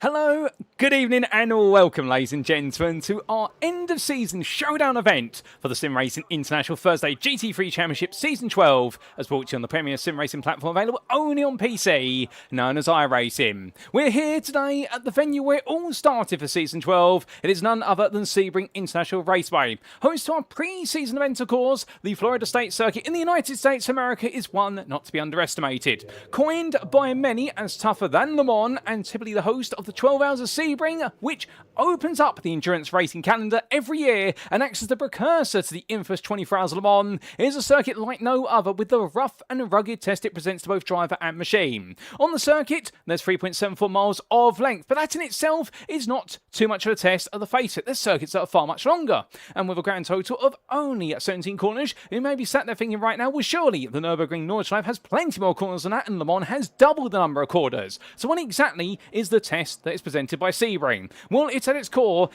Hello, good evening and welcome ladies and gentlemen to our end of season showdown event for the SimRacing International Thursday GT3 Championship Season 12 as brought to you on the premier SimRacing platform available only on PC, known as iRacing. We're here today at the venue where it all started for Season 12. It is none other than Sebring International Raceway. Host to our pre-season event of course, the Florida State Circuit in the United States of America is one not to be underestimated. Coined by many as tougher than Le Mans and typically the host of the 12 Hours of Sebring, which opens up the endurance racing calendar every year and acts as the precursor to the infamous 24 Hours of Le Mans, is a circuit like no other with the rough and rugged test it presents to both driver and machine. On the circuit, there's 3.74 miles of length, but that in itself is not too much of a test of the face it. There's circuits that are far much longer, and with a grand total of only 17 corners, you may be sat there thinking right now, well surely the Nürburgring Nordschleife has plenty more corners than that and Le Mans has double the number of corners. So what exactly is the test that is presented by Sebring? Well, it's at its core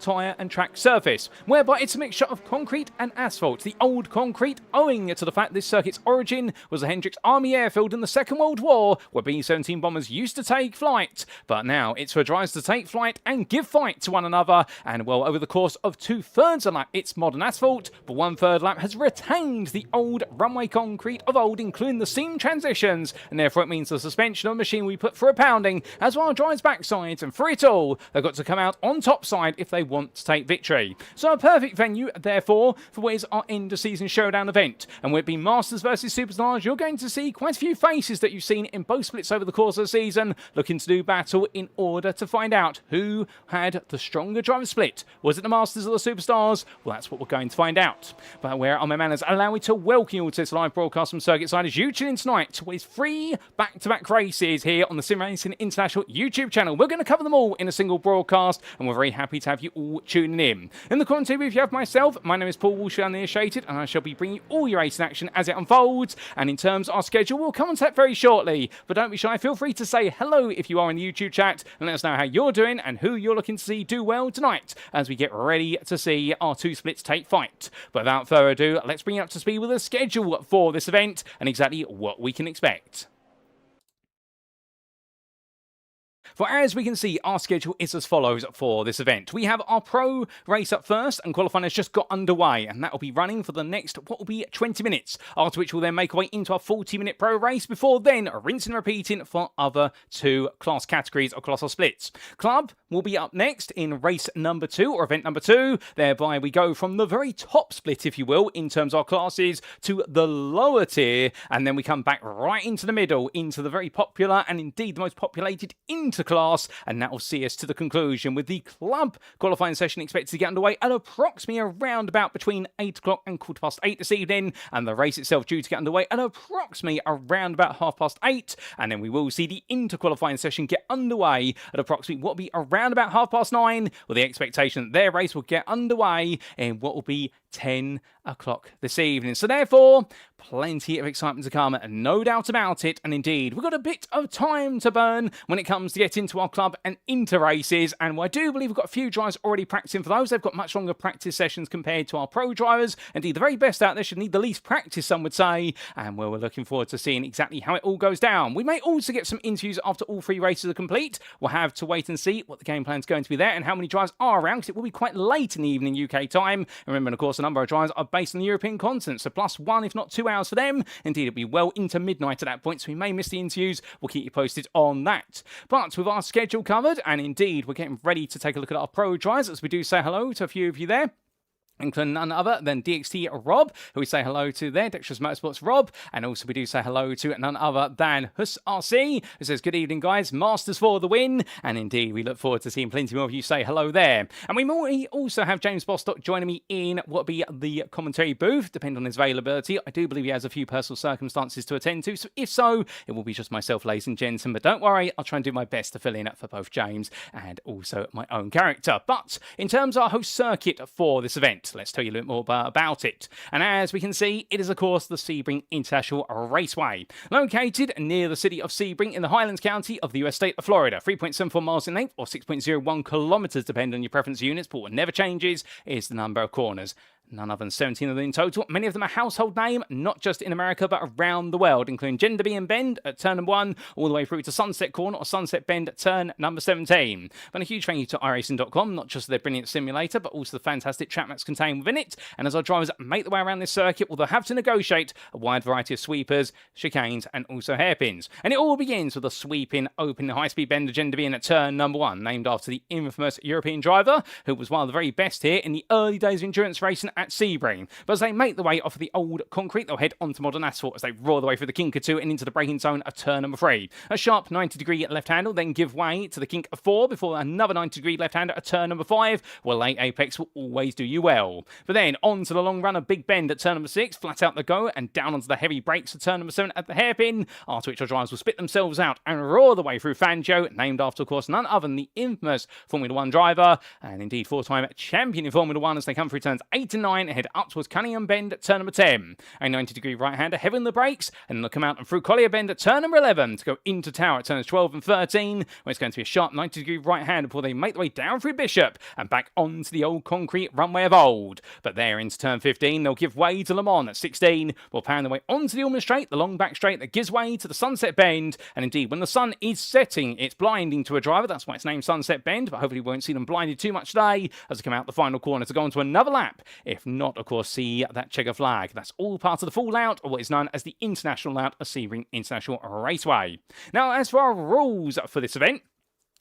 tyre and track surface, whereby it's a mixture of concrete and asphalt. The old concrete, owing to the fact this circuit's origin was the Hendricks Army Airfield in the Second World War, where B-17 bombers used to take flight, but now it's for drivers to take flight and give fight to one another, and well, over the course of 2/3 a lap, it's modern asphalt, but 1/3 lap has retained the old runway concrete of old, including the seam transitions, and therefore it means the suspension of the machine we put for a pounding, as well as drives backsides, and for it all, they've got to come out on top side if they want to take victory. So a perfect venue, therefore, for what is our end of season showdown event. And with it being Masters versus Superstars, you're going to see quite a few faces that you've seen in both splits over the course of the season, looking to do battle in order to find out who had the stronger driver split. Was it the Masters or the Superstars? Well, that's what we're going to find out. But where are my manners? Allow me to welcome you all to this live broadcast from Circuit Side as you tune in tonight with 3 back-to-back races here on the SimRacing International YouTube channel. We're going to cover them all in a single broadcast, and we're very happy to have you all tuning in. In the commentary booth, you have myself. My name is Paul Walsh, uninitiated, and I shall be bringing you all your racing action as it unfolds. And in terms of our schedule, we'll come on to that very shortly. But don't be shy. Feel free to say hello if you are in the YouTube chat, and let us know how you're doing and who you're looking to see do well tonight as we get ready to see our 2 splits take fight. But without further ado, let's bring you up to speed with the schedule for this event and exactly what we can expect. For as we can see, our schedule is as follows for this event. We have our pro race up first, and qualifying has just got underway, and that will be running for the next, what will be 20 minutes, after which we'll then make our way into our 40-minute pro race, before then rinsing and repeating for other 2 class categories or class or splits. Club will be up next in race number 2, or event number 2, thereby we go from the very top split, if you will, in terms of our classes, to the lower tier, and then we come back right into the middle, into the very popular, and indeed the most populated class, and that will see us to the conclusion with the club qualifying session expected to get underway at approximately around about between 8 o'clock and 8:15 this evening, and the race itself due to get underway at approximately around about 8:30, and then we will see the inter-qualifying session get underway at approximately what will be around about 9:30, with the expectation that their race will get underway in what will be 10 o'clock this evening. So therefore, plenty of excitement to come, and no doubt about it. And indeed, we've got a bit of time to burn when it comes to getting to our club and inter races. And I do believe we've got a few drivers already practicing for those. They've got much longer practice sessions compared to our pro drivers. Indeed, the very best out there should need the least practice, some would say. And well, we're looking forward to seeing exactly how it all goes down. We may also get some interviews after all 3 races are complete. We'll have to wait and see what the game plan is going to be there and how many drivers are around, because it will be quite late in the evening UK time. And remember, of course, a number of drivers are based on the European continent, so plus 1 if not 2 hours for them. Indeed, it'll be well into midnight at that point, so we may miss the interviews. We'll keep you posted on that. But with our schedule covered, and indeed we're getting ready to take a look at our pro drivers, as we do say hello to a few of you there, including none other than DXT Rob, who we say hello to there, Dexterous Motorsports Rob, and also we do say hello to none other than Hus RC, who says, good evening guys, Masters for the win, and indeed we look forward to seeing plenty more of you say hello there. And we may also have James Bostock joining me in what will be the commentary booth, depending on his availability. I do believe he has a few personal circumstances to attend to, so if so, it will be just myself, ladies and gentlemen, but don't worry, I'll try and do my best to fill in for both James and also my own character. But in terms of our host circuit for this event, let's tell you a little more about it. And as we can see, it is of course the Sebring International Raceway, located near the city of Sebring in the Highlands County of the US state of Florida. 3.74 miles in length, or 6.01 kilometers depending on your preference units, but what never changes is the number of corners. None other than 17 of them in total. Many of them a household name, not just in America, but around the world, including Genderby and Bend at turn number 1, all the way through to Sunset Corner or Sunset Bend at turn number 17. But a huge thank you to iRacing.com, not just for their brilliant simulator, but also the fantastic track maps contained within it. And as our drivers make their way around this circuit, well, they'll have to negotiate a wide variety of sweepers, chicanes, and also hairpins. And it all begins with a sweeping, open, high-speed bender Genderby in at turn number 1, named after the infamous European driver, who was one of the very best here in the early days of endurance racing at Sebring. But as they make the way off of the old concrete, they'll head onto modern asphalt as they roar their way through the kink of 2 and into the braking zone at turn number 3. A sharp 90-degree left handle, then give way to the kink of 4 before another 90-degree left hander at turn number 5. Well, late apex will always do you well. But then onto the long run of Big Bend at turn number 6, flat out the go, and down onto the heavy brakes at turn number 7 at the hairpin, after which our drivers will spit themselves out and roar the way through Fangio, named after, of course, none other than the infamous Formula 1 driver, and indeed 4-time champion in Formula 1 as they come through turns 8 and 9 and head up towards Cunningham Bend at turn number 10. A 90-degree right-hander heavy on the brakes, and then they'll come out and through Collier Bend at turn number 11 to go into Tower at turns 12 and 13, where it's going to be a sharp 90-degree right-hander before they make their way down through Bishop and back onto the old concrete runway of old. But there into turn 15, they'll give way to Le Mans at 16, while powering their way onto the Ulmer Straight, the long back straight that gives way to the Sunset Bend. And indeed, when the sun is setting, it's blinding to a driver. That's why it's named Sunset Bend, but hopefully we won't see them blinded too much today as they come out the final corner to go on to another lap. If not, of course, see that checker flag. That's all part of the full layout, or what is known as the international layout of Sebring International Raceway. Now, as for our rules for this event,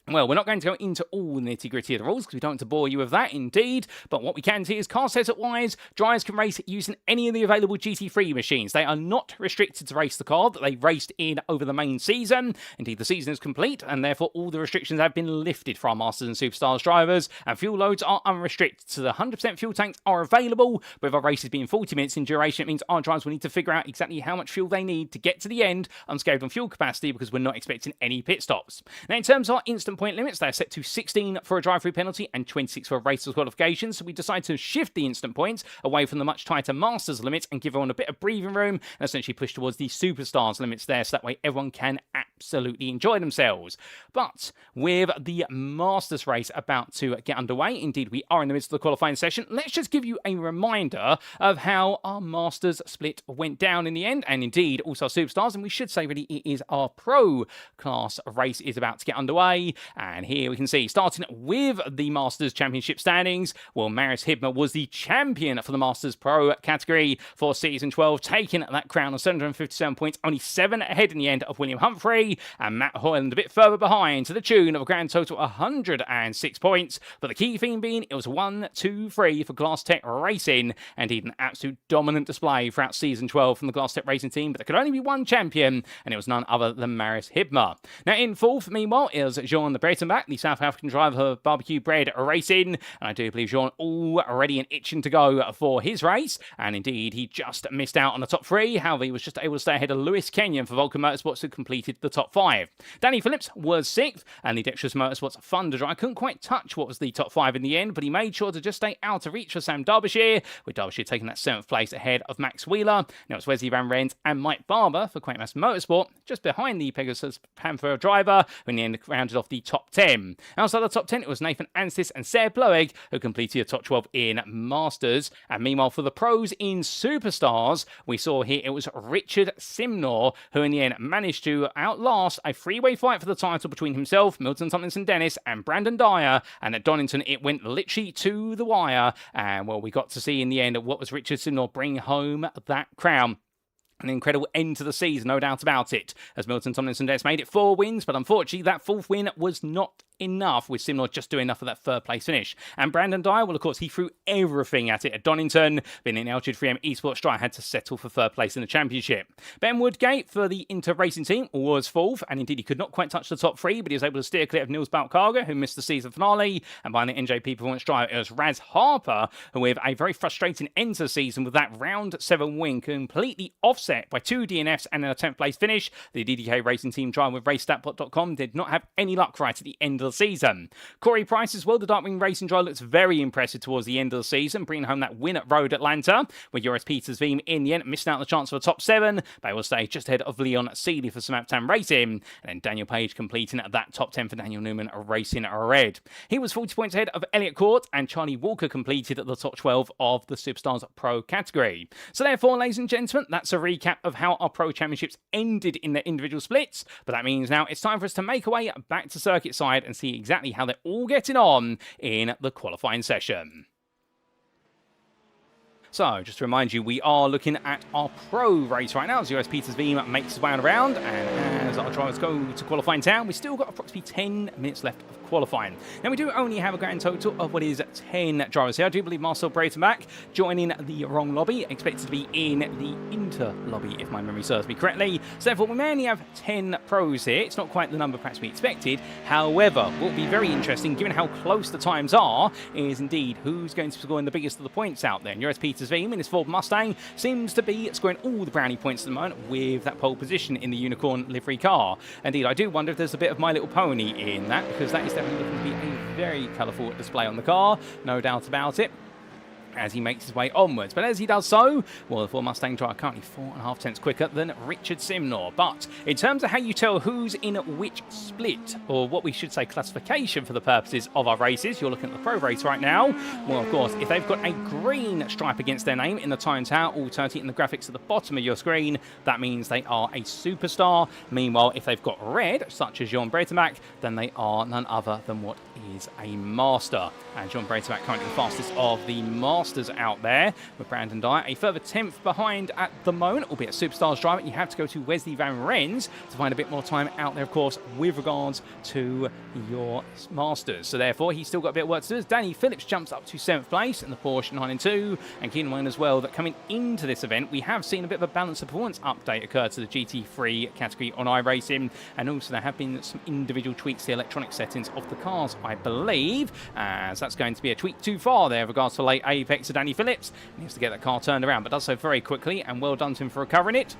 well, we're not going to go into all the nitty-gritty of the rules because we don't want to bore you with that, indeed. But what we can see is car setup-wise, drivers can race using any of the available GT3 machines. They are not restricted to race the car that they raced in over the main season. Indeed, the season is complete, and therefore all the restrictions have been lifted for our Masters and Superstars drivers, and fuel loads are unrestricted. So the 100% fuel tanks are available, but with our races being 40 minutes in duration, it means our drivers will need to figure out exactly how much fuel they need to get to the end, unscaled on fuel capacity, because we're not expecting any pit stops. Now, in terms of our instant point limits, they're set to 16 for a drive-through penalty and 26 for a race qualification. So we decide to shift the instant points away from the much tighter Masters limits and give everyone a bit of breathing room and essentially push towards the Superstars limits there, so that way everyone can absolutely enjoy themselves. But with the Masters race about to get underway, indeed we are in the midst of the qualifying session, let's just give you a reminder of how our Masters split went down in the end, and indeed also our Superstars, and we should say really it is our Pro class race is about to get underway. And here we can see, starting with the Masters Championship standings, well, Marius Hibner was the champion for the Masters Pro category for Season 12, taking that crown of 757 points, only 7 ahead in the end of William Humphrey, and Matt Hoyland a bit further behind to the tune of a grand total of 106 points. But the key thing being, it was 1, 2, 3 for Glass Tech Racing, and even an absolute dominant display throughout Season 12 from the Glass Tech Racing team, but there could only be one champion, and it was none other than Marius Hibner. Now, in fourth, meanwhile, is Jean de Breitenbach, the South African driver of Barbecue Bread Racing, and I do believe Jean already and itching to go for his race, and indeed he just missed out on the top 3. However, he was just able to stay ahead of Lewis Kenyon for Vulcan Motorsports, who completed the top 5. Danny Phillips was 6th, and the Dexterous Motorsports Thunder driver couldn't quite touch what was the top 5 in the end, but he made sure to just stay out of reach for Sam Derbyshire, with Derbyshire taking that 7th place ahead of Max Wheeler. Now it's Wesley Van Rens and Mike Barber for Quakemas Motorsport, just behind the Pegasus Panther driver, who in the end rounded off the top 10. Outside the top 10, it was Nathan Anstis and Sarah Bloeg who completed the top 12 in Masters. And meanwhile, for the pros in Superstars, we saw here it was Richard Simnor who in the end managed to outlast a three-way fight for the title between himself, Milton Tomlinson Dennis, and Brandon Dyer. And at Donington, it went literally to the wire. And well, we got to see in the end what was Richard Simnor bring home that crown. An incredible end to the season, no doubt about it, as Milton Tomlinson Dennis made it 4 wins, but unfortunately that 4th win was not enough, with Simnor just doing enough for that 3rd place finish. And Brandon Dyer, well, of course, he threw everything at it at Donington, being in Altitude 3M Esports Dry, had to settle for 3rd place in the championship. Ben Woodgate for the Inter Racing team was 4th, and indeed he could not quite touch the top 3, but he was able to steer clear of Niels Balkarga, who missed the season finale, and by the NJP Performance Drive, it was Raz Harper, who with a very frustrating end to the season with that round 7 win, completely offset by 2 DNFs and a 10th place finish. The DDK Racing team driver with RaceStatBot.com did not have any luck right at the end of the season. Corey Price as well, the Darkwing Racing driver, looks very impressive towards the end of the season, bringing home that win at Road Atlanta, with Joris Peters' team in the end missing out on the chance for a top 7, but will stay just ahead of Leon Seeley for Samaptan Racing, and then Daniel Page completing that top 10 for Daniel Newman Racing Red. He was 40 points ahead of Elliot Court, and Charlie Walker completed at the top 12 of the Superstars Pro category. So therefore, ladies and gentlemen, that's a recap of how our Pro Championships ended in their individual splits, but that means now it's time for us to make our way back to circuit side and see exactly how they're all getting on in the qualifying session. So, just to remind you, we are looking at our pro race right now as US Peters Beam makes his way around, and as our drivers go to qualifying town, we've still got approximately 10 minutes left of qualifying. Now, we do only have a grand total of what is 10 drivers here. I do believe Marcel Breitenbach joining the wrong lobby, expected to be in the Inter lobby, if my memory serves me correctly. So, therefore, we may only have 10 pros here. It's not quite the number perhaps we expected. However, what will be very interesting, given how close the times are, is indeed who's going to be scoring the biggest of the points out there. And US Peters Beam in his Ford Mustang seems to be scoring all the brownie points at the moment with that pole position in the Unicorn livery car. Indeed, I do wonder if there's a bit of My Little Pony in that, because that is definitely looking to be a very colourful display on the car, no doubt about it, as he makes his way onwards. But as he does so, well, the Ford Mustang driver currently 4.5 tenths quicker than Richard Simnor. But in terms of how you tell who's in which split, or what we should say classification for the purposes of our races, you're looking at the pro race right now. Well, of course, if they've got a green stripe against their name in the time tower, all 30 in the graphics at the bottom of your screen, that means they are a superstar. Meanwhile, if they've got red, such as Jean Breitenbach, then they are none other than what is a master. And Jean Breitenbach currently the fastest of the masters out there, with Brandon Dyer a further 10th behind at the moment, albeit Superstars driver. You have to go to Wesley Van Rens to find a bit more time out there, of course, with regards to your masters. So therefore, he's still got a bit of work to do. As Danny Phillips jumps up to 7th place in the Porsche 9-2, and keep in mind as well that coming into this event, we have seen a bit of a balance of performance update occur to the GT3 category on iRacing, and also there have been some individual tweaks to the electronic settings of the cars, I believe, as that's going to be a tweak too far there with regards to late apex to Danny Phillips. He has to get that car turned around, but does so very quickly, and well done to him for recovering it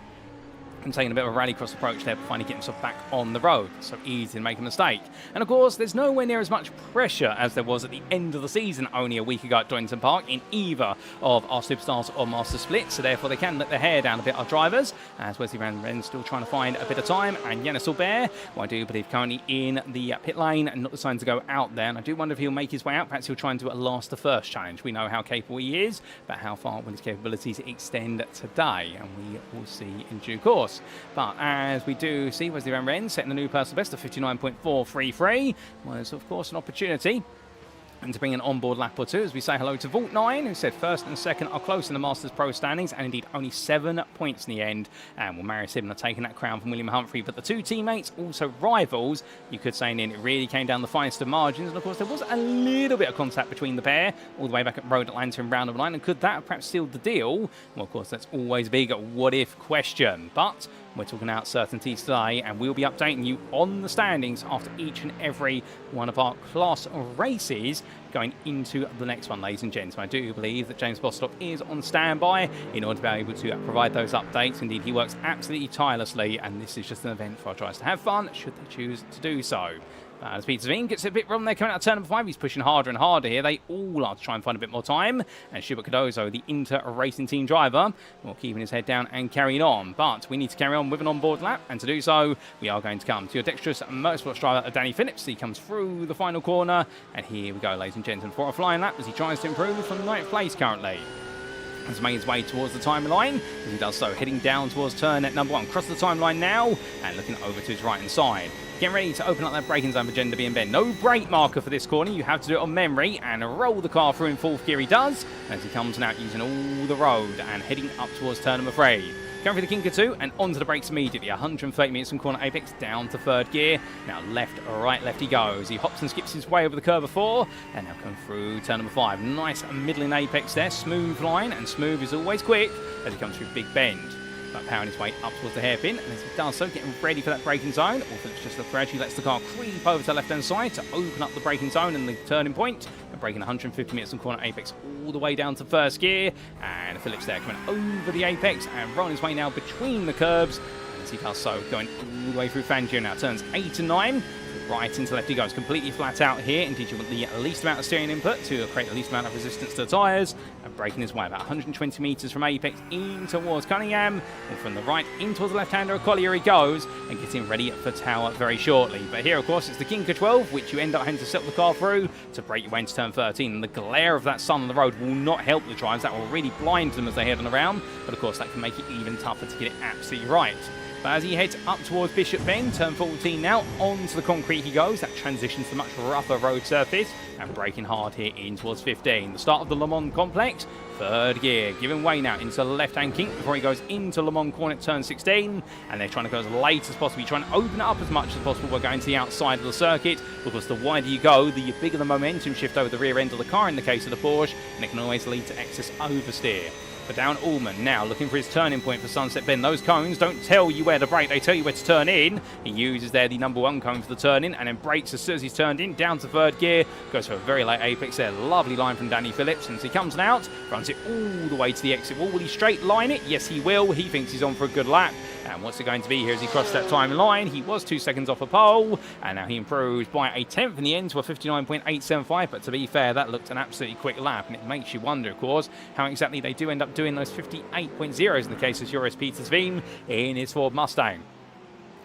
and taking a bit of a rallycross approach there, finally getting himself back on the road. So easy to make a mistake. And of course, there's nowhere near as much pressure as there was at the end of the season only a week ago at Donington Park in either of our Superstars or Master splits. So therefore, they can let their hair down a bit, our drivers, as Wesley Van Ren still trying to find a bit of time. And Yannis Albert, who I do believe currently in the pit lane and not deciding to go out there. And I do wonder if he'll make his way out. Perhaps he'll try and do a last to first challenge. We know how capable he is, but how far will his capabilities extend today? And we will see in due course. But as we do see, Wesley Van Ren setting the new personal best of 59.433 was, of course, an opportunity and to bring an onboard lap or two as we say hello to Vault 9, who said first and second are close in the Masters Pro standings, and indeed only 7 points in the end. And will Marius Hibner taking that crown from William Humphrey. But the two teammates, also rivals, you could say, and it really came down the finest of margins. And of course, there was a little bit of contact between the pair all the way back at Road Atlanta in round number 9. And could that have perhaps sealed the deal? Well, of course, that's always a big what if question. But we're talking out certainties today, and we'll be updating you on the standings after each and every one of our class races going into the next one, ladies and gents. I do believe that James Bostock is on standby in order to be able to provide those updates. Indeed, he works absolutely tirelessly, and this is just an event for our drivers to have fun, should they choose to do so. As Peters Beam gets a bit wrong there coming out of turn number 5, he's pushing harder and harder here. They all are to try and find a bit more time. And Schubert Cardozo, the Inter Racing Team driver, well, keeping his head down and carrying on. But we need to carry on with an onboard lap, and to do so, we are going to come to your dexterous motorsports driver, Danny Phillips. He comes through the final corner, and here we go, ladies and gentlemen, for a flying lap as he tries to improve from 9th place currently. Has made his way towards the timeline, as he does so, heading down towards turn at number 1. Cross the timeline now, and looking over to his right-hand side. Getting ready to open up that braking zone for Gender B and Ben. No brake marker for this corner. You have to do it on memory and roll the car through in 4th gear. He does, as he comes out using all the road and heading up towards turn number 3. Going for the Kinkatu and onto the brakes immediately. 130 meters from corner apex down to 3rd gear. Now left, right, left he goes. He hops and skips his way over the curve before, and now come through turn number 5. Nice middling apex there. Smooth line, and smooth is always quick as he comes through Big Bend. But powering his way up towards the hairpin, and as he does so, getting ready for that braking zone. Also, just gradually lets the car creep over to the left-hand side to open up the braking zone and the turning point. And braking 150 meters from corner apex all the way down to 1st gear. And Phillips there coming over the apex and rolling his way now between the curbs. As he does so, going all the way through Fangio now. Turns 8 and 9. Right into left he goes, completely flat out here. Indeed, you want the least amount of steering input to create the least amount of resistance to the tyres. And braking his way about 120 metres from apex in towards Cunningham. And from the right in towards the left-hander of Collier he goes, and getting ready for Tower very shortly. But here, of course, it's the Kinker 12, which you end up having to set the car through to break your way into turn 13. And the glare of that sun on the road will not help the drives. That will really blind them as they head on around. But, of course, that can make it even tougher to get it absolutely right. But as he heads up towards Bishop Bend, turn 14 now, onto the concrete he goes. That transitions to much rougher road surface and braking hard here in towards 15. The start of the Le Mans complex, third gear, giving way now into the left-hand kink before he goes into Le Mans corner at turn 16. And they're trying to go as late as possible, trying to open it up as much as possible by going to the outside of the circuit, because the wider you go, the bigger the momentum shift over the rear end of the car in the case of the Porsche, and it can always lead to excess oversteer. But down Ullman now, looking for his turning point for Sunset Bend. Those cones don't tell you where to brake, they tell you where to turn in. He uses there the number 1 cone for the turn in, and then brakes as soon as he's turned in, down to third gear, goes for a very late apex there. Lovely line from Danny Phillips, and as he comes out, runs it all the way to the exit wall. Will he straight line it? Yes, he will. He thinks he's on for a good lap. And what's it going to be here as he crosses that time line? He was 2 seconds off a pole, and now he improves by a tenth in the end to a 59.875. But to be fair, that looked an absolutely quick lap, and it makes you wonder, of course, how exactly they do end up doing those 58.0s in the case of Joris Peters Veem in his Ford Mustang.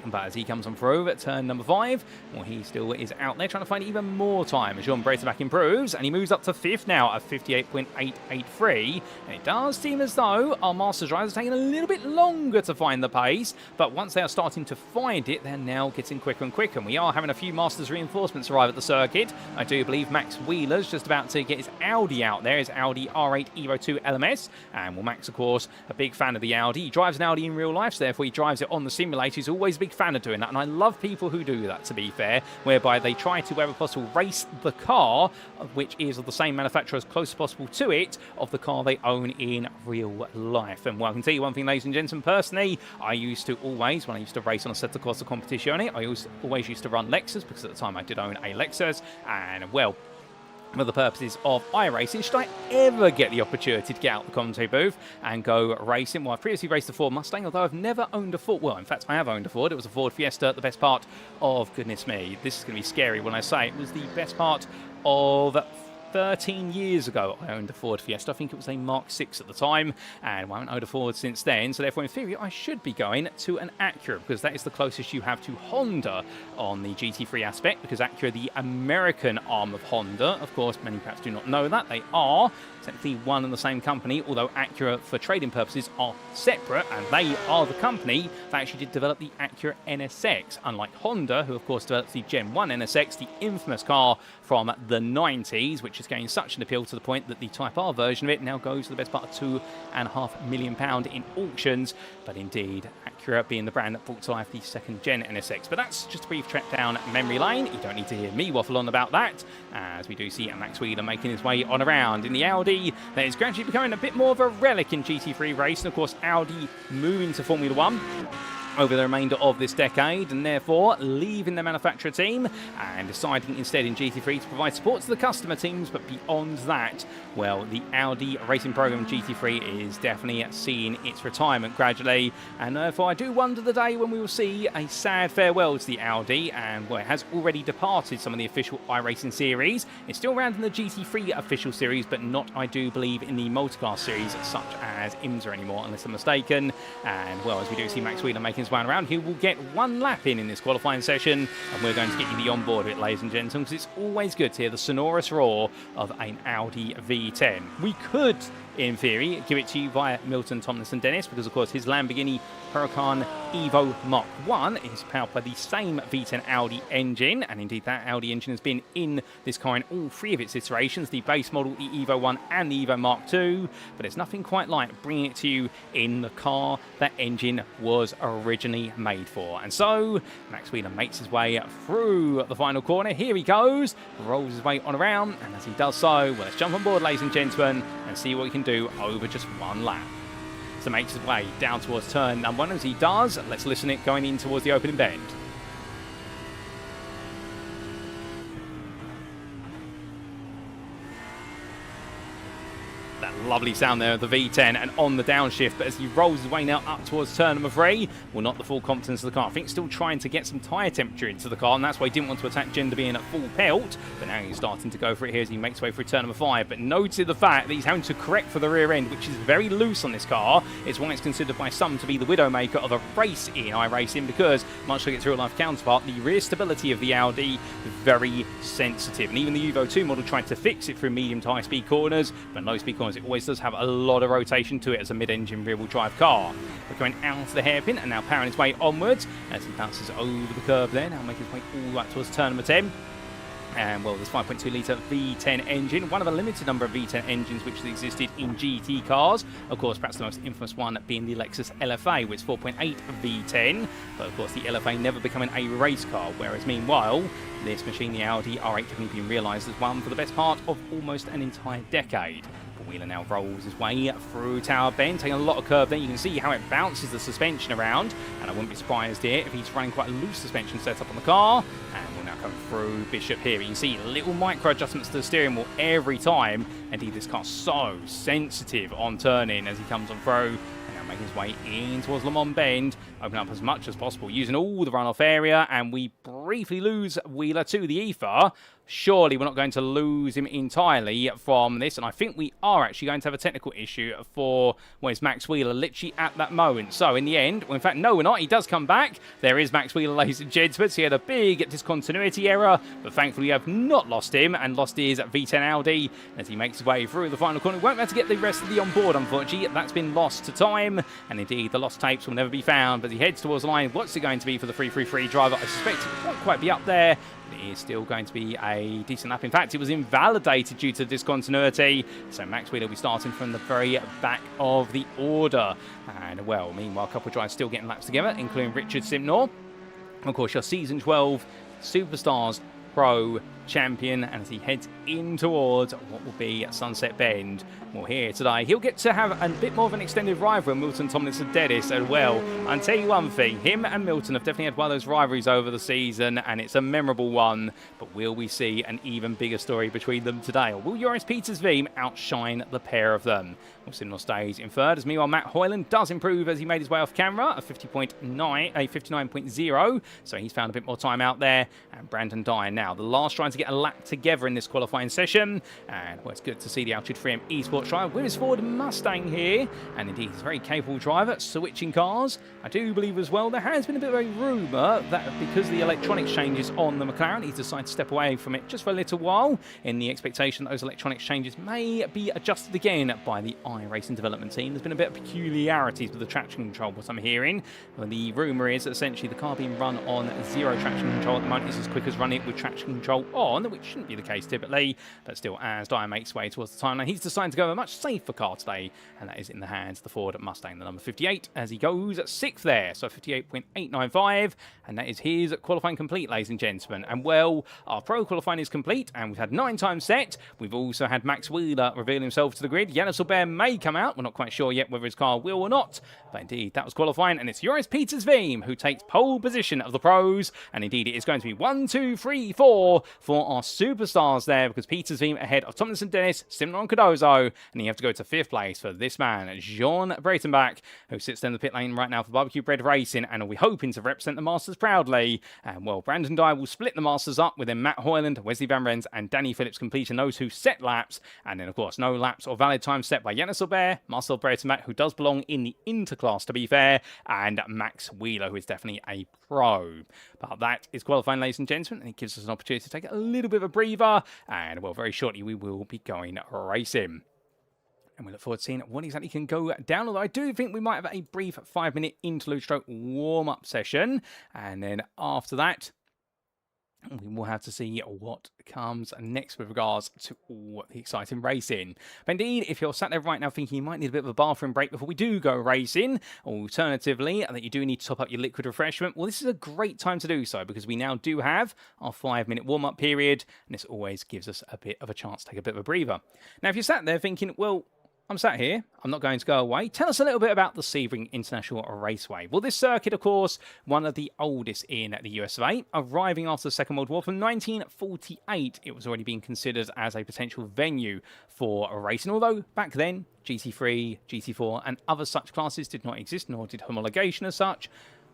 But as he comes on through at turn number 5, well, he still is out there trying to find even more time as Jean Breiterbach improves, and he moves up to 5th now at 58.883. And it does seem as though our Masters drivers are taking a little bit longer to find the pace, but once they are starting to find it, they're now getting quicker and quicker. And we are having a few Masters reinforcements arrive at the circuit. I do believe Max Wheeler's just about to get his Audi out there, his Audi R8 Evo 2 LMS. And well, Max, of course, a big fan of the Audi. He drives an Audi in real life, so therefore he drives it on the simulator. He's always a big fan of doing that, and I love people who do that, to be fair, whereby they try to, wherever possible, race the car, which is of the same manufacturer as close as possible to it, of the car they own in real life. And well, I can tell you one thing, ladies and gentlemen, personally, I used to always, when I used to race on a Assetto Corsa Competizione, I always used to run Lexus, because at the time I did own a Lexus, and well, for the purposes of iRacing, should I ever get the opportunity to get out the commentary booth and go racing? Well, I've previously raced the Ford Mustang, although I've never owned a Ford. Well, in fact, I have owned a Ford. It was a Ford Fiesta, the best part of, goodness me, this is going to be scary when I say it was the best part of 13 years ago. I owned a Ford Fiesta. I think it was a Mark 6 at the time, and I haven't owned a Ford since then. So therefore, in theory, I should be going to an Acura, because that is the closest you have to Honda on the GT3 aspect, because Acura, the American arm of Honda, of course, many perhaps do not know that. They are technically one and the same company, although Acura, for trading purposes, are separate, and they are the company that actually did develop the Acura NSX, unlike Honda, who of course developed the Gen 1 NSX, the infamous car from the 90s, which has gained such an appeal to the point that the Type R version of it now goes for the best part of £2.5 million in auctions. But indeed, Acura being the brand that brought to life the second gen NSX. But that's just a brief trek down memory lane. You don't need to hear me waffle on about that, as we do see Max Wheeler making his way on around in the Audi that is gradually becoming a bit more of a relic in GT3 race. And of course, Audi moving to Formula 1 over the remainder of this decade, and therefore leaving the manufacturer team and deciding instead in GT3 to provide support to the customer teams. But beyond that, well, the Audi racing program GT3 is definitely seeing its retirement gradually, and therefore I do wonder the day when we will see a sad farewell to the Audi. And well, it has already departed some of the official iRacing series. It's still around in the GT3 official series, but not, I do believe, in the multiclass series such as IMSA anymore, unless I'm mistaken. And well, as we do see Max Wheeler making his way around, he will get one lap in this qualifying session, and we're going to get you the onboard of it, ladies and gentlemen, because it's always good to hear the sonorous roar of an Audi V10. We could, in theory, give it to you via Milton Tomlinson Dennis, because of course his Lamborghini Huracan Evo Mark 1 is powered by the same V10 Audi engine, and indeed that Audi engine has been in this car in all three of its iterations, the base model, the Evo 1 and the Evo Mark 2, but it's nothing quite like bringing it to you in the car that engine was originally made for. And so Max Wheeler makes his way through the final corner. Here he goes, rolls his way on around, and as he does so, well, let's jump on board, ladies and gentlemen, and see what he can do over just one lap. So makes his way down towards turn number 1. As he does, let's listen it going in towards the opening bend. That lovely sound there of the V10 and on the downshift, but as he rolls his way now up towards turn number 3, well, not the full confidence of the car. I think still trying to get some tyre temperature into the car, and that's why he didn't want to attack Gender being at full pelt, but now he's starting to go for it here as he makes way through turn number 5. But notice the fact that he's having to correct for the rear end, which is very loose on this car. It's why it's considered by some to be the widowmaker of a race in iRacing, because much like its real-life counterpart, the rear stability of the Audi is very sensitive. And even the Evo 2 model tried to fix it through medium to high-speed corners, but low-speed corners, it always does have a lot of rotation to it as a mid-engine rear-wheel drive car. We're going out of the hairpin and now powering his way onwards as he bounces over the curve there, now making his way all the way towards turn number 10. And well, this 5.2 litre V10 engine, one of a limited number of V10 engines which existed in GT cars. Of course, perhaps the most infamous one being the Lexus LFA, with 4.8 V10. But of course, the LFA never becoming a race car, whereas meanwhile, this machine, the Audi R8, having been realised as one for the best part of almost an entire decade. Wheeler now rolls his way through Tower Bend, taking a lot of curve there. You can see how it bounces the suspension around, and I wouldn't be surprised here if he's running quite a loose suspension setup on the car. And we're now coming through Bishop here. You can see little micro adjustments to the steering wheel every time. Indeed, this car's so sensitive on turning as he comes on through. Making his way in towards Le Mans Bend, open up as much as possible, using all the runoff area, and we briefly lose Wheeler to the ether. Surely we're not going to lose him entirely from this, and I think we are actually going to have a technical issue for Max Wheeler literally at that moment. So in the end, well, in fact, no, we're not. He does come back. There is Max Wheeler, ladies and gentlemen. He had a big discontinuity error, but thankfully we have not lost him, and lost his V10 Audi as he makes his way through the final corner. We won't be able to get the rest of the onboard, unfortunately. That's been lost to time, and indeed the lost tapes will never be found. But he heads towards the line. What's it going to be for the 333 driver? I suspect it won't quite be up there. It is still going to be a decent lap. In fact, it was invalidated due to discontinuity. So Max Wheeler will be starting from the very back of the order. And well, meanwhile, a couple of drivers still getting laps together, including Richard Simnor. Of course, your Season 12 Superstars Pro champion, and as he heads in towards what will be Sunset Bend. Well, here today, he'll get to have a bit more of an extended rivalry with Milton Tomlinson Dennis as well. I'll tell you one thing, him and Milton have definitely had one of those rivalries over the season, and it's a memorable one. But will we see an even bigger story between them today, or will Joris Peters Veem outshine the pair of them? Well, Simnor stays in third, as meanwhile Matt Hoyland does improve as he made his way off camera, a 59.0, so he's found a bit more time out there. And Brandon Dyer now, the last trying to get a lap together in this qualifying session. And well, it's good to see the Altitude 3M Esports driver with his Ford Mustang here. And indeed, he's a very capable driver, switching cars. I do believe as well there has been a bit of a rumour that because of the electronics changes on the McLaren, he's decided to step away from it just for a little while, in the expectation that those electronics changes may be adjusted again by the iRacing development team. There's been a bit of peculiarities with the traction control, what I'm hearing. Well, the rumour is that essentially the car being run on zero traction control at the moment is as quick as running it with traction control on, which shouldn't be the case typically, but still, as Dyer makes way towards the timeline, he's decided to go a much safer car today, and that is in the hands of the Ford Mustang, the number 58, as he goes 6th there, so 58.895, and that is his qualifying complete, ladies and gentlemen. And well, our pro qualifying is complete, and we've had 9 times set. We've also had Max Wheeler reveal himself to the grid. Yannis Albert may come out. We're not quite sure yet whether his car will or not, but indeed, that was qualifying, and it's Joris Peters Veem who takes pole position of the pros, and indeed, it is going to be 1, 2, 3, 4 for our superstars there, because Peters Veem ahead of Tomlinson Dennis, Simnor and Cardozo, and you have to go to 5th place for this man, Jean Breitenbach, who sits in the pit lane right now for Barbecue Bread Racing, and will be hoping to represent the Masters proudly. And well, Brandon Dyer will split the Masters up with Matt Hoyland, Wesley Van Rens, and Danny Phillips completing those who set laps, and then of course no laps or valid time set by Yannis Albert, Marcel Breitenbach, who does belong in the interclass to be fair, and Max Wheeler, who is definitely a pro. But that is qualifying, ladies and gentlemen, and it gives us an opportunity to take a little bit of a breather, and well, very shortly we will be going racing. And we look forward to seeing what exactly can go down. Although I do think we might have a brief 5-minute interlude stroke warm-up session. And then after that, we will have to see what comes next with regards to all the exciting racing. But indeed, if you're sat there right now thinking you might need a bit of a bathroom break before we do go racing, or alternatively, that you do need to top up your liquid refreshment, well, this is a great time to do so, because we now do have our 5-minute warm-up period, and this always gives us a bit of a chance to take a bit of a breather. Now, if you're sat there thinking, well, I'm sat here. I'm not going to go away. Tell us a little bit about the Sebring International Raceway. Well, this circuit, of course, one of the oldest in the US of A, arriving after the Second World War from 1948. It was already being considered as a potential venue for racing, although back then GT3, GT4 and other such classes did not exist, nor did homologation as such.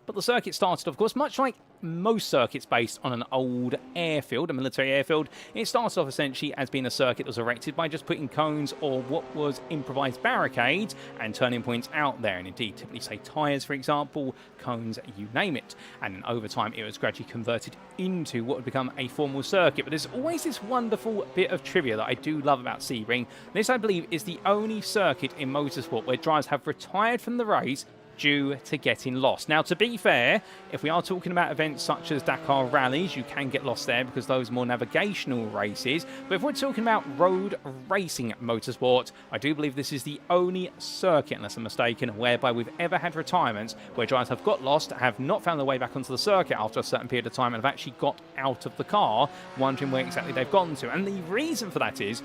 But the circuit started, of course, much like most circuits based on an old airfield, a military airfield. It started off essentially as being a circuit that was erected by just putting cones or what was improvised barricades and turning points out there. And indeed, typically say tyres, for example, cones, you name it. And then over time, it was gradually converted into what would become a formal circuit. But there's always this wonderful bit of trivia that I do love about Sebring. This, I believe, is the only circuit in motorsport where drivers have retired from the race due to getting lost. Now, to be fair, if we are talking about events such as Dakar rallies, you can get lost there because those are more navigational races. But if we're talking about road racing motorsport, I do believe this is the only circuit, unless I'm mistaken, whereby we've ever had retirements where drivers have got lost, have not found their way back onto the circuit after a certain period of time, and have actually got out of the car, wondering where exactly they've gone to. And the reason for that is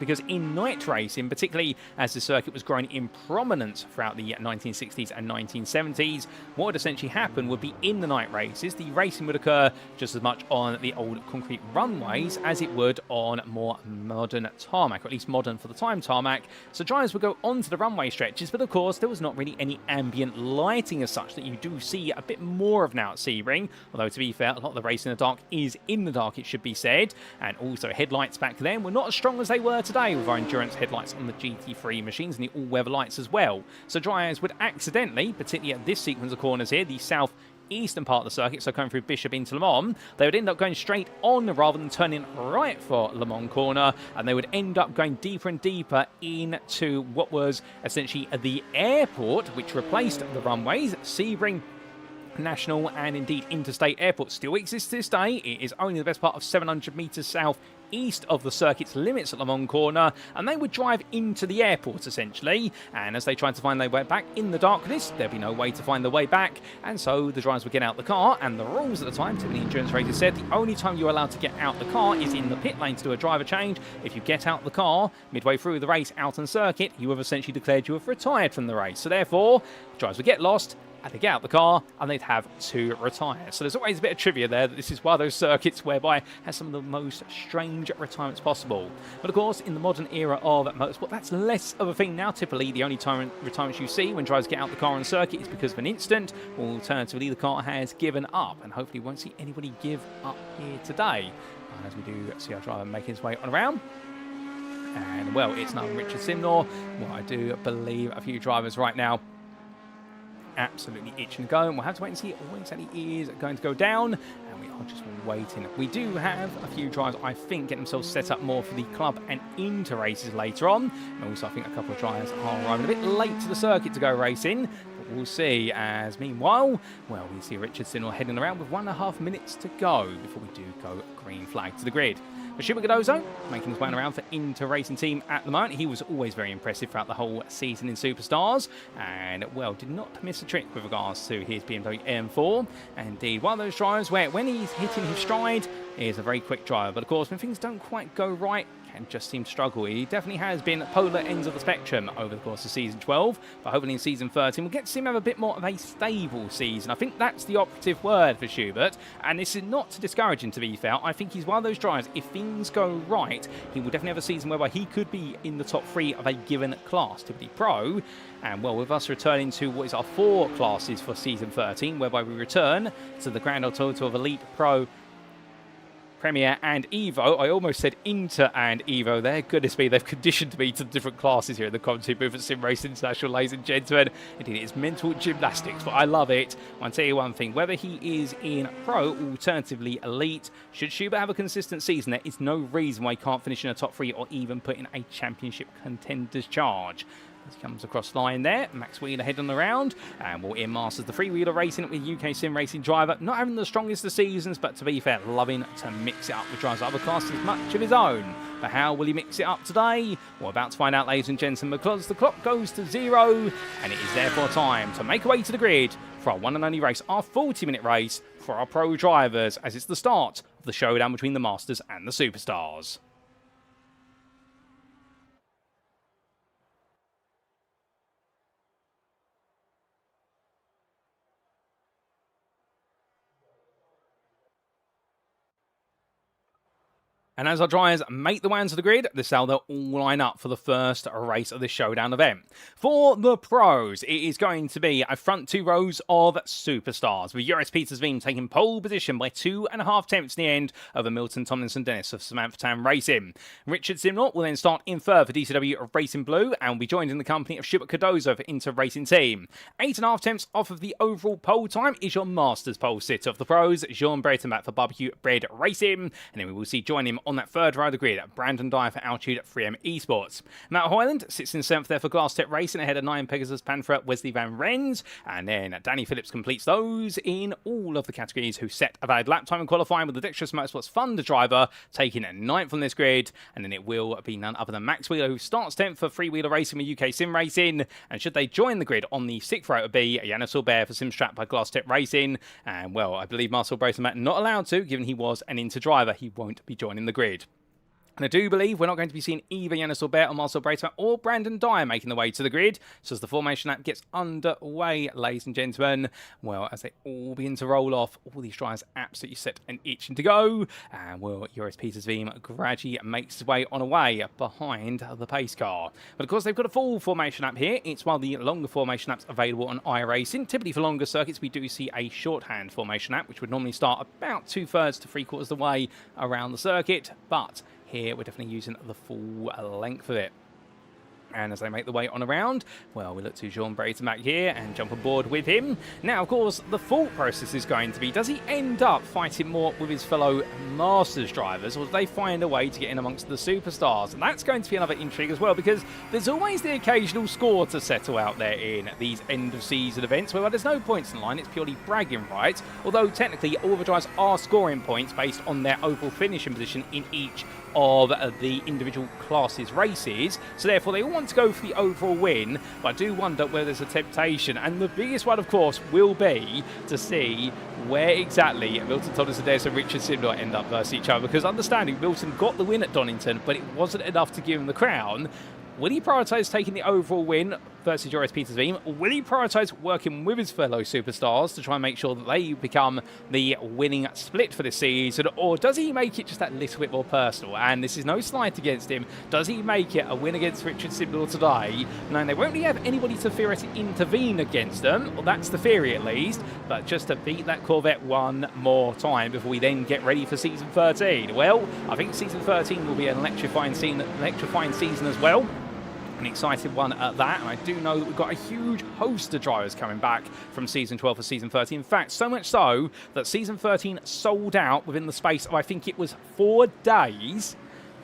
because in night racing, particularly as the circuit was growing in prominence throughout the 1960s and 1970s, what would essentially happen would be in the night races, the racing would occur just as much on the old concrete runways as it would on more modern tarmac, or at least modern for the time tarmac. So drivers would go onto the runway stretches, but of course there was not really any ambient lighting as such that you do see a bit more of now at Sebring, although to be fair, a lot of the racing in the dark is in the dark, it should be said, and also headlights back then were not as strong as they were today with our endurance headlights on the GT3 machines and the all-weather lights as well. So drivers would accidentally, particularly at this sequence of corners here, the south-eastern part of the circuit, so coming through Bishop into Le Mans, they would end up going straight on rather than turning right for Le Mans corner, and they would end up going deeper and deeper into what was essentially the airport, which replaced the runways. Sebring National and indeed Interstate Airport still exists to this day. It is only the best part of 700 metres south east of the circuit's limits at Le Mans corner, and they would drive into the airport essentially, and as they tried to find their way back in the darkness, there'd be no way to find their way back, and so the drivers would get out the car, and the rules at the time, typically endurance races said, the only time you're allowed to get out the car is in the pit lane to do a driver change. If you get out the car midway through the race out on circuit, you have essentially declared you have retired from the race. So therefore, drivers would get lost, and they'd get out the car, and they'd have to retire. So there's always a bit of trivia there that this is one of those circuits whereby it has some of the most strange retirements possible. But of course, in the modern era of motorsport, that's less of a thing now. Typically, the only time retirements you see when drivers get out the car on circuit is because of an incident, or alternatively, the car has given up, and hopefully we won't see anybody give up here today. And as we do see our driver making his way on around. And, well, it's now Richard Simnor. Well, I do believe a few drivers right now absolutely itching to go, and we'll have to wait and see what exactly is going to go down, and we are just waiting. We do have a few drivers, I think, getting themselves set up more for the club and inter races later on, and also I think a couple of drivers are arriving a bit late to the circuit to go racing, but we'll see. As meanwhile, well, we see Richard Sinor heading around with 1.5 minutes to go before we do go green flag to the grid. But Super Godozzo making his way around for Inter Racing Team at the moment. He was always very impressive throughout the whole season in Superstars, and, well, did not miss a trick with regards to his BMW M4. And indeed, one of those drivers where when he's hitting his stride, he is a very quick driver. But of course, when things don't quite go right, can just seem to struggle. He definitely has been polar ends of the spectrum over the course of Season 12, but hopefully in Season 13 we'll get to see him have a bit more of a stable season. I think that's the operative word for Schubert, and this is not to discourage him, to be fair. I think he's one of those drivers, if things go right, he will definitely have a season whereby he could be in the top 3 of a given class, typically Pro. And, well, with us returning to what is our 4 classes for Season 13, whereby we return to the grand old total of Elite, Pro, Premier and Evo. I almost said Inter and Evo there. Goodness me, they've conditioned me to different classes here in the commentary booth at SimRacing International, ladies and gentlemen. Indeed, it's mental gymnastics, but I love it. I'll tell you one thing, whether he is in Pro, alternatively Elite, should Schubert have a consistent season, there is no reason why he can't finish in a top 3 or even put in a championship contender's charge. As he comes across line there, Max Wheeler heading around, and Will Ian Masters, the three-wheeler racing with UK sim racing driver, not having the strongest of seasons, but to be fair, loving to mix it up with drivers of other classes, much of his own. But how will he mix it up today? We're about to find out, ladies and gentlemen, because the clock goes to 0, and it is therefore time to make our way to the grid for our one and only race, our 40-minute race for our pro drivers, as it's the start of the showdown between the Masters and the Superstars. And as our drivers make the way onto the grid, this is how they'll all line up for the first race of the Showdown event. For the pros, it is going to be a front 2 rows of superstars, with Joris Petersveen taking pole position by 2.5 tenths in the end over Milton Tomlinson Dennis of Samantha Tam Racing. Richard Simnott will then start in third for DCW Racing Blue and will be joined in the company of Schubert Cardozo for Inter Racing Team. 8.5 tenths off of the overall pole time is your Masters pole sitter of the pros, Jean Breitenbach for Barbecue Bread Racing, and then we will see join him on that third row of the grid, Brandon Dyer for Altitude 3M Esports. Matt Hoyland sits in 7th there for Glass Tech Racing ahead of 9 Pegasus Panther Wesley Van Rens, and then Danny Phillips completes those in all of the categories who set a valid lap time in qualifying, with the Dexterous Motorsports Thunder driver taking 9th on this grid, and then it will be none other than Max Wheeler, who starts 10th for Freewheeler Racing with UK Sim Racing, and should they join the grid on the 6th row, it would be Yannis Albert for Simstrap by Glass Tech Racing, and well, I believe Marcel Breitenbach not allowed to, given he was an Inter driver, he won't be joining the grid. And I do believe we're not going to be seeing either Yannis Albert or Marcel Breitenbach or Brandon Dyer making the way to the grid. So as the formation lap gets underway, ladies and gentlemen, well, as they all begin to roll off, all these drivers absolutely set and itching to go. And well, Joris Petersveen gradually makes his way on away behind the pace car. But of course, they've got a full formation lap here. It's one of the longer formation laps available on iRacing. Typically for longer circuits, we do see a shorthand formation lap, which would normally start about 2/3 to 3/4 of the way around the circuit. But here, we're definitely using the full length of it. And as they make the way on around, well, we look to Jean Breitenbach here and jump on board with him. Now, of course, the thought process is going to be, does he end up fighting more with his fellow Masters drivers, or do they find a way to get in amongst the superstars? And that's going to be another intrigue as well, because there's always the occasional score to settle out there in these end-of-season events, where there's no points in line, it's purely bragging rights, although technically all the drivers are scoring points based on their overall finishing position in each of the individual classes races, so therefore they all want to go for the overall win. But I do wonder whether there's a temptation, and the biggest one of course will be to see where exactly Milton Tomlinson Dennis and Richard Simnott end up versus each other, because understanding Milton got the win at Donington, but it wasn't enough to give him the crown. Will he prioritise taking the overall win versus Joris Petersveen, or will he prioritise working with his fellow superstars to try and make sure that they become the winning split for this season, or does he make it just that little bit more personal? And this is no slight against him. Does he make it a win against Richard Simnott today? No, they won't really have anybody to theoretically intervene against them, well, that's the theory at least, but just to beat that Corvette one more time before we then get ready for Season 13. Well, I think Season 13 will be an electrifying season as well. An exciting one at that, and I do know that we've got a huge host of drivers coming back from Season 12 for Season 13. In fact, so much so that Season 13 sold out within the space of, I think it was 4 days.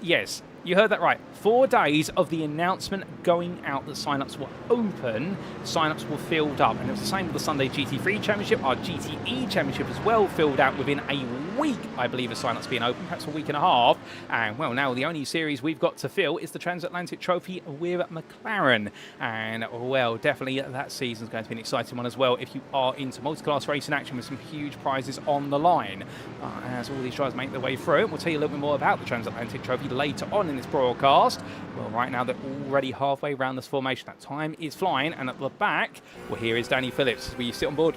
Yes, you heard that right. 4 days of the announcement going out that sign-ups were open, sign-ups were filled up. And it was the same with the Sunday GT3 Championship. Our GTE Championship as well filled out within a week, I believe, of sign-ups being open, perhaps a week and a half. And, well, now the only series we've got to fill is the Transatlantic Trophy with McLaren. And, well, definitely that season's going to be an exciting one as well if you are into multi-class racing action with some huge prizes on the line. As all these drivers make their way through it, we'll tell you a little bit more about the Transatlantic Trophy later on in this broadcast. Well, right now they're already halfway around this formation. That time is flying, and at the back, well, here is Danny Phillips as we sit on board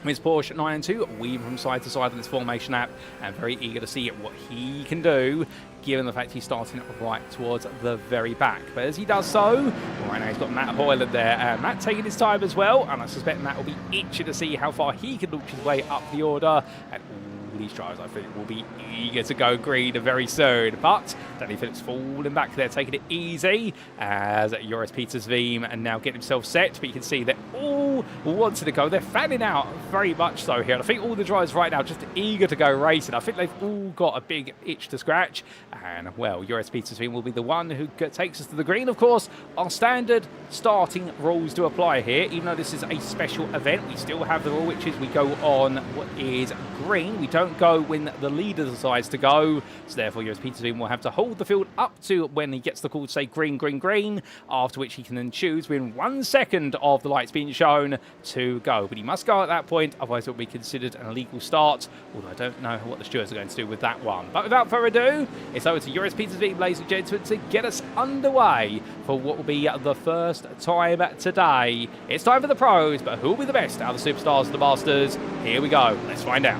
his Porsche 992, weaving from side to side on this formation app, and very eager to see what he can do, given the fact he's starting right towards the very back. But as he does so, well, right now he's got Matt Hoyland there, Matt taking his time as well, and I suspect Matt will be itching to see how far he can launch his way up the order, and these drivers, I think, will be eager to go green very soon. But Danny Phillips falling back there, taking it easy as Joris Petersveen and now getting himself set. But you can see they're all wanting to go. They're fanning out very much so here. And I think all the drivers right now just eager to go racing. I think they've all got a big itch to scratch. And, well, Joris Petersveen will be the one who takes us to the green. Of course, our standard starting rules do apply here. Even though this is a special event, we still have the rule, which is we go on what is green. We don't go when the leader decides to go, so therefore Joris Petersveen will have to hold the field up to when he gets the call to say green, green, green, after which he can then choose within 1 second of the lights being shown to go. But he must go at that point, otherwise it will be considered an illegal start, although I don't know what the stewards are going to do with that one. But without further ado, it's over to Joris Petersveen, ladies and gentlemen, to get us underway for what will be the first time today. It's time for the pros, but who will be the best out of the superstars of the Masters? Here we go, let's find out.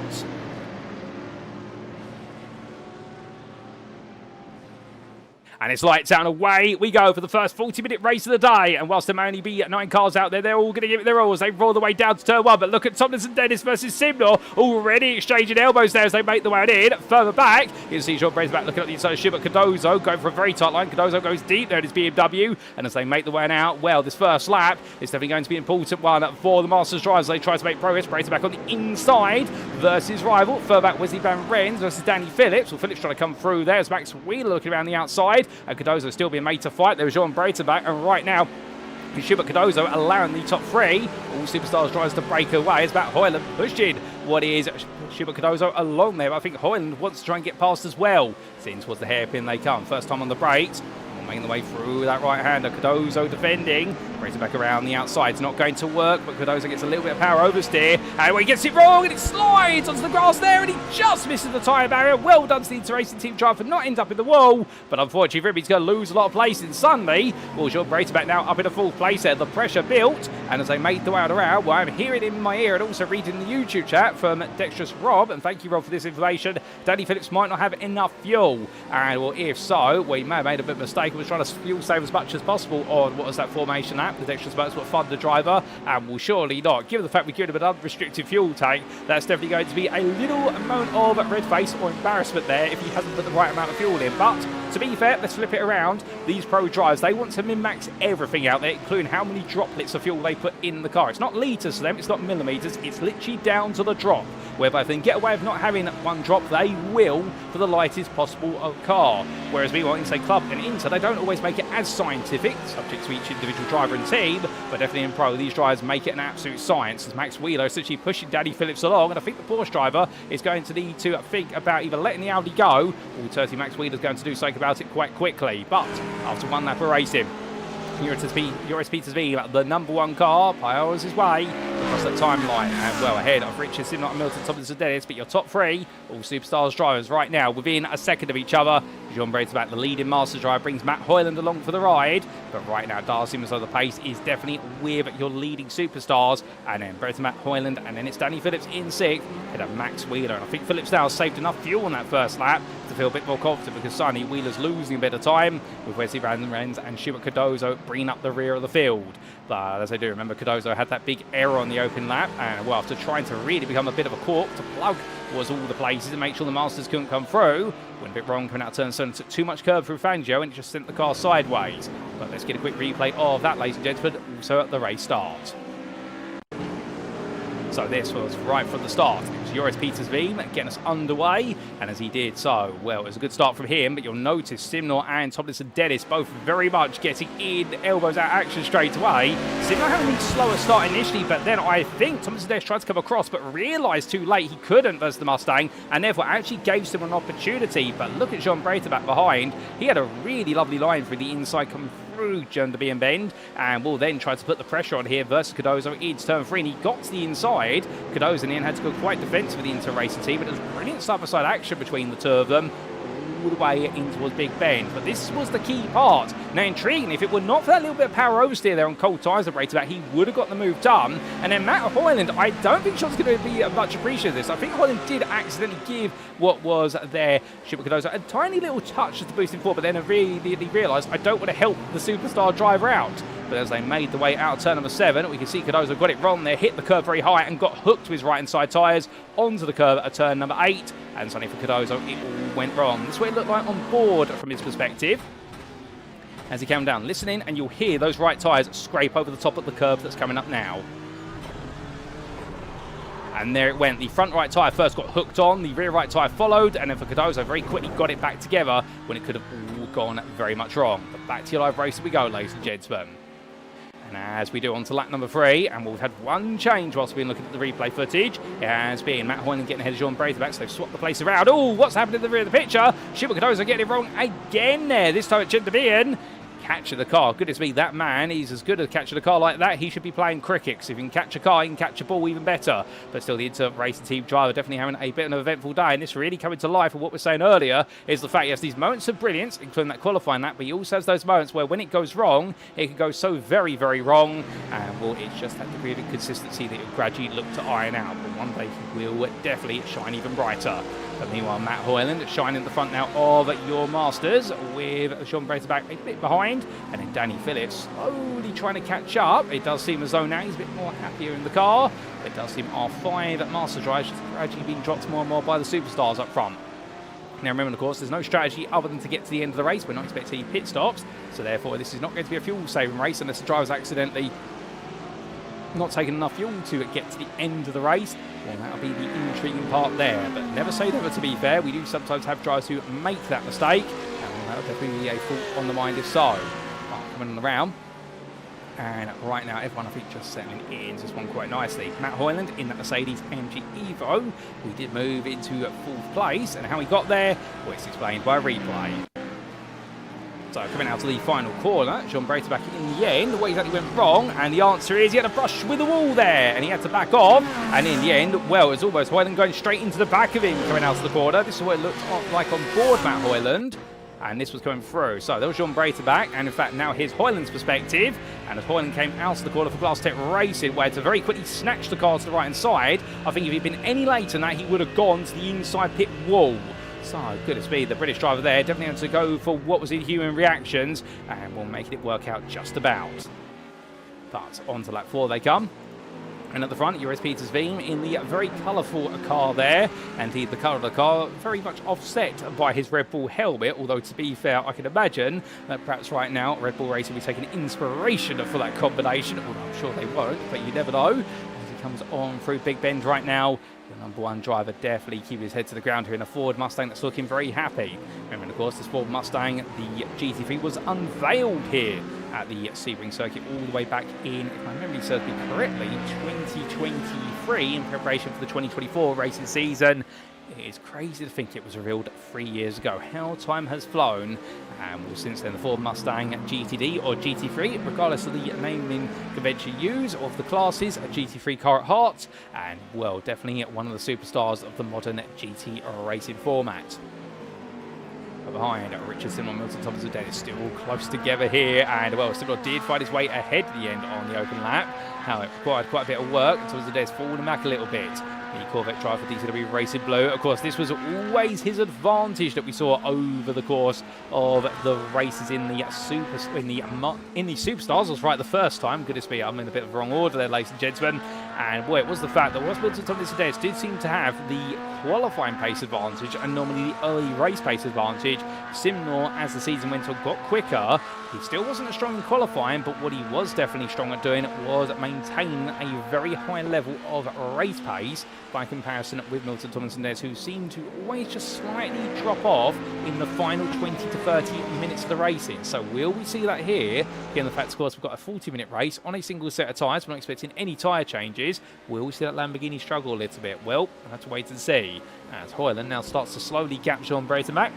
And it's lights out and away we go for the first 40-minute race of the day. And whilst there may only be 9 cars out there, they're all going to give it their all as they roll the way down to turn 1. But look at Thomas and Dennis versus Simnor, already exchanging elbows there as they make the way in. Further back, you can see Sean Braceback looking at the inside of Schubert Cardozo, going for a very tight line. Cardozo goes deep there in his BMW. And as they make the way out, well, this first lap is definitely going to be an important one for the Masters drivers. They try to make progress. Braceback on the inside versus rival. Further back, Wesley Van Rens versus Danny Phillips. Well, Phillips trying to come through there as Max Wheeler looking around the outside. And Cardozo still being made to fight. There was Jean Braceback, and right now, Schubert Cardozo allowing the top 3 all Superstars drivers to break away. It's Matt Hoyland pushing what is Schubert Cardozo along there. But I think Hoyland wants to try and get past as well. Sitting towards the hairpin they come. First time on the brakes. Making the way through that right-hander. Cardozo defending. Brings it back around the outside. It's not going to work, but Cardozo gets a little bit of power oversteer. And he gets it wrong, and it slides onto the grass there, and he just misses the tyre barrier. Well done to the Inter-Racing team driver for not end up in the wall. But unfortunately for him, he's going to lose a lot of places. Suddenly, well, Sean Braceback now up in a 4th place there. The pressure built, and as they made the way out around, well, I'm hearing it in my ear and also reading the YouTube chat from Dexterous Rob, and thank you, Rob, for this information. Danny Phillips might not have enough fuel. And, well, if so, well, he may have made a bit of a mistake and was trying to fuel save as much as possible on what was that formation lap. The Dexterous Boats will fund the driver, and will surely not. Given the fact we give him an unrestricted fuel tank, that's definitely going to be a little amount of red face or embarrassment there if he hasn't put the right amount of fuel in. But to be fair, let's flip it around. These pro drivers, they want to min-max everything out there, including how many droplets of fuel they put in the car. It's not litres to them, it's not millimetres, it's literally down to the drop. Whereby if they can get away with not having 1 drop, they will for the lightest possible car. Whereas we want to say Club and Inter, they don't always make it as scientific, subject to each individual driver and team, but definitely in pro, these drivers make it an absolute science. As Max Wheeler is actually pushing Danny Phillips along, and I think the Porsche driver is going to need to think about either letting the Audi go, or certainly Max Wheeler's going to do something about it quite quickly. But after 1 lap of racing, Joris Petersby, the number 1 car, powers his way across that timeline and well ahead of Richard Simnot and Milton Thomas and Dennis. But your top 3, all Superstars drivers right now within a second of each other. Jean Braceback, the leading Masters driver, brings Matt Hoyland along for the ride. But right now, Darcy so the pace is definitely with your leading Superstars. And then Matt Hoyland, and then it's Danny Phillips in 6th. Hit a Max Wheeler. And I think Phillips now saved enough fuel on that first lap to feel a bit more confident, because suddenly Wheeler's losing a bit of time with Wesley Van Rens and Schubert Cardozo bringing up the rear of the field. But as I do remember, Cardozo had that big error on the open lap, and well, after trying to really become a bit of a cork to plug was all the places and make sure the Masters couldn't come through, went a bit wrong coming out of turn 7, took too much curve through Fangio and it just sent the car sideways. But let's get a quick replay of that, ladies and gentlemen, also at the race start. So this was right from the start. It was Joris Petersby getting us underway, and as he did so, well, it was a good start from him, but you'll notice Simnor and Tomlinson Dennis both very much getting in elbows out action straight away. Simnor having a slower start initially, but then I think Tomlinson Dennis tried to come across, but realised too late he couldn't versus the Mustang, and therefore actually gave Simnor an opportunity. But look at Jean Braceback behind. He had a really lovely line through the inside coming through John de and Bend, and will then try to put the pressure on here versus Cardozo into turn 3, and he got to the inside. Cardozo in the end had to go quite defensive with the Inter-Racing team, but it was brilliant side-by-side action between the 2 of them all the way in towards Big Bend. But this was the key part. Now, intriguing, if it were not for that little bit of power oversteer there on cold tyres that rated back, he would have got the move done. And then Matt Hoyland, I don't think Sean's going to be much appreciative of this. I think Hoyland did accidentally give what was there, Schubert Cardozo, a tiny little touch just to boost him forward, but then immediately realised I don't want to help the superstar driver out. But as they made the way out of turn number 7, we can see Cardozo got it wrong there, hit the curve very high and got hooked to his right-hand side tyres onto the curve at turn number 8. And suddenly for Cardozo, it all went wrong. This is what it looked like on board from his perspective. As he came down, listening, and you'll hear those right tyres scrape over the top of the curve that's coming up now. And there it went. The front right tyre first got hooked on, the rear right tyre followed, and then for Cardozo very quickly got it back together when it could have all gone very much wrong. But back to your live race we go, ladies and gentlemen. And as we do on to lap number 3, and we've had one change whilst we've been looking at the replay footage, it has been Matt Hoyland getting ahead of Jean Braceback, so they've swapped the place around. Oh, what's happened in the rear of the picture? Schubert Cardozo getting it wrong again there, this time at Chintabian. Catcher the car. Goodness me, that man, he's as good at catching a car like that. He should be playing cricket, because if he can catch a car, he can catch a ball even better. But still, the Inter-Racing team driver definitely having a bit of an eventful day, and this really coming to life of what we're saying earlier is the fact he has these moments of brilliance, including that qualifying lap, but he also has those moments where when it goes wrong, it can go so very, very wrong, and well, it's just that degree of inconsistency that he'll gradually look to iron out, but one day he will definitely shine even brighter. But meanwhile, Matt Hoyland shining at the front now of your Masters, with Sean Braterback a bit behind, and then Danny Phillips slowly trying to catch up. It does seem as though now he's a bit more happier in the car. It does seem our 5 Master drives just gradually being dropped more and more by the superstars up front. Now remember, of course, there's no strategy other than to get to the end of the race. We're not expecting any pit stops, so therefore this is not going to be a fuel-saving race unless the driver's accidentally not taking enough fuel to get to the end of the race. Well, that'll be the intriguing part there. But never say never, to be fair. We do sometimes have drivers who make that mistake, and that'll definitely be a fault on the mind if so. Coming around. And right now, everyone, I think, just settling in this one quite nicely. Matt Hoyland in that Mercedes AMG Evo. We did move into 4th place, and how he got there, well, it's explained by replay. So coming out to the final corner, Sean Braterback in the end, what exactly went wrong? And the answer is he had a brush with the wall there, and he had to back off. And in the end, well, it's almost Hoyland going straight into the back of him coming out to the corner. This is what it looked like on board Matt Hoyland. And this was coming through. So there was Sean Braterback, and in fact now here's Hoyland's perspective. And as Hoyland came out of the corner for Glass Tech Racing, where to very quickly snatch the car to the right hand side, I think if he'd been any later than that, he would have gone to the inside pit wall. So good to see the British driver there, definitely had to go for what was inhuman reactions, and will make it work out just about. But on to lap 4 they come. And at the front, Joris Peters Veem in the very colourful car there. And indeed, the colour of the car very much offset by his Red Bull helmet. Although, to be fair, I can imagine that perhaps right now, Red Bull Racing will be taking inspiration for that combination. Although I'm sure they won't, but you never know. As he comes on through Big Bend right now, the number 1 driver definitely keeping his head to the ground here in a Ford Mustang that's looking very happy. And of course, this Ford Mustang, the GT3, was unveiled here at the Sebring circuit all the way back in, if my memory serves me correctly, 2023 in preparation for the 2024 racing season. It is crazy to think it was revealed 3 years ago. How time has flown. And well, since then, the Ford Mustang GTD or GT3, regardless of the naming convention used of the classes, a GT3 car at heart, and well, definitely one of the superstars of the modern GT racing format. Behind Richard Simon, Milton Thomas and Dennis still close together here, and well, Simon did find his way ahead at the end on the open lap. Now it required quite a bit of work until Dennis falling back a little bit. The Corvette driver for DCW Racing Blue, of course, this was always his advantage that we saw over the course of the races in the Superstars. I was right the first time. Goodness me, I'm in a bit of the wrong order there, ladies and gentlemen. And well, it was the fact that Milton Thomas and Dennis did seem to have the qualifying pace advantage and normally the early race pace advantage. Simnor, as the season went on, got quicker. He still wasn't as strong in qualifying, but what he was definitely strong at doing was maintain a very high level of race pace by comparison with Milton Thomas and Dennis, who seemed to always just slightly drop off in the final 20 to 30 minutes of the racing. So will we see that here? Given the fact, of course, we've got a 40-minute race on a single set of tyres. We're not expecting any tyre changes. Will we see that Lamborghini struggle a little bit? Well, we'll have to wait and see. As Hoyland now starts to slowly gap Sean Braterback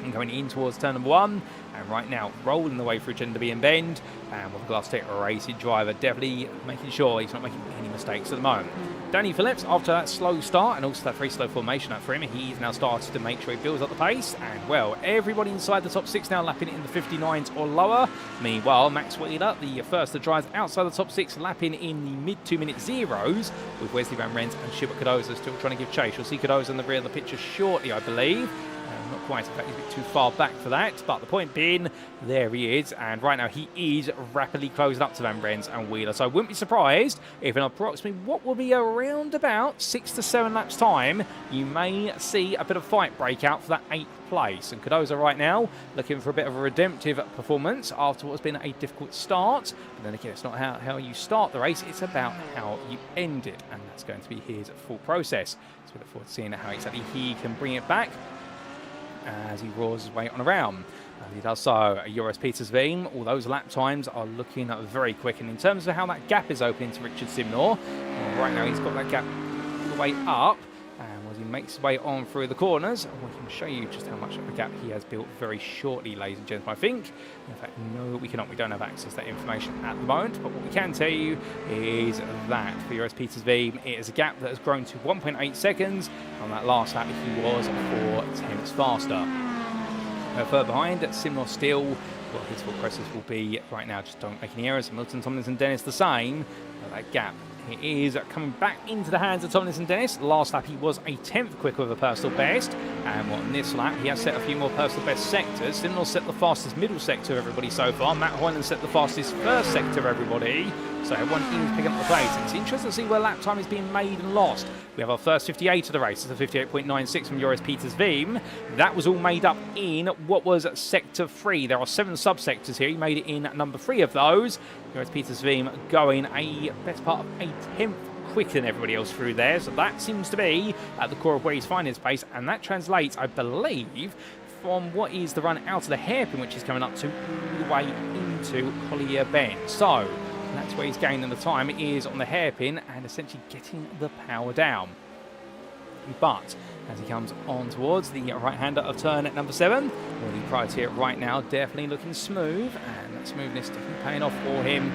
and going in towards turn number 1. And right now, rolling the way through Gender B and Bend. And with the Glass Tech Racing driver definitely making sure he's not making any mistakes at the moment. Danny Phillips, after that slow start and also that very slow formation up for him, he's now started to make sure he builds up the pace. And well, everybody inside the top 6 now lapping in the 59s or lower. Meanwhile, Max Wheeler, the first to drive outside the top 6, lapping in the mid 2-minute zeros, with Wesley Van Rens and Schubert Cardoza still trying to give chase. You'll see Cardoza in the rear of the picture shortly, I believe. Not quite, in fact, he's a bit too far back for that, but the point being, there he is, and right now he is rapidly closing up to Van Rens and Wheeler, so I wouldn't be surprised if in approximately what will be around about 6 to 7 laps time, you may see a bit of fight break out for that 8th place. And Cardoza right now looking for a bit of a redemptive performance after what's been a difficult start, but then again, it's not how you start the race, it's about how you end it, and that's going to be his full process. So we look forward to seeing how exactly he can bring it back as he roars his way on around. And he does so. Joris Peters Veem, all those lap times are looking very quick. And in terms of how that gap is opening to Richard Simnor, right now he's got that gap all the way up. And as he makes his way on through the corners, we can show you just how much of a gap he has built very shortly, ladies and gentlemen, I think. In fact, no, we cannot. We don't have access to that information at the moment. But what we can tell you is that for Joris Peters Veem, it is a gap that has grown to 1.8 seconds. On that last lap, he was 4/10 faster. Further behind, Simnor still, well, his full process will be right now, just don't make any errors. Milton Thomas and Dennis the same. But that gap It is coming back into the hands of Tomlinson Dennis. Last lap, he was a 10th quicker with a personal best. And on this lap, he has set a few more personal best sectors. Simnor set the fastest middle sector of everybody so far. Matt Hoyland set the fastest first sector of everybody. So everyone is picking up the pace. It's interesting to see where lap time is being made and lost. We have our first 58 of the race. It's a 58.96 from Joris Peters Veem. That was all made up in what was sector 3. There are 7 subsectors here. He made it in number 3 of those. Joris Peters Veem going a best part of a 10th quicker than everybody else through there. So that seems to be at the core of where he's finding his pace. And that translates, I believe, from what is the run out of the hairpin, which is coming up to all the way into Collier Bend. So that's where he's gaining the time, is on the hairpin and essentially getting the power down. But as he comes on towards the right-hander of turn at number 7, well, the priority here right now definitely looking smooth, and that smoothness definitely paying off for him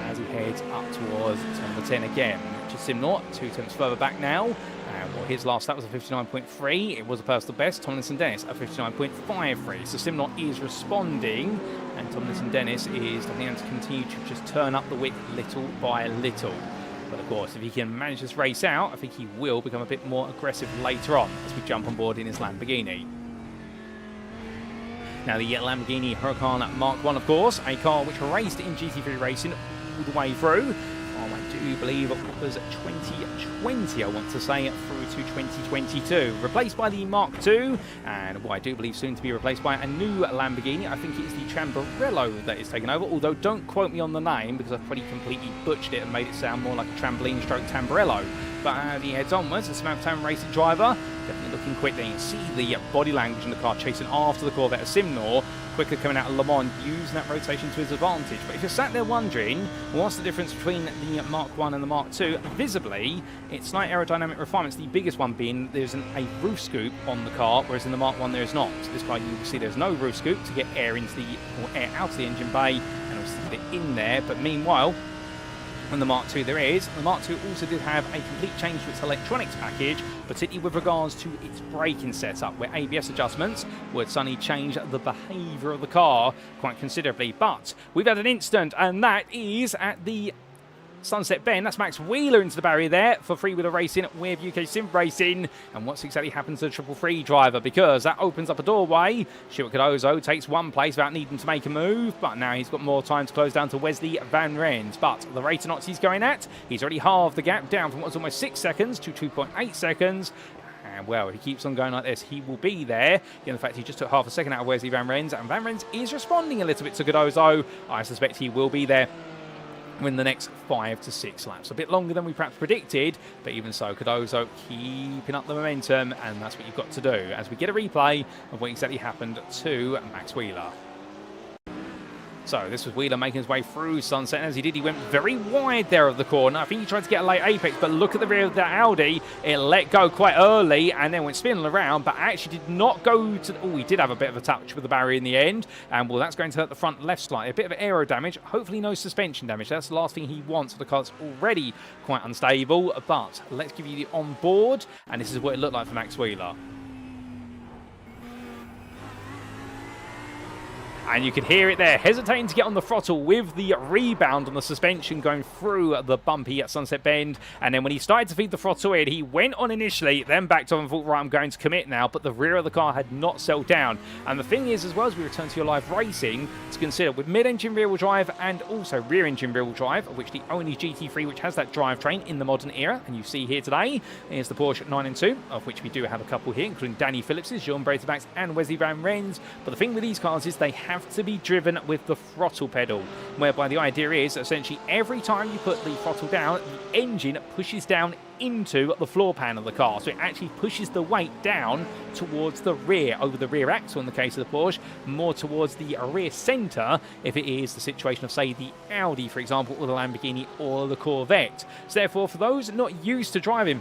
as he heads up towards turn number 10 again, which is Simnor 2 tenths further back now. And well, his last, that was a 59.3. It was a personal best. Tomlinson Dennis a 59.53. So Simnor is responding, and Tomlinson Dennis is definitely going to continue to just turn up the width little by little. But of course, if he can manage this race out, I think he will become a bit more aggressive later on as we jump on board in his Lamborghini. Now the Lamborghini Huracan Mark 1, of course, a car which raced in GT3 racing all the way through. I do believe it was 2020, I want to say, through to 2022. Replaced by the Mark II, and I do believe soon to be replaced by a new Lamborghini. I think it's the Chambarello that is taken over, although don't quote me on the name because I've probably completely butchered it and made it sound more like a trampoline stroke Tamburello. But as he heads onwards, the Samantha racing driver definitely looking quick. There you see the body language in the car chasing after the Corvette of Simnor. Quicker coming out of Le Mans, using that rotation to his advantage. But if you're sat there wondering, what's the difference between the Mark 1 and the Mark 2? Visibly, it's slight aerodynamic refinements. The biggest one being there's a roof scoop on the car, whereas in the Mark 1 there is not. So this car, you will see there's no roof scoop to get air into the, or air out of the engine bay, and obviously get it in there. But meanwhile, when the Mark II there is, the Mark II also did have a complete change to its electronics package, particularly with regards to its braking setup, where ABS adjustments would suddenly change the behaviour of the car quite considerably. But we've had an incident, and that is at the Sunset Bend. That's Max Wheeler into the barrier there for three-wheeler racing with UK Sim Racing. And what's exactly happened to the 333 driver? Because that opens up a doorway. Stuart Cardozo takes one place without needing to make a move, but now he's got more time to close down to Wesley Van Rens. But the rate of knots he's going at, he's already halved the gap down from what was almost 6 seconds to 2.8 seconds. And well, if he keeps on going like this, he will be there. In fact, he just took half a second out of Wesley Van Rens, and Van Rens is responding a little bit to Cardozo. I suspect he will be there in the next 5 to 6 laps. A bit longer than we perhaps predicted, but even so, Cardozo keeping up the momentum, and that's what you've got to do as we get a replay of what exactly happened to Max Wheeler. So this was Wheeler making his way through Sunset, and as he did, he went very wide there of the corner. I think he tried to get a late apex, but look at the rear of that Audi. It let go quite early and then went spinning around, but actually did not go to... Oh, he did have a bit of a touch with the barrier in the end, and well, that's going to hurt the front left slightly. A bit of aero damage, hopefully no suspension damage. That's the last thing he wants for the car that's already quite unstable, but let's give you the on-board, and this is what it looked like for Max Wheeler. And you could hear it there, hesitating to get on the throttle with the rebound on the suspension going through the bumpy at Sunset Bend. And then when he started to feed the throttle in, he went on initially, then backed off and thought, right, I'm going to commit now. But the rear of the car had not settled down. And the thing is, as well as we return to your live racing, to consider with mid-engine rear-wheel drive and also rear-engine rear-wheel drive, of which the only GT3 which has that drivetrain in the modern era, and you see here today, is the Porsche 992, of which we do have a couple here, including Danny Phillips's, Jean Breiterbach's, and Wesley Van Rens. But the thing with these cars is they have to be driven with the throttle pedal, whereby the idea is essentially every time you put the throttle down, the engine pushes down into the floor pan of the car. So it actually pushes the weight down towards the rear, over the rear axle in the case of the Porsche, more towards the rear centre if it is the situation of, say, the Audi, for example, or the Lamborghini or the Corvette. So therefore, for those not used to driving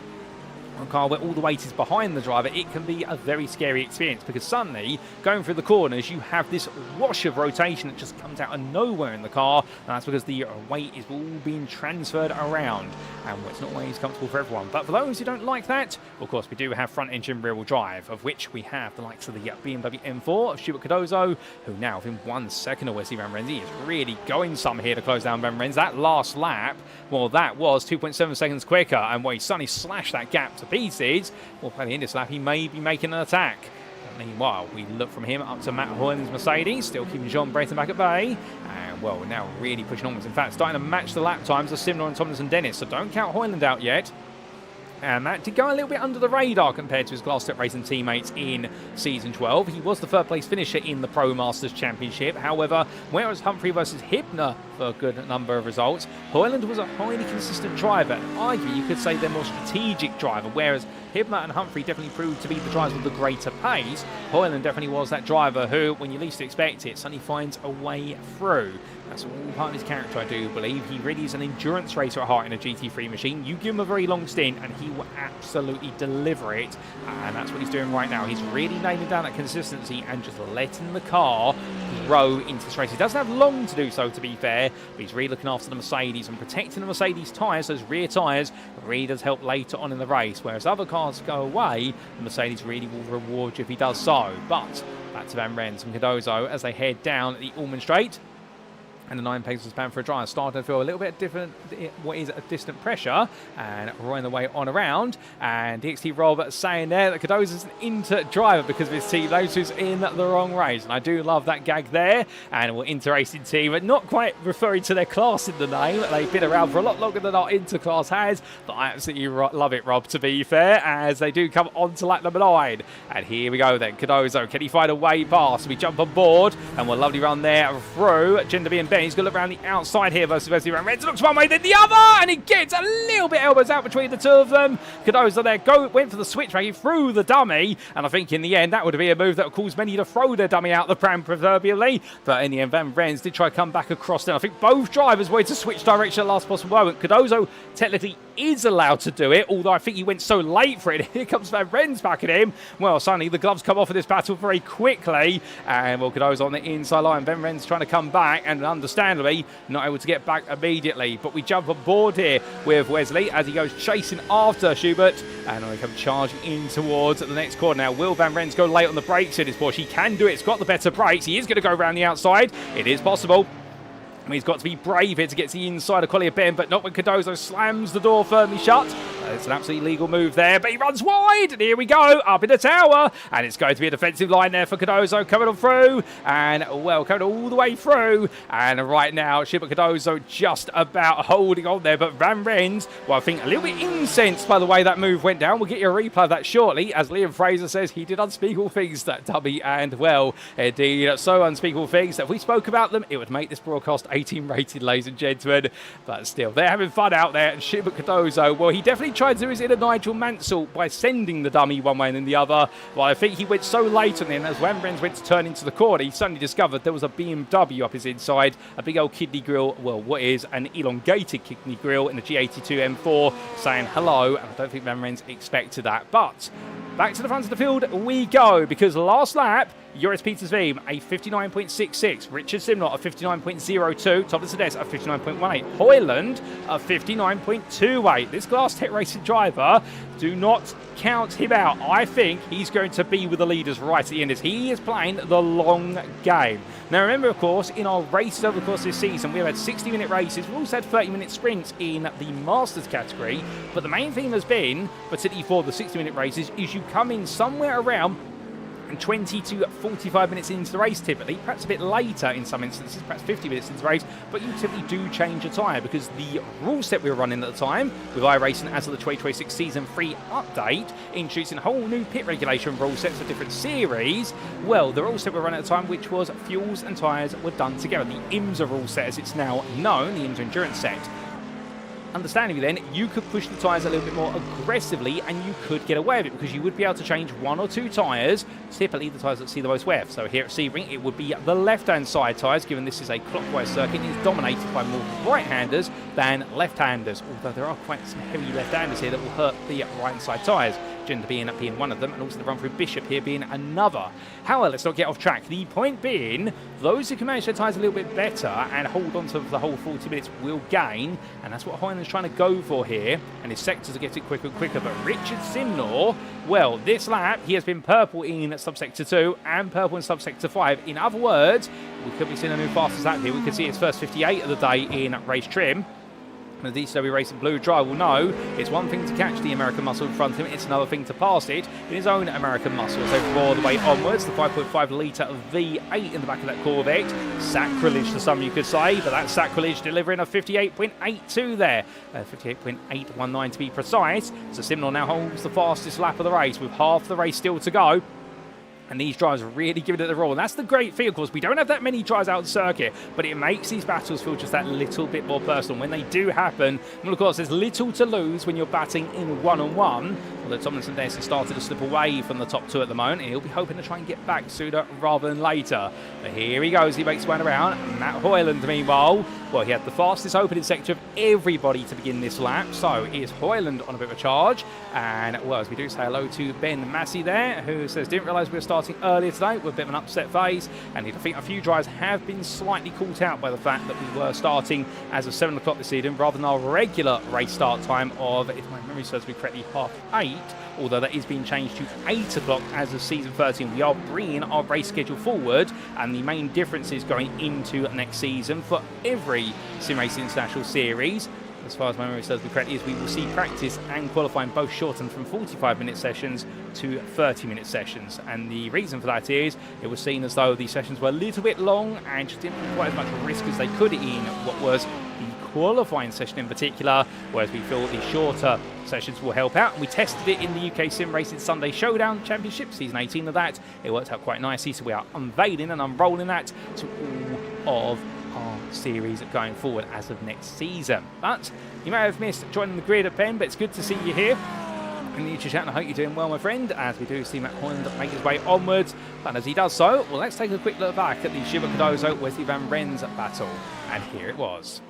a car where all the weight is behind the driver, it can be a very scary experience because suddenly going through the corners you have this wash of rotation that just comes out of nowhere in the car, and that's because the weight is all being transferred around, and it's not always comfortable for everyone. But for those who don't like that, of course we do have front engine rear wheel drive, of which we have the likes of the BMW M4 of Stuart Cardozo, who now within 1 second of Wesley Van Renz, he is really going some here to close down Van Renz. That last lap, well, that was 2.7 seconds quicker, and he suddenly slashed that gap to pieces. Well, by the end of this lap, he may be making an attack. But meanwhile, we look from him up to Matt Hoyland's Mercedes, still keeping Jean Brayton back at bay. And, well, we're now really pushing onwards. In fact, starting to match the lap times of Simnor and Thomas and Dennis, so don't count Hoyland out yet. And Matt did go a little bit under the radar compared to his Glass Step Racing teammates in Season 12. He was the third place finisher in the Pro Masters Championship. However, whereas Humphrey versus Hibner for a good number of results, Hoyland was a highly consistent driver. And arguably, you could say they're more strategic driver, whereas Hibner and Humphrey definitely proved to be the drivers with the greater pace. Hoyland definitely was that driver who, when you least expect it, suddenly finds a way through. That's all part of his character, I do believe. He really is an endurance racer at heart in a GT3 machine. You give him a very long stint and he will absolutely deliver it. And that's what he's doing right now. He's really nailing down that consistency and just letting the car grow into this race. He doesn't have long to do so, to be fair, but he's really looking after the Mercedes and protecting the Mercedes tyres. Those rear tyres really does help later on in the race. Whereas other cars go away, the Mercedes really will reward you if he does so. But back to Van Renz and Cardozo as they head down the Allman Straight. And the 9 paces span for a drive, starting to feel a little bit different, what is a distant pressure, and rolling the way on around. And DXT Rob saying there that Cardozo's an inter-driver because of his team, those who's in the wrong race. And I do love that gag there. And we're inter-racing team, but not quite referring to their class in the name. They've been around for a lot longer than our inter-class has, but I absolutely love it, Rob, to be fair, as they do come on to lap number 9. And here we go then, Cardozo, can he find a way past? We jump on board, and we'll lovely run there through Gender B and Ben. He's going to look around the outside here versus Wesley Van Renz. Looks one way, then the other, and he gets a little bit elbows out between the two of them. Cardozo there went for the switchback. He threw the dummy, and I think in the end that would be a move that would cause many to throw their dummy out the pram proverbially. But in the end, Van Renz did try to come back across then. I think both drivers wanted to switch direction at the last possible moment. Cardozo technically is allowed to do it, although I think he went so late for it. Here comes Van Renz back at him. Well, suddenly the gloves come off of this battle very quickly, and well, Cardozo on the inside line. Van Renz trying to come back, and understandably not able to get back immediately. But we jump on board here with Wesley as he goes chasing after Schubert, and we come charging in towards the next corner. Now, will Van Renz go late on the brakes in his Porsche? He can do it. It's got the better brakes. He is going to go around the outside. It is possible. He's got to be brave here to get to the inside of Collier Ben, but not when Cardozo slams the door firmly shut. It's an absolutely legal move there, but he runs wide, and here we go, up in the tower, and it's going to be a defensive line there for Cardozo coming on through, and well, coming all the way through, and right now, Schubert Cardozo just about holding on there, but Van Renz, well, I think a little bit incensed by the way that move went down. We'll get you a replay of that shortly, as Liam Fraser says he did unspeakable things, that dummy, and well, indeed, so unspeakable things that if we spoke about them, it would make this broadcast 18 rated, ladies and gentlemen, but still, they're having fun out there, and Schubert Cardozo, well, he definitely tried to do his inner Nigel Mansell by sending the dummy one way and then the other. Well, I think he went so late on him as Van Renz went to turn into the corner, he suddenly discovered there was a BMW up his inside, a big old kidney grille, well, what is an elongated kidney grille in the G82 M4 saying hello, and I don't think Van Renz expected that. But back to the front of the field we go, because last lap, Joris Petersveem, a 59.66. Richard Simnot, a 59.02. Thomas Sedez, a 59.18. Hoyland, a 59.28. This Glass Tech Racing driver, do not count him out. I think he's going to be with the leaders right at the end as he is playing the long game. Now, remember, of course, in our races over the course of this season, we've had 60-minute races. We've also had 30-minute sprints in the Masters category. But the main theme has been, particularly for the 60-minute races, is you come in somewhere around 20 to 45 minutes into the race typically, perhaps a bit later in some instances, perhaps 50 minutes into the race, but you typically do change your tyre because the rule set we were running at the time with iRacing as of the 2026 Season 3 update, introducing a whole new pit regulation rule sets for different series. Well, the rule set we were running at the time, which was fuels and tyres were done together. The IMSA rule set, as it's now known, the IMSA endurance set. understandably then, you could push the tyres a little bit more aggressively and you could get away with it because you would be able to change 1 or 2 tyres, typically the tyres that see the most wear. So here at Sebring, it would be the left-hand side tyres, given this is a clockwise circuit. It's dominated by more right-handers than left-handers, although there are quite some heavy left-handers here that will hurt the right-hand side tyres. Gender being one of them, and also the run through Bishop here being another. However, let's not get off track. The point being, those who can manage their tyres a little bit better and hold on to the whole 40 minutes will gain, and that's what Heinen's trying to go for here, and his sectors are getting quicker and quicker. But Richard Simnor, well, this lap, he has been purple in subsector 2 and purple in subsector 5. In other words, we could be seeing a new fastest lap here. We could see his first 58 of the day in race trim. The DCW Racing Blue driver will know it's one thing to catch the American muscle in front of him, it's another thing to pass it in his own American muscle. So roar the way onwards, the 5.5 litre V8 in the back of that Corvette. Sacrilege to some, you could say, but that's sacrilege, delivering a 58.82 there. 58.819 to be precise. So Simnor now holds the fastest lap of the race with half the race still to go. And these drivers are really giving it the roll. And that's the great feel, of course. We don't have that many drives out on circuit, but it makes these battles feel just that little bit more personal. When they do happen, well, of course, there's little to lose when you're batting in one-on-one. Although Tomlinson has started to slip away from the top 2 at the moment, and he'll be hoping to try and get back sooner rather than later. But here he goes. He makes his way around. Matt Hoyland, meanwhile, well, he had the fastest opening sector of everybody to begin this lap. So is Hoyland on a bit of a charge. And, well, as we do say hello to Ben Massey there, who says, didn't realise we were starting earlier today with a bit of an upset phase. And I think a few drivers have been slightly caught out by the fact that we were starting as of 7 o'clock this evening rather than our regular race start time of, if my memory serves me correctly, 8:30. Although that is being changed to 8 o'clock as of season 13. We are bringing our race schedule forward, and the main difference is going into next season for every SimRacing International series. As far as my memory serves me correctly, is we will see practice and qualifying both shortened from 45-minute sessions to 30-minute sessions. And the reason for that is it was seen as though these sessions were a little bit long and just didn't put quite as much risk as they could in what was the qualifying session in particular, whereas we feel the shorter sessions will help out. And we tested it in the UK SimRacing Sunday Showdown Championship, season 18 of that. It worked out quite nicely, so we are unveiling and unrolling that to all of our series going forward as of next season. But you may have missed joining the grid at Ben, but it's good to see you here in the YouTube chat, and I hope you're doing well, my friend, as we do see Matt Hoyland make his way onwards. But as he does so, well, let's take a quick look back at the Gilbert Cardozo Wesley Van Ren's battle, and here it was.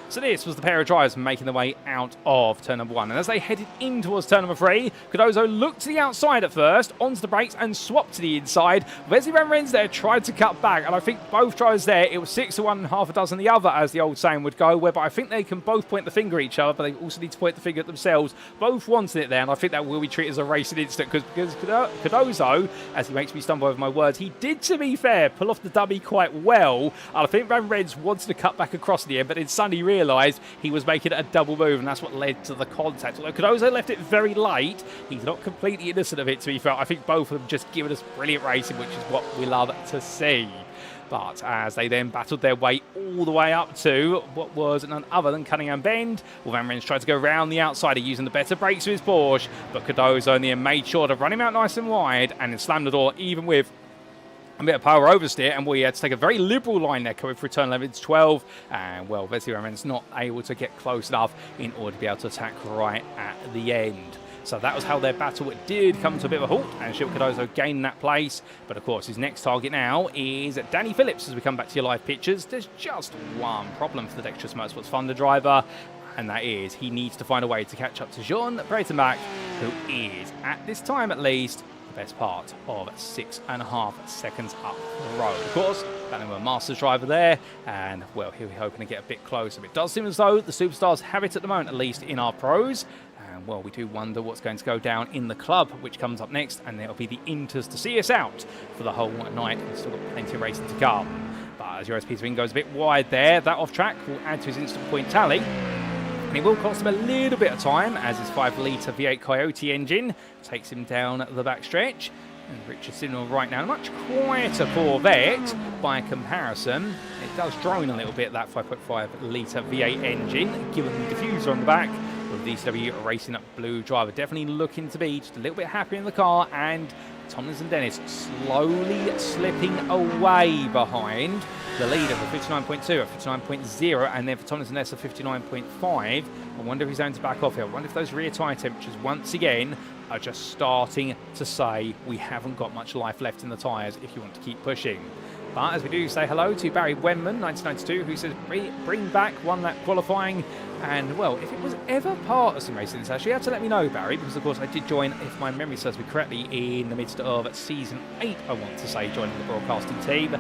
So this was the pair of drivers making their way out of turn number 1. And as they headed in towards turn number 3, Cardozo looked to the outside at first, onto the brakes, and swapped to the inside. Wesley Van Ren's there tried to cut back, and I think both drivers there, it was 6 to 1 and half a dozen the other, as the old saying would go, whereby I think they can both point the finger at each other, but they also need to point the finger at themselves. Both wanted it there, and I think that will be treated as a racing incident, because Cardozo, as he makes me stumble over my words, he did, to be fair, pull off the dummy quite well. And I think Van Ren's wanted to cut back across the end, but then suddenly realised he was making a double move, and that's what led to the contact. Although Cardozo left it very late, he's not completely innocent of it, to be fair. I think both of them just given us brilliant racing, which is what we love to see. But as they then battled their way all the way up to what was none other than Cunningham Bend, well, Van Ren's tried to go around the outside using the better brakes of his Porsche, but Cardozo in the end made sure to run him out nice and wide and then slammed the door, even with a bit of power oversteer, and we had to take a very liberal line there coming through turn 11 to 12, and well, Wesley Van Ren's not able to get close enough in order to be able to attack right at the end. So that was how their battle did come to a bit of a halt, and Gilbert Cardozo gained that place. But of course, his next target now is Danny Phillips. As we come back to your live pictures, there's just one problem for the Dexterous Motorsports Thunder driver, and that is he needs to find a way to catch up to Jean Breitenbach, who is, at this time at least, best part of 6.5 seconds up the road. Of course, that was a Masters driver there, and well, here we're hoping to get a bit closer. It does seem as though the superstars have it at the moment, at least in our pros. And well, we do wonder what's going to go down in the club, which comes up next, and it'll be the Inters to see us out for the whole night. We've still got plenty of racing to come. But as Joris Peterson goes a bit wide there, that off track will add to his instant point tally. And it will cost him a little bit of time, as his 5-litre V8 Coyote engine takes him down the backstretch. And Richard Simnor right now, a much quieter Corvette by comparison. It does drone a little bit, that 5.5-litre V8 engine, given the diffuser on the back. With the DCW Racing Blue driver definitely looking to be just a little bit happier in the car and Tomlinson Dennis slowly slipping away behind the leader for 59.2 at 59.0, and then for Tomlinson Dennis at 59.5. I wonder if he's going to back off here. I wonder if those rear tyre temperatures once again are just starting to say we haven't got much life left in the tyres if you want to keep pushing. But as we do, say hello to Barry Wenman, 1992, who says bring back one lap qualifying. And, well, if it was ever part of SimRacing International, you have to let me know, Barry, because, of course, I did join, if my memory serves me correctly, in the midst of Season 8, I want to say, joining the broadcasting team.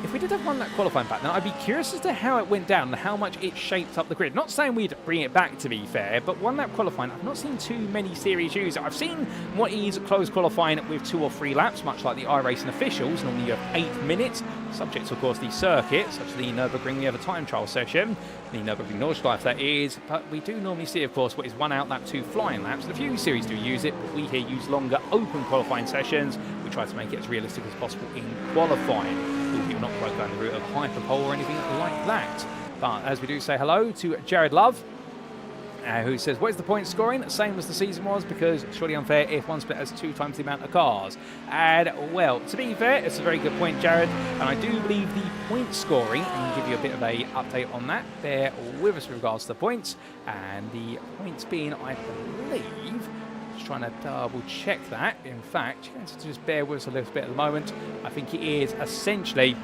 If we did have one lap qualifying back now, I'd be curious as to how it went down and how much it shaped up the grid. Not saying we'd bring it back, to be fair, but one lap qualifying, I've not seen too many series use it. I've seen what is close qualifying with 2 or 3 laps, much like the iRacing officials. Normally you have 8 minutes, subject to, of course, the circuit, such as the Nürburgring. We have a time trial session, the Nürburgring Nordschleife that is, but we do normally see, of course, what is 1 out lap, 2 flying laps. And a few series do use it, but we here use longer open qualifying sessions. We try to make it as realistic as possible in qualifying. We're not quite going the route of hyperpole or anything like that. But as we do, say hello to Jared Love, who says, what is the point scoring? Same as the season was, because surely unfair if one split has 2 times the amount of cars. And, well, to be fair, it's a very good point, Jared. And I do believe the point scoring, and give you a bit of a update on that, bear with us with regards to the points. And the points being, I believe, trying to double check that. In fact, you're going to just bear with us a little bit at the moment. I think it is essentially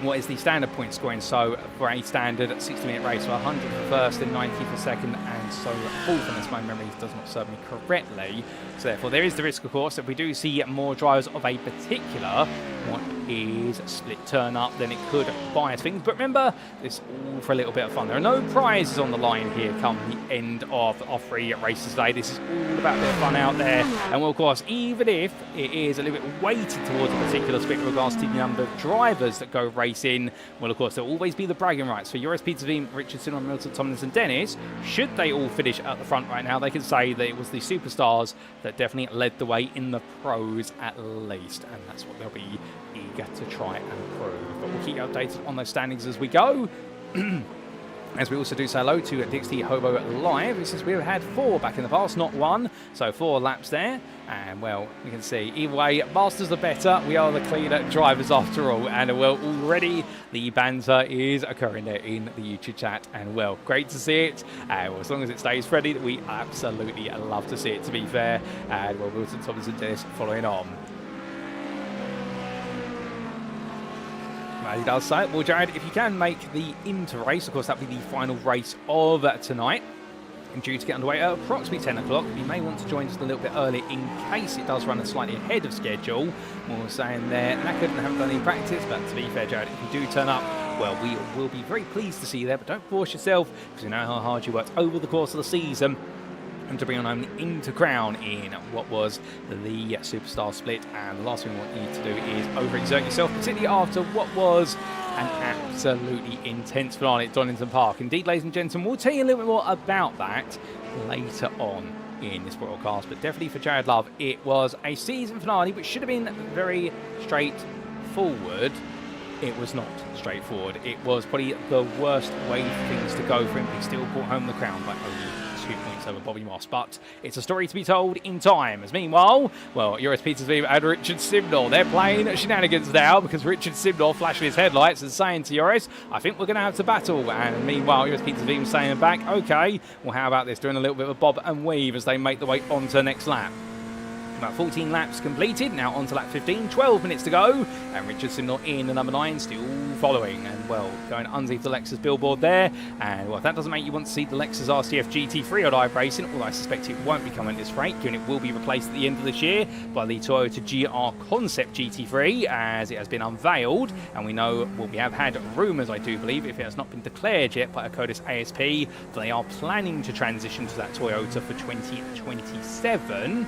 what is the standard point scoring. So for a standard 60-minute race, so 100 for first and 90 for second, and so forth, unless my memory does not serve me correctly. So therefore there is the risk, of course, if we do see more drivers of a particular what is split turn up, then it could bias things. But remember, it's all for a little bit of fun. There are no prizes on the line here come the end of our 3 races today. This is all about a bit of fun out there. And well, of course, even if it is a little bit weighted towards a particular split with regards to the number of drivers that go racing, well, of course, there will always be the bragging rights for Joris Peterson, Richardson, and Milton Tomlinson Dennis. Should they all finish at the front right now, they can say that it was the superstars that definitely led the way in the pros at least. And that's what they'll be eager to try and prove. But we'll keep you updated on those standings as we go. As we also do say hello to Dixie Hobo Live, who says we've had 4 back in the past, not 1. So 4 laps there. And, well, we can see either way, Masters are better. We are the cleaner drivers after all. And, well, already the banter is occurring there in the YouTube chat. And, well, great to see it. Well, as long as it stays friendly, we absolutely love to see it, to be fair. And, well, Wilson Thomas and Dennis following on. He does say, well, Jared, if you can make the inter-race, of course, that'll be the final race of tonight. And due to get underway at approximately 10 o'clock, you may want to join just a little bit early in case it does run slightly ahead of schedule. We're saying there, knackered and haven't done any practice, but to be fair, Jared, if you do turn up, well, we will be very pleased to see you there, but don't force yourself, because we know how hard you worked over the course of the season and to bring on home the inter-crown in what was the Superstar split. And the last thing we want you to do is overexert yourself, particularly after what was an absolutely intense finale at Donington Park. Indeed, ladies and gentlemen, we'll tell you a little bit more about that later on in this broadcast. But definitely for Jared Love, it was a season finale which should have been very straightforward. It was not straightforward. It was probably the worst way for things to go for him. He still brought home the crown by only 2 points over Bobby Moss, but it's a story to be told in time. As meanwhile, well, Joris Petersson and Richard Simnor, they're playing shenanigans now, because Richard Simnor flashing his headlights and saying to Joris, I think we're going to have to battle. And meanwhile, Joris Petersson saying back, okay, well, how about this, doing a little bit of a bob and weave as they make the way onto the next lap. About 14 laps completed, now on to lap 15, 12 minutes to go, and Richard Simnor in the number 9, still following, and, well, going underneath the Lexus billboard there. And, well, if that doesn't make you want to see the Lexus RCF GT3 on iRacing, although I suspect it won't be coming at this rate, given it will be replaced at the end of this year by the Toyota GR Concept GT3, as it has been unveiled, and we know, well, we have had rumours, I do believe, if it has not been declared yet by Akodis ASP, that they are planning to transition to that Toyota for 2027.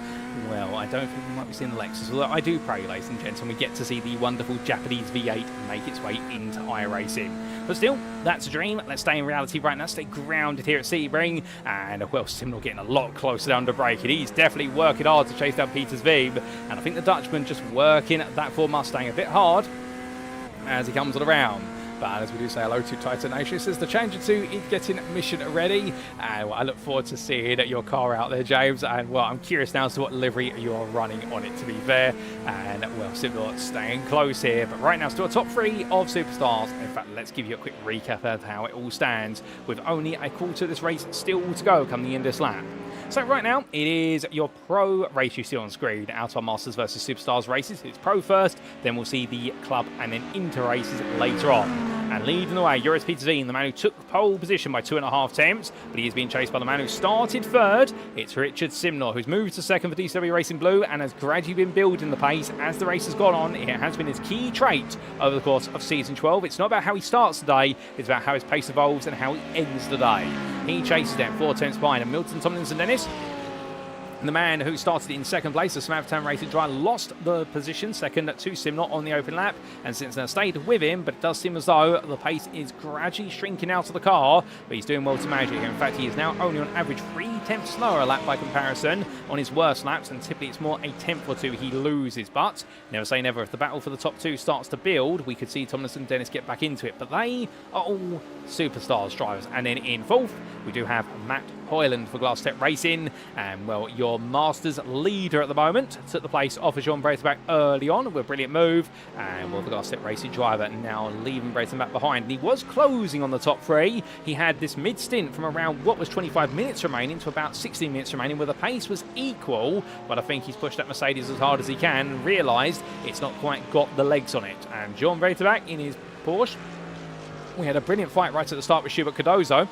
Well, I don't think we might be seeing the Lexus, although I do pray, ladies and gentlemen, we get to see the wonderful Japanese V8 make its way into iRacing. But still, that's a dream. Let's stay in reality right now, stay grounded here at Sebring. And, well, Simnor getting a lot closer down to braking. He's definitely working hard to chase down Peters Veeb. And I think the Dutchman just working that Ford Mustang a bit hard as he comes on around. But as we do say hello to Titanacious, as the Challenger 2 is getting mission ready. And well, I look forward to seeing your car out there, James. And well, I'm curious now as to what livery you're running on it, to be fair. And well, SimRacing staying close here. But right now, still a top 3 of Superstars. In fact, let's give you a quick recap of how it all stands, with only a quarter of this race still to go come the end of this lap. So right now, it is your Pro race you see on screen, out of our Masters versus Superstars races. It's Pro first, then we'll see the Club and then Inter races later on. And leading the way, Joris Petersen, the man who took pole position by 2.5 attempts, but he is being chased by the man who started third. It's Richard Simnor, who's moved to second for DCW Racing Blue and has gradually been building the pace as the race has gone on. It has been his key trait over the course of Season 12. It's not about how he starts the day, it's about how his pace evolves and how he ends the day. He chases down 4 attempts behind, and Milton Tomlinson Dennis, the man who started in second place, the Smathtown Racing driver, lost the position second to Simnor on the open lap, and since then stayed with him, but it does seem as though the pace is gradually shrinking out of the car, but he's doing well to manage it here. In fact, he is now only on average 3/10 slower a lap by comparison on his worst laps, and typically it's more a tenth or two he loses. But never say never, if the battle for the top 2 starts to build, we could see Tomlinson and Dennis get back into it, but they are all Superstars drivers. And then in fourth, we do have Matt Hoyland for Glass Tech Racing, and well, your Masters leader at the moment took the place off of Jean Breitenbach early on with a brilliant move, and well, the Glass Tech Racing driver now leaving Breitenbach behind. And he was closing on the top 3. He had this mid stint from around what was 25 minutes remaining to about 16 minutes remaining, where the pace was equal, but I think he's pushed that Mercedes as hard as he can and realised it's not quite got the legs on it. And Jean Breitenbach in his Porsche, we had a brilliant fight right at the start with Schubert Cardozo.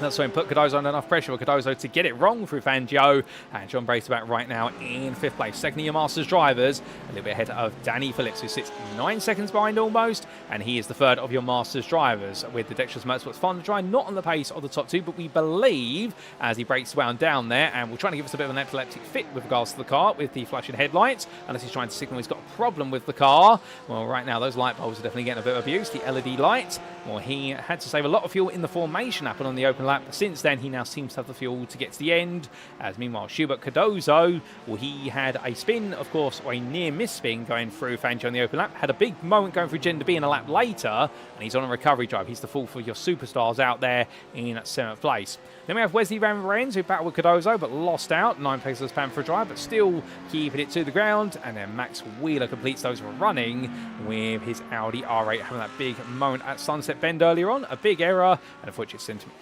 That's when put Cardozo under enough pressure for Cardozo to get it wrong through Fangio. And John Breitenbach right now in 5th place. Second of your Masters drivers, a little bit ahead of Danny Phillips, who sits 9 seconds behind almost. And he is the third of your Masters drivers, with the Dexterous Motorsports Fun Dry not on the pace of the top 2, but we believe as he breaks wound down there, and will try to give us a bit of an epileptic fit with regards to the car with the flashing headlights, unless he's trying to signal he's got a problem with the car. Well, right now those light bulbs are definitely getting a bit of abuse. The LED light, well, he had to save a lot of fuel in the formation lap and on the open lap. Since then, he now seems to have the fuel to get to the end. As meanwhile, Schubert Cardozo, well, he had a spin, of course, or a near miss spin going through Fangio on the open lap. Had a big moment going through Gender B in a lap later, and he's on a recovery drive. He's the fourth for your Superstars out there in 7th place. Then we have Wesley Van Renz, who battled with Cardozo but lost out. 9 places pan for a drive, but still keeping it to the ground. And then Max Wheeler completes those running with his Audi R8, having that big moment at Sunset Bend earlier on. A big error, and unfortunately sent him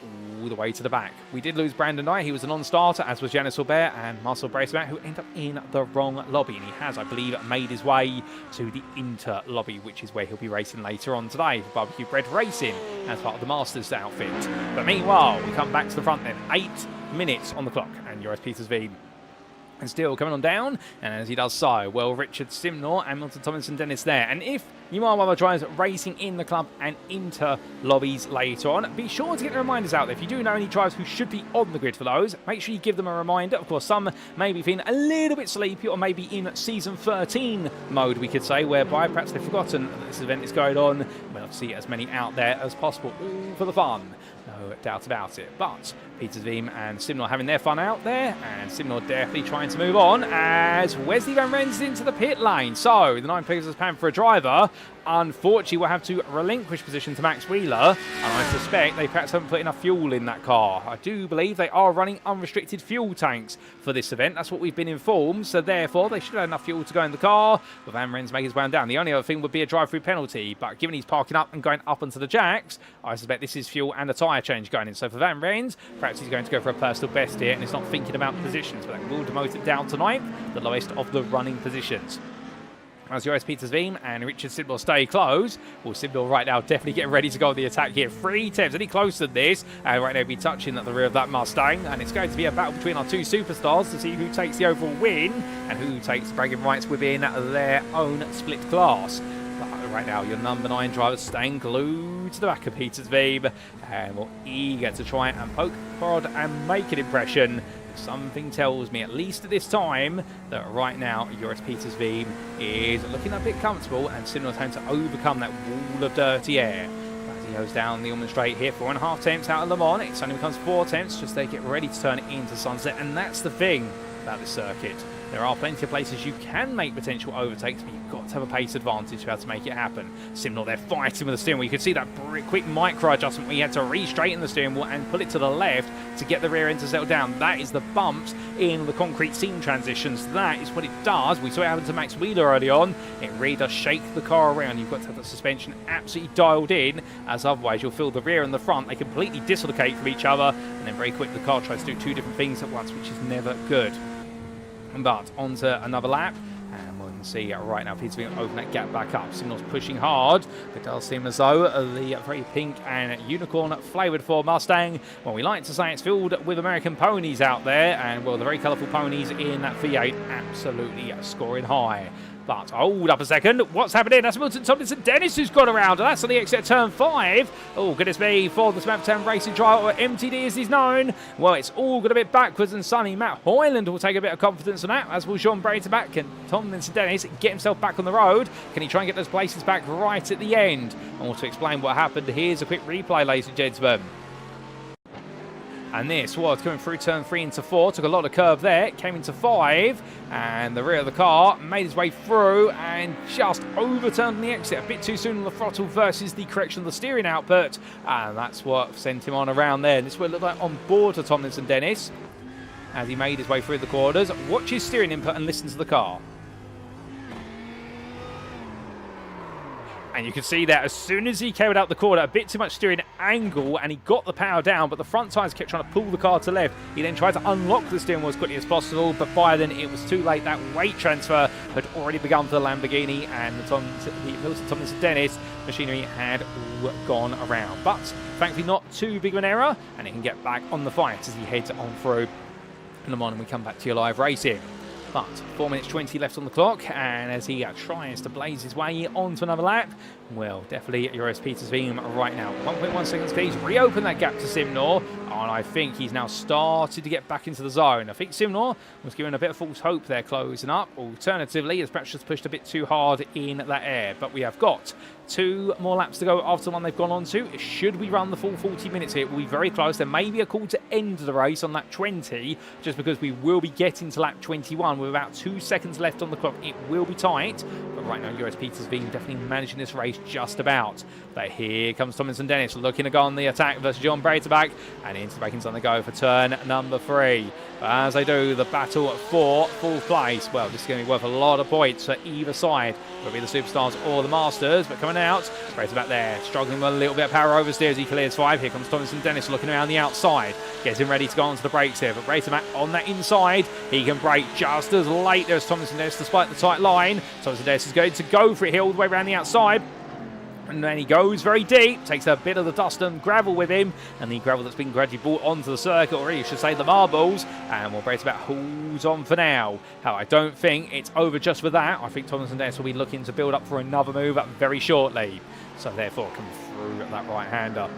all the way to the back. We did lose Brandon Knight. He was a non-starter, as was Janis Albert and Marcel Breitenbach, who ended up in the wrong lobby. And he has, I believe, made his way to the Inter lobby, which is where he'll be racing later on today for Barbecue Bread Racing as part of the Masters outfit. But meanwhile, we come back to the front then. 8 minutes on the clock, and Joris Petersveen and still coming on down, and as he does so, well, Richard Simnor and Milton Tomlinson Dennis there. And if you are one of the drivers racing in the Club and Inter lobbies later on, be sure to get the reminders out there. If you do know any drivers who should be on the grid for those, make sure you give them a reminder. Of course, some may be feeling a little bit sleepy, or maybe in Season 13 mode, we could say, whereby perhaps they've forgotten that this event is going on. We'll have to see as many out there as possible, all for the fun. No doubt about it. But Petersveem and Simnor having their fun out there, and Simnor definitely trying to move on as Wesley Van Renz into the pit lane. So the 9 places pan for a driver. Unfortunately, we'll have to relinquish position to Max Wheeler, and I suspect they perhaps haven't put enough fuel in that car. I do believe they are running unrestricted fuel tanks for this event. That's what we've been informed, so therefore they should have enough fuel to go in the car. But Van Renz making his way down. The only other thing would be a drive-through penalty, but given he's parking up and going up onto the jacks, I suspect this is fuel and a tyre change going in. So for Van Renz, perhaps he's going to go for a personal best here, and he's not thinking about positions, but that will demote it down to 9th, the lowest of the running positions. As Joris Petersveem and Richard Simnor stay close. Well, Simnor right now definitely getting ready to go on the attack here. 3 attempts, any closer than this. And right now be touching at the rear of that Mustang. And it's going to be a battle between our 2 superstars to see who takes the overall win and who takes bragging rights within their own split class. But right now, your number 9 driver staying glued to the back of Petersveem. And we're eager to try and poke, prod and make an impression. Something tells me, at least at this time, that right now Joris Petersveem is looking a bit comfortable, and Simnor's having to overcome that wall of dirty air. As he goes down the Ulman Straight here, 4.5 attempts out of Le Mans. It suddenly becomes 4 attempts, just they get ready to turn it into Sunset, and that's the thing about this circuit. There are plenty of places you can make potential overtakes, but you've got to have a pace advantage to be able to make it happen. SimRacing, they're fighting with the steering wheel. You can see that quick micro adjustment where you had to re-straighten the steering wheel and pull it to the left to get the rear end to settle down. That is the bumps in the concrete seam transitions. That is what it does. We saw it happen to Max Wheeler early on. It really does shake the car around. You've got to have the suspension absolutely dialed in, as otherwise you'll feel the rear and the front, they completely dislocate from each other, and then very quickly the car tries to do two different things at once, which is never good. But onto another lap, and we'll see right now Peter's going to open that gap back up. SimRacing's pushing hard. It does seem as though the very pink and unicorn flavoured Ford Mustang, well, we like to say it's filled with American ponies out there, and well, the very colourful ponies in that V8 absolutely scoring high. But hold up a second, what's happening? That's Milton Tomlinson Dennis who's gone around, and that's on the exit of turn 5. Oh, goodness me, for the SmackDown Racing driver, or MTD as he's known. Well, it's all got a bit backwards and sunny. Matt Hoyland will take a bit of confidence on that, as will Jean Braterback. Can Tomlinson Dennis get himself back on the road? Can he try and get those places back right at the end? And to explain what happened, here's a quick replay, ladies and gentlemen. And this was coming through turn 3 into 4, took a lot of curve there, came into 5, and the rear of the car made his way through and just overturned the exit a bit too soon on the throttle versus the correction of the steering output, and that's what sent him on around there. And this is what it looked like on board to Tomlinson Dennis as he made his way through the corners. Watch his steering input and listen to the car. And you can see that as soon as he came out the corner, a bit too much steering angle, and he got the power down, but the front tyres kept trying to pull the car to left. He then tried to unlock the steering wheel as quickly as possible, but by then it was too late. That weight transfer had already begun for the Lamborghini, and the Milton Tomlinson Dennis machinery had all gone around. But thankfully not too big of an error, and it can get back on the fight as he heads on through Le Mans, and we come back to your live racing. But 4 minutes 20 left on the clock, and as he tries to blaze his way onto another lap, well, definitely Joris Peter's beam right now. 1.1 seconds please, reopen that gap to Simnor, and I think he's now started to get back into the zone. I think Simnor was given a bit of false hope there closing up. Alternatively, he's perhaps just pushed a bit too hard in that air, but we have got 2 more laps to go after the one they've gone on to. Should we run the full 40 minutes here, it will be very close. There may be a call to end the race on lap 20, just because we will be getting to lap 21 with about 2 seconds left on the clock. It will be tight, but right now Joris Peter's been definitely managing this race just about. But here comes Tomlinson Dennis looking to go on the attack versus John Braterback, and into the Bacon's on the go for turn number 3. But as they do, the battle for fourth place, well, this is going to be worth a lot of points for either side. It'll be the Superstars or the Masters, but coming out, Braterback there, struggling with a little bit of power oversteer as he clears 5. Here comes Tomlinson Dennis looking around the outside, gets him ready to go onto the brakes here, but Braterback on that inside, he can brake just as late as Tomlinson Dennis despite the tight line. Tomlinson Dennis is going to go for it here all the way around the outside. And then he goes very deep, takes a bit of the dust and gravel with him, and the gravel that's been gradually brought onto the circuit, or you should say the marbles, and we'll Braterback holds on for now. How I don't think it's over just with that. I think Tomlinson Dennis will be looking to build up for another move very shortly. So therefore come through that right-hander.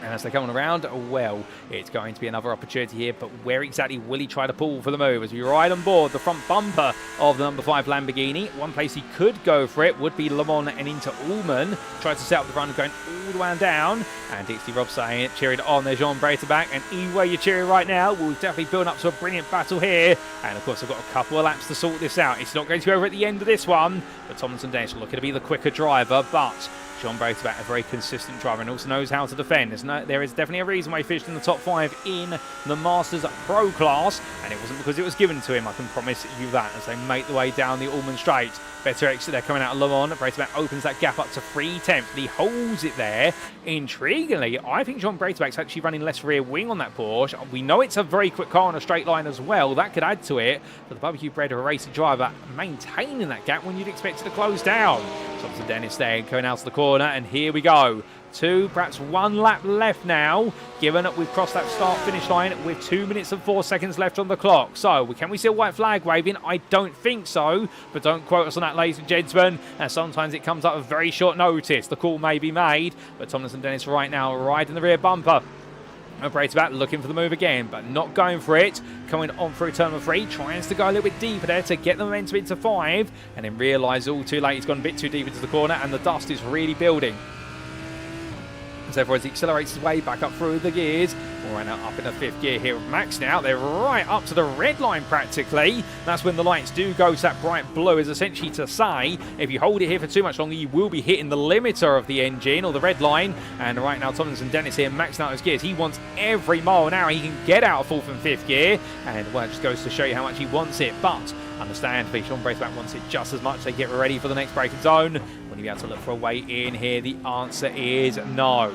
And as they're coming around, well, it's going to be another opportunity here, but where exactly will he try to pull for the move? As we ride on board the front bumper of the number 5 Lamborghini, one place he could go for it would be Le Mans and into Ullman. Tries to set up the run, going all the way down, and Dixie Rob saying it, cheering on there, Jean Braterback, and anyway you're cheering right now, we'll definitely build up to a brilliant battle here, and of course I've got a couple of laps to sort this out. It's not going to be over at the end of this one, but Tomlinson Dennis looking to be the quicker driver, but John Braterback, a very consistent driver, and also knows how to defend. There is definitely a reason why he finished in the top 5 in the Masters Pro class, and it wasn't because it was given to him, I can promise you that, as they make the way down the Ullman Straight. Better exit there coming out of Le Mans. Braterback opens that gap up to 3/10, and he holds it there. Intriguingly, I think John Braterback's actually running less rear wing on that Porsche. We know it's a very quick car on a straight line as well. That could add to it, but the barbecue bred of a racing driver maintaining that gap when you'd expect it to close down. Tomlinson Dennis there going out to the corner, and here we go. 2, perhaps 1 lap left now, given that we've crossed that start-finish line with 2 minutes and 4 seconds left on the clock. So, can we see a white flag waving? I don't think so, but don't quote us on that, ladies and gentlemen. And sometimes it comes up with very short notice. The call may be made, but Tomlinson Dennis right now riding the rear bumper. And Braterback looking for the move again, but not going for it. Coming on through turn number 3, tries to go a little bit deeper there to get the momentum into 5, and then realise all too late he's gone a bit too deep into the corner, and the dust is really building. therefore, as he accelerates his way back up through the gears. We're right now up in the 5th gear here with Max now. They're right up to the red line practically. That's when the lights do go to that bright blue, is essentially to say if you hold it here for too much longer, you will be hitting the limiter of the engine or the red line. And right now, Tomlinson Dennis here maxing out his gears. He wants every mile an hour he can get out of 4th and 5th gear. And well, it just goes to show you how much he wants it. But understandably, Sean Braithwaite wants it just as much. They get ready for the next braking zone. Will you be able to look for a way in here? The answer is no.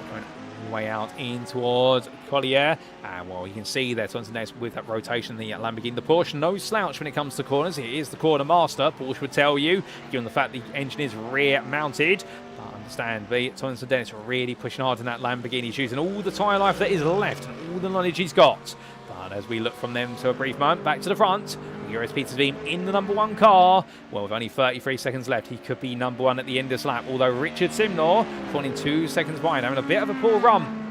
Going way out in towards Collier. And well, you can see there, Tomlinson Dennis with that rotation, the Lamborghini. The Porsche, no slouch when it comes to corners. It is the corner master, Porsche would tell you, given the fact the engine is rear mounted. But understandably, Tomlinson Dennis really pushing hard in that Lamborghini. He's using all the tyre life that is left and all the knowledge he's got. But as we look from them to a brief moment, back to the front, Joris Petersbeem in the number 1 car. Well, with only 33 seconds left, he could be number 1 at the end of this lap. Although Richard Simnor falling 2 seconds behind, having a bit of a poor run.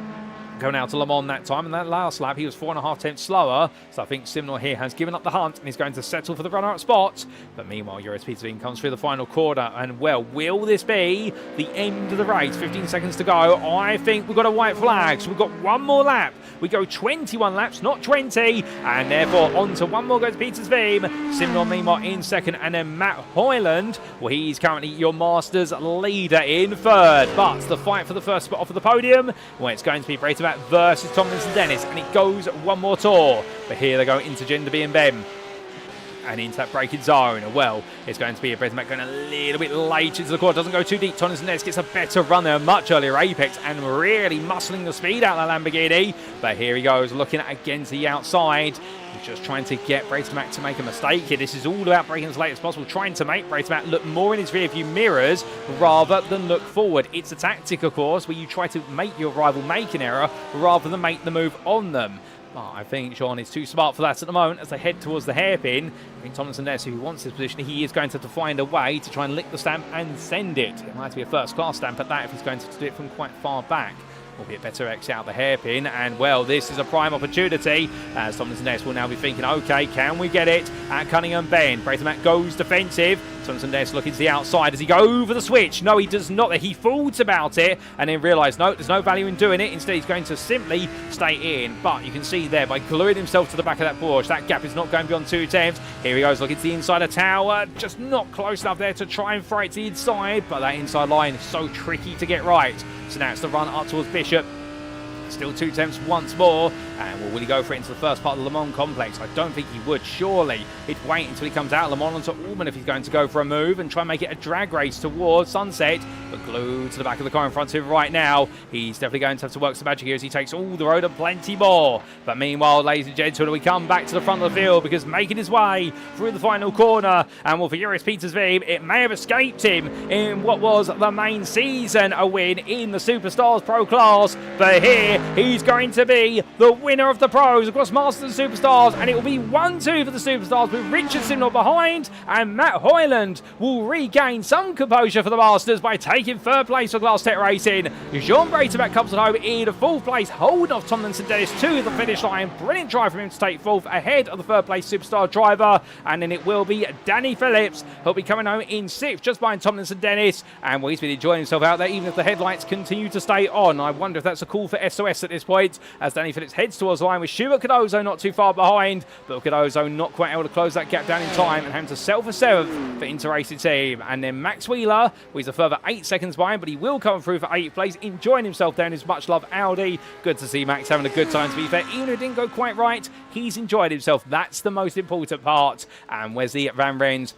Going out to Le Mans that time, and that last lap he was 4.5 tenths slower. So I think Simnor here has given up the hunt and he's going to settle for the runner-up spot. But meanwhile, Joris Petersbeem comes through the final quarter, and well, will this be the end of the race? 15 seconds to go. I think we've got a white flag, so we've got one more lap. We go 21 laps, not 20, and therefore on to one more goes Petersbeem. Simnor meanwhile in second, and then Matt Hoyland, well, he's currently your Masters leader in 3rd. But the fight for the first spot off of the podium, well, it's going to be Braithwaite versus Tomlinson Dennis, and it goes one more tour. But here they go into Genderby and Bem. And into that braking zone. Well, it's going to be a Braithwaite going a little bit late into the corner. Doesn't go too deep. Tomlinson Dennis gets a better run there, much earlier apex, and really muscling the speed out of that Lamborghini. But here he goes, looking at again to the outside. He's just trying to get Braithwaite to make a mistake here. This is all about braking as late as possible, trying to make Braithwaite look more in his rear view mirrors rather than look forward. It's a tactic, of course, where you try to make your rival make an error rather than make the move on them. But I think Sean is too smart for that at the moment as they head towards the hairpin. I think Tomlinson Dennis, who wants this position, he is going to have to find a way to try and lick the stamp and send it. It might have to be a first-class stamp at that if he's going to do it from quite far back. Albeit better exit out the hairpin, and well, this is a prime opportunity as Tomlinson Dennis will now be thinking, okay, can we get it at Cunningham Bend? Braithwaite goes defensive. Tomlinson Dennis looking to the outside. Does he go over the switch? No, he does not. He thought about it and then realised, no, there's no value in doing it. Instead, he's going to simply stay in. But you can see there, by gluing himself to the back of that Porsche, that gap is not going beyond 2 tenths. Here he goes, looking to the inside of tower. Just not close enough there to try and throw it to the inside. But that inside line is so tricky to get right. So now it's the run up towards Bishop. Still 2 tenths once more, and well, will he go for it into the first part of the Le Mans complex? I don't think he would, surely. He'd wait until he comes out of Le Mans onto Allman if he's going to go for a move and try and make it a drag race towards Sunset, but glued to the back of the car in front of him right now. He's definitely going to have to work some magic here as he takes all the road and plenty more. But meanwhile, ladies and gentlemen, we come back to the front of the field because making his way through the final corner, and well, for Joris Petersbeem, it may have escaped him in what was the main season, a win in the Superstars Pro class, but here he's going to be the winner of the pros across Masters and Superstars, and it will be 1-2 for the Superstars with Richard Simnor behind, and Matt Hoyland will regain some composure for the Masters by taking 3rd place for Glass Tech Racing. Jean Braithwaite comes at home in 4th place, holding off Tomlinson Dennis to the finish line. Brilliant drive from him to take 4th ahead of the 3rd place Superstar driver, and then it will be Danny Phillips who'll be coming home in 6th just behind Tomlinson Dennis, and well, he's been enjoying himself out there even if the headlights continue to stay on. I wonder if that's a call for SOS at this point as Danny Phillips heads towards the line with Stuart Cardozo not too far behind, but Cardozo not quite able to close that gap down in time and having to settle for 7th for Interracing Team. And then Max Wheeler, who is a further 8 seconds behind, but he will come through for 8th place, enjoying himself down his much loved Audi. Good to see Max having a good time, to be fair. Even if it didn't go quite right, he's enjoyed himself. That's the most important part. And Wesley Van Rens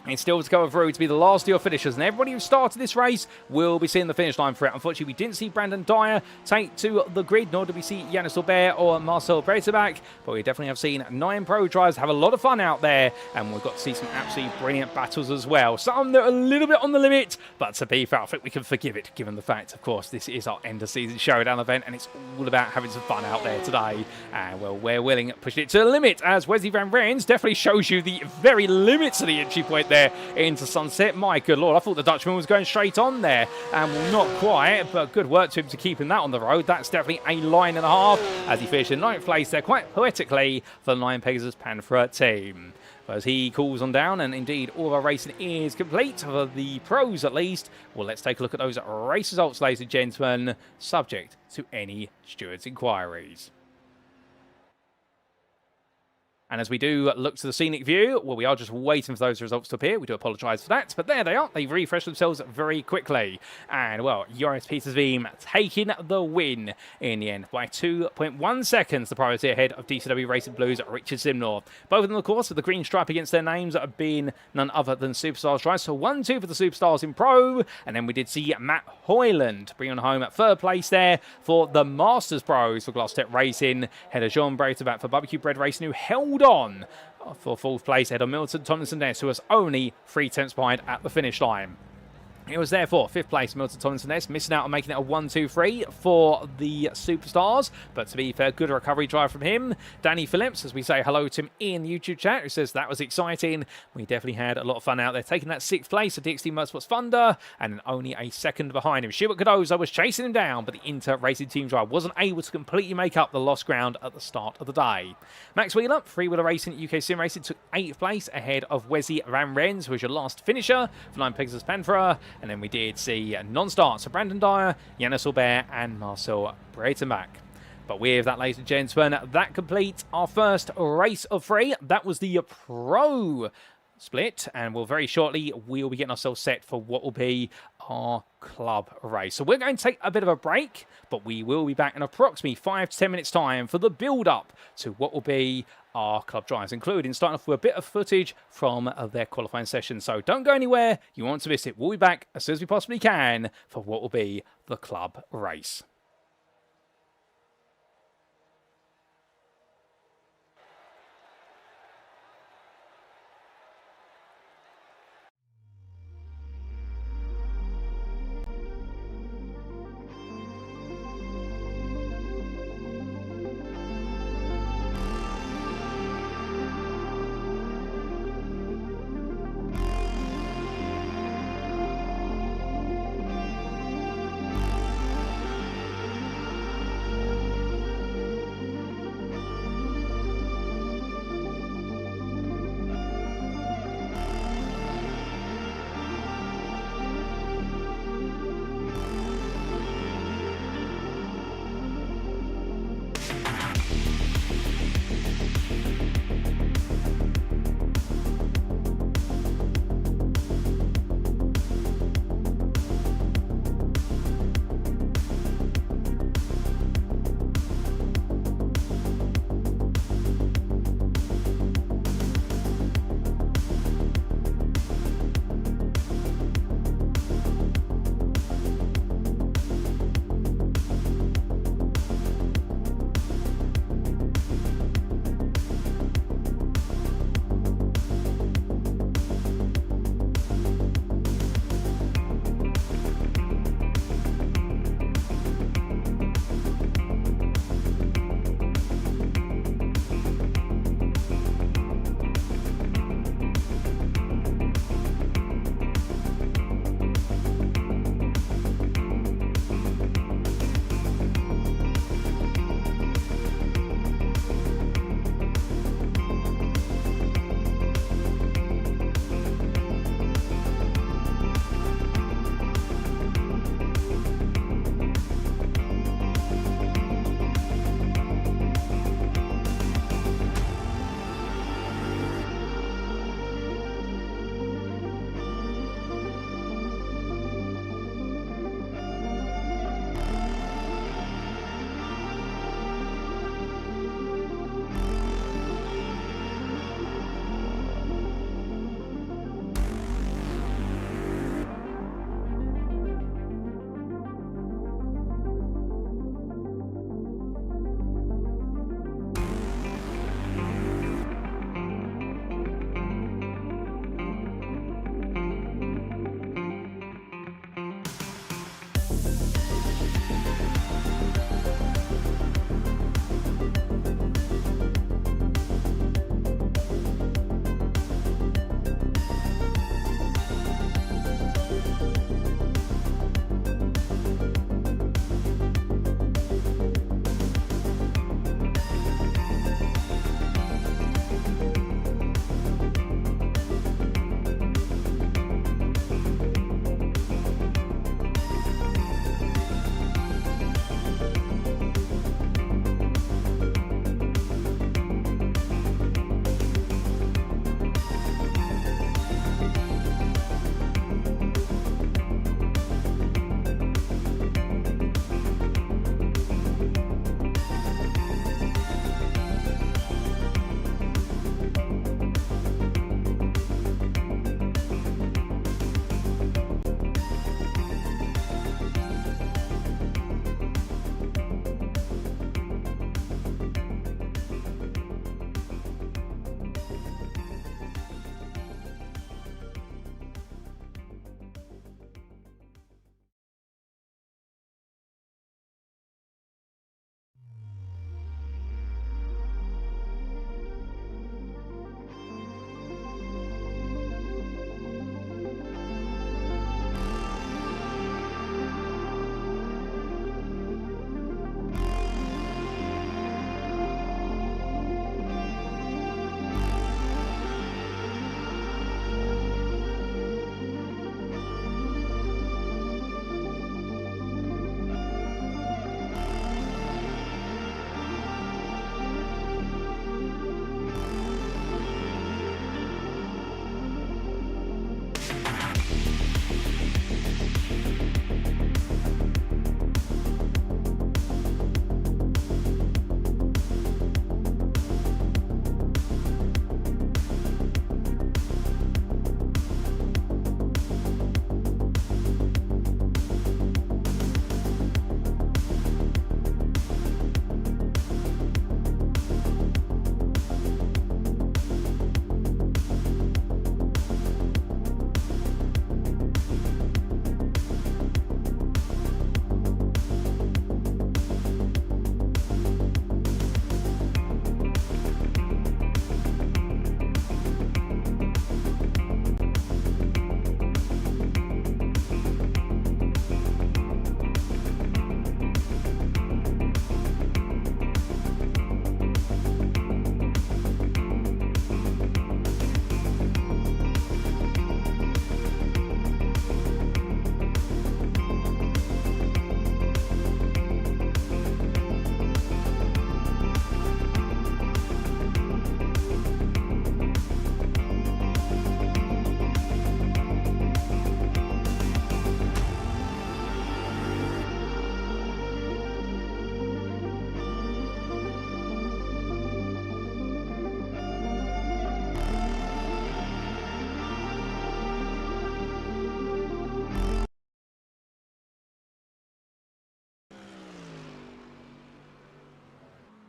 and still to go through to be the last of your finishers, and everybody who started this race will be seeing the finish line for it. Unfortunately, we didn't see Brandon Dyer take to the grid, nor did we see Yannis Aubert or Marcel Breiterbach, but we definitely have seen 9 pro drivers have a lot of fun out there, and we've got to see some absolutely brilliant battles as well. Some that are a little bit on the limit, but to be fair, I think we can forgive it, given the fact, of course, this is our end of season showdown event, and it's all about having some fun out there today. And well, we're willing to push it to the limit, as Wesley Van Rens definitely shows you the very limits of the entry point there into Sunset. My good lord, I thought the Dutchman was going straight on there, and well, not quite, but good work to him to keeping that on the road. That's definitely a line and a half as he finished in 9th place there, quite poetically, for the 9 Pegasus Panthera team. But as he cools on down, and indeed all of our racing is complete, for the pros at least, well, let's take a look at those race results, ladies and gentlemen, subject to any stewards' inquiries. And as we do look to the scenic view, well, we are just waiting for those results to appear. We do apologise for that, but there they are. They've refreshed themselves very quickly. And, well, Joris Petersveem taking the win in the end by 2.1 seconds, the priority ahead of DCW Racing Blue's Richard Simnor. Both of them, of course, with the green stripe against their names, being none other than Superstars drives. So 1-2 for the Superstars in Pro. And then we did see Matt Hoyland bring on home at third place there for the Masters Pros for Glostep Racing. Header Jean Breitabat for Barbecue Bread Racing, who held on for fourth place ahead of Milton Tomlinson-Ness, who was only 3 tenths behind at the finish line. It was therefore fifth place, Milton Tomlinson-Ness, missing out on making it a 1-2-3 for the Superstars. But to be fair, good recovery drive from him. Danny Phillips, as we say hello to him in YouTube chat, who says that was exciting. We definitely had a lot of fun out there, taking that 6th place at DXT Motorsports Thunder, and only a second behind him. Schubert Cardozo was chasing him down, but the Inter Racing Team drive wasn't able to completely make up the lost ground at the start of the day. Max Wheeler, Freewheeler Racing UK Sim Racing, took 8th place ahead of Wesley Van Rens, who was your last finisher for 9 Pegasus Panthera. And then we did see non-starts for Brandon Dyer, Yannis Aubert, and Marcel Breitenbach. But with that, ladies and gentlemen, that completes our first race of 3. That was the Pro split, and very shortly we'll be getting ourselves set for what will be our club race. So we're going to take a bit of a break, but we will be back in approximately 5 to 10 minutes time for the build-up to what will be our club drives, including starting off with a bit of footage from their qualifying session. So don't go anywhere, you won't miss it. We'll be back as soon as we possibly can for what will be the club race.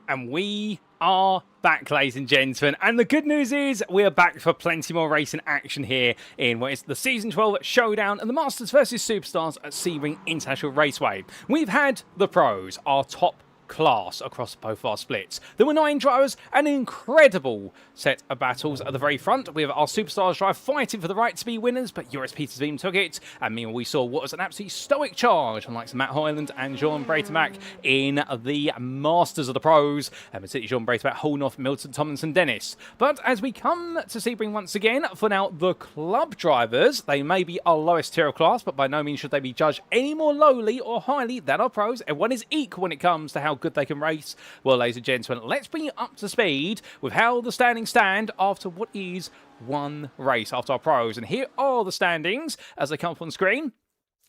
And we are back, ladies and gentlemen. And the good news is we're back for plenty more racing action here in what is the Season 12 Showdown and the Masters versus Superstars at Sebring International Raceway. We've had the pros, our top class across both of our splits. There were 9 drivers, an incredible set of battles at the very front with our Superstars drive fighting for the right to be winners, but Joris Peter's team took it. And meanwhile, we saw what was an absolutely stoic charge, unlike Matt Hyland and Jean Breitemack in the Masters of the Pros. And City Jean Breitemack holding off Milton, Tomlinson, Dennis. But as we come to Sebring once again, for now, the club drivers, they may be our lowest tier of class, but by no means should they be judged any more lowly or highly than our pros. Everyone is equal when it comes to how good they can race. Well, ladies and gentlemen, let's bring you up to speed with how the standings stand after what is one race after our pros. And here are the standings as they come up on screen.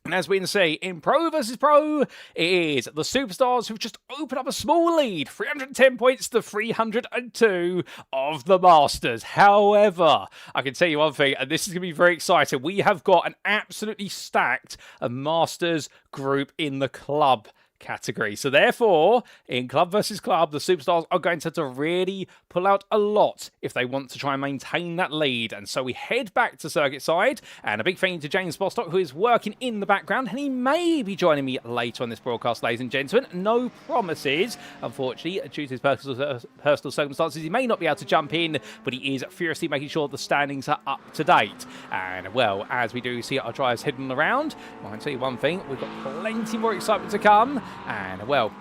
And as we can see, in Pro versus Pro, it is the Superstars who've just opened up a small lead, 310 points to 302 of the Masters. However, I can tell you one thing, and this is going to be very exciting. We have got an absolutely stacked Masters group in the club category. So therefore, in club versus club, the Superstars are going to have to really pull out a lot if they want to try and maintain that lead. And so we head back to circuit side, and a big thank you to James Bostock, who is working in the background, and he may be joining me later on this broadcast, ladies and gentlemen. No promises, unfortunately, due to his personal circumstances. He may not be able to jump in, but he is furiously making sure the standings are up to date. And well, as we do see our drivers heading around, well, I can tell you one thing, we've got plenty more excitement to come. And, well,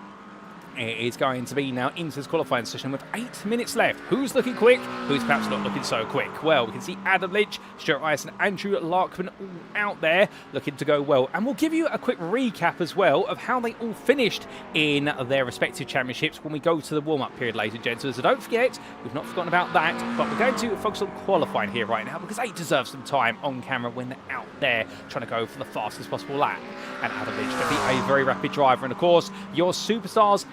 it is going to be now into this qualifying session with 8 minutes left. Who's looking quick? Who's perhaps not looking so quick? Well, we can see Adam Lynch, Stuart Rice and Andrew Larkman all out there looking to go well. And we'll give you a quick recap as well of how they all finished in their respective championships when we go to the warm-up period, ladies and gentlemen. So don't forget, we've not forgotten about that, but we're going to focus on qualifying here right now because they deserve some time on camera when they're out there trying to go for the fastest possible lap. And Adam Lynch can be a very rapid driver. And of course, your Superstars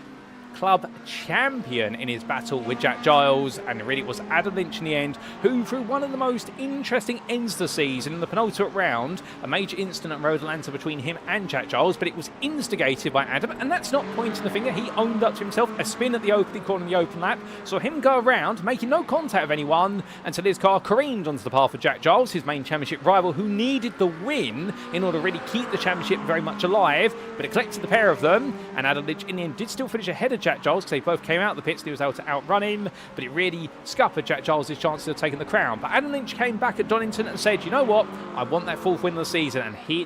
club champion in his battle with Jack Giles, and it really was Adam Lynch in the end who, through one of the most interesting ends to the season in the penultimate round, a major incident at Road Atlanta between him and Jack Giles, but it was instigated by Adam, and that's not pointing the finger. He owned up to himself. A spin at the opening corner in the open lap saw him go around making no contact with anyone until his car careened onto the path of Jack Giles, his main championship rival, who needed the win in order to really keep the championship very much alive, but it collected the pair of them, and Adam Lynch in the end did still finish ahead of Jack Giles because they both came out of the pits and he was able to outrun him, but it really scuppered Jack Giles' chances of taking the crown. But Adam Lynch came back at Donington and said, you know what, I want that 4th win of the season, and he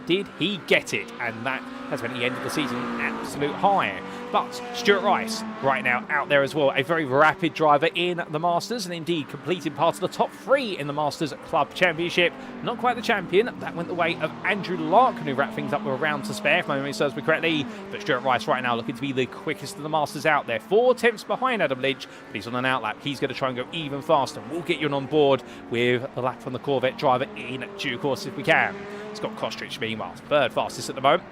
get it, and that has been at the end of the season an absolute high. But Stuart Rice, right now, out there as well, a very rapid driver in the Masters, and indeed completing part of the top 3 in the Masters Club Championship. Not quite the champion, that went the way of Andrew Larkman, who wrapped things up with a round to spare, if my memory serves me correctly. But Stuart Rice right now looking to be the quickest of the Masters out there. 4 tenths behind Adam Lynch, but he's on an outlap. He's going to try and go even faster. We'll get you on board with the lap from the Corvette driver in due course if we can. Scott Kostrich, meanwhile, 3rd fastest at the moment.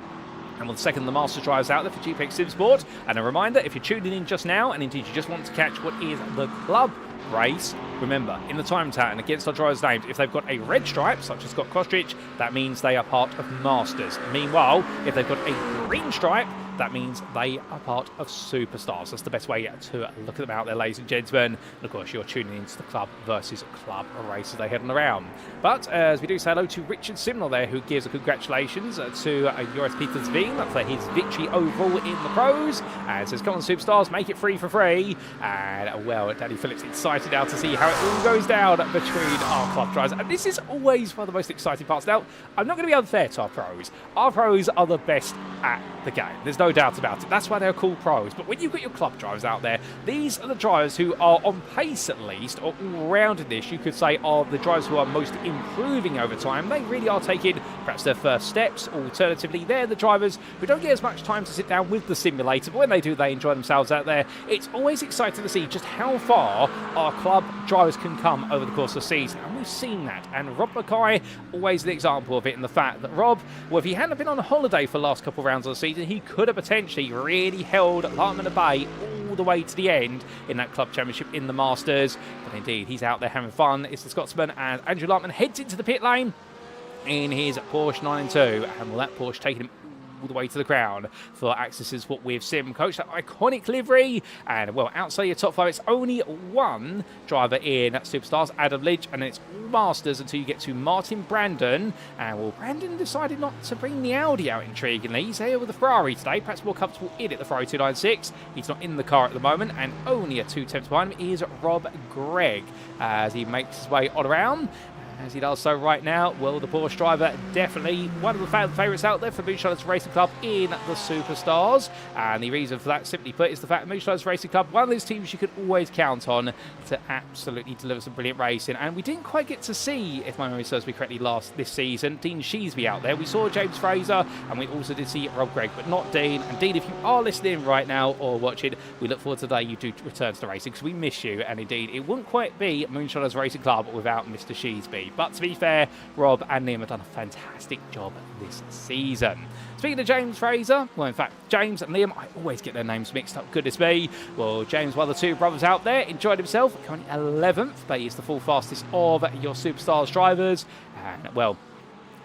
And with the second of the Master drives out there for GPX Sim Sport. And a reminder, if you're tuning in just now, and indeed you just want to catch what is the club race, remember, in the time pattern against our drivers' names, if they've got a red stripe, such as Scott Kostrich, that means they are part of Masters. Meanwhile, if they've got a green stripe, that means they are part of Superstars. That's the best way to look at them out there, ladies and gentlemen. And of course, you're tuning into the club versus club race as they head on around. But as we do say hello to Richard Simnell there, who gives a congratulations to Joris Peters Veen for his victory overall in the pros. And says, come on, Superstars, make it free for free. And well, Danny Phillips excited now to see how it all goes down between our club drivers. And this is always one of the most exciting parts. Now, I'm not going to be unfair to our pros. Our pros are the best at the game. There's no doubt about it. That's why they're called pros. But when you've got your club drivers out there, these are the drivers who are on pace at least, or all round in this, you could say, are the drivers who are most improving over time. They really are taking perhaps their first steps. Alternatively, they're the drivers who don't get as much time to sit down with the simulator, but when they do, they enjoy themselves out there. It's always exciting to see just how far our club drivers can come over the course of the season, and we've seen that. And Rob Mackay, always the example of it, in the fact that Rob, well, if he hadn't been on a holiday for the last couple of rounds of the season, he could have potentially really held Larkman at bay all the way to the end in that club championship in the Masters. But indeed, he's out there having fun. It's the Scotsman, and Andrew Larkman heads into the pit lane in his Porsche 992. And will that Porsche take him the way to the ground for accesses what with Sim Coach, that iconic livery. And well, outside your top 5, it's only one driver in Superstars, Adam Lidge, and then it's all Masters until you get to Martin Brandon. And well, Brandon decided not to bring the Audi out, intriguingly. He's here with the Ferrari today, perhaps more comfortable in it, the Ferrari 296. He's not in the car at the moment, and only a 2/10 behind him is Rob Gregg as he makes his way on around. As he does so right now, well, the Porsche driver definitely one of the favourites out there for Moonshiners Racing Club in the Superstars. And the reason for that, simply put, is the fact that Moonshiners Racing Club, one of those teams you could always count on to absolutely deliver some brilliant racing. And we didn't quite get to see, if my memory serves me correctly, this season, Dean Sheesby out there. We saw James Fraser, and we also did see Rob Gregg, but not Dean. And Dean, if you are listening right now or watching, we look forward to the day you do return to the racing, because we miss you. And indeed, it wouldn't quite be Moonshiners Racing Club without Mr. Sheesby. But to be fair, Rob and Liam have done a fantastic job this season. Speaking of James Fraser, well, in fact, James and Liam, I always get their names mixed up, goodness me. Well, James, one of the two brothers out there, enjoyed himself, currently 11th, but he's the full fastest of your Superstars drivers. And, well,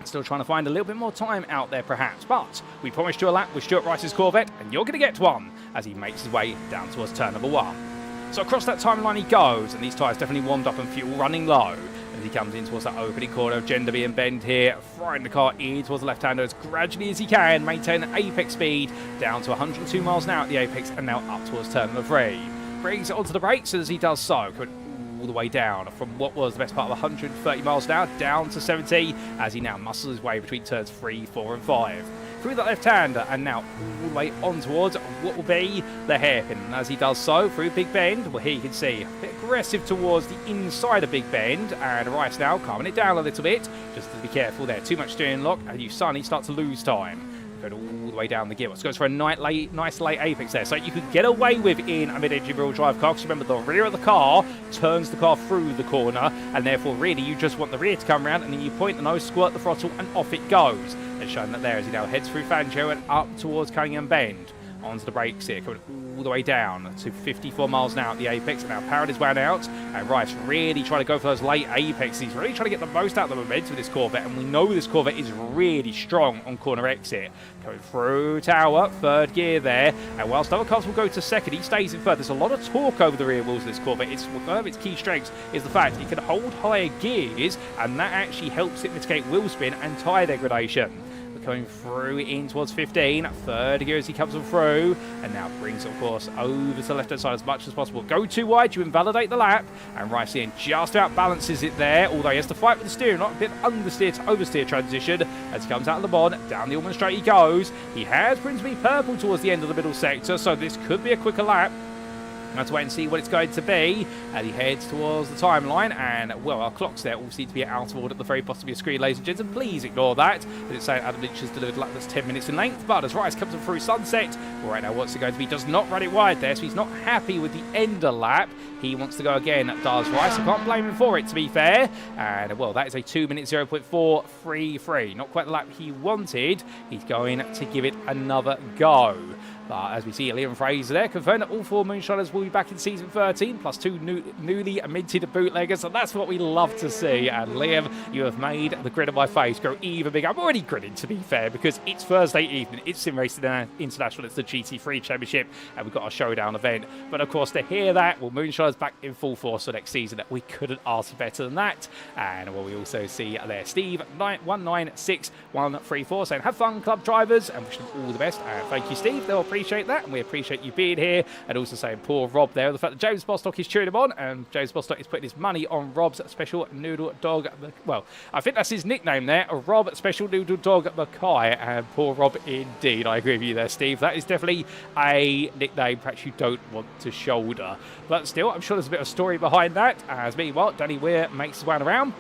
still trying to find a little bit more time out there, perhaps. But we promised you a lap with Stuart Rice's Corvette, and you're going to get one as he makes his way down towards turn number 1. So across that timeline he goes, and these tyres definitely warmed up and fuel running low. As he comes in towards that opening corner of Genderby and Bend here, throwing the car in towards the left-hander as gradually as he can, maintain apex speed down to 102 miles an hour at the apex, and now up towards turn number 3. Brings it onto the brakes as he does so, coming all the way down from what was the best part of 130 miles an hour down to 70, as he now muscles his way between turns 3, 4 and 5. Through that left-hander, and now all the way on towards what will be the hairpin. And as he does so, through Big Bend, well, here you can see a bit aggressive towards the inside of Big Bend, and Rice now calming it down a little bit, just to be careful there. Too much steering lock, and you suddenly start to lose time. Going all the way down the gearbox. Goes for a nice late apex there. So you could get away with in a mid-engine rear drive car, because remember, the rear of the car turns the car through the corner, and therefore really you just want the rear to come around, and then you point the nose, squirt the throttle, and off it goes. It's showing that there as he now heads through Fangio and up towards Cunningham Bend. Onto the brakes here, coming all the way down to 54 miles an hour at the apex, and now powering his way out. And Rice really trying to go for those late apexes. He's really trying to get the most out of the momentum of this Corvette, and we know this Corvette is really strong on corner exit. Going through Tower, 3rd gear there, and whilst other cars will go to 2nd, he stays in 3rd. There's a lot of torque over the rear wheels of this Corvette. One of its key strengths is the fact it can hold higher gears, and that actually helps it mitigate wheel spin and tyre degradation. Going through in towards 15, 3rd gear as he comes on through, and now brings it, of course, over to the left-hand side as much as possible. Go too wide, you invalidate the lap, and Rice in just about balances it there, although he has to fight with the steering, not a bit understeer to oversteer transition as he comes out of the bod, down the Allman straight he goes. He has Grimsby purple towards the end of the middle sector, so this could be a quicker lap. We'll have to wait and see what it's going to be as he heads towards the timeline. And, well, our clocks there all seem to be out of order at the very bottom of your screen, ladies and gents, and please ignore that. But it's saying Adam Lynch has delivered a lap that's 10 minutes in length. But as Rice comes through Sunset, well, right now what's it going to be? Does not run it wide there, so he's not happy with the end of lap. He wants to go again, does Rice. I can't blame him for it, to be fair. And, well, that is a 2 minute 0.433. Not quite the lap he wanted. He's going to give it another go. But as we see Liam Fraser there, confirmed that all 4 Moonshiners will be back in Season 13, plus 2 newly minted bootleggers, and that's what we love to see. And Liam, you have made the grin on my face grow even bigger. I'm already grinning, to be fair, because it's Thursday evening, it's SimRacing International, it's the GT3 Championship, and we've got our Showdown event. But of course, to hear that, well, Moonshiners back in full force for next season, we couldn't ask better than that. And well, we also see there Steve 196134 saying, have fun, club drivers, and wish them all the best. And thank you, Steve. They'll appreciate that, and we appreciate you being here. And also saying poor Rob there, the fact that James Bostock is cheering him on, and James Bostock is putting his money on Rob's Special Noodle Dog. Well, I think that's his nickname there, Rob Special Noodle Dog Mackay. And poor Rob indeed. I agree with you there, Steve. That is definitely a nickname perhaps you don't want to shoulder, but still, I'm sure there's a bit of story behind that. As meanwhile, Danny Weir makes his way around.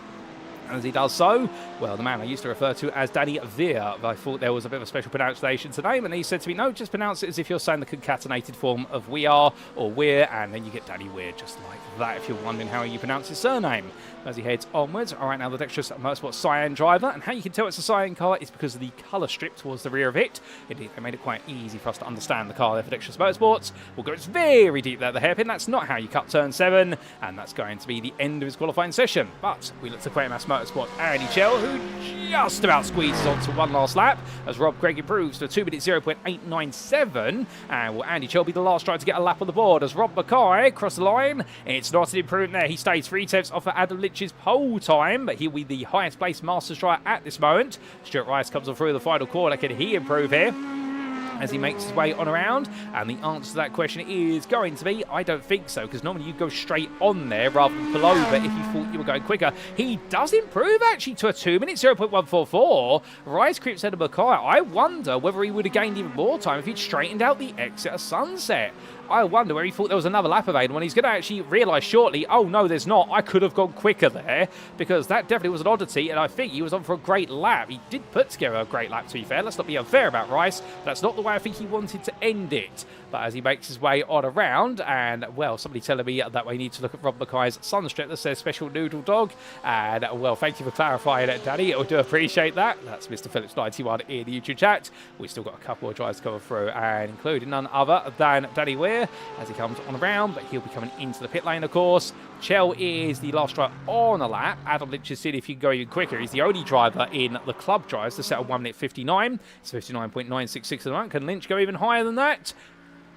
And as he does so, well, the man I used to refer to as Danny Veer, I thought there was a bit of a special pronunciation to the name, and he said to me, no, just pronounce it as if you're saying the concatenated form of we are or we're, and then you get Danny Weir just like that if you're wondering how you pronounce his surname. As he heads onwards, all right, now the Dexterous Motorsport Cyan driver, and how you can tell it's a Cyan car is because of the colour strip towards the rear of it. Indeed, they made it quite easy for us to understand the car there for Dexterous Motorsports. We'll go very deep there at the hairpin. That's not how you cut turn 7, and that's going to be the end of his qualifying session. But we look to Quatermass Motorsport, Andy Chell, who who just about squeezes onto one last lap as Rob Gregg improves to 2 minutes 0.897. And will Andy Chell be the last driver to get a lap on the board as Rob Mackay cross the line? It's not an improvement there. He stays 3 tenths off of Adam Lynch's pole time, but he'll be the highest placed Masters driver at this moment. Stuart Rice comes on through the final corner. Can he improve here as he makes his way on around? And the answer to that question is going to be, I don't think so, because normally you go straight on there rather than pull over if you thought you were going quicker. He does improve actually to a 2 minutes 0.144. Rice creeps ahead of Mackay. I wonder whether he would have gained even more time if he'd straightened out the exit of Sunset. I wonder where he thought there was another lap available, and he's going to actually realise shortly, oh no, there's not. I could have gone quicker there, because that definitely was an oddity, and I think he was on for a great lap. He did put together a great lap, to be fair. Let's not be unfair about Rice, but that's not the way I think he wanted to end it. But as he makes his way on around, and, well, somebody telling me that we need to look at Rob Mackay's sunstrip that says Special Noodle Dog, and, well, thank you for clarifying it, Danny. I do appreciate that. That's Mr. Phillips91 in the YouTube chat. We've still got a couple of drivers to come through, and including none other than Danny Weir as he comes on around, but he'll be coming into the pit lane, of course. Chell is the last driver on a lap. Adam Lynch has seen if you can go even quicker. He's the only driver in the club drivers to set a 1 minute 59. It's 59.966 at the moment. Can Lynch go even higher than that?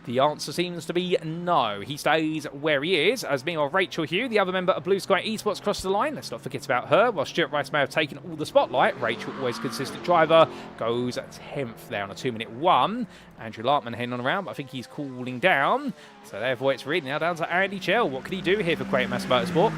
The answer seems to be no. He stays where he is, as meanwhile Rachel Hugh, the other member of Blue Sky Esports, crosses the line. Let's not forget about her. While Stuart Rice may have taken all the spotlight, Rachel, always consistent driver, goes 10th there on a 2 minute 1. Andrew Larkman heading on around, but I think he's cooling down. So therefore it's really now down to Andy Chell. What can he do here for Quake Mass Motorsport?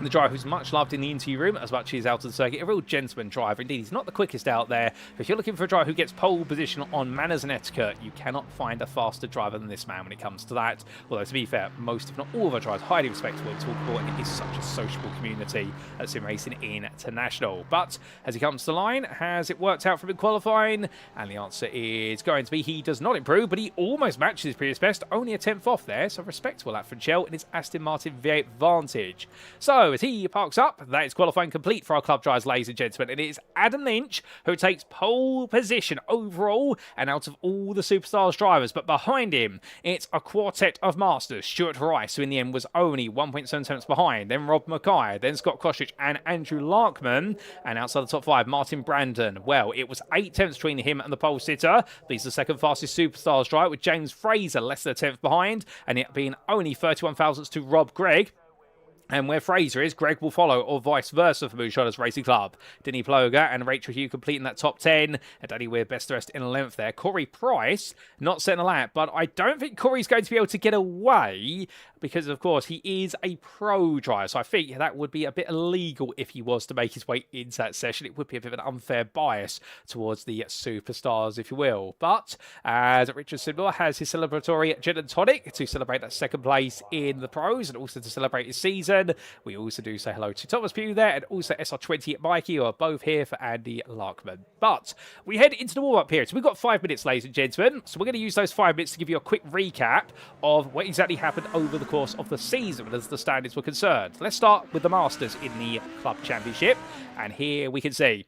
The driver who's much loved in the interview room as much as he's out of the circuit. A real gentleman driver. Indeed, he's not the quickest out there. But if you're looking for a driver who gets pole position on manners and etiquette, you cannot find a faster driver than this man when it comes to that. Although, to be fair, most, if not all of our drivers, highly respectable and talkable, and it is such a sociable community at SimRacing International. But as he comes to the line, has it worked out for him in qualifying? And the answer is going to be he does not improve, but he almost matches his previous best. Only a 10th off there, so respectable lap for Chell in his Aston Martin V8 Vantage. So, as he parks up, that is qualifying complete for our club drivers, ladies and gentlemen. It is Adam Lynch who takes pole position overall and out of all the Superstars drivers. But behind him, it's a quartet of masters. Stuart Rice, who in the end was only 1.7 tenths behind. Then Rob Mackay, then Scott Kostrich and Andrew Larkman. And outside the top 5, Martin Brandon. Well, it was 8 tenths between him and the pole sitter. He's the second fastest Superstars driver, with James Fraser less than a tenth behind. And it being only 31 thousandths to Rob Gregg. And where Fraser is, Greg will follow, or vice versa for Moonshiners Racing Club. Denny Ploger and Rachel Hugh completing that top 10. And Danny Weir best the rest in a length there. Corey Price not setting a lap, but I don't think Corey's going to be able to get away because, of course, he is a pro driver. So I think that would be a bit illegal if he was to make his way into that session. It would be a bit of an unfair bias towards the Superstars, if you will. But as Richard Sidmore has his celebratory gin and tonic to celebrate that second place in the pros and also to celebrate his season, we also do say hello to Thomas Pugh there and also SR20 at Mikey, who are both here for Andy Larkman. But we head into the warm-up period. So we've got 5 minutes, ladies and gentlemen. So we're going to use those 5 minutes to give you a quick recap of what exactly happened over the course of the season as the standings were concerned. Let's start with the Masters in the Club Championship. And here we can see,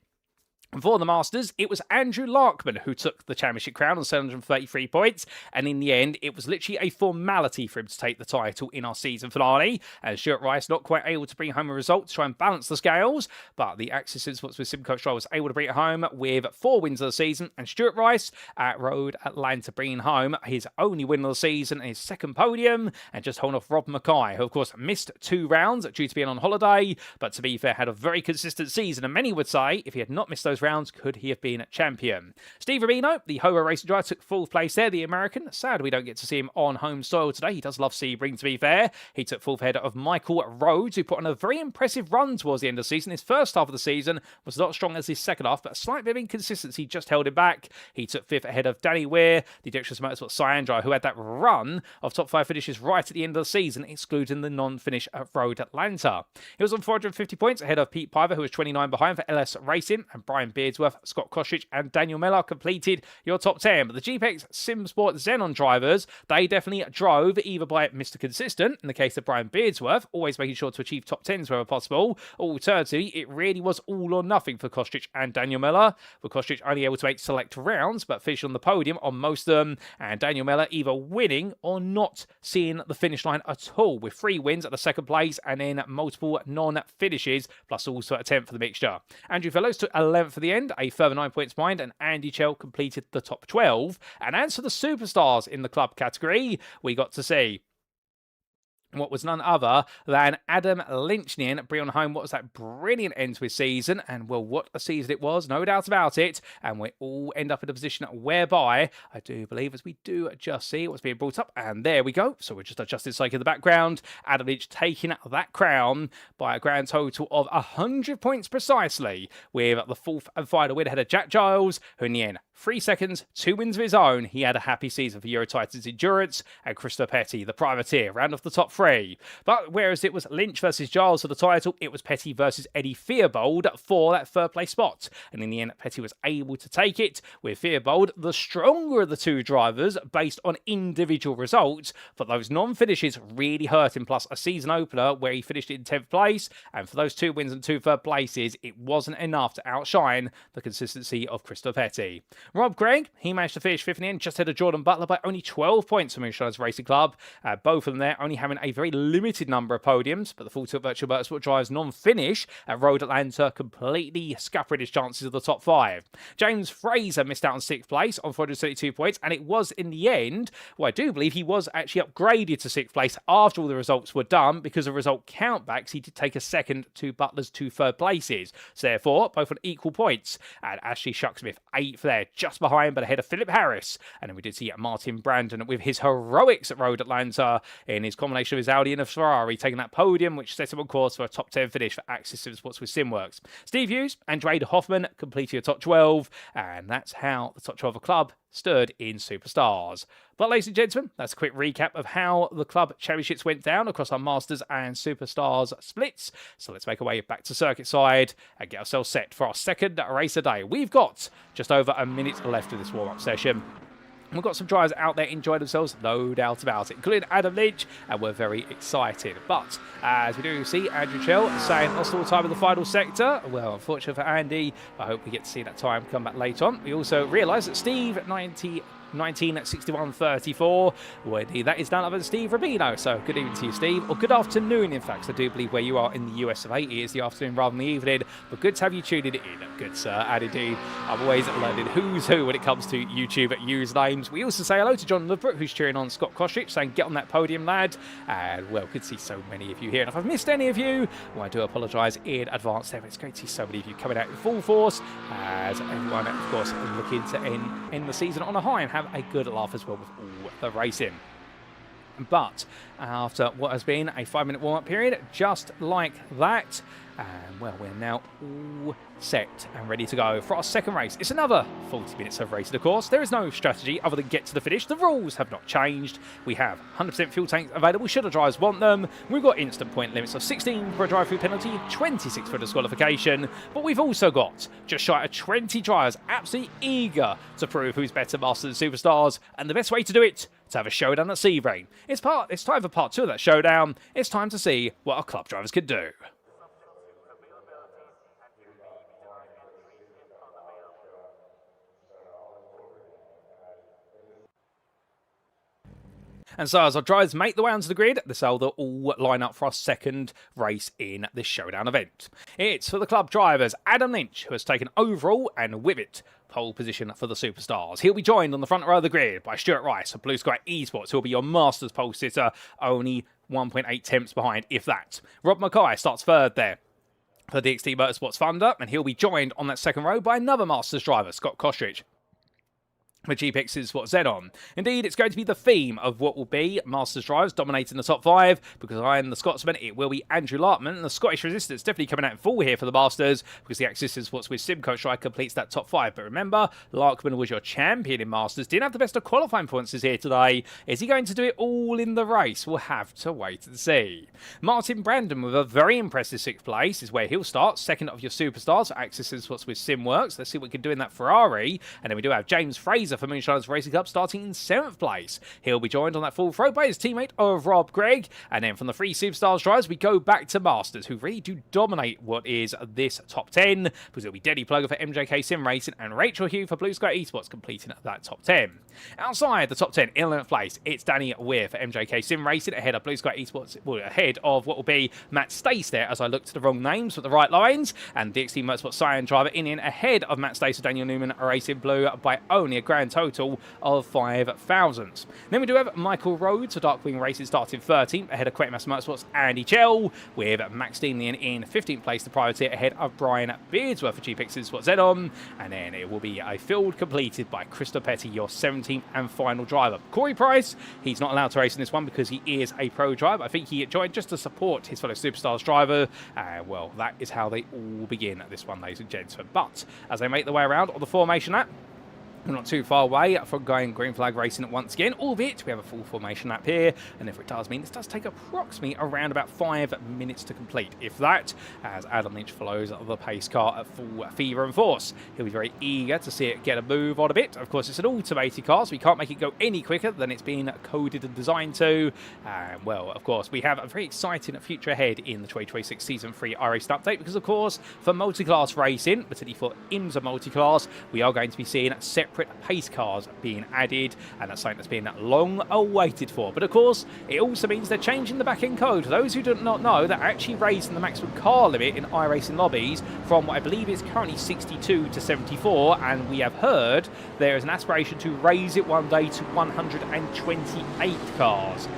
for the Masters, it was Andrew Larkman who took the championship crown on 733 points, and in the end, it was literally a formality for him to take the title in our season finale, and Stuart Rice not quite able to bring home a result to try and balance the scales, but the Axis Sports with Simcoe Stroll was able to bring it home with 4 wins of the season, and Stuart Rice at Road Atlanta bringing home his only win of the season, his second podium, and just holding off Rob Mackay, who of course missed 2 rounds due to being on holiday, but to be fair, had a very consistent season, and many would say, if he had not missed those rounds, could he have been champion? Steve Rubino, the Hurrah racing driver, took 4th place there, the American. Sad we don't get to see him on home soil today. He does love Sebring, to be fair. He took 4th ahead of Michael Rhodes, who put on a very impressive run towards the end of the season. His first half of the season was not as strong as his second half, but a slight bit of inconsistency just held him back. He took 5th ahead of Danny Weir, the Dexterous Motorsport Cyan driver, who had that run of top 5 finishes right at the end of the season, excluding the non-finish at Road Atlanta. He was on 450 points ahead of Pete Piver, who was 29 behind for LS Racing, and Brian Brian Beardsworth, Scott Kostrich and Daniel Miller completed your top 10. But the GPX SimSport Xenon drivers, they definitely drove either by Mr. Consistent, in the case of Brian Beardsworth, always making sure to achieve top 10s wherever possible. Alternatively, it really was all or nothing for Kostrich and Daniel Miller, with Kostrich only able to make select rounds, but finished on the podium on most of them, and Daniel Miller either winning or not seeing the finish line at all, with 3 wins at the second place and then multiple non-finishes, plus also a 10th for the mixture. Andrew Fellows took 11th for the end, a further 9 points behind, and Andy Chell completed the top 12. And as for the superstars in the club category, we got to see what was none other than Adam Lynchnian bring on home what was that brilliant end to his season. And well, what a season it was, no doubt about it. And we all end up in a position whereby I do believe, as we do just see what's being brought up, and there we go. So we're just adjusting slightly in the background. Adam Lynch taking that crown by a grand total of 100 points precisely, with the fourth and final win ahead of Jack Giles, who in the end, 3 seconds, 2 wins of his own. He had a happy season for Eurotitans Endurance, and Christopher Petty, the privateer, round off the top 3. But whereas it was Lynch versus Giles for the title, it was Petty versus Eddie Theobald for that third place spot. And in the end, Petty was able to take it, with Theobald the stronger of the 2 drivers based on individual results. But those non-finishes really hurt him, plus a season opener where he finished in 10th place. And for those 2 wins and 2 third places, it wasn't enough to outshine the consistency of Christopher Petty. Rob Gregg, he managed to finish 5th in the end, just ahead of Jordan Butler by only 12 points from Moonshine's Racing Club. Both of them there only having a very limited number of podiums, but the Full Tilt Virtual Motorsport Drives non-finish at Road Atlanta completely scuppered his chances of the top 5. James Fraser missed out on 6th place on 432 points, and it was in the end, well, I do believe he was actually upgraded to 6th place after all the results were done, because of result countbacks, he did take a second to Butler's 2 third places. So therefore, both on equal points. And Ashley Shucksmith, 8th there, just behind, but ahead of Philip Harris. And then we did see Martin Brandon with his heroics at Road Atlanta in his combination of his Audi and a Ferrari, taking that podium, which set him on course for a top 10 finish for Axis SimSports with SimWorks. Steve Hughes and Drade Hoffman completed a top 12, and that's how the top 12 of club stood in Superstars. But ladies and gentlemen, that's a quick recap of how the club championships went down across our Masters and Superstars splits. So let's make our way back to circuit side and get ourselves set for our second race of the day. We've got just over a minute left of this warm-up session. We've got some drivers out there enjoying themselves, no doubt about it, including Adam Lynch, and we're very excited. But as we do see Andrew Chell saying hostile time in the final sector, well, unfortunately for Andy, I hope we get to see that time come back later on. We also realise that Steve, 1961-34. Well, that is none other than Steve Rubino. So good evening to you, Steve, or good afternoon, in fact. I do believe where you are in the US of A, it is the afternoon rather than the evening. But good to have you tuned in. Good, sir. And indeed, I'm always learning who's who when it comes to YouTube usernames. We also say hello to John Loverbrook, who's cheering on Scott Kostrich, saying get on that podium, lad. And well, good to see so many of you here. And if I've missed any of you, well, I do apologise in advance there. But it's great to see so many of you coming out in full force, as everyone, of course, looking to end the season on a high and have a good laugh as well with all the racing. But after what has been a 5-minute warm-up period, just like that, and well, we're now all set and ready to go for our second race. It's another 40 minutes of racing, of course. There is no strategy other than get to the finish. The rules have not changed. We have 100% fuel tanks available should the drivers want them. We've got instant point limits of 16 for a drive-through penalty, 26 for a disqualification. But we've also got just shy of 20 drivers absolutely eager to prove who's better Masters and Superstars. And the best way to do it, to have a showdown at Sebring. It's time for part 2 of that showdown. It's time to see what our club drivers can do. And so as our drivers make the way onto the grid, this is how they'll all line up for our second race in this showdown event. It's for the club drivers, Adam Lynch, who has taken overall and with it pole position for the Superstars. He'll be joined on the front row of the grid by Stuart Rice of Blue Sky Esports, who will be your Masters pole sitter, only 1.8 tenths behind, if that. Rob Mackay starts third there for DXT Motorsports Thunder, and he'll be joined on that second row by another Masters driver, Scott Kostrich. for GPX's what's Z on. Indeed, it's going to be the theme of what will be Masters drivers dominating the top 5, because I am the Scotsman, it will be Andrew Larkman, and the Scottish Resistance definitely coming out in full here for the Masters, because the Axis what's with Simcoe Strike completes that top 5. But remember, Larkman was your champion in Masters, didn't have the best of qualifying points here today. Is he going to do it all in the race? We'll have to wait and see. Martin Brandon with a very impressive 6th place is where he'll start, second of your superstars for Axis what's with SimWorks. Let's see what we can do in that Ferrari. And then we do have James Fraser for Moonshiners Racing Club starting in 7th place. He'll be joined on that full throw by his teammate of Rob Gregg. And then from the 3 Superstars drivers, we go back to Masters, who really do dominate what is this top 10, because it'll be Denny Plugger for MJK Sim Racing and Rachel Hugh for Blue Sky Esports completing that top 10. Outside the top 10, in 11th place, it's Danny Weir for MJK Sim Racing ahead of Blue Sky Esports, well, ahead of what will be Matt Stace there, as I looked at the wrong names with the right lines, and DXT Motorsport Cyan driver in ahead of Matt Stace of Daniel Newman Racing Blue by only a grand total of 5 thousandths. Then we do have Michael Rhodes for Darkwing Racing starting 13th ahead of Quetmass Motorsports Andy Chell, with Max Deanlian in 15th place, the privateer ahead of Brian Beardsworth for GPX's what's Z on, and then it will be a field completed by Christopher Petty, your 17th and final driver. Corey Price, he's not allowed to race in this one because he is a pro driver. I think he joined just to support his fellow Superstars driver. Well, that is how they all begin at this one, ladies and gentlemen. But as they make their way around on the formation lap, we're not too far away from going green flag racing once again, albeit we have a full formation lap here, and if it does mean this does take approximately around about 5 minutes to complete, if that, as Adam Lynch follows the pace car at full fever and force. He'll be very eager to see it get a move on a bit. Of course, it's an automated car, so we can't make it go any quicker than it's been coded and designed to. Well, of course, we have a very exciting future ahead in the 2026 Season 3 iRacing update, because, of course, for multi-class racing, particularly for IMSA multi-class, we are going to be seeing separate pace cars being added, and that's something that's been long awaited for. But of course, it also means they're changing the back-end code. For those who do not know, they're actually raising the maximum car limit in iRacing lobbies from what I believe is currently 62 to 74, and we have heard there is an aspiration to raise it one day to 128 cars.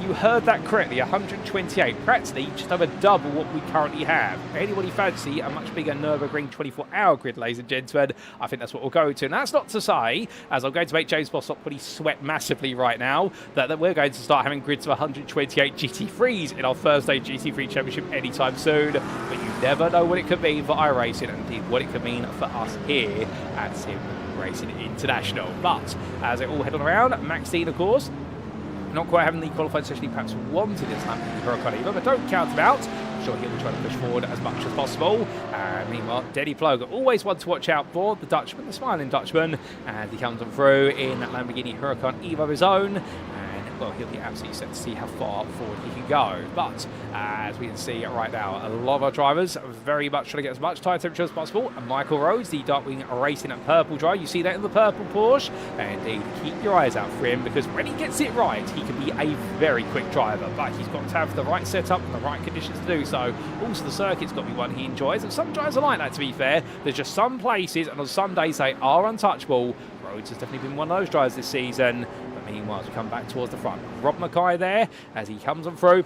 You heard that correctly, 128, practically just over double what we currently have. Anybody fancy a much bigger Nürburgring 24-hour grid, ladies and gentlemen? I think that's what we'll go to. And that's not to say, as I'm going to make James Bossop pretty sweat massively right now, that we're going to start having grids of 128 GT3s in our Thursday GT3 Championship anytime soon. But you never know what it could mean for iRacing, and indeed what it could mean for us here at SimRacing International. But as it all head on around, Max Dean, of course, not quite having the qualified session he perhaps wanted this time in the Hurricane either, but don't count him out. I'm sure he'll be trying to push forward as much as possible. Meanwhile, Denny Ploger, always one to watch out for, the Dutchman, the smiling Dutchman, and he comes on through in that Lamborghini Huracan Evo of his own. Well, he'll be absolutely set to see how far forward he can go. But as we can see right now, a lot of our drivers are very much trying to get as much tyre temperature as possible. And Michael Rhodes, the Darkwing Racing at purple driver, you see that in the purple Porsche. And indeed, keep your eyes out for him, because when he gets it right, he can be a very quick driver. But he's got to have the right setup and the right conditions to do so. Also, the circuit's got to be one he enjoys. And some drivers are like that, to be fair. There's just some places, and on some days they are untouchable. Rhodes has definitely been one of those drivers this season. Meanwhile, as we come back towards the front, Rob Mackay there as he comes on through.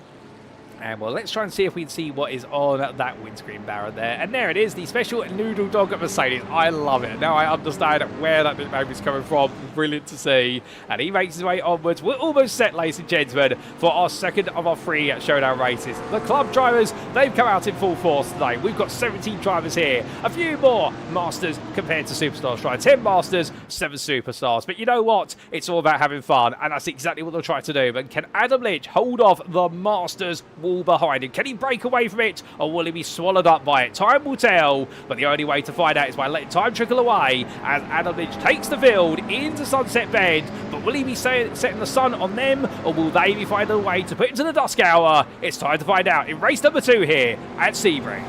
And well, let's try and see if we can see what is on that windscreen barrier there. And there it is, the special noodle dog at Mercedes. I love it. Now I understand where that nickname is coming from. Brilliant to see. And he makes his way onwards. We're almost set, ladies and gentlemen, for our second of our 3 Showdown races. The club drivers, they've come out in full force today. We've got 17 drivers here. A few more Masters compared to Superstars. Right, 10 Masters, 7 Superstars. But you know what? It's all about having fun. And that's exactly what they'll try to do. But can Adam Lynch hold off the Masters wall behind him? Can he break away from it, or will he be swallowed up by it? Time will tell, but the only way to find out is by letting time trickle away as Adam Lynch takes the field into Sunset Bend. But will he be setting the sun on them, or will they be finding a way to put into the dusk hour? It's time to find out in race number 2 here at Sebring.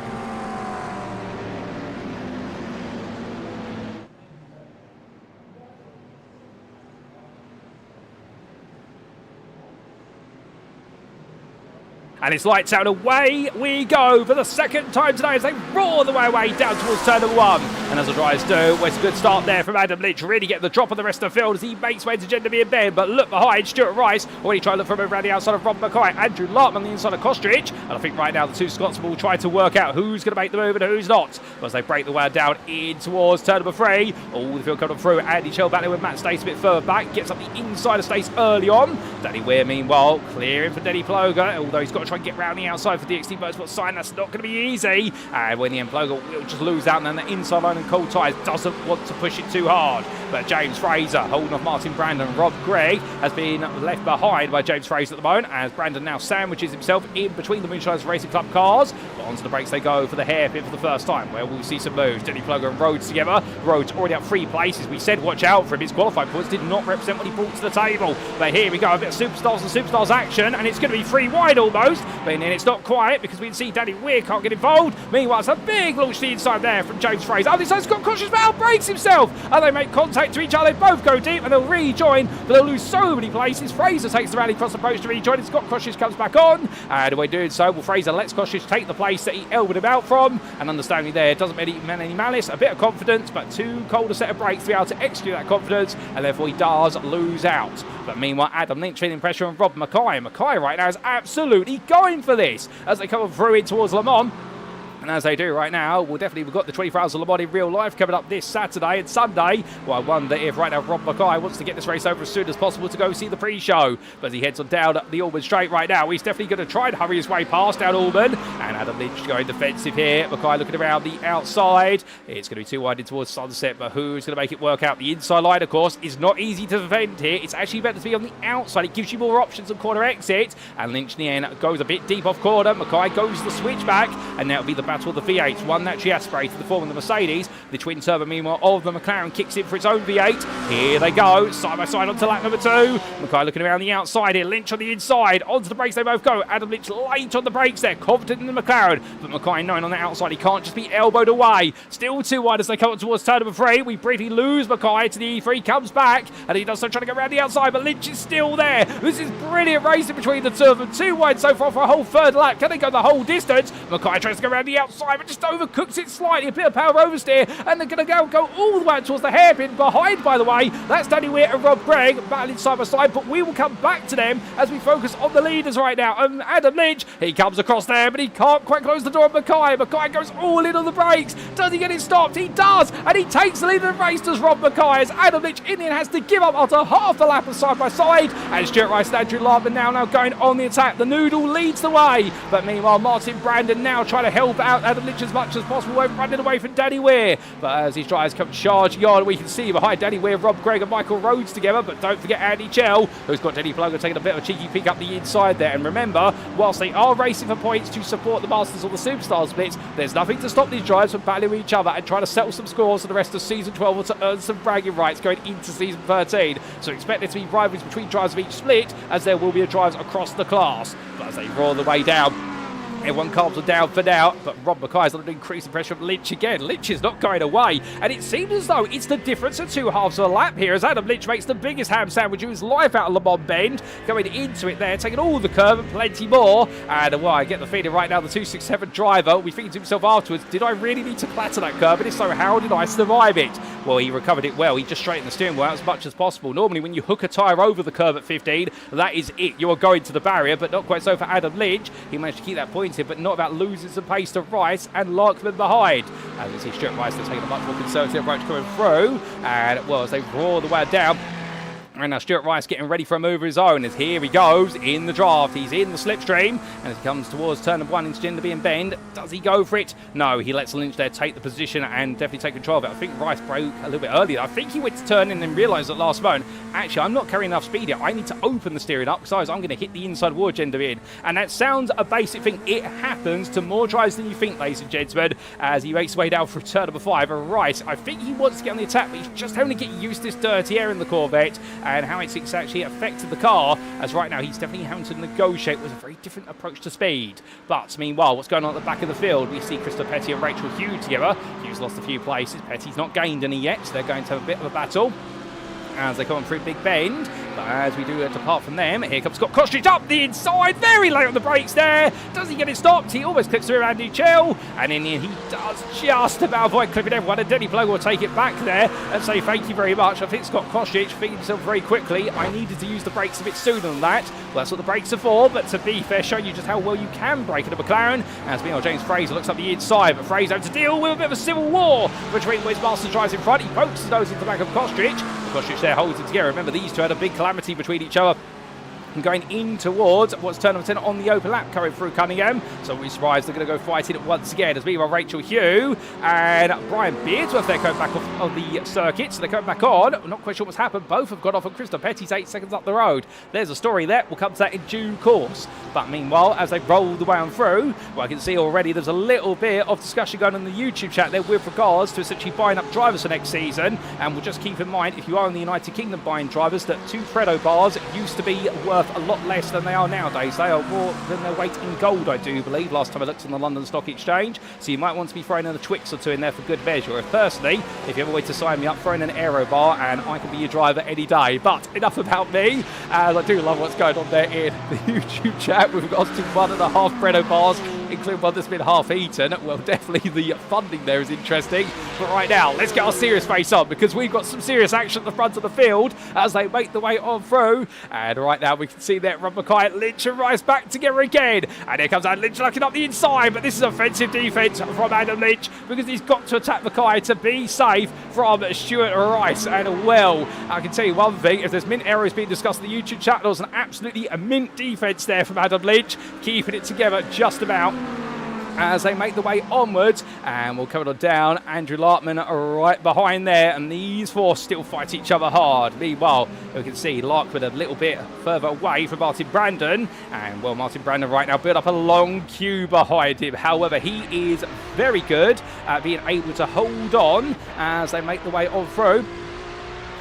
And it's lights out, away we go for the second time today as they roar their way down towards turn number 1. And as the drivers do, well, it's a good start there from Adam Lynch. Really getting the drop on the rest of the field as he makes way to Genderby and Ben. But look behind, Stuart Rice already trying to look from around the outside of Rob Mackay. Andrew Lartman on the inside of Kostrich. And I think right now the two Scotsmen will try to work out who's going to make the move and who's not. As they break the wire down in towards turn number 3. All the field coming through. Andy Chell battling with Matt Stace a bit further back. Gets up the inside of Stace early on. Danny Weir, meanwhile, clearing for Denny Ploger. Although he's got to try and get round the outside for DXT Motorsport sign. That's not going to be easy. And when the end Ploger will just lose out, and then the inside line and Cold Ties doesn't want to push it too hard. But James Fraser holding off Martin Brandon. Rob Gregg has been left behind by James Fraser at the moment, as Brandon now sandwiches himself in between the Moonshiners Racing Club cars. But onto the brakes they go for the hairpin for the first time, where we'll see some moves. Denny Ploger and Rhodes together. Rhodes already up 3 places. We said watch out for him. His qualifying points did not represent what he brought to the table. But here we go, a bit of Superstars and Superstars action, and it's going to be 3 wide almost. But then it's not quiet because we can see Danny Weir can't get involved. Meanwhile, it's a big launch to the inside there from James Fraser. Oh, this has got cautious, but outbrakes himself. And they make contact to each other. They both go deep and they'll rejoin, but they'll lose so many places. Fraser takes the rally cross approach to rejoin. Scott Koshis comes back on, and by doing so, well, Fraser lets Koshis take the place that he elbowed him out from. And understanding there, doesn't mean any malice, a bit of confidence, but too cold a set of brakes to be able to execute that confidence, and therefore he does lose out. But meanwhile, Adam Lynch feeling pressure on Rob Mackay. Mackay right now is absolutely going for this as they come through in towards Le Mans. And as they do right now, we've got the 24 Hours of Le Mans in real life coming up this Saturday and Sunday. Well, I wonder if right now Rob Mackay wants to get this race over as soon as possible to go see the pre-show. But as he heads on down the Auburn straight right now, he's definitely going to try and hurry his way past down Auburn. And Adam Lynch going defensive here. Mackay looking around the outside. It's going to be too wide in towards Sunset, but who's going to make it work out? The inside line, of course, is not easy to defend here. It's actually better to be on the outside. It gives you more options on corner exit. And Lynch in the end goes a bit deep off corner. Mackay goes the switchback, and now it'll be the battle of the V8s. One naturally aspirated, the form of the Mercedes. The twin turbo, meanwhile, of the McLaren kicks in for its own V8. Here they go, side by side onto lap number 2. Mackay looking around the outside here. Lynch on the inside. Onto the brakes they both go. Adam Lynch late on the brakes there, confident in the McLaren. But Mackay knowing on the outside he can't just be elbowed away. Still too wide as they come up towards turn number 3. We briefly lose Mackay to the E3. Comes back, and he does so trying to go around the outside, but Lynch is still there. This is brilliant racing between the two of them. Too wide so far for a whole third lap. Can they go the whole distance? Mackay tries to go around the outside, but just overcooks it slightly. A bit of power oversteer, and they're going to go all the way towards the hairpin. Behind, by the way, that's Danny Weir and Rob Gregg battling side by side, but we will come back to them as we focus on the leaders right now. And Adam Lynch, he comes across there, but he can't quite close the door on Mackay. Mackay goes all in on the brakes. Does he get it stopped? He does, and he takes the lead of the race, does Rob Mackay, as Adam Lynch in the end has to give up after half the lap of side by side. And Stuart Rice and Andrew Lartman now going on the attack. The Noodle leads the way, but meanwhile Martin Brandon now trying to help out Adam Lynch as much as possible, running away from Danny Weir. But as these drivers come charging on, we can see behind Danny Weir, Rob Gregg and Michael Rhodes together. But don't forget Andy Chell, who's got Denny Ploger taking a bit of a cheeky peek up the inside there. And remember, whilst they are racing for points to support the Masters or the Superstar splits, there's nothing to stop these drivers from battling with each other and trying to settle some scores for the rest of season 12 or to earn some bragging rights going into season 13. So expect there to be rivalries between drivers of each split, as there will be drivers across the class. But as they roar the way down, everyone calms them down for now, but Rob Mackay is under increasing pressure from Lynch again. Lynch is not going away, and it seems as though it's the difference of 2 halves of a lap here as Adam Lynch makes the biggest ham sandwich of his life out of Le Mans Bend, going into it there, taking all the curve and plenty more. And well, I get the feeling right now the 267 driver, we think to himself afterwards, did I really need to clatter that curve? And if so, how did I survive it? Well, he recovered it well. He just straightened the steering wheel out as much as possible. Normally, when you hook a tyre over the curve at 15, that is it. You are going to the barrier, but not quite so for Adam Lynch. He managed to keep that pointed, but not about losing some pace to Rice and Larkman behind. As we see Stuart Rice, they're taking a much more conservative approach coming through. And well, as they roar the way down, and now Stuart Rice getting ready for a move of his own as here he goes in the draft. He's in the slipstream, and as he comes towards turn of 1 into Genderby and Bend, does he go for it? No, he lets Lynch there take the position and definitely take control of it. I think Rice broke a little bit earlier. I think he went to turn in and realised at last moment, actually, I'm not carrying enough speed here. I need to open the steering up because I'm going to hit the inside wall Genderby in. And that sounds a basic thing. It happens to more drivers than you think, ladies and gentlemen, as he makes his way down for turn number 5. And Rice, I think he wants to get on the attack, but he's just having to get used to this dirty air in the Corvette and how it's actually affected the car, as right now he's definitely having to negotiate with a very different approach to speed. But meanwhile, what's going on at the back of the field? We see Krista Petty and Rachel Hughes together. Hughes lost a few places. Petty's not gained any yet, so they're going to have a bit of a battle. as they come on through Big Bend. But as we do depart from them, here comes Scott Kostic up the inside, very late on the brakes there. Does he get it stopped? He almost clicks through Andy Chell, and in the end he does just about avoid clipping everyone, and Denny Plough will take it back there and say thank you very much. I think Scott Kostic thinking himself very quickly, I needed to use the brakes a bit sooner than that. Well, that's what the brakes are for, but to be fair, showing you just how well you can brake at a McLaren. As meanwhile, James Fraser looks up the inside, but Fraser having to deal with a bit of a civil war between Wes Masters drives in front. He pokes his nose into the back of Kostic. Kostic there holds it together. Remember, these two had a big calamity between each other. And going in towards what's turn number 10 on the open lap coming through Cunningham. So we're surprised they're going to go fight it once again. As we were Rachel Hugh and Brian Beardsworth, they're coming back off of the circuit. So they're coming back on. I'm not quite sure what's happened. Both have got off on Christoph Petty's 8 seconds up the road. There's a story there. We'll come to that in due course. But meanwhile, as they roll the way on through, well, I can see already there's a little bit of discussion going on in the YouTube chat there with regards to essentially buying up drivers for next season. And we'll just keep in mind, if you are in the United Kingdom buying drivers, that 2 Fredo bars used to be worth a lot less than they are nowadays. They are more than their weight in gold, I do believe, last time I looked on the London Stock Exchange. So you might want to be throwing in a Twix or 2 in there for good measure. Or personally, if you ever wait to sign me up, throw in an aero bar and I can be your driver any day. But enough about me, as I do love what's going on there in the YouTube chat with regards to 1.5 Fredo bars, including one that's been half eaten. Well, definitely the funding there is interesting. But right now, let's get our serious face on, because we've got some serious action at the front of the field as they make the way on through. And right now we can see there Rob Mackay, Lynch and Rice back together again. And here comes Adam Lynch looking up the inside, but this is offensive defence from Adam Lynch, because he's got to attack Mackay to be safe from Stuart Rice. And well, I can tell you one thing, if there's mint errors being discussed in the YouTube chat, there was an absolutely mint defence there from Adam Lynch, keeping it together just about as they make the way onwards. And we'll come on down. Andrew Larkman right behind there, and these 4 still fight each other hard. Meanwhile, we can see Larkman a little bit further away from Martin Brandon, and well, Martin Brandon right now built up a long queue behind him. However, he is very good at being able to hold on as they make the way on through.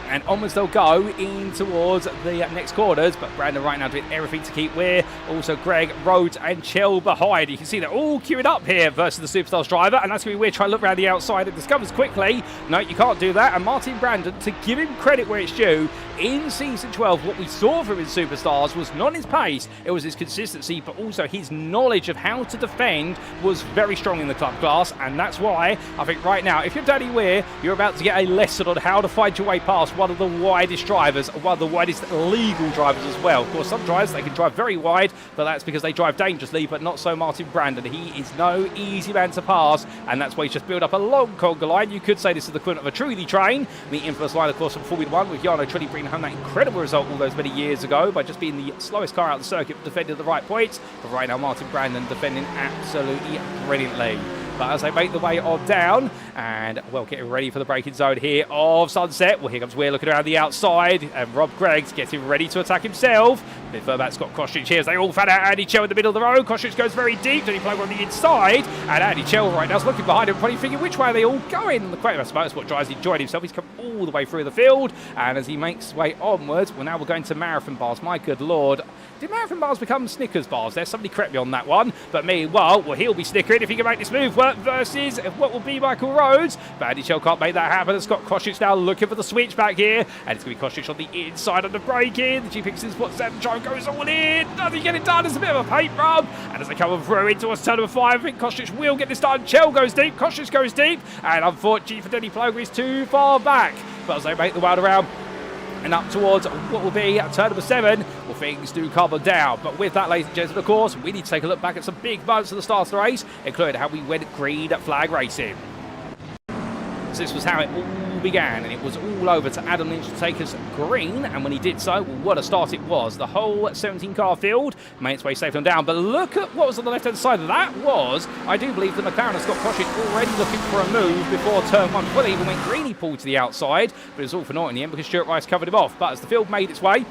And onwards they'll go in towards the next corners. But Brandon right now doing everything to keep Weir. Also Greg, Rhodes and Chell behind. You can see they're all queuing up here versus the Superstars driver. And that's going to be Weir trying to look around the outside and discovers quickly, no, you can't do that. And Martin Brandon, to give him credit where it's due, in Season 12, what we saw from his Superstars was not his pace, it was his consistency, but also his knowledge of how to defend was very strong in the club class. And that's why I think right now, if you're Danny Weir, you're about to get a lesson on how to find your way past one of the widest drivers, one of the widest legal drivers as well. Of course, some drivers, they can drive very wide, but that's because they drive dangerously, but not so Martin Brandon. He is no easy man to pass, and that's why he's just built up a long conga line. You could say this is the equivalent of a Truly train. The infamous line, of course, from Formula 1 with Jarno Trulli bringing home that incredible result all those many years ago by just being the slowest car out of the circuit, but defending the right points. But right now, Martin Brandon defending absolutely brilliantly. But as they make the way on down, and well, getting ready for the braking zone here of Sunset. Well, here comes Weir looking around the outside, and Rob Greggs getting ready to attack himself. A bit further back, Scott Kostic here as they all fan out Andy Chell in the middle of the road. Kostic goes very deep, Denny Plough on the inside, and Andy Chell right now is looking behind him, probably thinking which way are they all going. And the Quaker Motorsport drives enjoyed himself. He's come all the way through the field, and as he makes his way onwards, well, now we're going to marathon bars. My good lord. Did marathon bars become Snickers bars there? Somebody correct me on that one. But meanwhile, well, he'll be snickering if he can make this move work versus what will be Michael Rhodes. But Andy Chell can't make that happen. It's got Kostic now looking for the switch back here. And it's going to be Kostic on the inside of the braking. The GP6 Sport 7 drive goes all in. Does he get it done? It's a bit of a paint rub. And as they come through into a turn number 5, I think Kostic will get this done. Chell goes deep. Kostic goes deep. And unfortunately for Denny Plough, he's too far back. But as they make the world around and up towards what will be turn number 7, well, things do calm down. But with that, ladies and gentlemen, of course, we need to take a look back at some big moments of the start of the race, including how we went green flag racing. So this was how it all began, and it was all over to Adam Lynch to take us green, and when he did so, well, what a start it was. The whole 17-car field made its way safely on down, but look at what was on the left-hand side. That was, I do believe, the McLaren and Scott Kostic already looking for a move before turn 1. Before they even went green, he pulled to the outside, but it was all for naught in the end because Stuart Rice covered him off. But as the field made its way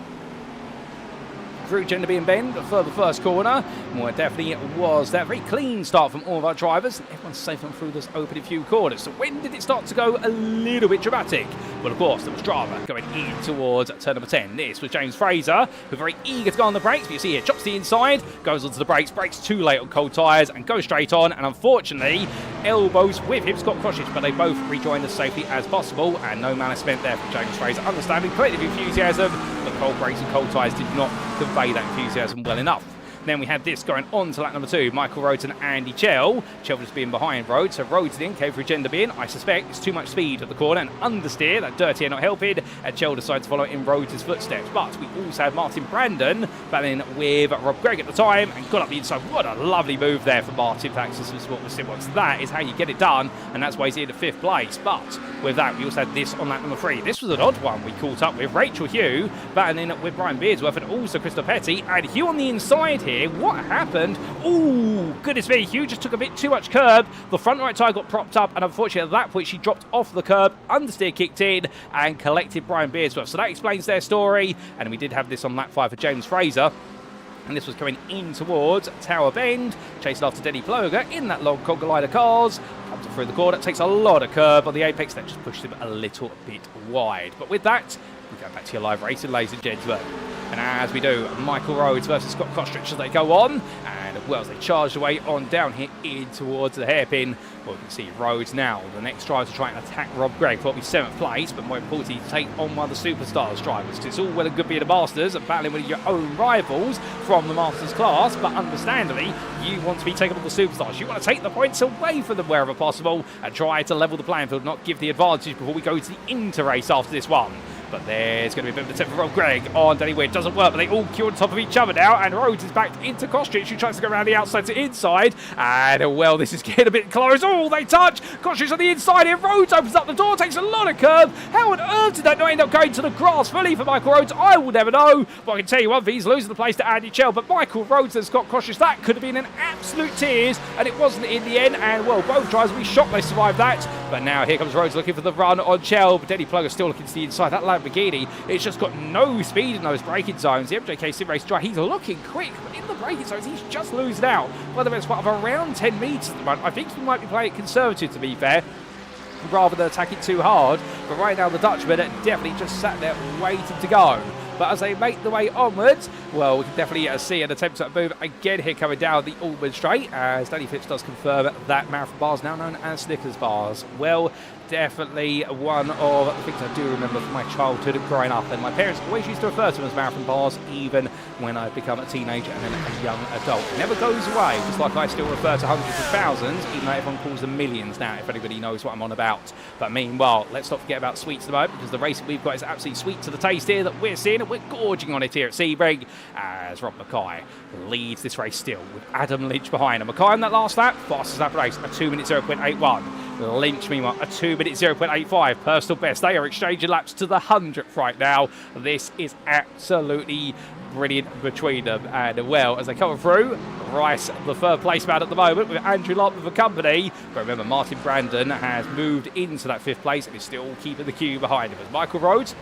through Genderby and Bend for the first corner, well, it definitely was that very clean start from all of our drivers. Everyone's safe on through those opening few corners. So when did it start to go a little bit dramatic? Well, of course, there was drama going in towards turn number 10. This was James Fraser, who very eager to go on the brakes, but you see here, chops the inside, goes onto the brakes too late on cold tyres, and goes straight on, and unfortunately, elbows with him, Scott Crosses, but they both rejoined as safely as possible, and no malice meant there from James Fraser. Understanding, plenty of enthusiasm, but cold brakes and cold tyres did not convey that enthusiasm well enough. Then we had this going on to lap number 2. Michael Rhodes and Andy Chell. Chell was being behind Rhodes, so Rhodes then came for a gender bin. I suspect it's too much speed at the corner and understeer. That dirty air not helping. And Chell decides to follow in Rhodes' footsteps. But we also had Martin Brandon battling with Rob Gregg at the time and got up the inside. What a lovely move there for Martin. In fact, this is what was SimRacing. That is how you get it done, and that's why he's in the 5th place. But with that, we also had this on lap number 3. This was an odd one. We caught up with Rachel Hugh battling with Brian Beardsworth and also Crystal Petty. And Hugh on the inside here. What happened? Ooh, goodness me, Hugh just took a bit too much curb. The front right tyre got propped up, and unfortunately at that point she dropped off the curb, understeer kicked in, and collected Brian Beardsworth. So that explains their story, and we did have this on lap 5 for James Fraser. And this was coming in towards Tower Bend, chasing after Denny Ploger in that long Collider cars. Comes through the corner, takes a lot of curb on the apex, that just pushed him a little bit wide. But with that, we go back to your live racing, ladies and gentlemen. And as we do, Michael Rhodes versus Scott Costrich as they go on. And well, as they charge away on down here in towards the hairpin. Well, you can see Rhodes now, the next driver to try and attack Rob Gregg for what will be 7th place, but more importantly, to take on one of the Superstars drivers. It's all well and good being the Masters and battling with your own rivals from the Masters class, but understandably, you want to be taking on the Superstars. You want to take the points away from them wherever possible and try to level the playing field, not give the advantage before we go to the inter-race after this one. But there's going to be a bit of a attempt for Rob Gregg on Danny Weir. It doesn't work, but they all queue on top of each other now. And Rhodes is backed into Kostrich, who tries to go around the outside to inside. And, well, this is getting a bit close. Oh, they touch. Kostrich on the inside here. Rhodes opens up the door, takes a lot of curb. How on earth did that not end up going to the grass fully for Michael Rhodes? I will never know. But I can tell you one thing, he's losing the place to Andy Chell. But Michael Rhodes and Scott Kostrich, that could have been an absolute tears. And it wasn't in the end. And, well, both drivers will be shocked they survived that. But now here comes Rhodes looking for the run on Chell. But Denny Plugger still looking to the inside. That Lamborghini, it's just got no speed in those braking zones. The MJK SimRacing driver, he's looking quick, but in the braking zones, he's just losing out. Well, the best part of around 10 metres at the moment. I think he might be playing it conservative, to be fair, rather than attack it too hard. But right now, the Dutchman definitely just sat there waiting to go. But as they make the way onwards, well, we can definitely see an attempt at a move again here coming down the Alban Straight, as Danny Phipps does confirm that marathon bars now known as Snickers bars. Well, definitely one of the things I do remember from my childhood growing up, and my parents always used to refer to them as marathon bars, even when I become a teenager and then a young adult. It never goes away, just like I still refer to hundreds of thousands, even though everyone calls them millions now, if anybody knows what I'm on about. But meanwhile, let's not forget about sweets at the moment, because the racing we've got is absolutely sweet to the taste here that we're seeing, and we're gorging on it here at Sebring, as Rob Mackay leads this race still with Adam Lynch behind him. Mackay on that last lap, fastest lap of the race, a 2-minute 0.81. Lynch, meanwhile, a 2-minute 0.85 personal best. They are exchanging laps to the 100th right now. This is absolutely brilliant between them. And, well, as they come through, Rice, the 3rd place man at the moment, with Andrew Lott with the company. But remember, Martin Brandon has moved into that 5th place and is still keeping the queue behind him. As Michael Rhodes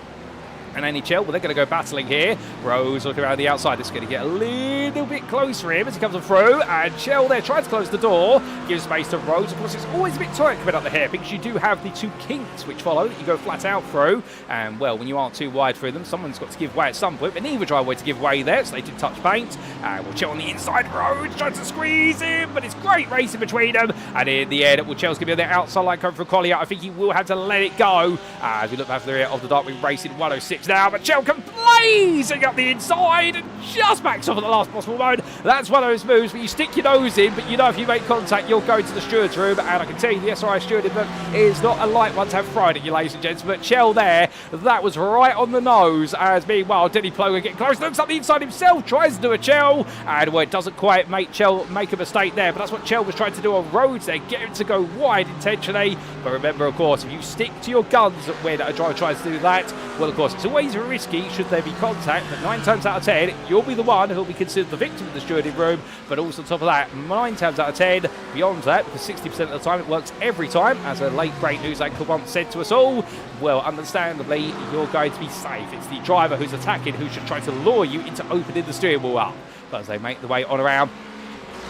and Andy Chell, well, they're going to go battling here. Rose looking around the outside. This is going to get a little bit close for him as he comes on through. And Chell there tries to close the door, gives space to Rose. Of course, it's always a bit tight coming up the hair because you do have the 2 kinks which follow that you go flat out through. And, well, when you aren't too wide through them, someone's got to give way at some point. But neither driver way to give way there, so they did touch paint. And we'll Chell on the inside. Rose tries to squeeze him, but it's great racing between them. And in the end, well, Chell's going to be on the outside line coming for Collier. I think he will have to let it go as we look back for the rear of the Darkwing Racing 106 now. But Chell can blazing up the inside and just backs off at the last possible moment. That's one of those moves where you stick your nose in, but you know if you make contact, you'll go to the steward's room. And I can tell you the SRI stewarding book is not a light one to have fried at you, ladies and gents. But Chell there, that was right on the nose. As meanwhile, Denny Ploger getting close, looks up the inside himself, tries to do a Chell, and well, it doesn't quite make Chell make a mistake there. But that's what Chell was trying to do on Rhodes there, get him to go wide intentionally. But remember, of course, if you stick to your guns when a driver tries to do that, well, of course, it's always risky should there be contact, but 9 times out of 10, you'll be the one who'll be considered the victim of the stewarding room. But also on top of that, 9 times out of 10, beyond that, because 60% of the time it works every time, as a late great news anchor once said to us all, well, understandably, you're going to be safe. It's the driver who's attacking who should try to lure you into opening the steering wheel up. But as they make the way on around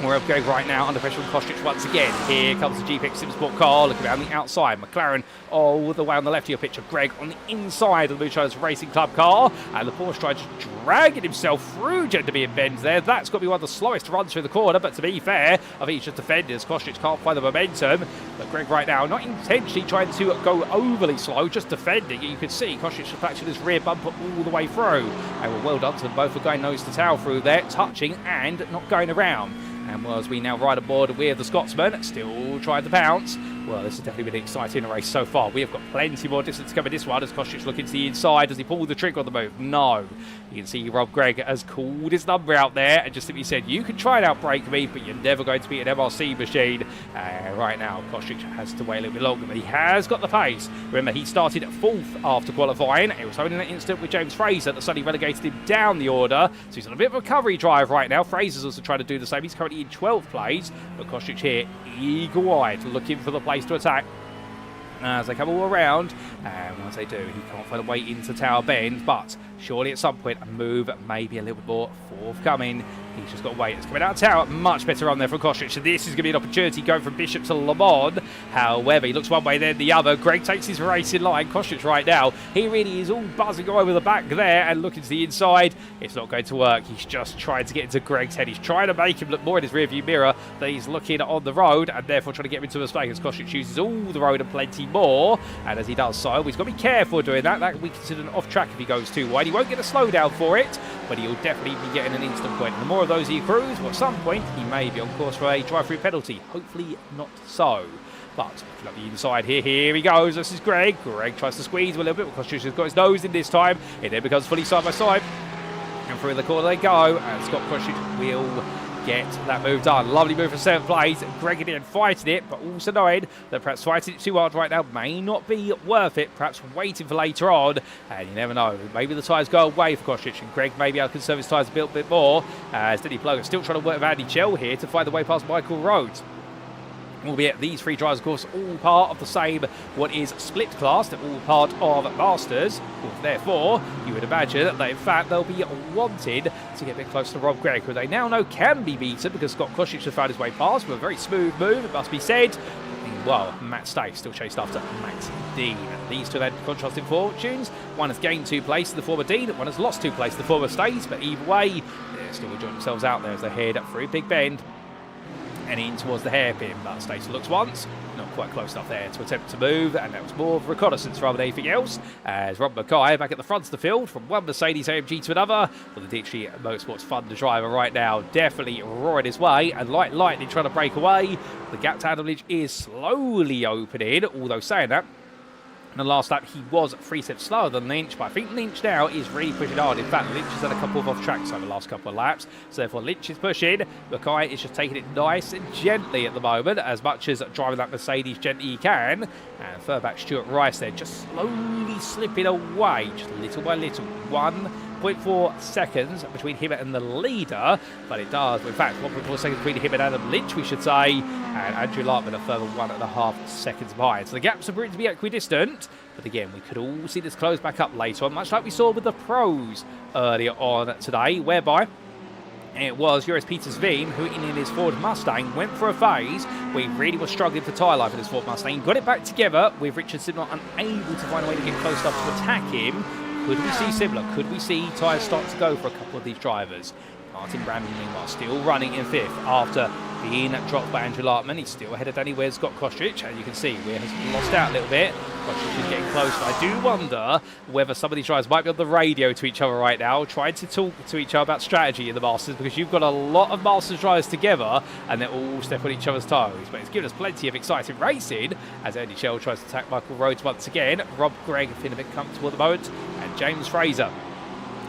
We're up Greg right now under pressure from Kostrich once again. Here comes the GPX SimSport car, looking around the outside. McLaren all the way on the left of your picture. Greg on the inside of the Moonshiners Racing Club car. And the Porsche trying to dragging himself through to be in bends there. That's got to be one of the slowest runs through the corner. But to be fair, I think he's just defended as Kostrich can't find the momentum. But Greg right now, not intentionally trying to go overly slow, just defending. You can see Kostrich has fractured his rear bumper all the way through. And well done to them both for going nose to tail through there, touching and not going around. And as we now ride aboard with the Scotsman, still trying to pounce. Well, this has definitely been an exciting race so far. We have got plenty more distance to cover this one as Kostrich looking to the inside. Does he pull the trigger on the move? No. You can see Rob Gregg has called his number out there and just simply said, you can try and outbrake me, but you're never going to beat an MRC machine. Right now, Kostrich has to wait a little bit longer, but he has got the pace. Remember, he started 4th after qualifying. It was only that instant with James Fraser that suddenly relegated him down the order. So he's on a bit of a recovery drive right now. Fraser's also trying to do the same. He's currently in 12th place, but Kostrich here, eagle-eyed, looking for the place to attack as they come all around. And once they do, he can't find a way into Tower Bend, but surely at some point a move maybe a little bit more forthcoming. He's just got to wait. It's coming out of Tower. Much better run there from Kostrich. So this is going to be an opportunity going from Bishop to Le Mans. However, he looks one way then the other. Greg takes his race in line. Kostrich right now, he really is all buzzing over the back there and looking to the inside. It's not going to work. He's just trying to get into Greg's head. He's trying to make him look more in his rearview mirror that he's looking on the road and therefore trying to get him into a space as Kostrich uses all the road and plenty more. And as he does so, he's got to be careful doing that. That can be considered an off track if he goes too wide. He won't get a slowdown for it, but he'll definitely be getting an instant point. And the more of those he accrues, well, at some point he may be on course for a drive-through penalty. Hopefully not so. But looking up the inside here he goes. This is Greg. Greg tries to squeeze a little bit because Kostrich has got his nose in this time. It then becomes fully side by side. And through the corner they go. And Scott Kostrich will get that move done. Lovely move for 7th place. Greg again fighting it, but also knowing that perhaps fighting it too hard right now may not be worth it. Perhaps waiting for later on. And you never know. Maybe the tyres go away for Kostrich and Greg may be able to conserve his tyres a little bit more. As Denny Ploger still trying to work with Andy Chell here to find the way past Michael Rhodes. Albeit these three drivers, of course, all part of the same what is split class. They're all part of Masters. Therefore, you would imagine that in fact they'll be wanted to get a bit closer to Rob Gregg, who they now know can be beaten because Scott Kostrich has found his way past with a very smooth move, it must be said. Well, Matt Stagg still chased after Matt Dean. These two had contrasting fortunes. One has gained 2 places, the former Dean. One has lost 2 places, the former Stays. But either way, they're still enjoying themselves out there as they head up through Big Bend and in towards the hairpin. But Stacey looks once, not quite close enough there to attempt to move, and that was more of reconnaissance rather than anything else. As Rob Mackay back at the front of the field from one Mercedes AMG to another. Well, the D3 Motorsports Thunder driver right now definitely roaring his way, and like lightning trying to break away. The gap to Adam Lynch is slowly opening, although saying that, in the last lap, he was 3 steps slower than Lynch, but I think Lynch now is really pushing hard. In fact, Lynch has had a couple of off tracks over the last couple of laps, so therefore Lynch is pushing. Mackay is just taking it nice and gently at the moment, as much as driving that Mercedes gently he can. And third back Stuart Rice there, just slowly slipping away, just little by little. 1.4 seconds between him and the leader, but it does, in fact, 1.4 seconds between him and Adam Lynch, we should say, and Andrew Lartman a further 1.5 seconds behind. So the gaps are proving to be equidistant, but again, we could all see this close back up later on, much like we saw with the pros earlier on today, whereby it was Joris Peters Veem who, in his Ford Mustang, went for a phase where he really was struggling for tyre life in his Ford Mustang. Got it back together with Richard Sidnall unable to find a way to get close enough to attack him. Could we see similar? Could we see tyres start to go for a couple of these drivers? Martin Brandon, meanwhile, still running in 5th after being dropped by Andrew Lartman. He's still ahead of Danny Ware's Scott Kostrich, and you can see Ware has lost out a little bit. Kostrich is getting closer. I do wonder whether some of these drivers might be on the radio to each other right now, trying to talk to each other about strategy in the Masters, because you've got a lot of Masters drivers together, and they're all step on each other's toes. But it's given us plenty of exciting racing, as Andy Shell tries to attack Michael Rhodes once again. Rob Gregg feeling a bit comfortable at the moment, and James Fraser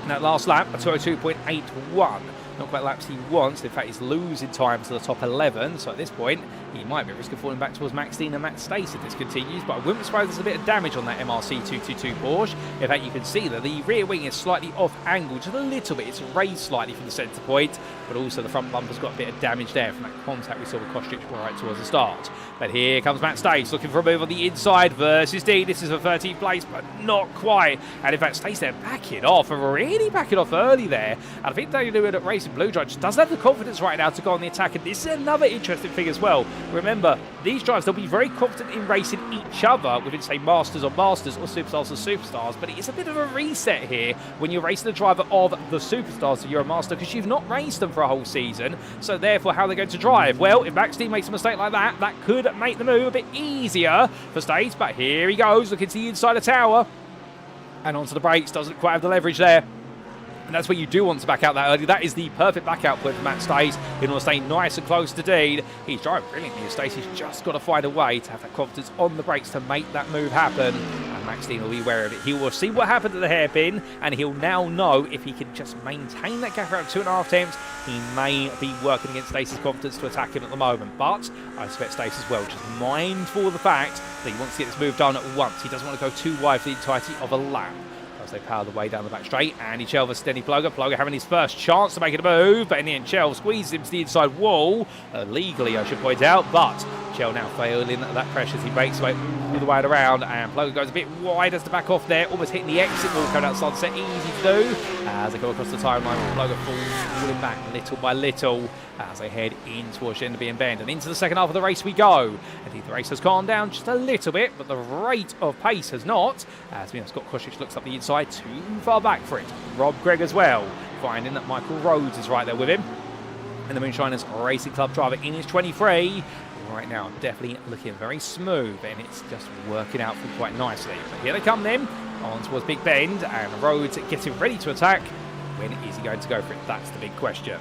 in that last lap, a 202.81. Not quite laps he wants. In fact, he's losing time to the top 11. So at this point, he might be at risk of falling back towards Max Dean and Matt Stacey if this continues. But I wouldn't be surprised there's a bit of damage on that MRC 222 Porsche. In fact, you can see that the rear wing is slightly off angle, just a little bit. It's raised slightly from the centre point, but also the front bumper's got a bit of damage there from that contact we saw with Kostrich right towards the start. But here comes Matt Stacey looking for a move on the inside versus Dean. This is for 13th place, but not quite. And in fact, Stacey there backing off, and really backing off early there. And I think Daniel Lewin at Racing Blue Drive just doesn't have the confidence right now to go on the attack, and this is another interesting thing as well. Remember, these drives, they'll be very confident in racing each other within, say, Masters or Superstars or Superstars, but it is a bit of a reset here when you're racing the driver of the Superstars, so you're a Master, because you've not raced them for a whole season, so therefore how are they going to drive? Well, if Max D makes a mistake like that, that could make the move a bit easier for Stace, but here he goes, looking to the inside of the tower, and onto the brakes, doesn't quite have the leverage there. And that's where you do want to back out that early. That is the perfect back out point for Matt Stace in order to stay nice and close to Dean. He's driving brilliantly. Stacey's just got to find a way to have that confidence on the brakes to make that move happen. And Max Dean will be aware of it. He will see what happened at the hairpin, and he'll now know if he can just maintain that gap around 2.5 attempts, he may be working against Stacey's confidence to attack him at the moment. But I suspect Stace as well, just mindful of the fact that he wants to get this move done at once. He doesn't want to go too wide for the entirety of a lap. They power the way down the back straight. Andy Chell versus Denny Plugger. Plugger having his first chance to make it a move, but in the end, Chell squeezes him to the inside wall. Legally, I should point out, but Chell now failing that pressure as he breaks away all the way around, and Plugger goes a bit wide as to back off there, almost hitting the exit wall coming out sunset. Easy to do as they go across the timeline. Plugger falling back little by little as they head in towards the end of being bend, and into the second half of the race we go. Indeed, the race has calmed down just a little bit, but the rate of pace has not, as we know, Scott Kosich looks up the inside, too far back for it. Rob Gregg as well, finding that Michael Rhodes is right there with him, and the Moonshiners Racing Club driver in his 23 right now, definitely looking very smooth, and it's just working out for quite nicely. But here they come then, on towards Big Bend, and Rhodes getting ready to attack. When is he going to go for it? That's the big question.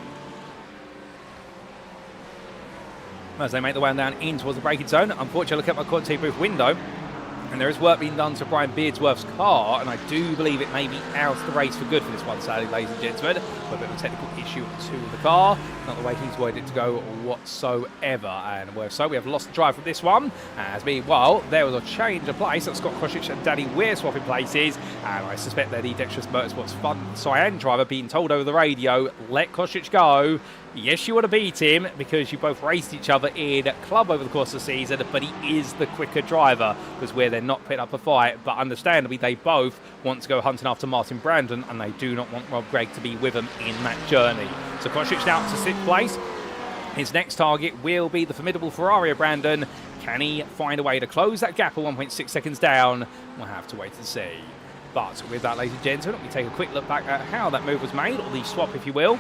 As they make the way down in towards the braking zone, unfortunately, look at my commentator booth window, and there is work being done to Brian Beardsworth's car, and I do believe it may be out of the race for good for this one, sadly, ladies and gentlemen. A bit of a technical issue to the car, not the way he's wanted it to go whatsoever. And so we have lost the drive from this one, as meanwhile, there was a change of place. Scott Kosich and Danny Weir swapping places, and I suspect that the Dexterous Motorsports Fun Cyan driver being told over the radio, let Kosich go. Yes, you want to beat him because you both raced each other in club over the course of the season, but he is the quicker driver because where they're not putting up a fight. But understandably, they both want to go hunting after Martin Brandon, and they do not want Rob Gregg to be with them in that journey. So Kosich now to 6th place. His next target will be the formidable Ferrari of Brandon. Can he find a way to close that gap of 1.6 seconds down? We'll have to wait and see. But with that, ladies and gentlemen, we take a quick look back at how that move was made, or the swap, if you will.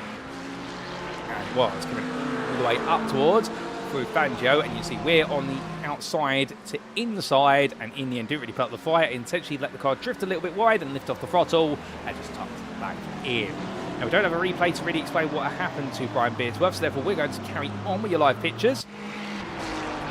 And it was coming all the way up towards through Fangio, and you see we're on the outside to inside, and in the end didn't really put up the fire, intentionally let the car drift a little bit wide and lift off the throttle and just tucked it back in. Now we don't have a replay to really explain what happened to Brian Beardsworth, so therefore we're going to carry on with your live pictures.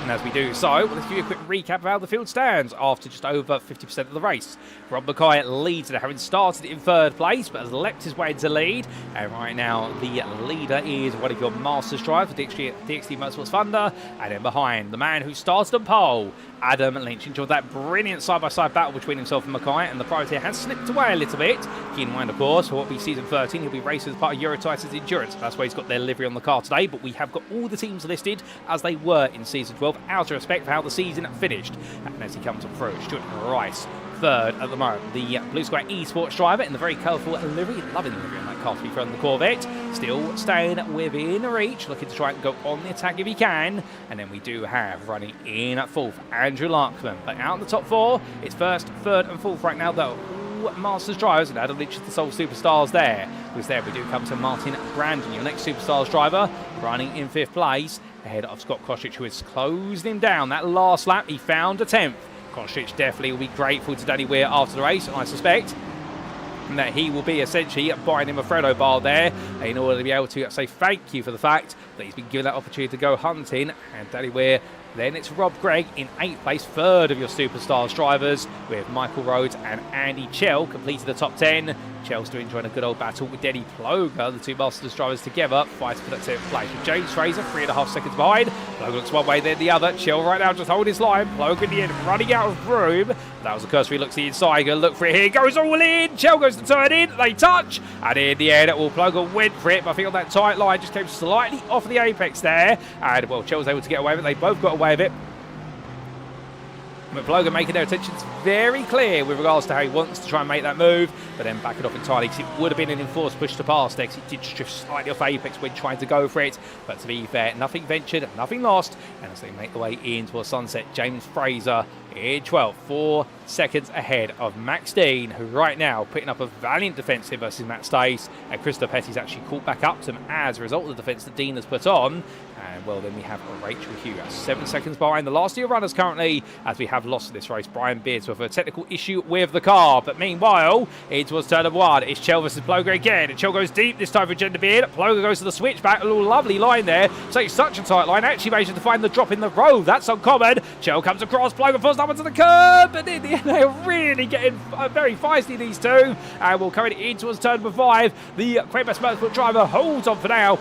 And as we do so, let's give you a quick recap of how the field stands after just over 50% of the race. Rob Mackay leads it, having started in 3rd place, but has leapt his way into lead. And right now, the leader is one of your Masters drivers, DXT Motorsports Thunder. And then behind, the man who started on pole, Adam Lynch. Enjoyed that brilliant side-by-side battle between himself and Mackay, and the privateer has slipped away a little bit. Keep in mind, of course, for what will be Season 13, he'll be racing as part of Eurotitan's Endurance. That's why he's got their livery on the car today, but we have got all the teams listed as they were in Season 12, out of respect for how the season finished. And as he comes up through, Stuart Rice, 3rd at the moment. The Blue Sky Esports driver in the very colourful livery, loving the livery on that car to be from the Corvette, still staying within reach, looking to try and go on the attack if he can. And then we do have running in at 4th, Andrew Larkman. But out in the top 4, it's 1st, 3rd and 4th right now, though. All Masters drivers, and Adam Lynch is the sole Superstars there. Because there we do come to Martin Brandon, your next Superstars driver, running in 5th place, ahead of Scott Kosich, who has closed him down. That last lap, he found a 10th. Kosich definitely will be grateful to Danny Weir after the race, and I suspect that he will be essentially buying him a Fredo bar there in order to be able to say thank you for the fact that he's been given that opportunity to go hunting. And Danny Weir, then it's Rob Gregg in 8th place, 3rd of your Superstars drivers, with Michael Rhodes and Andy Chell completed the top 10. Chell still enjoying a good old battle with Denny Ploger, the two Masters drivers together, fighting for that 7th place. With James Fraser 3.5 seconds behind. Ploger looks one way, then the other. Chell right now just holding his line. Ploger in the end running out of room. That was a cursory look to the inside. Gonna look for it here. Goes all in. Chell goes to turn in. They touch. And in the end, Ploger went for it. But I think on that tight line just came slightly off the apex there. And well, Chell's able to get away with it. They both got away with it. But Ploger making their attentions very clear with regards to how he wants to try and make that move, but then back it off entirely because it would have been an enforced push to pass there because he did drift slightly off Apex when trying to go for it. But to be fair, nothing ventured, nothing lost, and as they make the way into a sunset, James Fraser in 12th, 4 seconds ahead of Max Dean, who right now putting up a valiant defence here versus Matt Stace, and Christopher Petty's actually caught back up to him as a result of the defence that Dean has put on. And well, then we have Rachel Hugh 7 seconds behind the last year runners currently, as we have lost this race. Brian Beards with a technical issue with the car, but meanwhile it towards turn of 1, it's Chell versus Ploger again, and Chell goes deep this time for Gender Beard. Ploger goes to the switchback, a little lovely line there, so it's such a tight line, actually managed to find the drop in the road, that's uncommon. Chell comes across, Ploger falls down to the curb, and in the end they're really getting very feisty, these two, and we'll carry it in towards turn number 5. The Quaybus Motorsport driver holds on for now,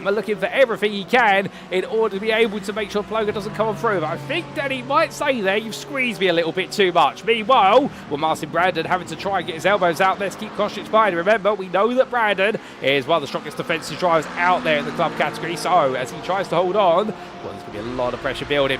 but looking for everything he can in order to be able to make sure Ploger doesn't come on through. But I think Danny might say there, you've squeezed me a little bit too much. Meanwhile, Martin Brandon having to try and get his elbows out there to keep Kostrich behind. Remember, we know that Brandon is one of the strongest defensive drivers out there in the club category. So as he tries to hold on, well, there's going to be a lot of pressure building.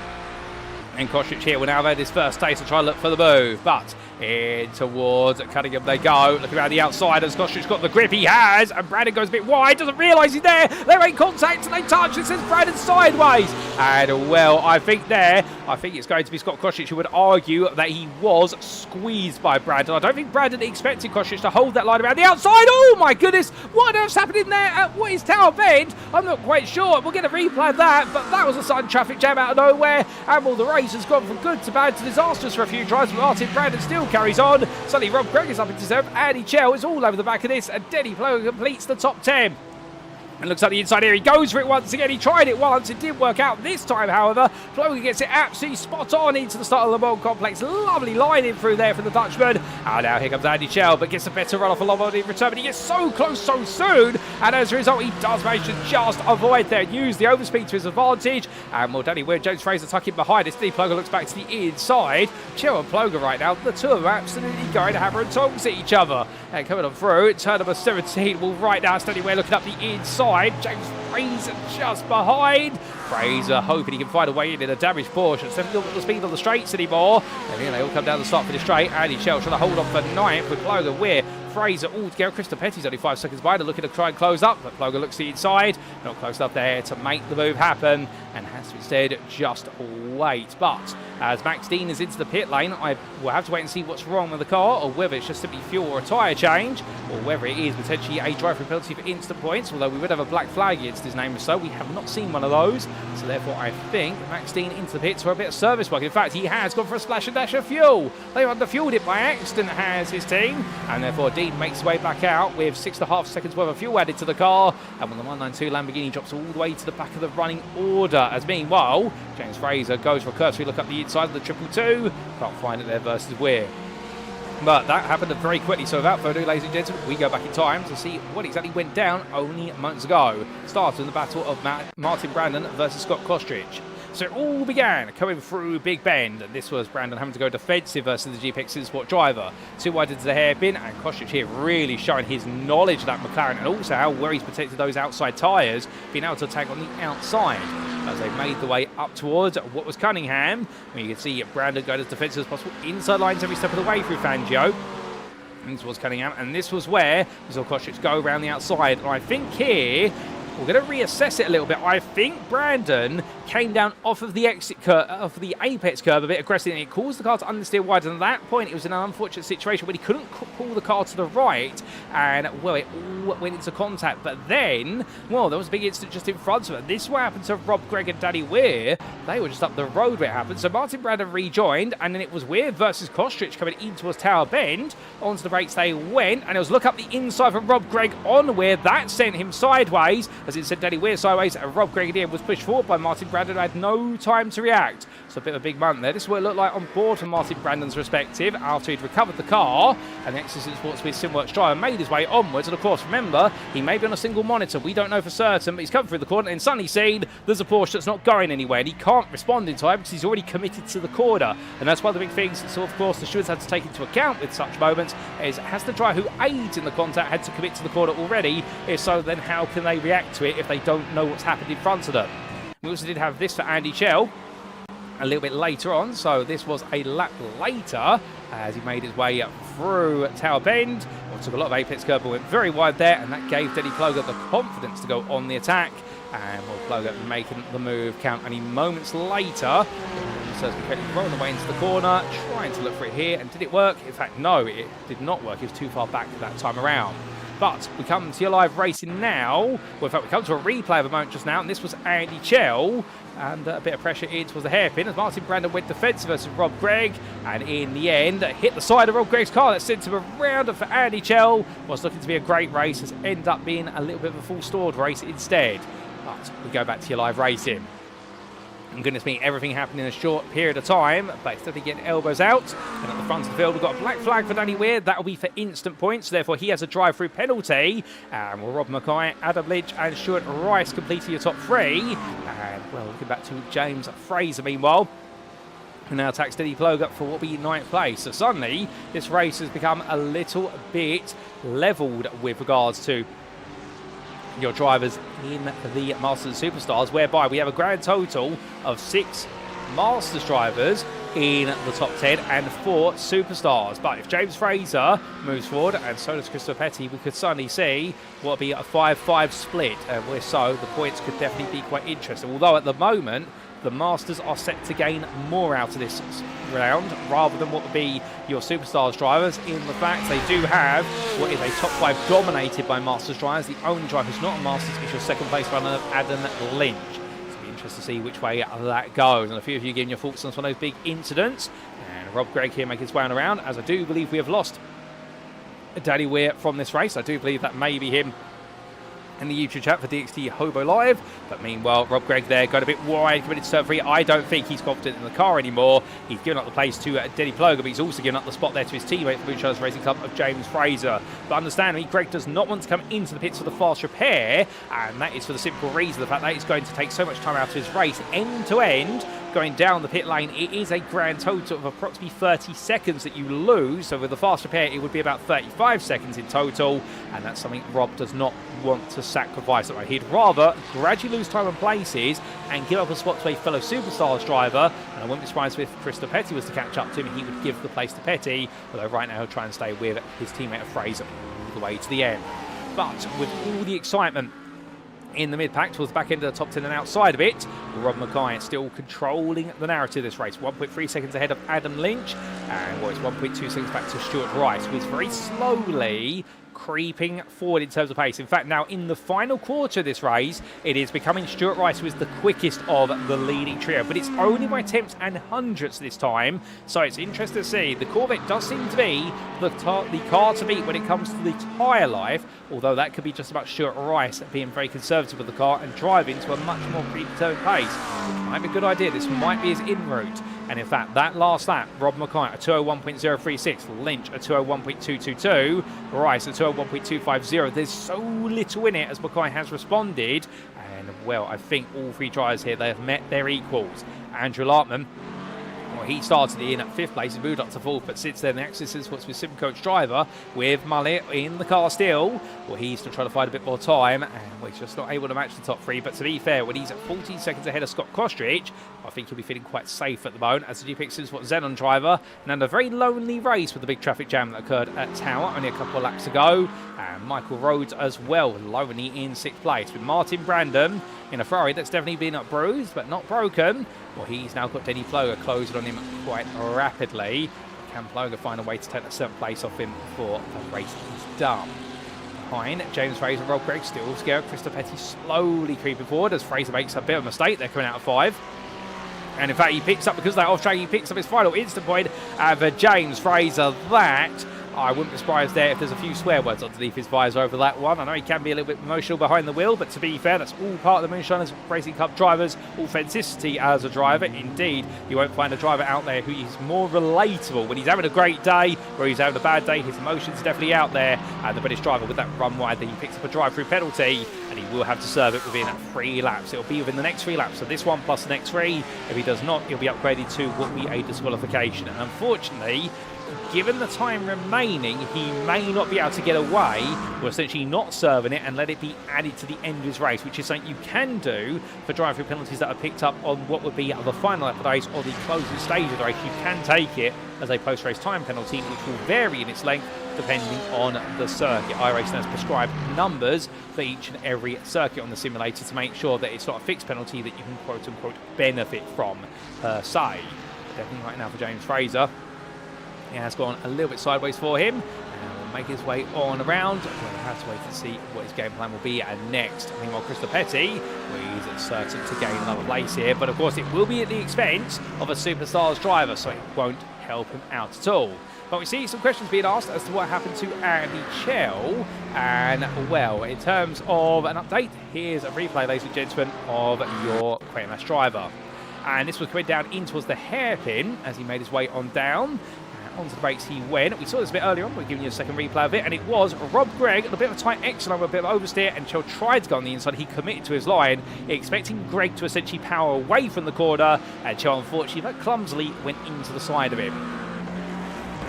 And Kostrich here will now have had his first taste to try and look for the move. But in towards Cunningham they go. Looking around the outside as Kostrich's got the grip he has. And Brandon goes a bit wide. Doesn't realise he's there. There ain't contact and they touch. It says Brandon sideways. And well, I think it's going to be Scott Kostrich who would argue that he was squeezed by Brandon. I don't think Brandon expected Kostrich to hold that line around the outside. Oh my goodness. What on earth's happening there at what is Tower Bend? I'm not quite sure. We'll get a replay of that. But that was a sudden traffic jam out of nowhere. And well, the race has gone from good to bad to disastrous for a few drives, but Martin Brandon still carries on. Suddenly Rob Gregg is up into 7th. Andy Chell is all over the back of this, and Denny Ploger completes the top 10. And looks like the inside here, he goes for it once again, he tried it once, it didn't work out this time however. Ploger gets it absolutely spot on into the start of the Mall Complex, lovely line in through there for the Dutchman. And now here comes Andy Chell, but gets a better run off a Lombard in return, but he gets so close so soon, and as a result he does manage to just avoid there, use the overspeed to his advantage. And well, Danny Weir, James Fraser tucking behind it. Steve Ploger looks back to the inside. Chell and Ploger right now, the two of them absolutely going to hammer and tongs at each other. And coming on through, turn number 17, well right now Danny Weir looking up the inside. James Fraser just behind. Fraser hoping he can find a way in a damaged Porsche. It's definitely not got the speed on the straights anymore. And then they all come down the start for the straight. Andy Chell trying to hold on for 9th with Ploger, Weir, Fraser all together. Christopher Petty's only 5 seconds behind, looking to try and close up, but Ploger looks to the inside, not close enough there to make the move happen, and has to instead just wait. But as Max Dean is into the pit lane, I will have to wait and see what's wrong with the car, or whether it's just simply fuel or a tyre change, or whether it is potentially a drive-through penalty for instant points, although we would have a black flag against his name, so we have not seen one of those. So therefore I think Max Dean into the pits for a bit of service work. In fact, he has gone for a splash and dash of fuel. They underfueled it by accident, has his team, and therefore Dean makes his way back out with 6.5 seconds worth of fuel added to the car, and when the 192 Lamborghini drops all the way to the back of the running order, as meanwhile James Fraser goes for a cursory look up the inside of the 222, can't find it there versus Weir. But that happened very quickly, so without further ado, ladies and gentlemen, we go back in time to see what exactly went down only moments ago. Started in the battle of Martin Brandon versus Scott Kostrich. So it all began coming through Big Bend, and this was Brandon having to go defensive versus the GPX Sport driver. Too wide into the hairpin, and Kostrich here really showing his knowledge of that McLaren, and also how well he's protected those outside tyres, being able to attack on the outside. As they made the way up towards what was Cunningham, where you can see Brandon going as defensive as possible, inside lines every step of the way through Fangio. And towards Cunningham, and this was where we saw Kostrich go around the outside, and I think here we're going to reassess it a little bit. I think Brandon came down off of the exit curve, off the apex curve a bit aggressively, and it caused the car to understeer wide, and at that point it was in an unfortunate situation where he couldn't pull the car to the right, and well, it all went into contact. But then, well, there was a big incident just in front of it. This is what happened to Rob Gregg and Danny Weir. They were just up the road where it happened, so Martin Brandon rejoined, and then it was Weir versus Kostrich coming in towards Tower Bend. Onto the brakes they went, and it was look up the inside from Rob Gregg on Weir. That sent him sideways, as it sent Danny Weir sideways, and Rob Gregg again was pushed forward by Martin Brandon, had no time to react. So a bit of a big moment there. This is what it looked like on board from Martin Brandon's perspective after he'd recovered the car, and the Exodus Sports with SimWorks driver made his way onwards. And of course, remember, he may be on a single monitor. We don't know for certain, but he's come through the corner and suddenly seen there's a Porsche that's not going anywhere, and he can't respond in time because he's already committed to the corner. And that's one of the big things that, so of course, the stewards have to take into account with such moments is, has the driver who aids in the contact had to commit to the corner already? If so, then how can they react to it if they don't know what's happened in front of them? We also did have this for Andy Chell. a little bit later on, so this was a lap later as he made his way through Tower Bend. Well, took a lot of apex curb, but went very wide there, and that gave Denny Ploger the confidence to go on the attack. And Ploger making the move count any moments later. So as we rolling away into the corner, trying to look for it here, and did it work? In fact, no, it did not work. It was too far back that time around. But we come to your live racing now. Well, in fact, we come to a replay of a moment just now, and this was Andy Chell. And a bit of pressure in towards the hairpin as Martin Brandon went defensive versus Rob Gregg. And in the end, hit the side of Rob Gregg's car. That sent him around. And for Andy Chell, was looking to be a great race, has ended up being a little bit of a full stored race instead. But we go back to your live racing. And goodness me, everything happened in a short period of time, but it's definitely getting elbows out. And at the front of the field, we've got a black flag for Danny Weir. That'll be for instant points, therefore he has a drive-through penalty. And well, Rob Mackay, Adam Lynch and Stuart Rice completing your top three. And well, looking back to James Fraser meanwhile, who now attacks Denny Ploger for what will be ninth place. So suddenly, this race has become a little bit levelled with regards to your drivers in the Masters Superstars, whereby we have a grand total of 6 Masters drivers in the top 10 and 4 Superstars. But if James Fraser moves forward, and so does Christopher Petty, we could suddenly see what will be a 5-5 split. And if so, the points could definitely be quite interesting. Although at the moment, the Masters are set to gain more out of this round rather than what would be your Superstars drivers, in the fact they do have what is a top 5 dominated by Masters drivers. The only driver who's not a Masters is your second place runner, Adam Lynch. It'll be interesting to see which way that goes. And a few of you giving your thoughts on some of those big incidents. And Rob Gregg here making his way on around, as I do believe we have lost Danny Weir from this race. I do believe that may be him in the YouTube chat for DXT Hobo Live. But meanwhile, Rob Gregg there got a bit wide, committed to turn 3. I don't think he's confident in the car anymore. He's given up the place to Denny Ploger, but he's also given up the spot there to his teammate for Moonshine's Racing Club of James Fraser. But understand me, Gregg does not want to come into the pits for the fast repair, and that is for the simple reason, the fact that it's going to take so much time out of his race end to end. Going down the pit lane, it is a grand total of approximately 30 seconds that you lose. So with the fast repair, it would be about 35 seconds in total, and that's something Rob does not want to sacrifice. He'd rather gradually lose time and places and give up a spot to a fellow Superstars driver. And I wouldn't be surprised if Christopher Petty was to catch up to him, he would give the place to Petty, although right now he'll try and stay with his teammate Fraser all the way to the end. But with all the excitement in the mid-pack towards the back end of the top 10 and outside of it, Rob Mackay still controlling the narrative of this race. 1.3 seconds ahead of Adam Lynch, and it's 1.2 seconds back to Stuart Rice, who is very slowly creeping forward in terms of pace. In fact, now in the final quarter of this race, it is becoming Stuart Rice who is the quickest of the leading trio, but it's only by tenths and hundredths this time. So it's interesting to see. The Corvette does seem to be the car to beat when it comes to the tyre life, although that could be just about Stuart Rice being very conservative with the car and driving to a much more predetermined pace. Which might be a good idea. This might be his in route. And in fact, that last lap, Rob Mackay a 201.036, Lynch a 201.222, Rice a 201.250. There's so little in it as Mackay has responded. And well, I think all 3 drivers here, they have met their equals. Andrew Lartman, well, he started in at 5th place, he moved up to 4th, but since then the accident is what's with Simcoach driver with Mullet in the car still. Well, he's still trying to find a bit more time, and well, he's just not able to match the top 3. But to be fair, when he's at 14 seconds ahead of Scott Kostridge, I think he'll be feeling quite safe at the moment as the GP is what Xenon driver. And then a very lonely race with the big traffic jam that occurred at Tower only a couple of laps ago. And Michael Rhodes as well, lonely in 6th place, with Martin Brandon in a Ferrari that's definitely been bruised but not broken. Well, he's now got Denny Ploger closing on him quite rapidly. Can Ploger find a way to take that 7th place off him before the race is done? Behind James Fraser and Rob Gregg still scared. Christopher Petty slowly creeping forward as Fraser makes a bit of a mistake. They're coming out of 5. And in fact, he picks up, because of that off track, he picks up his final instant point for James Fraser. That, I wouldn't be surprised there if there's a few swear words underneath his visor over that one. I know he can be a little bit emotional behind the wheel, but to be fair, that's all part of the Moonshiners Racing Cup drivers' authenticity as a driver. Indeed, you won't find a driver out there who is more relatable. When he's having a great day or he's having a bad day, his emotions are definitely out there. And the British driver with that run wide, then he picks up a drive-through penalty, and he will have to serve it within 3 laps. It'll be within the next 3 laps. So this one plus the next 3. If he does not, he'll be upgraded to what will be a disqualification. And unfortunately, given the time remaining, he may not be able to get away with essentially not serving it and let it be added to the end of his race, which is something you can do for drive-through penalties that are picked up on what would be the final lap of the race or the closing stage of the race. You can take it as a post-race time penalty, which will vary in its length depending on the circuit. iRacing has prescribed numbers for each and every circuit on the simulator to make sure that it's not a fixed penalty that you can quote-unquote benefit from per se. Definitely right now for James Fraser. He has gone a little bit sideways for him and will make his way on around. We'll have to wait to see what his game plan will be next. Meanwhile, Christopher Petty is certain to gain another place here, but of course it will be at the expense of a Superstars driver, so it won't help him out at all. But we see some questions being asked as to what happened to Andy Chell. And, well, in terms of an update, here's a replay, ladies and gentlemen, of your Quatermass driver. And this was coming down in towards the hairpin as he made his way on down. Onto the brakes he went. We saw this a bit earlier on. We're giving you a second replay of it. And it was Rob Gregg, a bit of a tight exit over, a bit of oversteer, and Chell tried to go on the inside. He committed to his line, expecting Gregg to essentially power away from the corner. And Chell, unfortunately, but clumsily went into the side of him.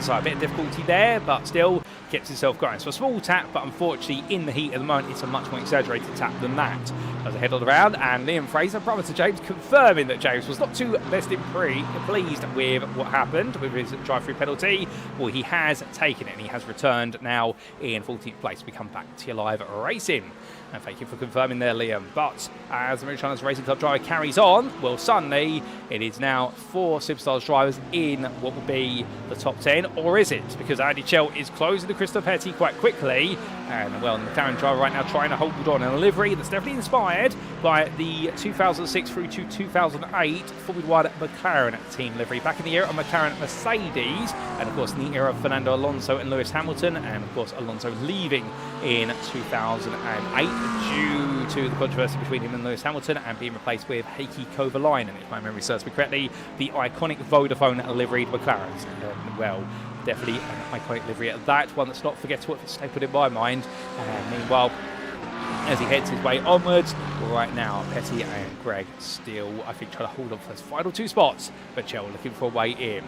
So a bit of difficulty there, but still kept himself going. So a small tap, but unfortunately in the heat at the moment, it's a much more exaggerated tap than that. As I head on around, and Liam Fraser, brother to James, confirming that James was not too best pleased with what happened with his drive-through penalty. Well, he has taken it, and he has returned now in 14th place. We come back to your live racing. And thank you for confirming there, Liam. But as the Mauritius Racing Club driver carries on, well, suddenly it is now 4 Superstars drivers in what will be the top 10, or is it? Because Andy Chell is closing the Christopher Petty quite quickly. And, well, the McLaren driver right now trying to hold on in a livery that's definitely inspired by the 2006 through to 2008 Formula 1 McLaren team livery. Back in the era of McLaren Mercedes, and, of course, in the era of Fernando Alonso and Lewis Hamilton, and, of course, Alonso leaving in 2008. Due to the controversy between him and Lewis Hamilton and being replaced with Heikki Kovalainen, if my memory serves me correctly, the iconic Vodafone liveried McLarens. Well, definitely an iconic livery at that, one that's not forgettable if it's stapled in my mind. Meanwhile, as he heads his way onwards, right now Petty and Gregg still, I think, trying to hold on for those final 2 spots, but Chell looking for a way in.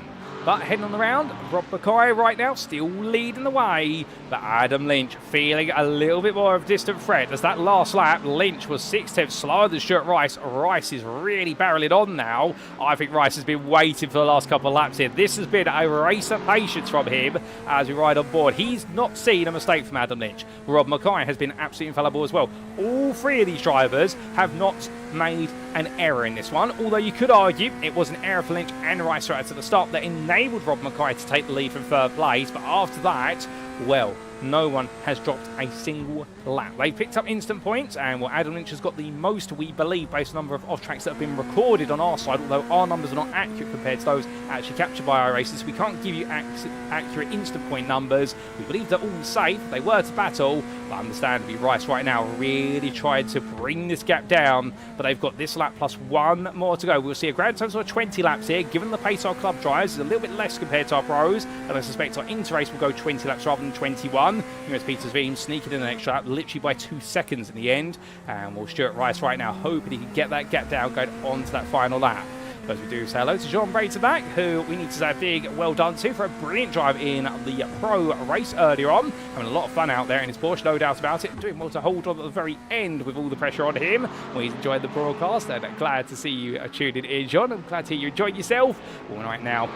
But heading on the round, Rob Mackay right now still leading the way, but Adam Lynch feeling a little bit more of a distant threat. As that last lap, Lynch was 6/10 slower than Stuart Rice. Rice is really barreling on now. I think Rice has been waiting for the last couple of laps here. This has been a race of patience from him as we ride on board. He's not seen a mistake from Adam Lynch. Rob Mackay has been absolutely infallible as well. All 3 of these drivers have not made an error in this one, although you could argue it was an error for Lynch and Rice right at the start that enabled Rob Mackay to take the lead from 3rd place, but after that, well, no one has dropped a single lap. They picked up instant points, and well, Adam Lynch has got the most, we believe, based on the number of off-tracks that have been recorded on our side, although our numbers are not accurate compared to those actually captured by iRacing, so we can't give you accurate instant point numbers. We believe they're all safe. They were to battle, but understandably, Rice right now really tried to bring this gap down, but they've got this lap plus 1 more to go. We'll see a grand total of 20 laps here. Given the pace our club drives is a little bit less compared to our pros, and I suspect our inter-race will go 20 laps rather than 21. US Peters Veeam sneaking in an extra lap, literally by 2 seconds in the end. And well, Stuart Rice right now hoping he can get that gap down going on to that final lap. But as we do say hello to John Bray to back, who we need to say a big well done to for a brilliant drive in the pro race earlier on. Having a lot of fun out there in his Porsche, no doubt about it. Doing well to hold on at the very end with all the pressure on him. Well, he's enjoyed the broadcast, and glad to see you tuning in, John. I'm glad to hear you enjoyed yourself. Well, right now,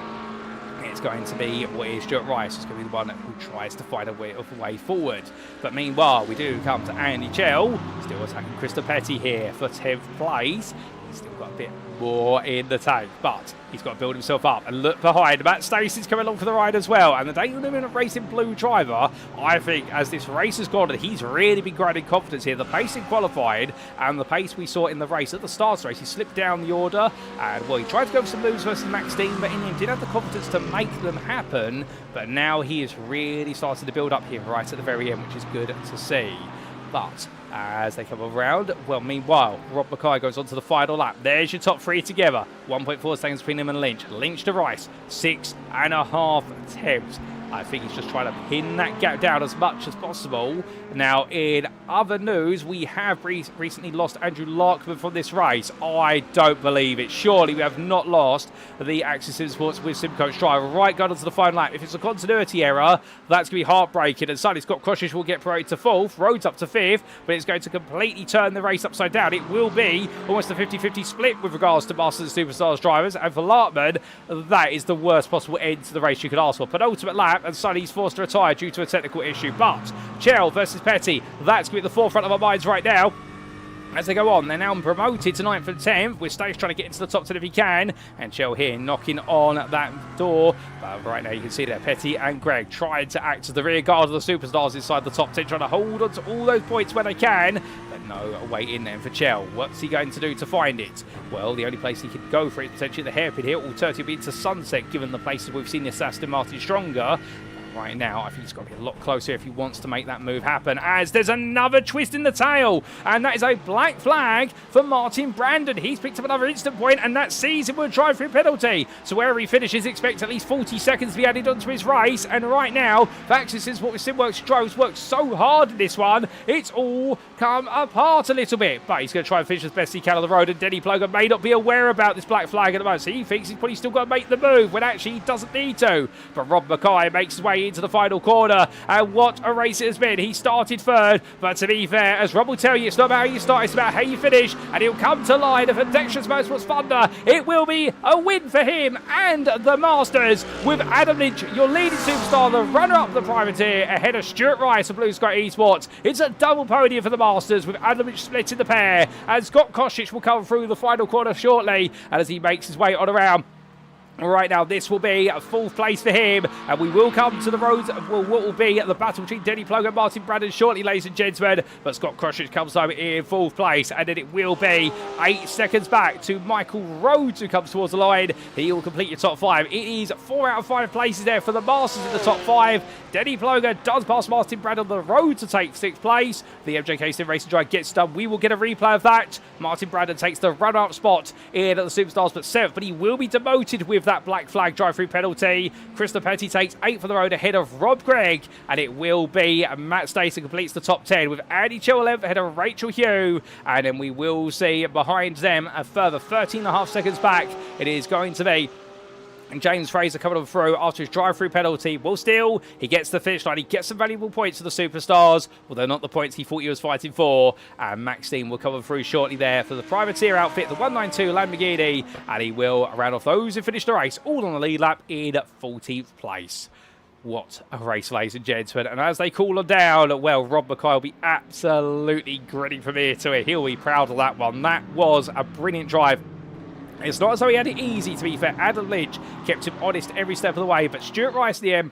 it's going to be what is Stuart Rice. It's going to be the one who tries to find a way forward. But meanwhile, we do come to Andy Chell, still attacking Christopher Petty here for 10th place. He's still got a bit more in the tank, but he's got to build himself up. And look behind, Matt Stacey's coming along for the ride as well. And the Daniel Newman Racing Blue driver, I think, as this race has gone, he's really been grinding confidence here. The pace in qualified and the pace we saw in the race, at the start of the race, he slipped down the order. And, well, he tried to go for some moves versus Max Dean, but in the end didn't have the confidence to make them happen. But now he is really starting to build up here right at the very end, which is good to see. But as they come around, well, meanwhile, Rob Mackay goes on to the final lap. There's your top 3 together. 1.4 seconds between him and Lynch. Lynch to Rice, 6.5 attempts. I think he's just trying to pin that gap down as much as possible. Now, in other news, we have recently lost Andrew Larkman from this race. I don't believe it. Surely we have not lost the Axis Sim Sports with SimCoach driver. Right, going on to the final lap. If it's a continuity error, that's going to be heartbreaking. And suddenly Scott Croshish will get promoted to 4th, Rhodes up to 5th, but it's going to completely turn the race upside down. It will be almost a 50-50 split with regards to Masters and Superstars drivers. And for Larkman, that is the worst possible end to the race you could ask for. Penultimate lap, and suddenly he's forced to retire due to a technical issue. But Chell versus Petty, that's going to be at the forefront of our minds right now. As they go on, they're now promoted to 9th and 10th, with Stage trying to get into the top 10 if he can, and Chell here knocking on that door. But right now you can see there, Petty and Greg trying to act as the rear guard of the Superstars inside the top 10, trying to hold on to all those points when they can. But no way in there for Chell. What's he going to do to find it? Well, the only place he could go for it is potentially the hairpin here. Alternatively into Sunset, given the places we've seen this Aston Martin stronger. Right now, I think he's got to be a lot closer if he wants to make that move happen, as there's another twist in the tail, and that is a black flag for Martin Brandon. He's picked up another instant point, and that sees him with a drive-through penalty. So wherever he finishes, expect at least 40 seconds to be added onto his race, and right now, Axis Sim Sports with SimWorks drives worked so hard in this one, it's all come apart a little bit, but he's going to try and finish as best he can on the road, and Denny Ploger may not be aware about this black flag at the moment, so he thinks he's probably still got to make the move, when actually he doesn't need to. But Rob Mackay makes his way into the final corner, and what a race it has been. He started 3rd, but to be fair, as Rob will tell you, it's not about how you start, it's about how you finish, and he'll come to line of Dexterous Motorsports Thunder. It will be a win for him and the Masters, with Adam Lynch, your leading superstar, the runner-up, the privateer, ahead of Stuart Rice of Blue Sky Esports. It's a double podium for the Masters, with Adam Lynch splitting the pair, and Scott Koshich will come through the final corner shortly, and as he makes his way on around. Right now, this will be a 4th place for him, and we will come to the roads of what will be the battle between Denny Ploger and Martin Brandon shortly, ladies and gentlemen. But Scott Croshish comes home in 4th place, and then it will be 8 seconds back to Michael Rhodes, who comes towards the line. He will complete your top 5. It is 4 out of 5 places there for the Masters in the top 5. Denny Ploger does pass Martin Brandon on the road to take 6th place. The MJK SimRacing drive gets done. We will get a replay of that. Martin Brandon takes the runner-up spot in the Superstars, but 7th, but he will be demoted with that black flag drive-through penalty. Krista Petty takes 8th for the road ahead of Rob Gregg, and it will be Matt Stacey completes the top 10 with Andy Chill 11th ahead of Rachel Hugh, and then we will see behind them a further 13.5 seconds back. It is going to be and James Fraser coming on through after his drive-through penalty. Well, still, he gets the finish line. He gets some valuable points for the Superstars, although not the points he thought he was fighting for. And Max Steen will come on through shortly there for the privateer outfit, the 192 Lamborghini, and he will round off those who finished the race, all on the lead lap in 14th place. What a race, ladies and gentlemen. And as they cool them down, well, Rob Mackay will be absolutely grinning from ear to ear. He'll be proud of that one. That was a brilliant drive. It's not as though he had it easy, to be fair. Adam Lynch kept him honest every step of the way, but Stuart Rice at the end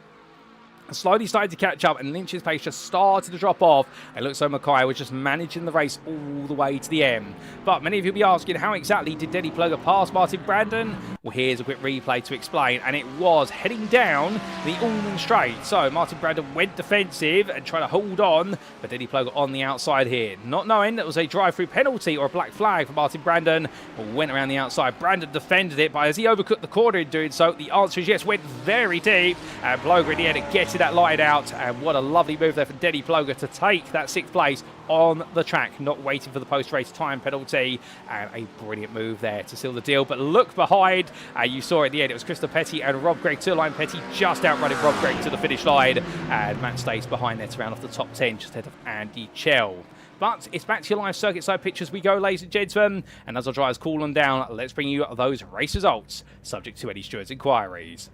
slowly started to catch up, and Lynch's pace just started to drop off. It looks like Mackay was just managing the race all the way to the end. But many of you will be asking, how exactly did Denny Ploger pass Martin Brandon? Well, here's a quick replay to explain, and it was heading down the Allman Straight. So Martin Brandon went defensive and tried to hold on, but Denny Ploger on the outside here. Not knowing that it was a drive-through penalty or a black flag for Martin Brandon, went around the outside. Brandon defended it, but as he overcooked the corner in doing so, the answer is yes, went very deep, and Ploger in the end getting that line out, and what a lovely move there for Denny Ploger to take that 6th place on the track, not waiting for the post-race time penalty, and a brilliant move there to seal the deal. But look behind, you saw at the end, it was Krista Petty and Rob Gregg, two-line Petty just outrunning Rob Gregg to the finish line, and Matt stays behind there to round off the top 10 just ahead of Andy Chell. But it's back to your live circuit side pictures we go, ladies and gentlemen, and as our drivers cool them down, let's bring you those race results, subject to Eddie Stewart's inquiries.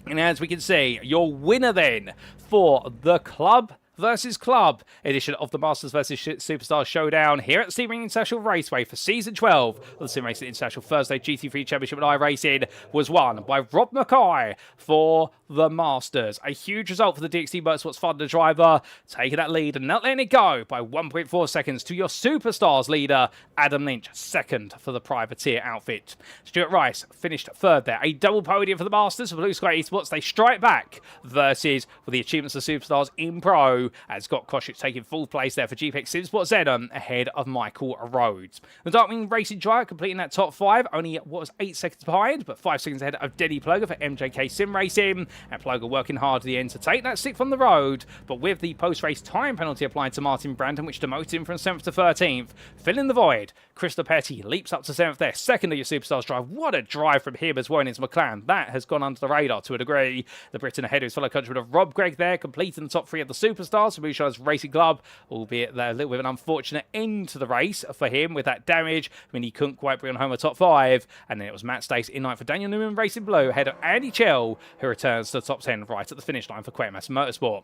And as we can see, your winner then for the Club versus Club edition of the Masters versus Superstars Showdown here at Sebring International Raceway for Season 12 of the SimRacing International Thursday GT3 Championship at iRacing was won by Rob Mackay for the Masters. A huge result for the DXT Motorsports Thunder driver, taking that lead and not letting it go by 1.4 seconds to your Superstars leader, Adam Lynch, 2nd for the privateer outfit. Stuart Rice finished 3rd there. A double podium for the Masters for Blue Sky Esports. They strike back versus for the achievements of Superstars in Pro. 2, and Scott Koshich taking 4th place there for GPX Simsport Zenon ahead of Michael Rhodes. The Darkwing Racing Giant completing that top 5, only what was 8 seconds behind, but 5 seconds ahead of Denny Ploger for MJK Sim Racing, and Ploger working hard at the end to take that 6th on the road, but with the post-race time penalty applied to Martin Brandon, which demoted him from 7th to 13th, filling the void, Christopher Petty leaps up to 7th there, second of your Superstars drive. What a drive from him as well into McLaren. That has gone under the radar to a degree. The Britain ahead of his fellow countryman of Rob Gregg there, completing the top 3 of the Superstars for Bouchard's Racing Club, albeit a little bit of an unfortunate end to the race for him with that damage. I mean, he couldn't quite bring on home a top 5, and then it was Matt Stace in 9th for Daniel Newman Racing Blue, ahead of Andy Chell, who returns to the top 10 right at the finish line for Quatermass Motorsport.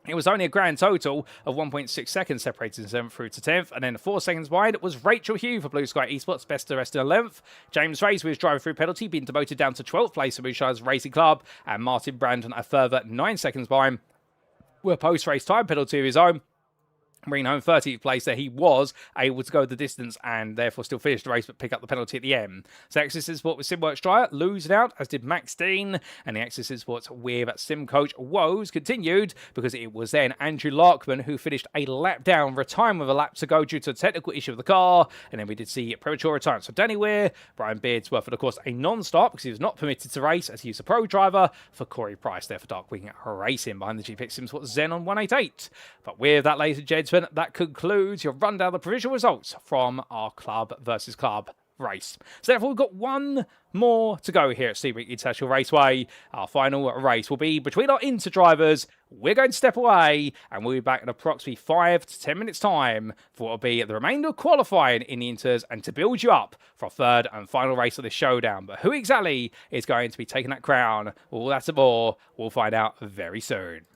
It was only a grand total of 1.6 seconds separating 7th through to 10th, and then 4 seconds wide it was Rachel Hugh for Blue Sky Esports, best of the rest in 11th. James Reyes with his driver-through penalty being demoted down to 12th place for Bouchard's Racing Club, and Martin Brandon a further 9 seconds behind with a post-race time penalty of his own, bringing home 13th place there. He was able to go the distance and therefore still finish the race but pick up the penalty at the end. So Access Sport with SimWorks Dryer losing out, as did Max Dean, and the Access Sports with Sim Coach Woes continued because it was then Andrew Larkman who finished a lap down, retiring with a lap to go due to a technical issue of the car, and then we did see premature retirement. So Danny Weir, Brian Beardsworth, and of course a non-start because he was not permitted to race as he was a pro driver for Corey Price there for Darkwing Racing behind the GPX Simsport Xenon 188. But with that, ladies and gentlemen, that concludes your rundown of the provisional results from our club versus club race. So therefore, we've got one more to go here at Sebring International Raceway. Our final race will be between our Inter drivers. We're going to step away, and we'll be back in approximately 5 to 10 minutes' time for what will be the remainder of qualifying in the Inters and to build you up for our third and final race of this showdown. But who exactly is going to be taking that crown? All that and more, we'll find out very soon.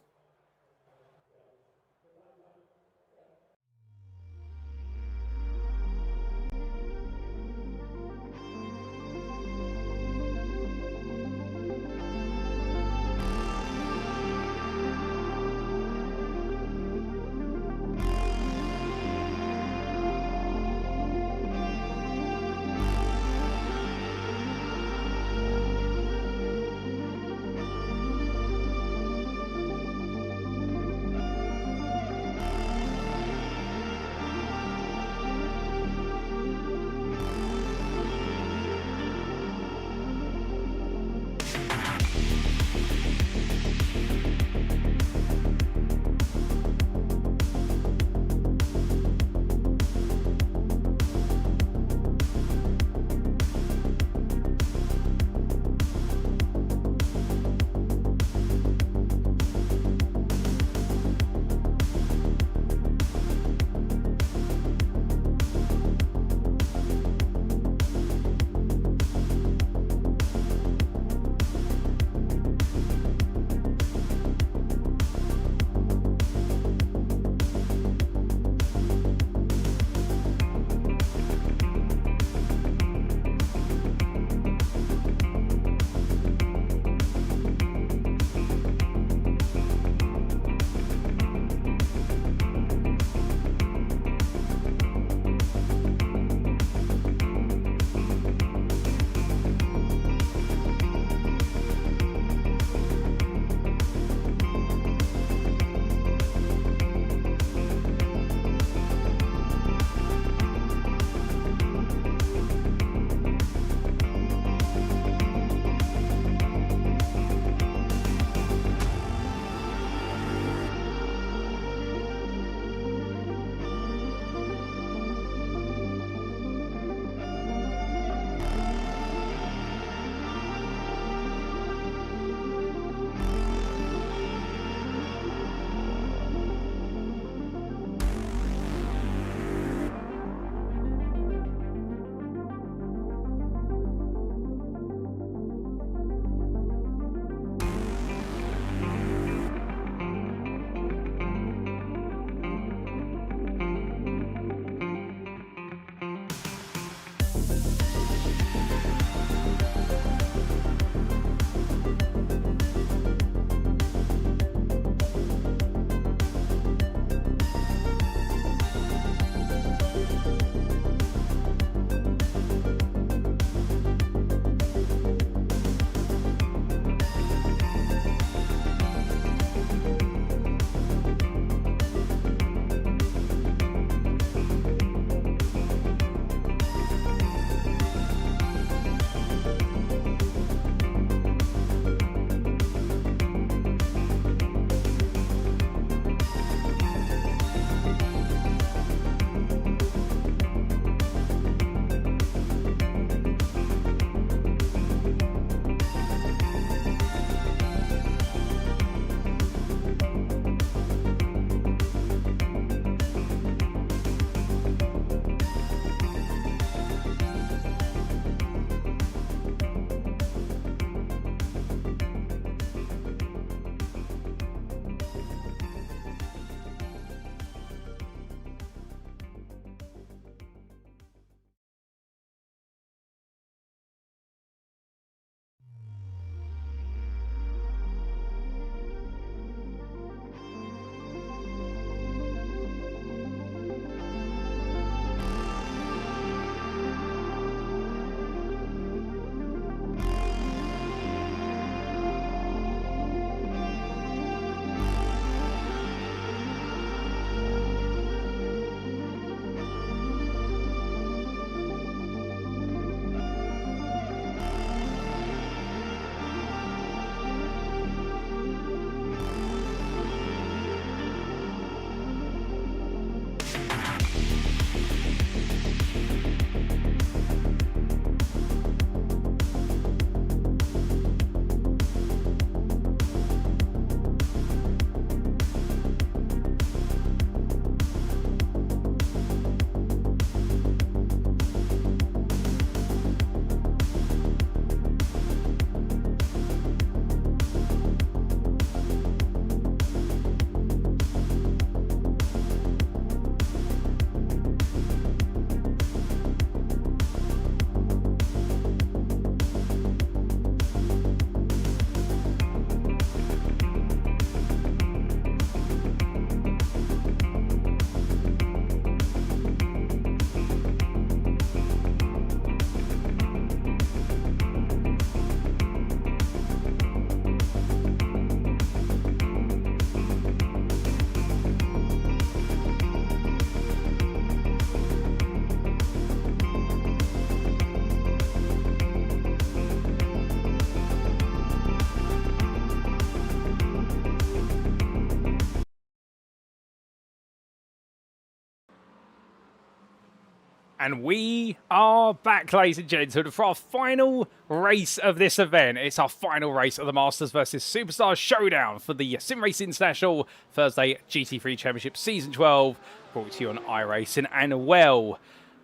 And we are back, ladies and gentlemen, for our final race of this event. It's our final race of the Masters versus Superstars Showdown for the SimRacing International Thursday GT3 Championship Season 12, brought to you on iRacing. And well,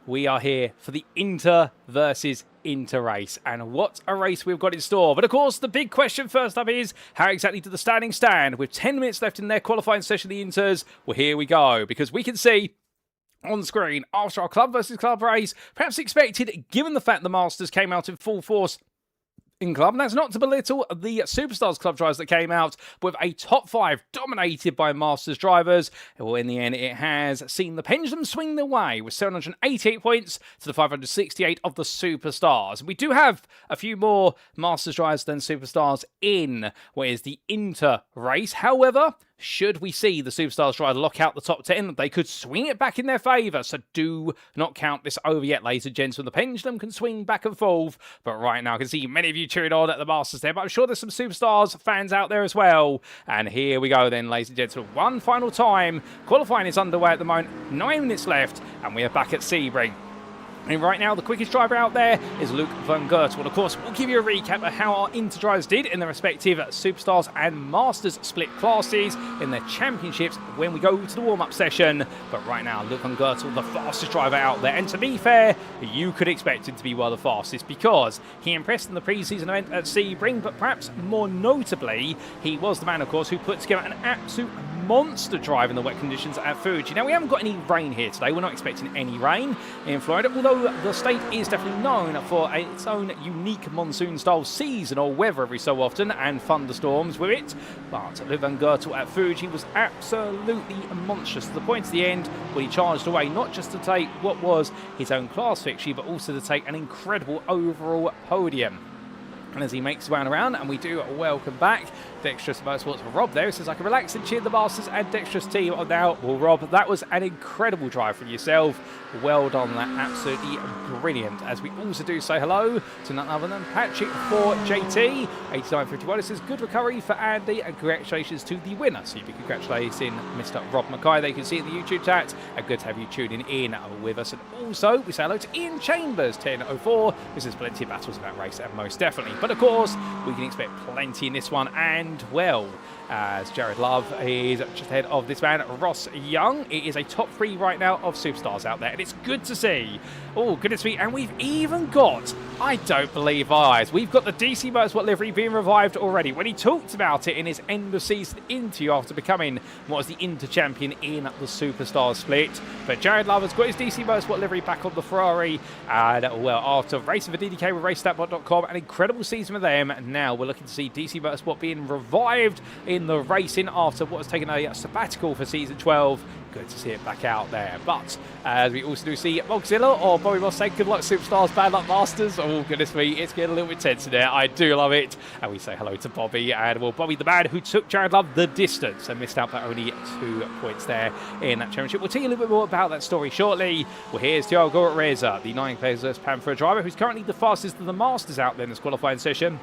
we are here for the Inter versus Inter race, and what a race we've got in store. But of course, the big question first up is, how exactly do the standings stand? With 10 minutes left in their qualifying session, the Inters, well, here we go, because we can see on screen, after our club versus club race, perhaps expected, given the fact the Masters came out in full force in club, and that's not to belittle the Superstars club drivers that came out with a top 5 dominated by Masters drivers. Well, in the end, it has seen the pendulum swing their way with 788 points to the 568 of the Superstars. We do have a few more Masters drivers than Superstars in what is the Inter race. However, should we see the Superstars try to lock out the top 10, they could swing it back in their favour. So do not count this over yet, ladies and gentlemen. The pendulum can swing back and forth. But right now, I can see many of you cheering on at the Masters there. But I'm sure there's some Superstars fans out there as well. And here we go then, ladies and gentlemen. One final time. Qualifying is underway at the moment. 9 minutes left. And we are back at Sebring. And right now, the quickest driver out there is Luke van Gertel. Of course, we'll give you a recap of how our Inter drivers did in their respective Superstars and Masters split classes in their championships when we go to the warm-up session. But right now, Luke van Gertel, the fastest driver out there. And to be fair, you could expect him to be one of the fastest because he impressed in the pre-season event at Sebring, but perhaps more notably, he was the man, of course, who put together an absolute monster drive in the wet conditions at Fuji. Now, we haven't got any rain here today. We're not expecting any rain in Florida, although the state is definitely known for its own unique monsoon-style seasonal weather every so often and thunderstorms with it. But Luke van Gertel at Fuji was absolutely monstrous to the point at the end when he charged away, not just to take what was his own class victory, but also to take an incredible overall podium. And as he makes his way around, and we do welcome back Dexterous Motorsports for Rob there. He says, I can relax and cheer the Masters and Dexterous team on now. Well, Rob, that was an incredible drive from yourself. Well done, that absolutely brilliant. As we also do say hello to none other than Patrick for JT. 8951, it says, good recovery for Andy, and congratulations to the winner. So you'd be congratulating Mr. Rob Mackay. They can see in the YouTube chat. Good to have you tuning in with us. And also, we say hello to Ian Chambers, 1004. This is plenty of battles in that race, and most definitely. But of course, we can expect plenty in this one, and well, as Jared Love is just ahead of this man, Ross Young. It is a top 3 right now of Superstars out there, and it's good to see. Oh, goodness me, and we've even got, I don't believe our eyes, we've got the DC Motorsport livery being revived already. When he talked about it in his end of season interview after becoming what was the Inter champion in the Superstars split. But Jared Love has got his DC Motorsport livery back on the Ferrari, and well, after racing for DDK with RaceStatBot.com, an incredible season with them. Now we're looking to see DC Motorsport being revived in the racing after what has taken a sabbatical for season 12. Good to see it back out there. But as we also do see Mogzilla or Bobby Ross saying, good luck Superstars, bad luck Masters. Oh, goodness me, it's getting a little bit tense in there. I do love it. And we say hello to Bobby. And well, Bobby, the man who took Jared Love the distance and missed out by only 2 points there in that championship. We'll tell you a little bit more about that story shortly. Well, here's Thiago Reza, the 9 Pesos Panther driver, who's currently the fastest of the Masters out there in this qualifying session,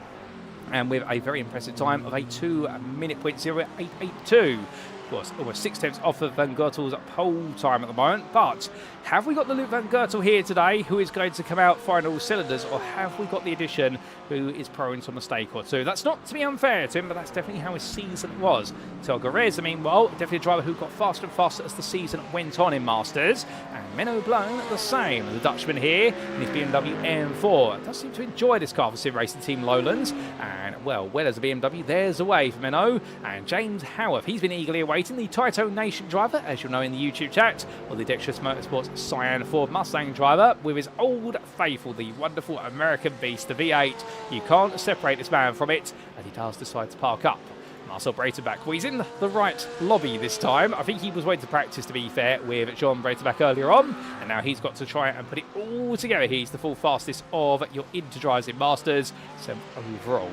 and with a very impressive time of a 2:08.82. Of course, almost 6 tenths off of Van Gertel's pole time at the moment. But have we got the Luke van Gertel here today who is going to come out final cylinders, or have we got the addition who is prone to a mistake or two? That's not to be unfair to him, but that's definitely how his season was. Tiago Reyes, meanwhile, definitely a driver who got faster and faster as the season went on in Masters. And Menno Blown the same. The Dutchman here in his BMW M4 does seem to enjoy this car for SimRacing Team Lowlands. And well, where there's a BMW, there's a way for Menno. And James Howarth, he's been eagerly awaiting the Taito Nation driver, as you'll know in the YouTube chat, or the Dexterous Motorsports Cyan Ford Mustang driver, with his old faithful, the wonderful American beast, the V8. You can't separate this man from it, and he does decide to park up. Marcel Breitenbach, well, he's in the right lobby this time. I think he was waiting to practice, to be fair, with John Breitenbach earlier on, and now he's got to try and put it all together. He's the full fastest of your Interdrives in Masters, 7th overall.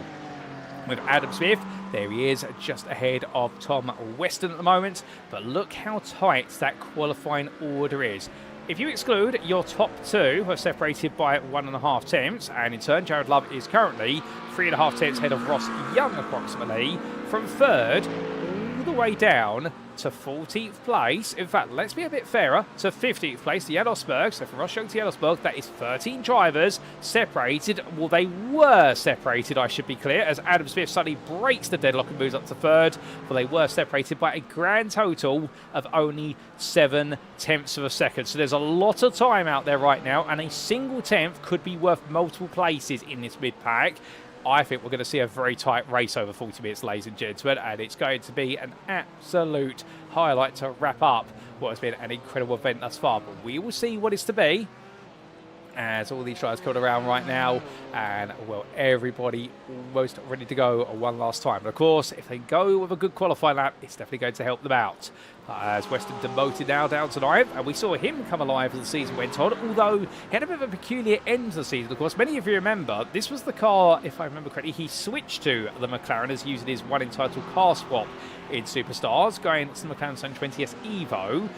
With Adam Smith, there he is, just ahead of Tom Weston at the moment. But look how tight that qualifying order is. If you exclude your top 2, who are separated by 1.5 tenths, and in turn, Jared Love is currently 3.5 tenths ahead of Ross Young, approximately. From 3rd the way down to 14th place. In fact, let's be a bit fairer, to 15th place, the Edelsberg. So from Rostock to Edelsberg, that is 13 drivers separated. Well, they were separated, I should be clear, as Adam Smith suddenly breaks the deadlock and moves up to third. But they were separated by a grand total of only 7/10 of a second. So there's a lot of time out there right now, and a single tenth could be worth multiple places in this mid-pack. I think we're going to see a very tight race over 40 minutes, ladies and gentlemen, and it's going to be an absolute highlight to wrap up what has been an incredible event thus far. But we will see what it's to be as all these drivers coming around right now, and well, everybody almost ready to go one last time. But of course, if they go with a good qualifying lap, it's definitely going to help them out. As Weston demoted now down to 9th, and we saw him come alive as the season went on, although he had a bit of a peculiar end to the season. Of course, many of you remember, this was the car, if I remember correctly, he switched to the McLaren as using his one entitled car swap in Superstars, going to the McLaren 720S Evo.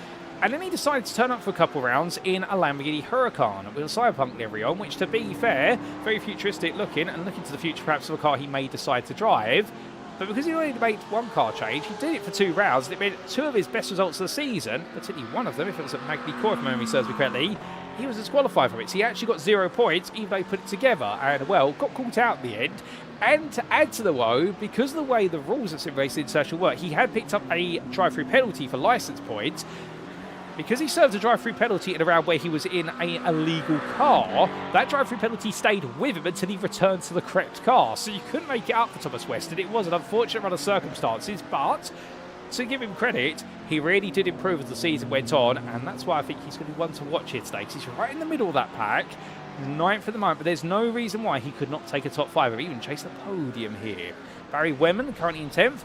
And then he decided to turn up for a couple of rounds in a Lamborghini Huracan with a Cyberpunk livery on, which, to be fair, very futuristic looking, and looking to the future perhaps of a car he may decide to drive. But because he only made one car change, he did it for 2 rounds, and it made 2 of his best results of the season, particularly one of them, if it was at Magny Court, if memory serves me correctly. He was disqualified from it, so he actually got 0 points, even though he put it together, and, well, got caught out in the end. And to add to the woe, because of the way the rules of SimRacing International work, he had picked up a drive-through penalty for licence points. Because he served a drive-through penalty in a round where he was in an illegal car, that drive-through penalty stayed with him until he returned to the correct car. So you couldn't make it up for Thomas Weston. It was an unfortunate run of circumstances, but to give him credit, he really did improve as the season went on, and that's why I think he's going to be one to watch here today, because he's right in the middle of that pack, 9th at the moment, but there's no reason why he could not take a top 5 or even chase the podium here. Barry Wemman currently in 10th.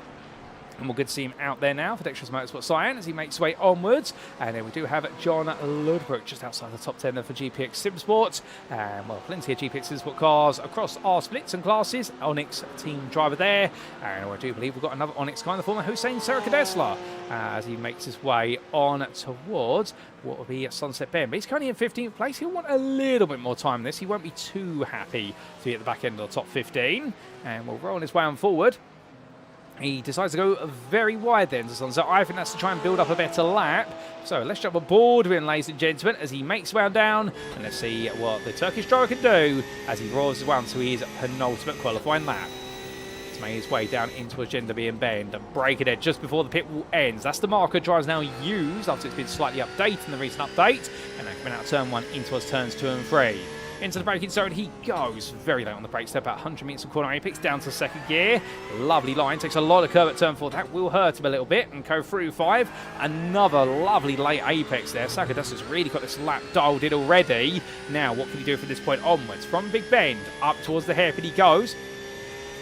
And we're good to see him out there now for Dexterous Motorsport Science as he makes his way onwards. And then we do have John Ludbrook just outside the top 10 there for GPX SimSport. And, well, plenty of GPX SimSport cars across our splits and classes. Onyx team driver there. And I do believe we've got another Onyx car in the form of Hussein Serikadesla as he makes his way on towards what will be Sunset Bend. But he's currently in 15th place. He'll want a little bit more time in this. He won't be too happy to be at the back end of the top 15. And we'll roll his way on forward. He decides to go very wide then, so I think that's to try and build up a better lap. So let's jump aboard with him, ladies and gentlemen, as he makes his way down. And let's see what the Turkish driver can do as he roars his way to his penultimate qualifying lap. He's made his way down into Agenda B and Bend and break it just before the pit wall ends. That's the marker drivers now use after it's been slightly updated in the recent update. And then coming out of turn 1 into his turns 2 and 3. Into the braking zone he goes, very late on the brake step, about 100 meters of corner apex, down to 2nd gear. Lovely line, takes a lot of curve at turn 4, that will hurt him a little bit, and go through 5. Another lovely late apex there. Sakadus's really got this lap dialed in already. Now what can he do from this point onwards? From Big Bend, up towards the hairpin he goes.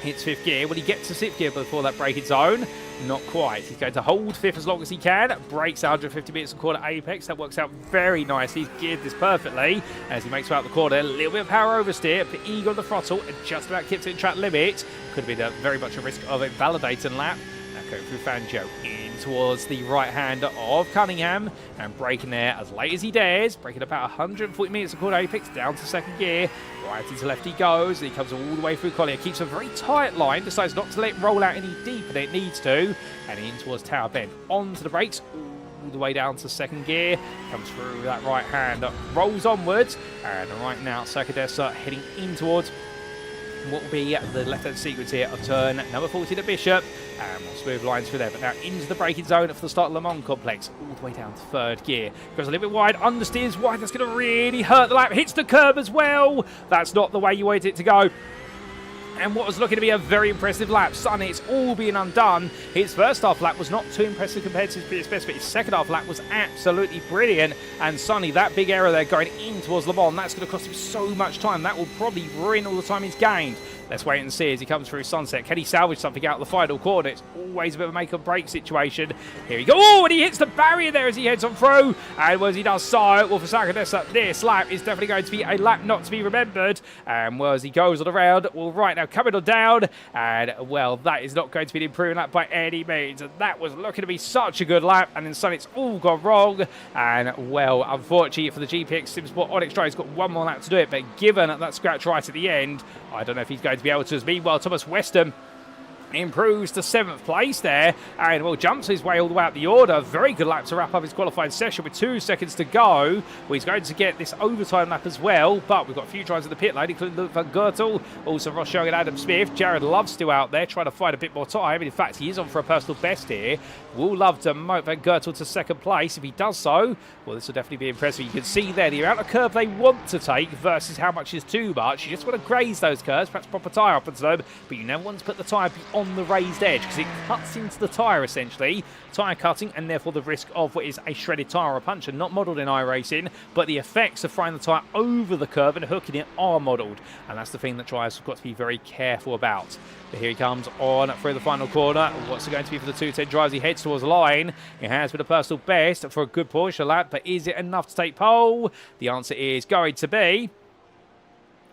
Hits 5th gear. Will he get to 6th gear before that braking zone? Not quite. He's going to hold 5th as long as he can. Brakes 150 meters of corner apex. That works out very nicely. He's geared this perfectly as he makes way out the corner. A little bit of power oversteer, but eager on the throttle and just about keeps it in track limit. Could have been very much a risk of a validating lap. Now going through Fangio in towards the right hand of Cunningham and braking there as late as he dares. Braking about 140 meters of corner apex down to 2nd gear. Right into left he goes. He comes all the way through Collier. Keeps a very tight line. Decides not to let it roll out any deeper than it needs to. And in towards Tower Bend. Onto the brakes. All the way down to 2nd gear. Comes through that right hand. Rolls onwards. And right now, Sakadesa heading in towards what will be the left-hand sequence here of turn number 40 at Bishop. And we'll smooth lines through there. But now into the braking zone for the start of Le Mans complex. All the way down to 3rd gear. Goes a little bit wide. Understeers wide. That's going to really hurt the lap. Hits the curb as well. That's not the way you wanted it to go. And what was looking to be a very impressive lap. Sonny, it's all being undone. His first half lap was not too impressive compared to his previous best, but his second half lap was absolutely brilliant. And Sonny, that big error there going in towards Le Mans, that's going to cost him so much time. That will probably ruin all the time he's gained. Let's wait and see as he comes through Sunset. Can he salvage something out of the final corner? It's always a bit of a make or break situation. Here we go. Oh, and he hits the barrier there as he heads on through. And as he does so, well, for Sakadesa, this lap is definitely going to be a lap not to be remembered. And well, as he goes on around, well, right now coming on down. And well, that is not going to be an improving lap by any means. And that was looking to be such a good lap. And then suddenly it's all gone wrong. And well, unfortunately for the GPX SimSport Onyx driver, he's got one more lap to do it. But given that scratch right at the end, I don't know if he's going to be able to. Meanwhile, Thomas Weston improves to 7th place there, and well, jumps his way all the way up the order. Very good lap to wrap up his qualifying session with 2 seconds to go. Well, he's going to get this overtime lap as well, but we've got a few drivers in the pit lane, including Luke van Gertel, also Ross Young and Adam Smith. Jared Love's still out there trying to find a bit more time. In fact, he is on for a personal best here. Will Love to promote van Gertel to 2nd place. If he does so, well, this will definitely be impressive. You can see there the amount of curve they want to take versus how much is too much. You just want to graze those curves, perhaps pop a tyre up into them, but you never want to put the tyre on the raised edge because it cuts into the tyre essentially. Tyre cutting and therefore the risk of what is a shredded tyre or a puncture, not modelled in iRacing, but the effects of throwing the tyre over the curve and hooking it are modelled, and that's the thing that drivers have got to be very careful about. But here he comes on through the final corner. What's it going to be for the 210 drivers? He heads towards the line. He has been a personal best for a good portion of lap, but is it enough to take pole? The answer is going to be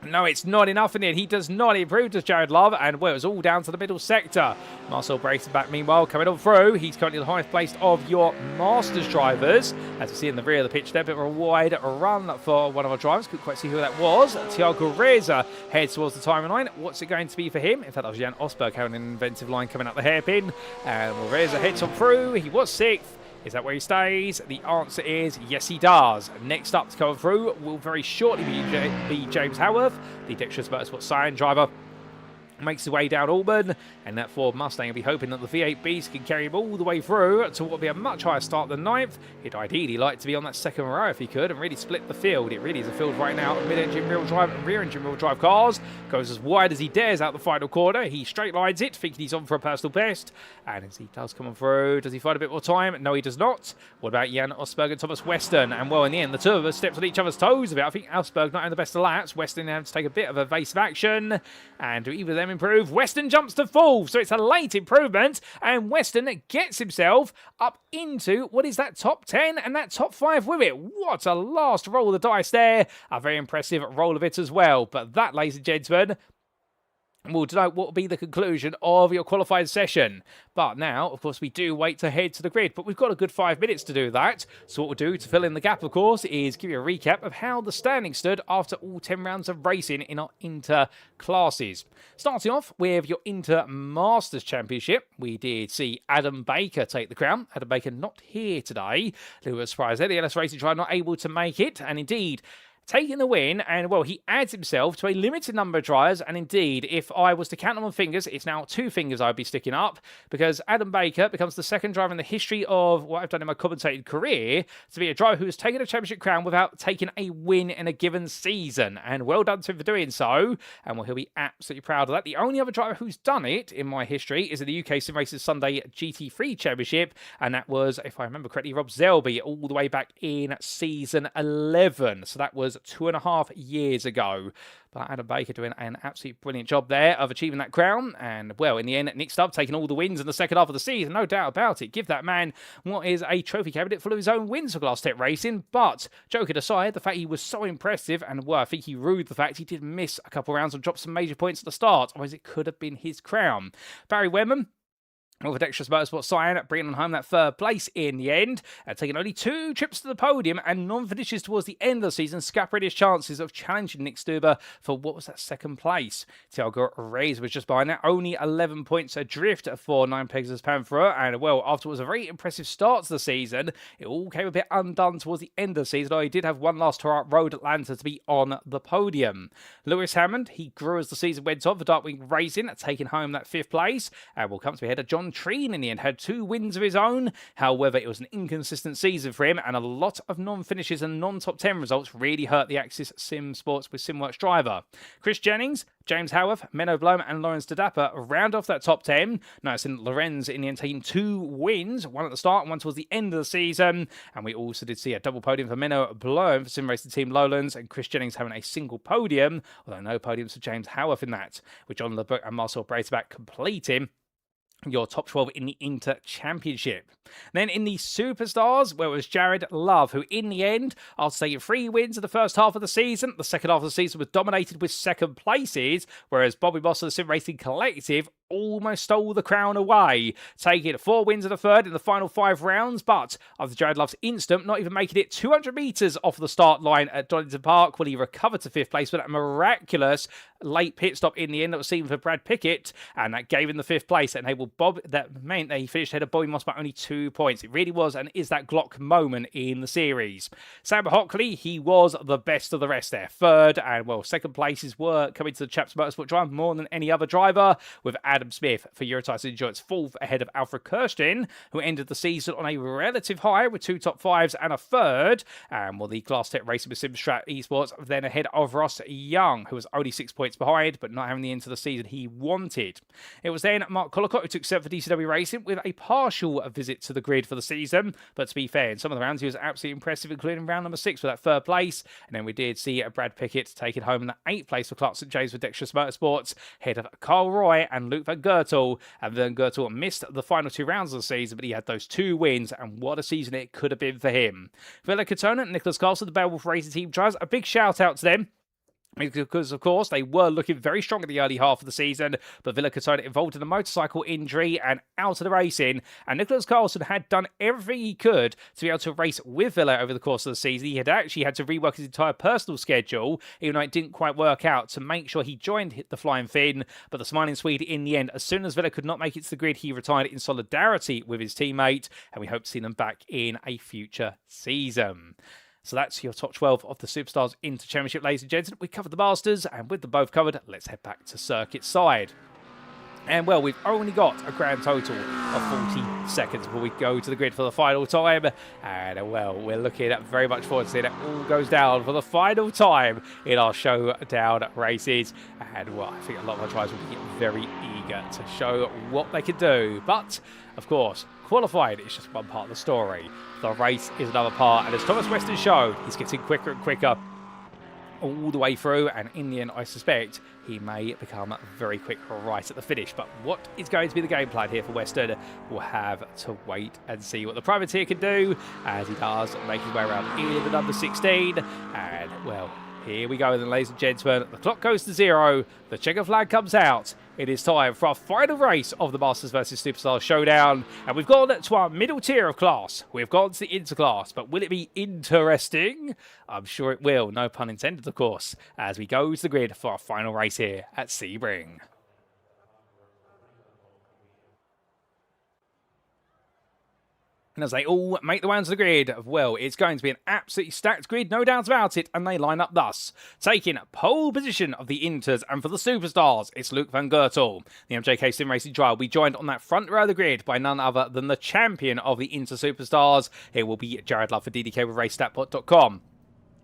no, it's not enough in the end. He does not improve, does Jared Love, and well, it's all down to the middle sector. Marcel Bracenback, meanwhile, coming on through. He's currently the highest placed of your Masters drivers. As you see in the rear of the pitch there, a bit of a wide run for one of our drivers. Couldn't quite see who that was. Thiago Reza heads towards the timing line. What's it going to be for him? In fact, that was Jan Osberg having an inventive line coming up the hairpin. And well, Reza heads on through. He was 6th. Is that where he stays? The answer is yes, he does. Next up to come through will very shortly be James Howarth, the Dexterous Motorsport Cyan driver. Makes his way down Auburn, and that Ford Mustang will be hoping that the V8 Beast can carry him all the way through to what will be a much higher start than 9th. He'd ideally like to be on that 2nd row if he could and really split the field. It really is a field right now of mid-engine rear drive and rear-engine rear drive cars. Goes as wide as he dares out the final corner. He straight lines it, thinking he's on for a personal best. And as he does come on through, does he find a bit more time? No, he does not. What about Jan Osberg and Thomas Weston? And well, in the end, the two of us stepped on each other's toes a bit. I think Osberg not having the best of laps. Weston having to take a bit of evasive action. And do either of them improve? Weston jumps to 4th, so it's a late improvement, and Weston gets himself up into what is that top 10 and that top 5 with it. What a last roll of the dice there. A very impressive roll of it as well. But that, ladies and gentlemen, will denote what will be the conclusion of your qualifying session. But now, of course, we do wait to head to the grid, but we've got a good 5 minutes to do that. So what we'll do to fill in the gap, of course, is give you a recap of how the standings stood after all 10 rounds of racing in our Inter classes. Starting off with your Inter Masters Championship, we did see Adam Baker take the crown. Adam Baker not here today. A little bit surprised there. The LS Racing driver not able to make it, and indeed, taking the win, and well, he adds himself to a limited number of drivers, and indeed, if I was to count on my fingers, it's now 2 fingers I'd be sticking up, because Adam Baker becomes the 2nd driver in the history of what I've done in my commentated career to be a driver who has taken a championship crown without taking a win in a given season, and well done to him for doing so, and well, he'll be absolutely proud of that. The only other driver who's done it in my history is in the UK SimRacing Sunday GT3 Championship, and that was, if I remember correctly, Rob Zelby all the way back in season 11, so that was 2.5 years ago. But Adam Baker doing an absolutely brilliant job there of achieving that crown. And, well, in the end, Nick Stubb taking all the wins in the second half of the season. No doubt about it. Give that man what is a trophy cabinet full of his own wins for Glass Tech Racing. But, joking aside, the fact he was so impressive, and, well, I think he ruled the fact he did miss a couple of rounds and drop some major points at the start. Otherwise, it could have been his crown. Barry Wedman, with a Dexterous Motorsport Cyan, bringing home that 3rd place in the end, taking only 2 trips to the podium and non-finishes towards the end of the season, scattering his chances of challenging Nick Stuber for what was that 2nd place. Thiago Reyes was just behind that, only 11 points adrift for 9 Pegasus Panthera, and well, after it was a very impressive start to the season, it all came a bit undone towards the end of the season, although he did have one last hurrah at Road Atlanta to be on the podium. Lewis Hammond, he grew as the season went on for Darkwing Racing, taking home that 5th place, and will come to be ahead of John Treen in the end, had 2 wins of his own. However, it was an inconsistent season for him, and a lot of non-finishes and non-top 10 results really hurt the Axis Sim Sports with SimWorks driver. Chris Jennings, James Howarth, Menno Blom and Lawrence De Dapper round off that top 10. Noticing Lorenz in the end taking 2 wins, one at the start and one towards the end of the season. And we also did see a double podium for Menno Blom for SimRacing Team Lowlands, and Chris Jennings having a single podium, although no podiums for James Howarth in that, with John LeBook and Marcel Braceback completing your top 12 in the Inter Championship. Then in the Superstars, where it was Jared Love, who in the end, after taking 3 wins in the first half of the season, the second half of the season was dominated with 2nd places, whereas Bobby Moss of the SimRacing Collective almost stole the crown away, taking 4 wins and a third in the final 5 rounds, but after Jared Love's instant, not even making it 200 metres off the start line at Donington Park, will he recover to 5th place with that miraculous late pit stop in the end that was seen for Brad Pickett, and that gave him the 5th place. That enabled Bob, that meant that he finished ahead of Bobby Moss by only 2 points. It really was and is that Glock moment in the series. Sam Hockley, he was the best of the rest there. 3rd and, well, 2nd places were coming to the Chaps Motorsport Drive more than any other driver, with Adam Smith for Eurotype Endurance 4th ahead of Alfred Kirsten, who ended the season on a relative high with 2 top 5s and a 3rd. And, well, the Glass Tech Racing with SimStrat Esports then ahead of Ross Young, who was only 6 points behind, but not having the end of the season he wanted. It was then Mark Collicott who took 7th for DCW Racing with a partial visit to the grid for the season, but to be fair, in some of the rounds he was absolutely impressive, including round number 6 with that 3rd place. And then we did see Brad Pickett take it home in the 8th place for Clark St James with Dexterous Motorsports, ahead of Carl Roy and Luke Van Gertel. And Van Gertel missed the final 2 rounds of the season, but he had those 2 wins, and what a season it could have been for him. Villa Katona and Nicholas Carlson, the Beowulf Racing team drives, a big shout out to them, because, of course, they were looking very strong in the early half of the season, but Villa Katona involved in a motorcycle injury and out of the racing, and Nicholas Carlson had done everything he could to be able to race with Villa over the course of the season. He had actually had to rework his entire personal schedule, even though it didn't quite work out, to make sure he joined the Flying Finn, but the Smiling Swede, in the end, as soon as Villa could not make it to the grid, he retired in solidarity with his teammate, and we hope to see them back in a future season. So that's your top 12 of the Superstars Inter Championship, ladies and gentlemen. We covered the Masters, and with them both covered, let's head back to circuit side. And, well, we've only got a grand total of 40 seconds before we go to the grid for the final time. And, well, we're looking at very much forward to seeing it all goes down for the final time in our Showdown races. And, well, I think a lot of our drivers will be very eager to show what they can do. But, of course, qualifying is just one part of the story. The race is another part. And as Thomas Weston showed, he's getting quicker and quicker all the way through, and in the end, I suspect he may become very quick right at the finish. But what is going to be the game plan here for Weston? We'll have to wait and see what the privateer can do, as he does make his way around in the number 16. And, well, here we go then, ladies and gentlemen. The clock goes to 0. The checker flag comes out. It is time for our final race of the Masters vs Superstars Showdown. And we've gone to our middle tier of class. We've gone to the interclass. But will it be interesting? I'm sure it will. No pun intended, of course. As we go to the grid for our final race here at Sebring. And as they all make the way onto the grid, well, it's going to be an absolutely stacked grid, no doubt about it, and they line up thus. Taking pole position of the Inters, and for the Superstars, it's Luke Van Gertel. The MJK SimRacing drive will be joined on that front row of the grid by none other than the champion of the Inter Superstars. It will be Jared Love for DDK with RaceStatBot.com.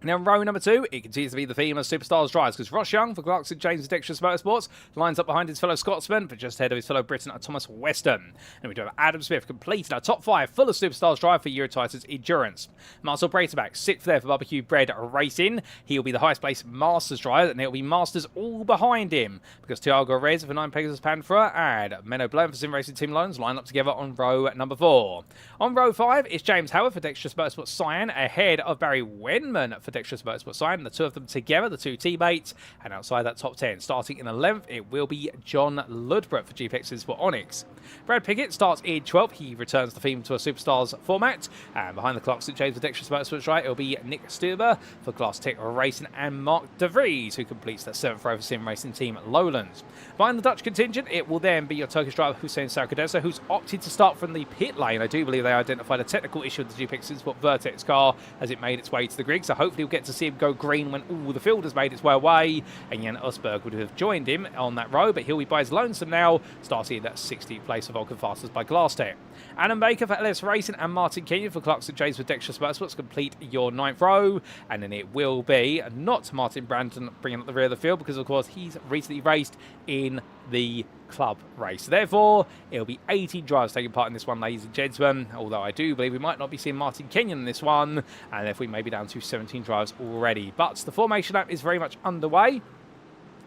Now, in row number 2, it continues to be the theme of Superstars drives, because Ross Young for Clark St James Dexterous Motorsports lines up behind his fellow Scotsman, but just ahead of his fellow Briton Thomas Weston. And we do have Adam Smith completing our top 5 full of Superstars drive for Eurotype Endurance. Marcel Breitenbach, 6th there for Barbecue Bread Racing. He'll be the highest placed Masters driver, and it'll be Masters all behind him, because Tiago Rez for 9 Pegasus Panthera and Menno Bloem for SimRacing Team Loans line up together on row number 4. On row 5, it's James Howard for Dexterous Motorsports Cyan, ahead of Barry Wenman for Dexterous Motorsports Cyan. The two of them together, the two teammates, and outside that top 10, starting in 11th, it will be John Ludbrook for GPX's for Onyx. Brad Pickett starts in 12th. He returns the theme to a Superstars format, and behind the clock, St James for Dexterous Motorsports right, it'll be Nick Stuber for Glass Tech Racing and Mark De Vries, who completes that 7th row for SimRacing Team Lowlands. Behind the Dutch contingent, it will then be your Turkish driver Hussein Sarkadesa, who's opted to start from the pit lane. I do believe they identified a technical issue with the GPX Sport Vertex car as it made its way to the grid, so hopefully we'll get to see him go green when all the field has made its way away, and Jan Usberg would have joined him on that row, but he'll be by his lonesome now, starting in that 60th place of Vulcan Fasters by Glass Tech. Adam Baker for LS Racing and Martin Kenyon for Clark St James with Dexterous Motorsports complete your 9th row, and then it will be not Martin Brandon bringing up the rear of the field, because of course he's recently raced in the club race. Therefore, it'll be 18 drivers taking part in this one, ladies and gentlemen, although I do believe we might not be seeing Martin Kenyon in this one, and if we may be down to 17 drivers already. But the formation lap is very much underway.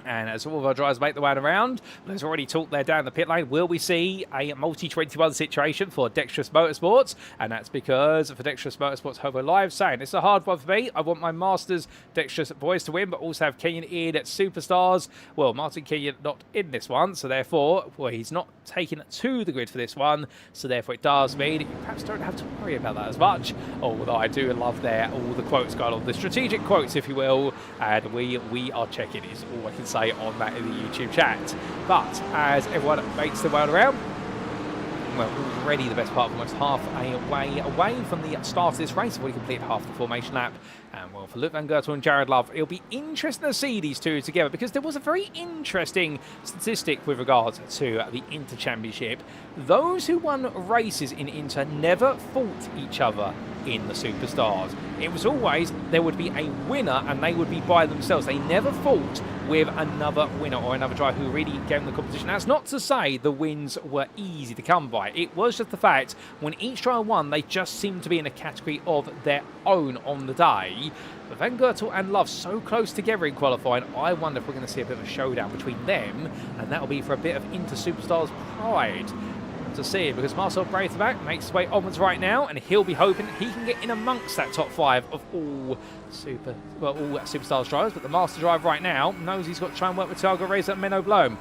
And as all of our drivers make the way around, there's already talk there down the pit lane. Will we see a multi-21 situation for Dexterous Motorsports? And that's because for Dexterous Motorsports Hobo Live saying, it's a hard one for me. I want my Masters Dexterous boys to win, but also have Kenyon in at Superstars. Well, Martin Kenyon not in this one, so therefore, well, he's not taken to the grid for this one. So therefore, it does mean you perhaps don't have to worry about that as much. Although I do love there all the quotes going on, the strategic quotes, if you will. And we are checking is all I can say on that in the YouTube chat. But as everyone makes their way around, well, already the best part of almost half a way away from the start of this race. We've already completed half the formation lap. And well, for Luke Van Goertel and Jared Love, it'll be interesting to see these two together because there was a very interesting statistic with regards to the Inter Championship. Those who won races in Inter never fought each other in the Superstars. It was always there would be a winner and they would be by themselves. They never fought with another winner or another driver who really gave them the competition. That's not to say the wins were easy to come by. It was just the fact when each driver won, they just seemed to be in a category of their own on the day. But Van Goertel and Love so close together in qualifying, I wonder if we're going to see a bit of a showdown between them, and that'll be for a bit of Inter Superstars pride to see it, because Marcel Braithwaite makes his way onwards right now, and he'll be hoping he can get in amongst that top 5 of all Superstars drivers. But the Master driver right now knows he's got to try and work with Thiago Reis and Menno Blom.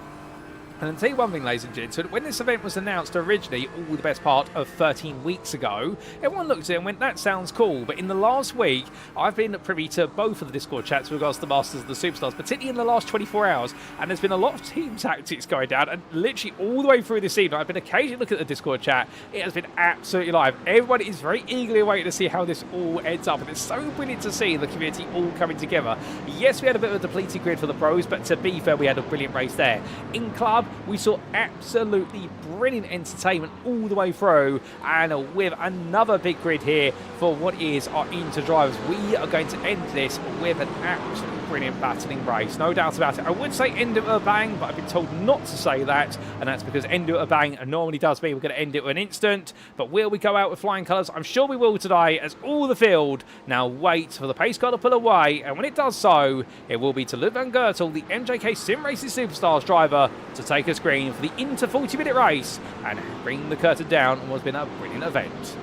And I'll tell you one thing, ladies and gents, when this event was announced originally, all the best part of 13 weeks ago, everyone looked at it and went, that sounds cool. But in the last week, I've been privy to both of the Discord chats with regards to the Masters and the Superstars, particularly in the last 24 hours. And there's been a lot of team tactics going down. And literally all the way through this evening, I've been occasionally looking at the Discord chat. It has been absolutely live. Everyone is very eagerly waiting to see how this all ends up. And it's so brilliant to see the community all coming together. Yes, we had a bit of a depleted grid for the pros, but to be fair, we had a brilliant race there. In club, we saw absolutely brilliant entertainment all the way through, and with another big grid here for what is our Inter drivers, we are going to end this with an absolutely brilliant battling race, no doubt about it. I would say end it with a bang, but I've been told not to say that, and that's because end it with a bang normally does mean we're going to end it with an instant. But will we go out with flying colours? I'm sure we will today, as all the field now waits for the pace car to pull away, and when it does so, it will be to Luke Van Goertel, the MJK SimRacing Superstars driver, to take us green for the Inter 40-minute race and bring the curtain down on what's been a brilliant event.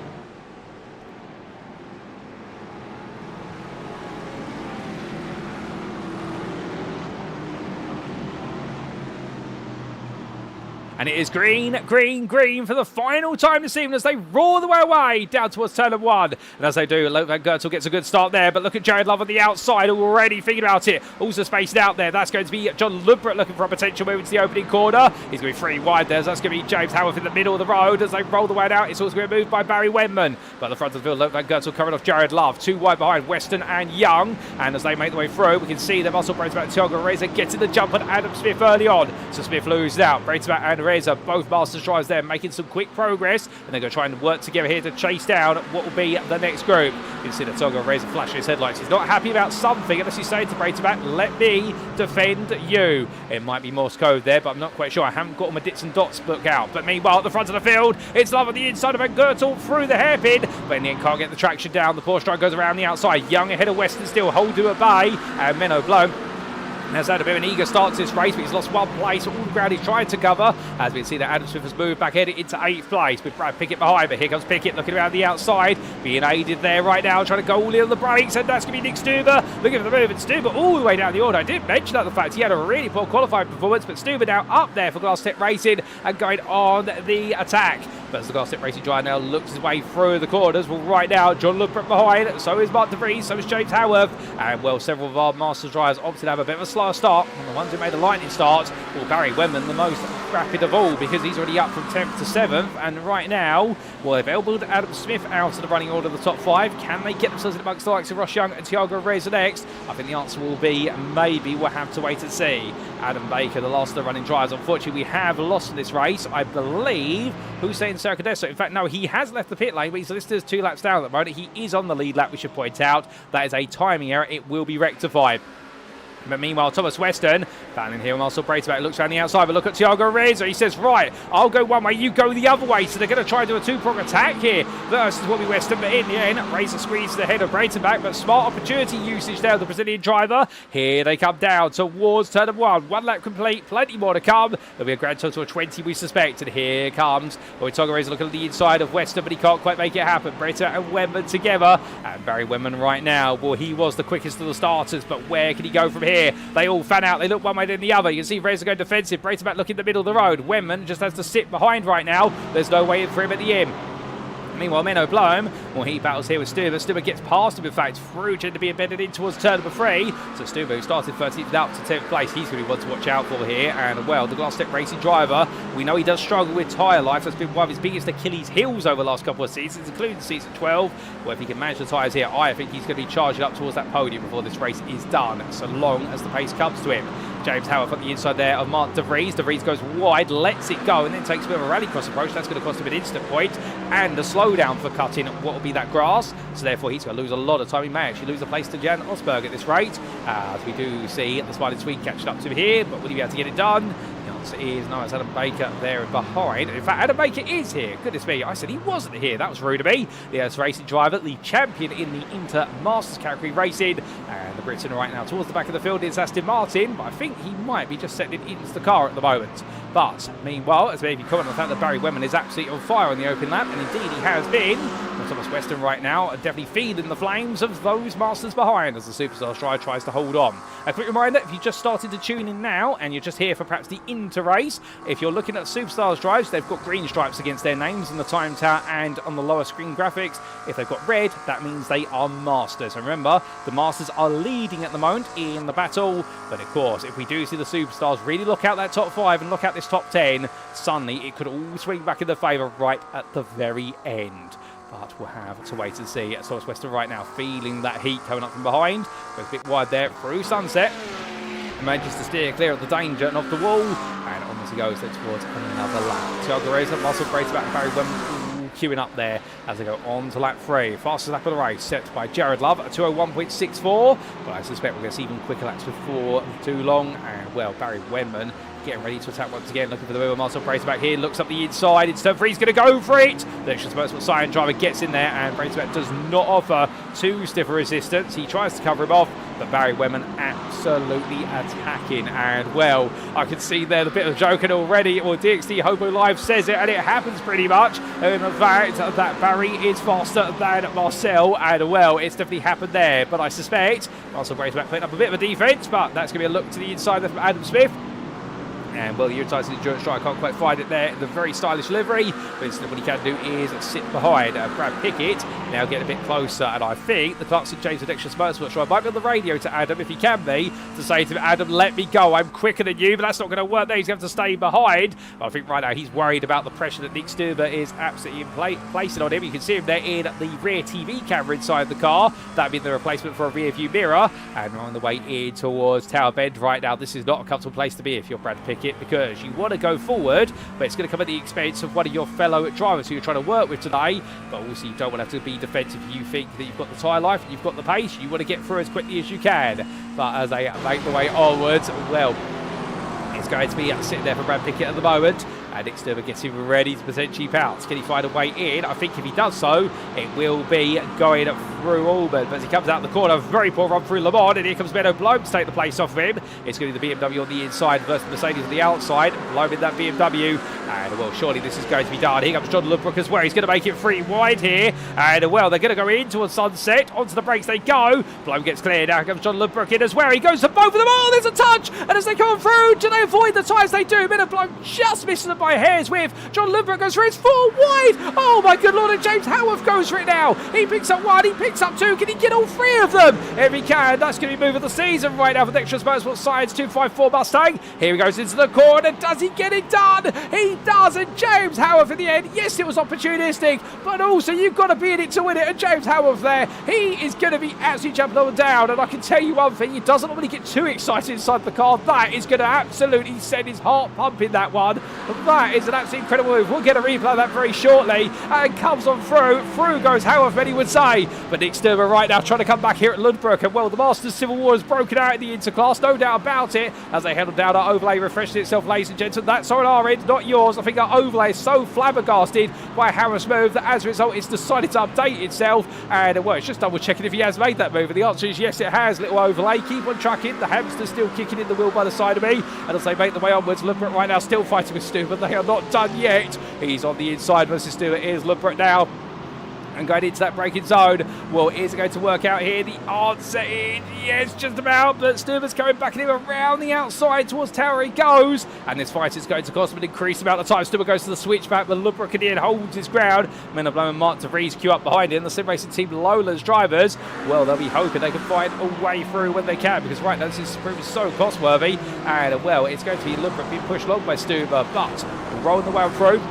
And it is green, green, green for the final time this evening as they roar the way away down towards turn of 1. And as they do, Luke Van Goertel gets a good start there. But look at Jared Love on the outside, already thinking about it. Also spaced out there. That's going to be John Ludbrook looking for a potential move into the opening corner. He's going to be free wide there. So that's going to be James Howarth in the middle of the road as they roll the way out. It's also going to be moved by Barry Wenman. But at the front of the field, Luke Van Goertel covering off Jared Love. 2 wide behind Weston and Young. And as they make their way through, we can see the muscle Braithwaite and Thiago Reza getting the jump on Adam Smith early on. So Smith loses out. Braithwaite and Reza, both Masters drivers there, making some quick progress, and they're going to try and work together here to chase down what will be the next group. You can see that Thiago Reza flashing his headlights. He's not happy about something, unless he's saying to Braithwaite, let me defend you. It might be Morse code there, but I'm not quite sure. I haven't got my dits and dots book out. But meanwhile, at the front of the field, it's Love on the inside of Van Goertel through the hairpin, but in the end can't get the traction down. The Porsche driver goes around the outside. Young ahead of Weston still, hold to a bay, and Menno Blom has had a bit of an eager start to this race, but he's lost one place. All the ground he's trying to cover. As we can see that Adam Smith has moved back headed into 8th place with Brad Pickett behind. But here comes Pickett looking around the outside, being aided there right now, trying to go all in on the brakes. And that's going to be Nick Stuber looking for the move. And Stuber all the way down the order. I did mention that the fact he had a really poor qualifying performance, but Stuber now up there for Glass Tech Racing and going on the attack. But as the Glass Tech Racing driver now looks his way through the corners, well, right now John Ludbrook behind, so is Mark DeVries, so is James Howarth, and well, several of our Masters drivers opted to have a bit of a slower start. And the ones who made a lightning start, well, Barry Wenman the most rapid of all, because he's already up from 10th to 7th, and right now, well, they've elbowed Adam Smith out of the running order of the top 5. Can they get themselves in amongst the likes of Ross Young and Thiago Reza next? I think the answer will be maybe. We'll have to wait and see. Adam Baker, the last of the running drivers. Unfortunately, we have lost in this race. I believe Hussein Serkadeso. In fact, no, he has left the pit lane, but he's listed as 2 laps down at the moment. He is on the lead lap, we should point out. That is a timing error. It will be rectified. But meanwhile, Thomas Weston Battling here with Marcel Braithwaite, looks around the outside, but look at Thiago Reza. He says, right, I'll go one way, you go the other way. So they're going to try and do a two-prong attack here versus Bobby Weston, but in the end, Reza squeezes the head of Braithwaite back, but smart opportunity usage there of the Brazilian driver. Here they come down towards turn of one lap complete, plenty more to come. There'll be a grand total of 20, we suspect, and here comes Thiago Reza looking at the inside of Weston, but he can't quite make it happen. Braithwaite and Wemman together, and Barry Wemman right now, well, he was the quickest of the starters, but where can he go from here? They all fan out, they look one way then the other. You can see Reza going defensive, Braithwaite looking in the middle of the road. Wemman just has to sit behind right now. There's no way in for him at the end. Meanwhile, Menno Bloem, well, he battles here with Stuber. Stuber gets past him, in fact, Frugen to be embedded in towards turn number 3. So Stuber, who started 13th up to 10th place, he's going to be one to watch out for here. And, well, the Glass Step Racing driver, we know he does struggle with tyre life. That's been one of his biggest Achilles heels over the last couple of seasons, including season 12. Well, if he can manage the tyres here, I think he's going to be charging up towards that podium before this race is done, so long as the pace comes to him. James Howarth on the inside there of Mark De Vries. De Vries goes wide, lets it go, and then takes a bit of a rallycross approach. That's going to cost him an instant point and a slowdown for cutting what will be that grass. So therefore, he's going to lose a lot of time. He may actually lose a place to Jan Osberg at this rate, as we do see the Smiling Swede catching up to him here. But will he be able to get it done? The answer is no. It's Adam Baker there behind. In fact, Adam Baker is here. Goodness me, I said he wasn't here. That was rude of me. The racing driver, the champion in the Inter Masters category racing. And the Britain right now towards the back of the field is Aston Martin, but I think he might be just setting it into the car at the moment. But meanwhile, as maybe comment on the fact that Barry Wemman is absolutely on fire on the open lap, and indeed he has been. Well, Thomas Weston right now definitely feeding the flames of those Masters behind as the Superstar driver tries to hold on. A quick reminder, if you just started to tune in now and you're just here for perhaps the Inter race, if you're looking at Superstars drives, they've got green stripes against their names in the time tower and on the lower screen graphics. If they've got red, that means they are Masters. And remember, the Masters are leading at the moment in the battle, but of course, if we do see the Superstars really look out that top 5 and look out this top 10, suddenly it could all swing back in their favour right at the very end. But we'll have to wait and see. Thomas Weston right now feeling that heat coming up from behind. Goes a bit wide there through Sunset. Manages to steer clear of the danger and off the wall. And on as he goes there towards another lap. Thiago Reza, Marcel Braithwaite and Barry Wemman queuing up there as they go on to lap 3. Fastest lap of the race set by Jared Love at 2:01.64. But I suspect we're going to see even quicker laps before too long. And well, Barry Wemman getting ready to attack once again, looking for the wheel. Marcel Braithwaite here, looks up the inside. It's turn 3, he's going to go for it. The extra Motorsport Cyan driver gets in there, and Braithwaite does not offer too stiff a resistance. He tries to cover him off, but Barry Wemman absolutely attacking. And well, I can see there the bit of joking already. Well, DXD Hobo Live says it, and it happens pretty much. And the fact that Barry is faster than Marcel, and well, it's definitely happened there. But I suspect Marcel Braithwaite putting up a bit of a defence, but that's going to be a look to the inside there from Adam Smith. And well, the United Endurance Driver can't quite find it there. The very stylish livery. But instead, what he can do is sit behind Brad Pickett. Now get a bit closer. And I think the Clarkson James Addiction Motorsports Driver might be on the radio to Adam, if he can be, to say to him, Adam, let me go. I'm quicker than you. But that's not going to work there. He's going to have to stay behind. But I think right now he's worried about the pressure that Nick Stuber is absolutely placing on him. You can see him there in the rear TV camera inside the car. That'd be the replacement for a rear view mirror. And we're on the way in towards Tower Bend right now. This is not a comfortable place to be if you're Brad Pickett, because you want to go forward, but it's going to come at the expense of one of your fellow drivers who you're trying to work with today. But also, you don't want to have to be defensive. You think that you've got the tyre life, you've got the pace, you want to get through as quickly as you can. But as they make the way onwards, well, it's going to be sitting there for Brad Pickett at the moment. And Nick Stuber gets him ready to potentially pounce. Can he find a way in? I think if he does so, it will be going through Auburn. But as he comes out the corner, very poor run through Le Mans. And here comes Menno Bloem to take the place off of him. It's going to be the BMW on the inside versus the Mercedes on the outside. Bloem in that BMW. And well, surely this is going to be done. Here comes John Lundbrook as well. He's going to make it 3 wide here. And well, they're going to go in towards Sunset. Onto the brakes they go. Bloem gets clear. Now comes John Lundbrook in as well. He goes to both of them. Oh, there's a touch. And as they come through, do they avoid the tyres? They do. Menno Bloem just misses them by hairs with. John Lundbrook goes for it. 4 wide. Oh my good lord. And James Howarth goes for it now. He picks up 1. He picks up 2. Can he get all 3 of them? If he can, that's going to be move of the season right now for the Extra Motorsport Science 254 Mustang. Here he goes into the corner. Does he get it done? He does. And James Howarth in the end. Yes, it was opportunistic, but also you've got to be in it to win it. And James Howarth there, he is going to be absolutely jumping up and down. And I can tell you one thing, he doesn't really get too excited inside the car. That is going to absolutely send his heart pumping, that one. That is an absolutely incredible move. We'll get a replay of that very shortly. And comes on through. Through goes Howarth, many would say. But But Nick Sturber right now trying to come back here at Lundbrook. And well, the Masters Civil War has broken out in the Interclass, no doubt about it, as they head down our overlay, refreshing itself, ladies and gentlemen. That's on our end, not yours. I think our overlay is so flabbergasted by Harris' move that as a result it's decided to update itself. And well, it's just double checking if he has made that move. And the answer is yes, it has. Little overlay, keep on trucking. The hamster's still kicking in the wheel by the side of me. And as they make their way onwards, Lundbrook right now still fighting with Stu, but they are not done yet. He's on the inside versus Stu. It is Lundbrook now. And going into that braking zone. Well, is it going to work out here? The answer is yes, just about. But Sturber's coming back in him around the outside towards Tower he goes. And this fight is going to cost him an increased amount of time. Sturber goes to the switchback, but Lundbrook in the end holds his ground. Men of Bloom and Mark DeVries queue up behind him. The SimRacing team Lola's drivers, well, they'll be hoping they can find a way through when they can, because right now this is proving so cost worthy. And well, it's going to be Lundbrook being pushed along by Sturber, but rolling the way through.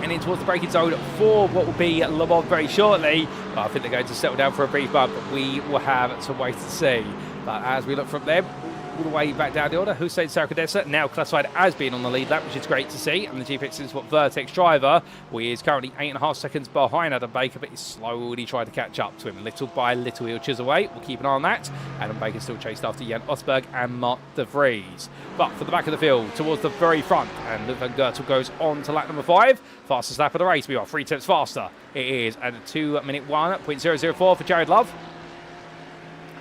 And in towards the braking zone for what will be Le Mans very shortly. I think they're going to settle down for a brief bump. We will have to wait and see. But as we look from them, all the way back down the order, Hussein Sarkodessa now classified as being on the lead lap, which is great to see. And the GP Sport Vertex driver, who is currently 8.5 seconds behind Adam Baker, but he's slowly trying to catch up to him. Little by little, he'll chisel away. We'll keep an eye on that. Adam Baker still chased after Jan Osberg and Mark De Vries. But for the back of the field, towards the very front, and Luke van Goertel goes on to lap number 5. Fastest lap of the race. We are 3 tenths faster. It is at a 2-minute 1.004 for Jared Love.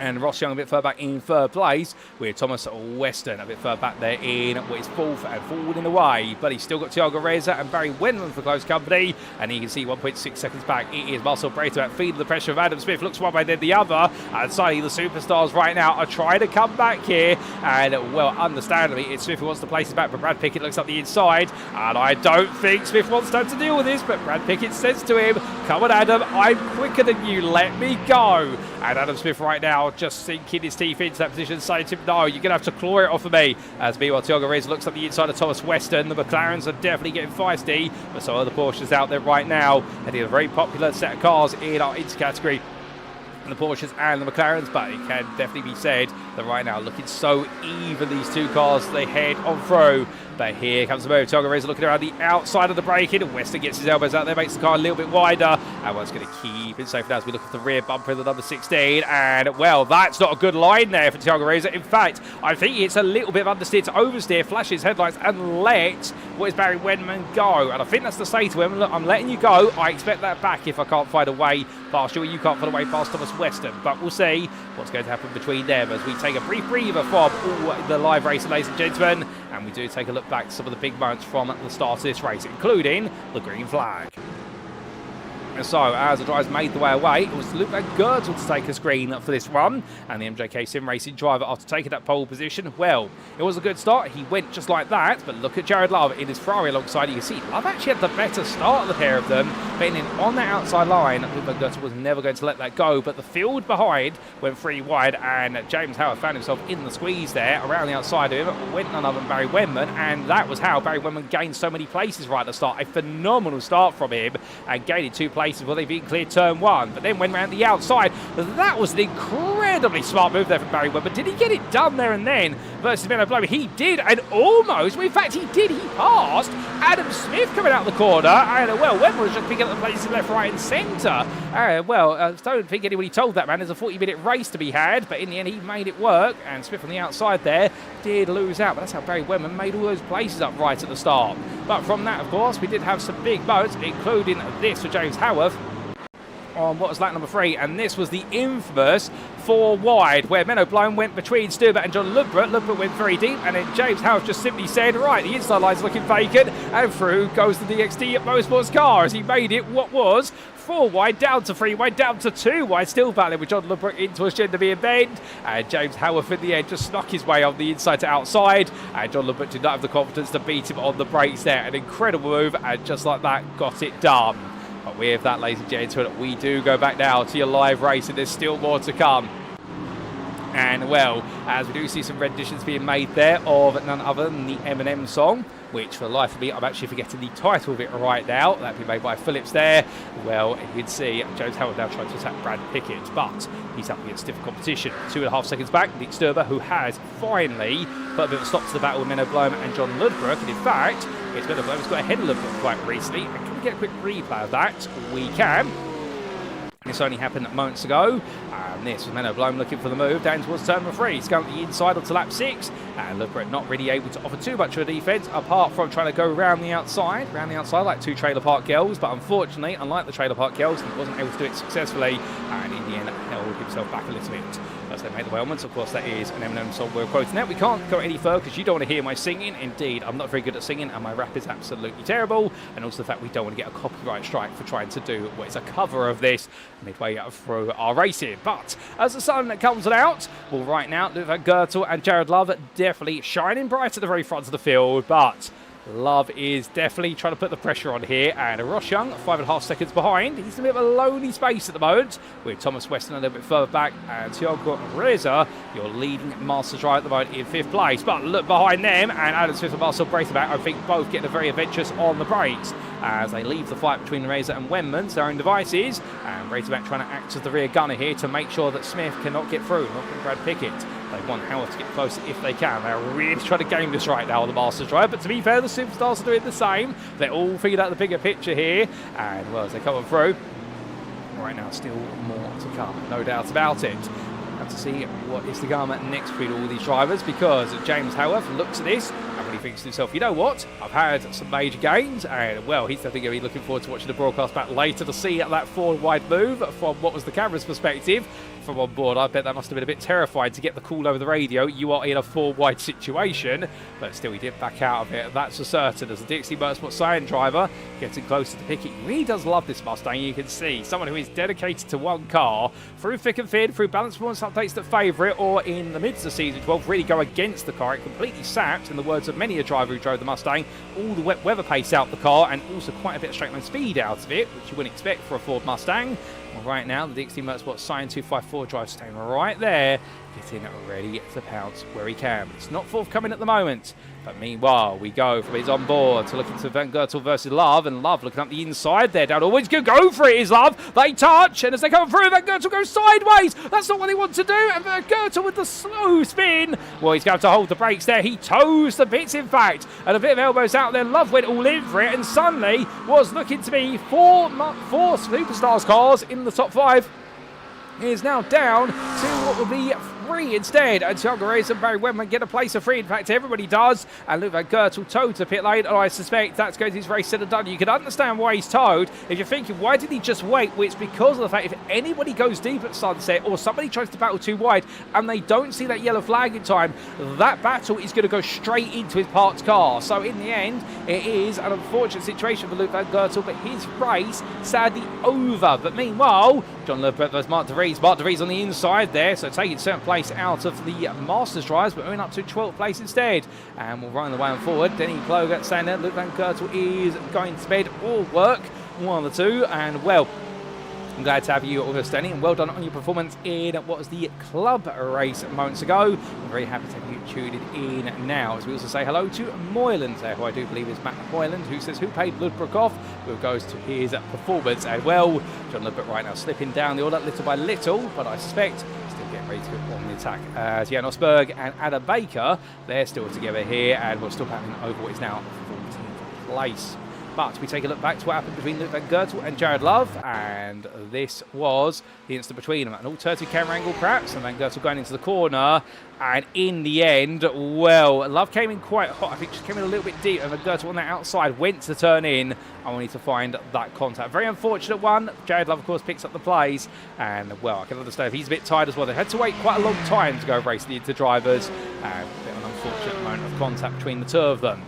And Ross Young a bit further back in third place, with Thomas Weston a bit further back there in what is fourth and falling away. But he's still got Thiago Reza and Barry Wendland for close company. And you can see 1.6 seconds back. It is Marcel Breithaupt feeding the pressure of Adam Smith. Looks one way, then the other. And suddenly the superstars right now are trying to come back here. And well, understandably, it's Smith who wants to place his back, but Brad Pickett looks up the inside. And I don't think Smith wants time to deal with this, but Brad Pickett says to him, "Come on, Adam, I'm quicker than you, let me go." And Adam Smith right now just sinking his teeth into that position, saying to him, "No, you're going to have to claw it off of me." As meanwhile, Thiago Reyes looks up the inside of Thomas Weston. The McLarens are definitely getting feisty, but so are the Porsches out there right now. And it's a very popular set of cars in our intercategory. The Porsches and the McLarens, but it can definitely be said that right now looking so even, these two cars, they head on through. But here comes the move. Thiago Reza looking around the outside of the braking, and Weston gets his elbows out there, makes the car a little bit wider, and one's going to keep it safe now as we look at the rear bumper of the number 16. And well, that's not a good line there for Thiago Reza. In fact, I think it's a little bit of understeer to oversteer, flash his headlights and let what is Barry Wendland go. And I think that's to say to him, look, I'm letting you go. I expect that back if I can't find a way past you, or you can't find a way past Thomas Weston. But we'll see what's going to happen between them as we take a brief breather from the live race, ladies and gentlemen. And we do take a look back at some of the big moments from the start of this race, including the green flag. And so, as the drivers made the way away, it was Luke van Goertel to take a screen for this run. And the MJK SimRacing driver, after taking that pole position, well, it was a good start. He went just like that. But look at Jared Love in his Ferrari alongside. You can see Love actually had the better start of the pair of them. But then on that outside line, Luke van Goertel was never going to let that go. But the field behind went 3 wide. And James Howard found himself in the squeeze there around the outside of him. Went none other than Barry Wendland. And that was how Barry Wendland gained so many places right at the start. A phenomenal start from him. And gained 2 places before they've even cleared turn 1, but then went round the outside. That was an incredibly smart move there from Barry Wendland. But did he get it done there and then versus Menno Blow? He did, and almost, well, in fact he did, he passed Adam Smith coming out the corner, and well, Wendland was just picking up the places left, right and centre. I don't think anybody told that man there's a 40-minute race to be had, but in the end he made it work, and Smith on the outside there did lose out, but that's how Barry Wendland made all those places up right at the start. But from that, of course, we did have some big moments, including this for James Howarth on what was lap number 3, and this was the infamous 4 wide, where Menno Blown went between Stuber and John Lundbrook. Lundbrook went very deep, and then James Howarth just simply said, right, the inside line's looking vacant, and through goes the DXT Motorsports car as he made it what was 4 wide, down to 3 wide, down to 2 wide, still battling with John Lundbrook into a Gendermere bend, and James Howarth in the end just snuck his way on the inside to outside, and John Lundbrook did not have the confidence to beat him on the brakes there. An incredible move, and just like that, got it done. But with that, ladies and gentlemen, we do go back now to your live race, and there's still more to come. And well, as we do see some renditions being made there of none other than the Eminem song, which for the life of me, I'm actually forgetting the title of it right now. That'd be made by Phillips there. Well, you can see James Howard now trying to attack Brad Pickett, but he's up against stiff competition. 2.5 seconds back, Nick Sturber, who has finally put a bit of a stop to the battle with Menno Bloom and John Lundbrook. And in fact, it's Menno Bloom who's got ahead of Lundbrook quite recently. And can we get a quick replay of that? We can. This only happened moments ago, and this was Menno Blom looking for the move down towards turn number 3. He's going to the inside onto lap 6, and Lubret not really able to offer too much of a defence, apart from trying to go round the outside like two trailer park girls, but unfortunately, unlike the trailer park girls, he wasn't able to do it successfully, and in the end held himself back a little bit. As they made the Wellmans, of course, that is an Eminem song we're quoting now. We can't go any further because you don't want to hear my singing. Indeed, I'm not very good at singing, and my rap is absolutely terrible, and also the fact we don't want to get a copyright strike for trying to do what is a cover of this midway through our racing. But as the sun comes out, well, right now, Luke van Goertel and Jared Love definitely shining bright at the very front of the field, but Love is definitely trying to put the pressure on here, and Ross Young 5.5 seconds behind. He's in a bit of a lonely space at the moment, with Thomas Weston a little bit further back, and Thiago Reza, your leading master driver at the moment, in 5th place. But look behind them, and Adam Smith and Marcel Braithwaite, I think, both getting very adventurous on the brakes as they leave the fight between Reza and Wemans, their own devices, and Braithwaite trying to act as the rear gunner here to make sure that Smith cannot get through, not from Brad Pickett. They want Howard to get closer if they can. They're really trying to game this right now on the Masters Drive. But to be fair, the Superstars are doing the same. They're all figured out the bigger picture here. And, well, as they come through, right now, still more to come. No doubt about it. Have to see what is to come next between all these drivers, because James Howarth looks at this and really thinks to himself, you know what, I've had some major gains, and well, he's definitely going to be looking forward to watching the broadcast back later to see that forward wide move from what was the camera's perspective from on board. I bet that must have been a bit terrifying to get the call over the radio. You are in a forward wide situation, but still he did back out of it, that's for certain, as the Dixie Motorsport Cyan driver getting closer to Pickett. He really does love this Mustang. You can see someone who is dedicated to one car through thick and thin, through balance performance updates that favour it, or in the midst of season 12 really go against the car. It completely sapped, in the words of many a driver who drove the Mustang, all the wet weather pace out the car, and also quite a bit of straight line speed out of it, which you wouldn't expect for a Ford Mustang. Well, right now, the Dixie Motorsport Cyan 254 drive staying right there, getting ready to pounce where he can. It's not forthcoming at the moment, but meanwhile, we go from his on board to looking to Van Goertel versus Love, and Love looking up the inside there. Down always good, go for it is Love. They touch, and as they come through, Van Goertel goes sideways. That's not what they want to do, and Van Goertel with the slow spin. Well, he's going to hold the brakes there. He toes the bits, in fact, and a bit of elbows out there. Love went all in for it, and suddenly was looking to be four Superstars cars in the top 5. He is now down to what will be 3 instead, and Thiago Reyes and Barry Webman get a place of 3. In fact, everybody does, and Luke van Goertel towed to pit lane, and I suspect that's going to his race said and done. You can understand why he's towed. If you're thinking, why did he just wait? Well, it's because of the fact if anybody goes deep at sunset, or somebody tries to battle too wide, and they don't see that yellow flag in time, that battle is going to go straight into his parked car. So in the end, it is an unfortunate situation for Luke van Goertel, but his race sadly over. But meanwhile, John Lubret versus Mark De Vries. Mark De Vries on the inside there, so taking certain place out of the Masters drives, but moving up to 12th place instead. And we'll run the way on forward. Denny Plogat saying that Luke van Goertel is going to bed or work, one of the two. And well, I'm glad to have you all standing, and well done on your performance in what was the club race moments ago. I'm very happy to have you tuned in now, as we also say hello to Moyland, who I do believe is Matt Moyland, who says who paid Ludbrook off, who goes to his performance. And well, John Ludbrook right now slipping down the order little by little, but I suspect getting ready to go on the attack as Jan Osberg and Adam Baker, they're still together here, and we're still battling over what is now 14th place. But we take a look back to what happened between Luke van Goertel and Jared Love, and this was the instant between them. An alternative camera angle perhaps, and Van Goertel going into the corner, and in the end, well, Love came in quite hot. I think just came in a little bit deep, and Van Goertel on that outside went to turn in, and we need to find that contact. Very unfortunate one. Jared Love, of course, picks up the plays, and well, I can understand if he's a bit tired as well. They had to wait quite a long time to go race the into drivers, and a bit of an unfortunate moment of contact between the two of them.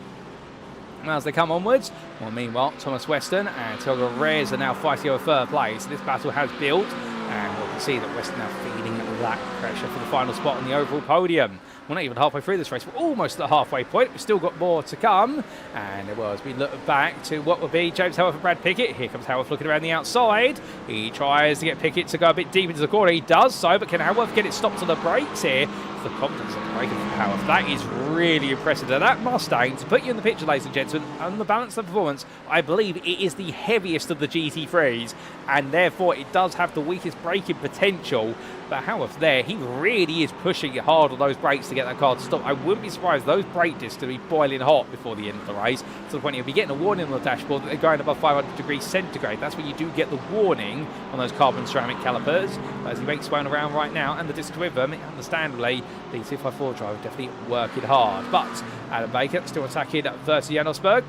As they come onwards, well, meanwhile, Thomas Weston and Thiago Reyes are now fighting over 3rd place. This battle has built, and we can see that Weston now feeling that pressure for the final spot on the overall podium. We're not even halfway through this race. We're almost at the halfway point. We've still got more to come. And well, as we look back to what would be James Howarth and Brad Pickett. Here comes Howarth looking around the outside. He tries to get Pickett to go a bit deep into the corner. He does so, but can Howarth get it stopped on the brakes here? The confidence on the braking from Howarth. That is really impressive. Now, that Mustang, to put you in the picture, ladies and gentlemen, on the balance of performance, I believe it is the heaviest of the GT3s, and therefore it does have the weakest braking potential. But Howarth there, he really is pushing it hard on those brakes to get get that car to stop. I wouldn't be surprised those brake discs to be boiling hot before the end of the race, to the point you'll be getting a warning on the dashboard that they're going above 500 degrees centigrade. That's where you do get the warning on those carbon ceramic calipers. But as he makes his way around right now, and the discs with them, understandably, the 254 driver definitely working hard. But Adam Baker still attacking versus Jan Rosberg.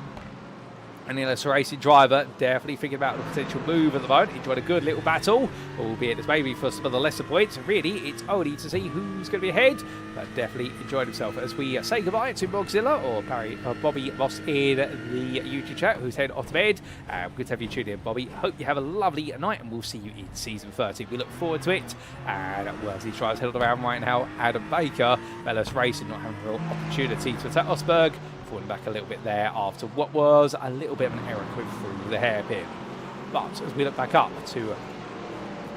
And the SimRacing driver definitely thinking about the potential move at the moment. Enjoyed a good little battle, albeit it's maybe for some of the lesser points. Really, it's only to see who's going to be ahead, but definitely enjoyed himself. As we say goodbye to Bogzilla or Bobby Moss in the YouTube chat, who's heading off to bed. Good to have you tuned in, Bobby. Hope you have a lovely night, and we'll see you in Season 30. We look forward to it. And well, as he tries to head around right now, Adam Baker, SimRacing not having a real opportunity to attack Rosberg. Falling back a little bit there after what was a little bit of an error quick through the hairpin. But as we look back up to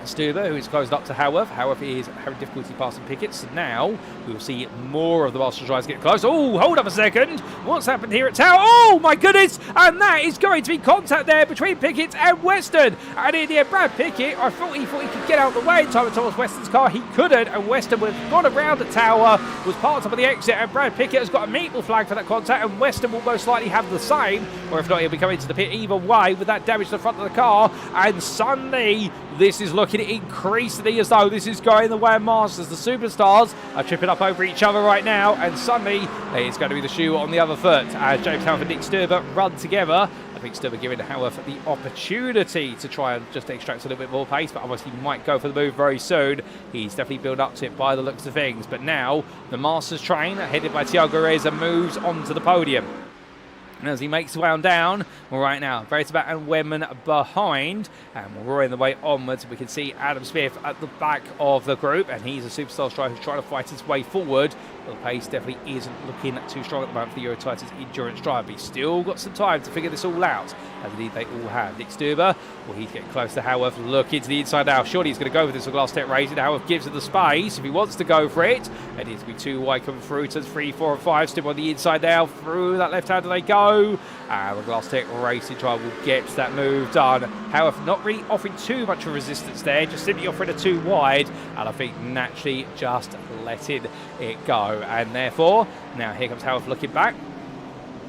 Stuber, who is closed up to Howarth. Howarth is having difficulty passing Pickett, so now we will see more of the Masters drivers get close. Oh, hold up a second. What's happened here at Tower? Oh, my goodness. And that is going to be contact there between Pickett and Weston. And in the end, Brad Pickett, I thought he could get out of the way in time of Thomas Weston's car. He couldn't, and Weston was gone around the Tower, was parked up at the exit, and Brad Pickett has got a meatball flag for that contact, and Weston will most likely have the same, or if not, he'll be coming to the pit either way with that damage to the front of the car. And suddenly, this is looking increasingly as though this is going the way of Masters. The superstars are tripping up over each other right now, and suddenly it's going to be the shoe on the other foot as James Howarth and Nick Stuber run together. I think Stuber giving Howarth the opportunity to try and just extract a little bit more pace, but obviously he might go for the move very soon. He's definitely built up to it by the looks of things. But now the Masters train, headed by Thiago Reza, moves onto the podium. And as he makes his way on down, well, right now, Verstappen and Wedman behind, and we're roaring the way onwards. We can see Adam Smith at the back of the group, and he's a superstar striker who's trying to fight his way forward. But the pace definitely isn't looking too strong at the moment for the Euro Titans endurance driver. But he's still got some time to figure this all out, as indeed they all have. Nick Stuber, well, he's getting close to Howarth. Look into the inside now. Surely he's going to go for this with glass tech racing. Howarth gives it the space if he wants to go for it. And it's going to be 2 wide coming through to 3, 4, and 5. Stuber on the inside now. Through that left-hander they go. And the glass tech racing driver will get that move done. Howarth not really offering too much of resistance there, just simply offering a 2 wide. And I think naturally just letting it go. And therefore, now here comes Howarth looking back.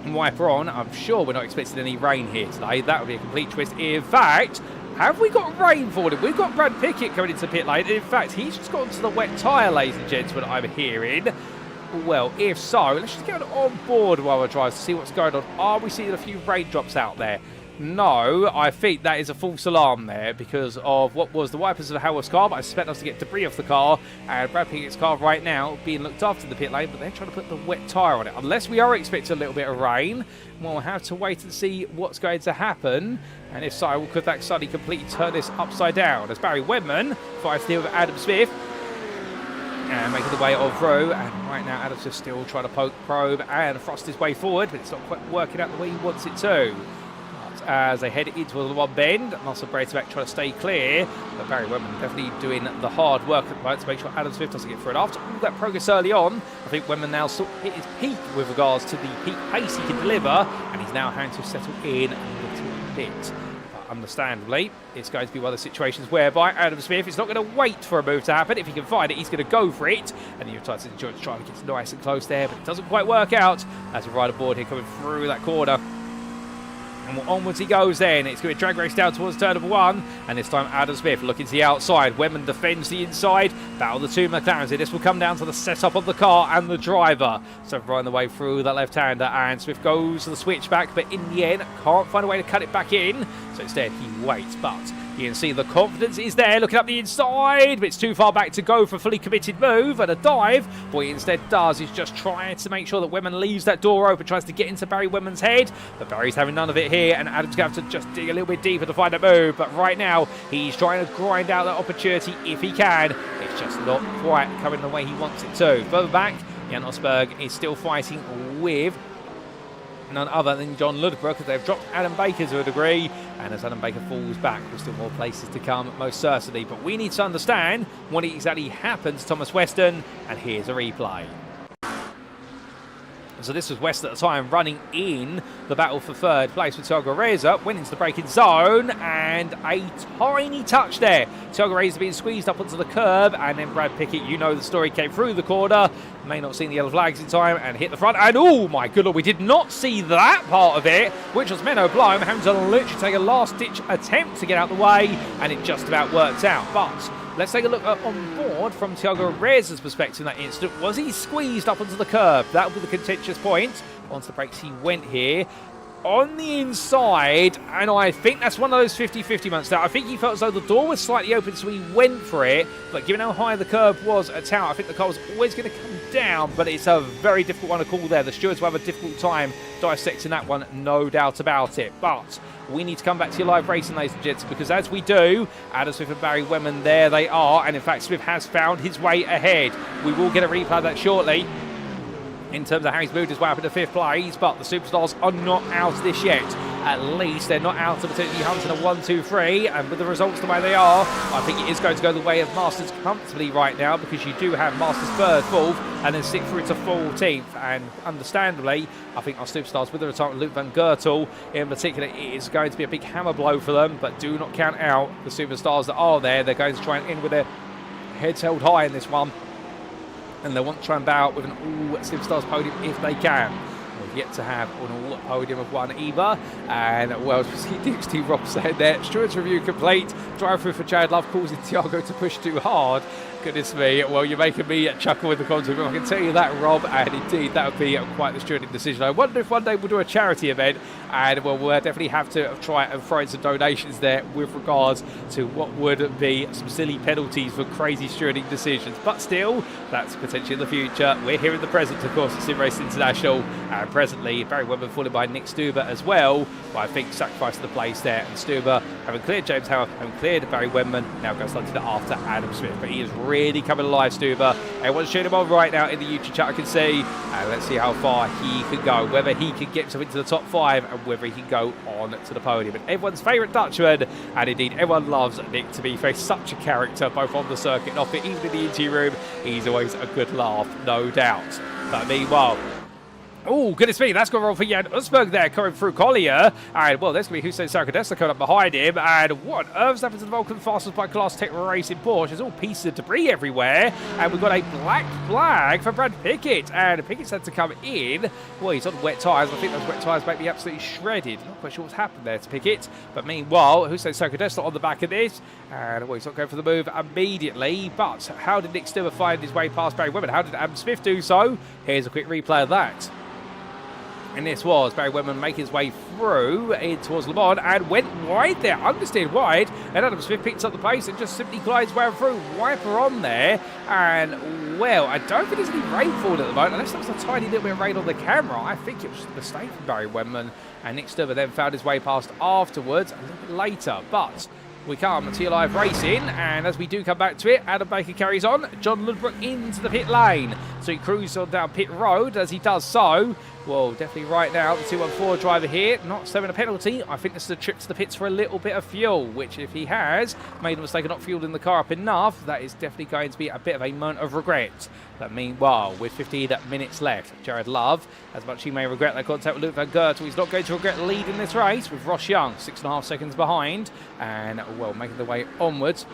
Wiper on. I'm sure we're not expecting any rain here today. That would be a complete twist. In fact, have we got rain for him? We've got Brad Pickett coming into the pit lane. In fact, he's just got to the wet tyre, ladies and gentlemen, I'm hearing. Well, if so, let's just get on board while we drive to see what's going on. Are we seeing a few raindrops out there? No, I think that is a false alarm there because of what was the wipers of Howarth's car, but I suspect us to get debris off the car, and Brad Pickett's car right now being looked after in the pit lane, but they're trying to put the wet tyre on it. Unless we are expecting a little bit of rain, we'll have to wait and see what's going to happen, and if so, could that suddenly completely turn this upside down as Barry Wedman fights to deal with Adam Smith. And making the way on through, and right now Adam's just still trying to poke, probe, and thrust his way forward, but it's not quite working out the way he wants it to. But as they head into the one bend, Muscle Braceback trying to stay clear, but Barry Wedman definitely doing the hard work at the moment to make sure Adam Smith doesn't get through it. After all that progress early on, I think Wedman now sort of hit his peak with regards to the peak pace he can deliver, and he's now having to settle in a little bit. Understandably, it's going to be one of the situations whereby Adam Smith is not going to wait for a move to happen. If he can find it, he's going to go for it. And the United Endurance trying to get nice and close there, but it doesn't quite work out as we ride aboard here coming through that corner. And onwards he goes then. It's going to drag race down towards turn number 1. And this time Adam Smith looking to the outside. Wedman defends the inside. Battle the 2 McLarens here. This will come down to the setup of the car and the driver. So running the way through that left-hander. And Smith goes to the switchback. But in the end, can't find a way to cut it back in. So instead he waits. But you can see the confidence is there. Looking up the inside. But it's too far back to go for a fully committed move. And a dive. What he instead does is just trying to make sure that Wedman leaves that door open. Tries to get into Barry Wedman's head. But Barry's having none of it here. And Adam's going to have to just dig a little bit deeper to find a move. But right now, he's trying to grind out that opportunity if he can. It's just not quite coming the way he wants it to. Further back, Jan Rosberg is still fighting with none other than John Ludbrook, because they've dropped Adam Baker to a degree. And as Adam Baker falls back, there's still more places to come, most certainly. But we need to understand what exactly happened to Thomas Weston. And here's a replay. So this was West at the time running in the battle for third place with Thiago Reza. Went into the braking zone and a tiny touch there. Thiago Reza being squeezed up onto the curb, and then Brad Pickett, you know the story, came through the corner. May not have seen the yellow flags in time and hit the front. And oh my good lord, we did not see that part of it, which was Menno Blome having to literally take a last-ditch attempt to get out the way, and it just about worked out. But let's take a look on board from Thiago Reza's perspective in that instant. Was he squeezed up onto the curb? That would be the contentious point. Onto the brakes he went here. On the inside, and I think that's one of those 50-50 moments there. I think he felt as though the door was slightly open, so he went for it. But given how high the curb was at Tower, I think the car was always going to come down, but it's a very difficult one to call there. The stewards will have a difficult time dissecting that one, no doubt about it. But we need to come back to your live racing, ladies and gents, because as we do, Adam Smith and Barry Wemman, there they are. And in fact, Smith has found his way ahead. We will get a replay of that shortly, in terms of how he's moved his way up into fifth place, but the superstars are not out of this yet. At least they're not out of potentially hunting a 1-2-3, and with the results the way they are, I think it is going to go the way of Masters comfortably right now, because you do have Masters third, fourth, and then stick through to 14th, and understandably, I think our superstars with the retirement of Luke van Gertel in particular, it is going to be a big hammer blow for them, but do not count out the superstars that are there. They're going to try and end with their heads held high in this one, and they want to try and bow out with an all Superstars podium if they can. We've yet to have an all podium of one either. And well, DXT Rob said there, Stewart's review complete. Drive through for Chad Love, causing Thiago to push too hard. Goodness me, well, you're making me chuckle with the content. I can tell you that, Rob, and indeed that would be quite the stewarding decision. I wonder if one day we'll do a charity event, and well, we'll definitely have to try and throw in some donations there with regards to what would be some silly penalties for crazy stewarding decisions. But still, that's potentially in the future. We're here in the present, of course, at SimRacing International, and presently Barry Webber followed by Nick Stuber as well, but I think sacrificed the place there, and Stuber, having cleared James Howard, having cleared Barry Webman, now goes on to the after Adam Smith, but he is really coming alive, Stuber. Everyone's cheering him on right now in the YouTube chat, I can see, and let's see how far he can go, whether he can get himself into the top 5 and whether he can go on to the podium. And everyone's favourite Dutchman, and indeed everyone loves Nick to be such a character, both on the circuit and off it, even in the interview room. He's always a good laugh, no doubt. But meanwhile, oh, goodness me, that's going to roll for Jan Usberg there, coming through Collier. And, well, there's going to be Hussein Sarkadessa coming up behind him. And what on earth's happened to the Vulcan Fastest by Class Tech Racing Porsche? There's all pieces of debris everywhere. And we've got a black flag for Brad Pickett. And Pickett's had to come in. Well, he's on wet tyres. I think those wet tyres might be absolutely shredded. Not quite sure what's happened there to Pickett. But meanwhile, Hussein Sarkadessa on the back of this. And, well, he's not going for the move immediately. But how did Nick Stuber find his way past Barry Webber? How did Adam Smith do so? Here's a quick replay of that. And this was Barry Webman making his way through in towards Le Mans and went wide there, understeered wide, and Adam Smith picks up the pace and just simply glides way through. Wiper on there, and well, I don't think there's any rainfall at the moment, unless there was a tiny little bit of rain on the camera. I think it was a mistake from Barry Webman, and Nick Stuber then found his way past afterwards, a little bit later, but we come to your live racing, and as we do come back to it, Adam Baker carries on. John Ludbrook into the pit lane. So he cruises on down pit road. As he does so, well, definitely right now, the 214 driver here, not serving a penalty. I think this is a trip to the pits for a little bit of fuel, which if he has made a mistake of not fueling the car up enough, that is definitely going to be a bit of a moment of regret. But meanwhile, with 15 minutes left, Jared Love, as much as he may regret that contact with Luke van Gertel, he's not going to regret leading this race with Ross Young 6.5 seconds behind, and well, making the way onwards.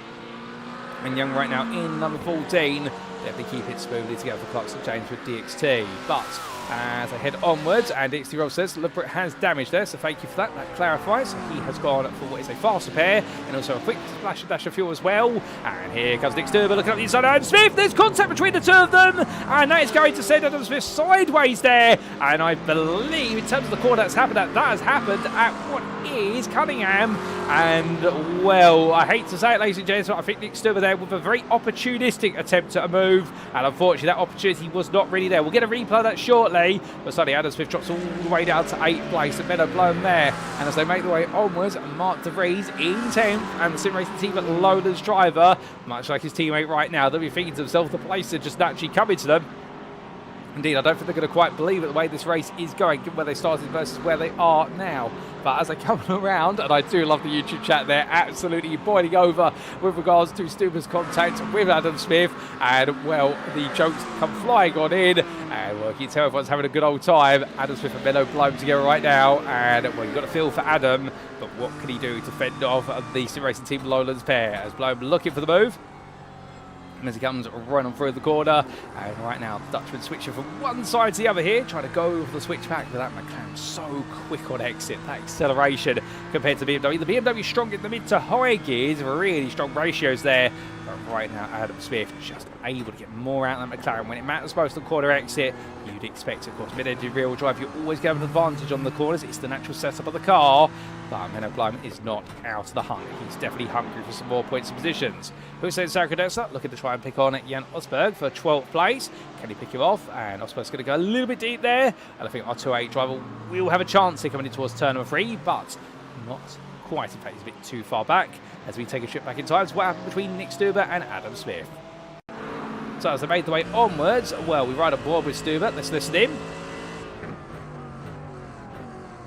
And Young right now in number 14. Definitely keep it smoothly together for Clarkson James with DXT. But as I head onwards, and DXT Rob says Ludbrook has damage there, so thank you for that. That clarifies. He has gone for what is a fast repair, and also a quick splash and dash of fuel as well. And here comes Nick Stuber looking up the inside. Adam Smith, there's contact between the two of them, and that is going to send Adam Smith sideways there. And I believe, in terms of the corner that's happened at, that has happened at what is Cunningham. And well, I hate to say it, ladies and gents, but I think Nick Stuber there with a very opportunistic attempt at a move, and unfortunately that opportunity was not really there. We'll get a replay of that shortly, but suddenly Adam Smith drops all the way down to 8th place, and Menno Blome there. And as they make their way onwards, Mark De Vries in 10th, and the SimRacing team at Lola's driver, much like his teammate right now, they'll be thinking to themselves, the place are just naturally coming to them. Indeed, I don't think they're going to quite believe it the way this race is going, given where they started versus where they are now. But as they come around, and I do love the YouTube chat there, absolutely boiling over with regards to Stuber's contact with Adam Smith. And, well, the jokes come flying on in. And, And well, you can tell everyone's having a good old time. Adam Smith and Menno blown together right now. And well, you've got a feel for Adam, but what can he do to fend off the SimRacing Team Lowlands pair? As Blown looking for the move. And as he comes running through the corner, and right now the Dutchman switching from one side to the other here, trying to go for the switch back, but that McLaren so quick on exit, that acceleration compared to BMW. The BMW strong in the mid to high gears, really strong ratios there, but right now Adam Smith just able to get more out of that McLaren. When it matters most on corner exit, you'd expect, of course, mid-engine rear-wheel drive, you always get an advantage on the corners. It's the natural setup of the car, but Menno Blum is not out of the hunt. He's definitely hungry for some more points and positions. Hussein Sarkodessa looking to try and pick on Jan Osberg for 12th place. Can he pick him off? And Osberg's going to go a little bit deep there. And I think our 2-8 driver will have a chance here coming in towards turn number 3, but not quite. In fact, he's a bit too far back as we take a trip back in time. So what happened between Nick Stuber and Adam Smith? So as they made the way onwards, well, we ride on board with Stuber. Let's listen in.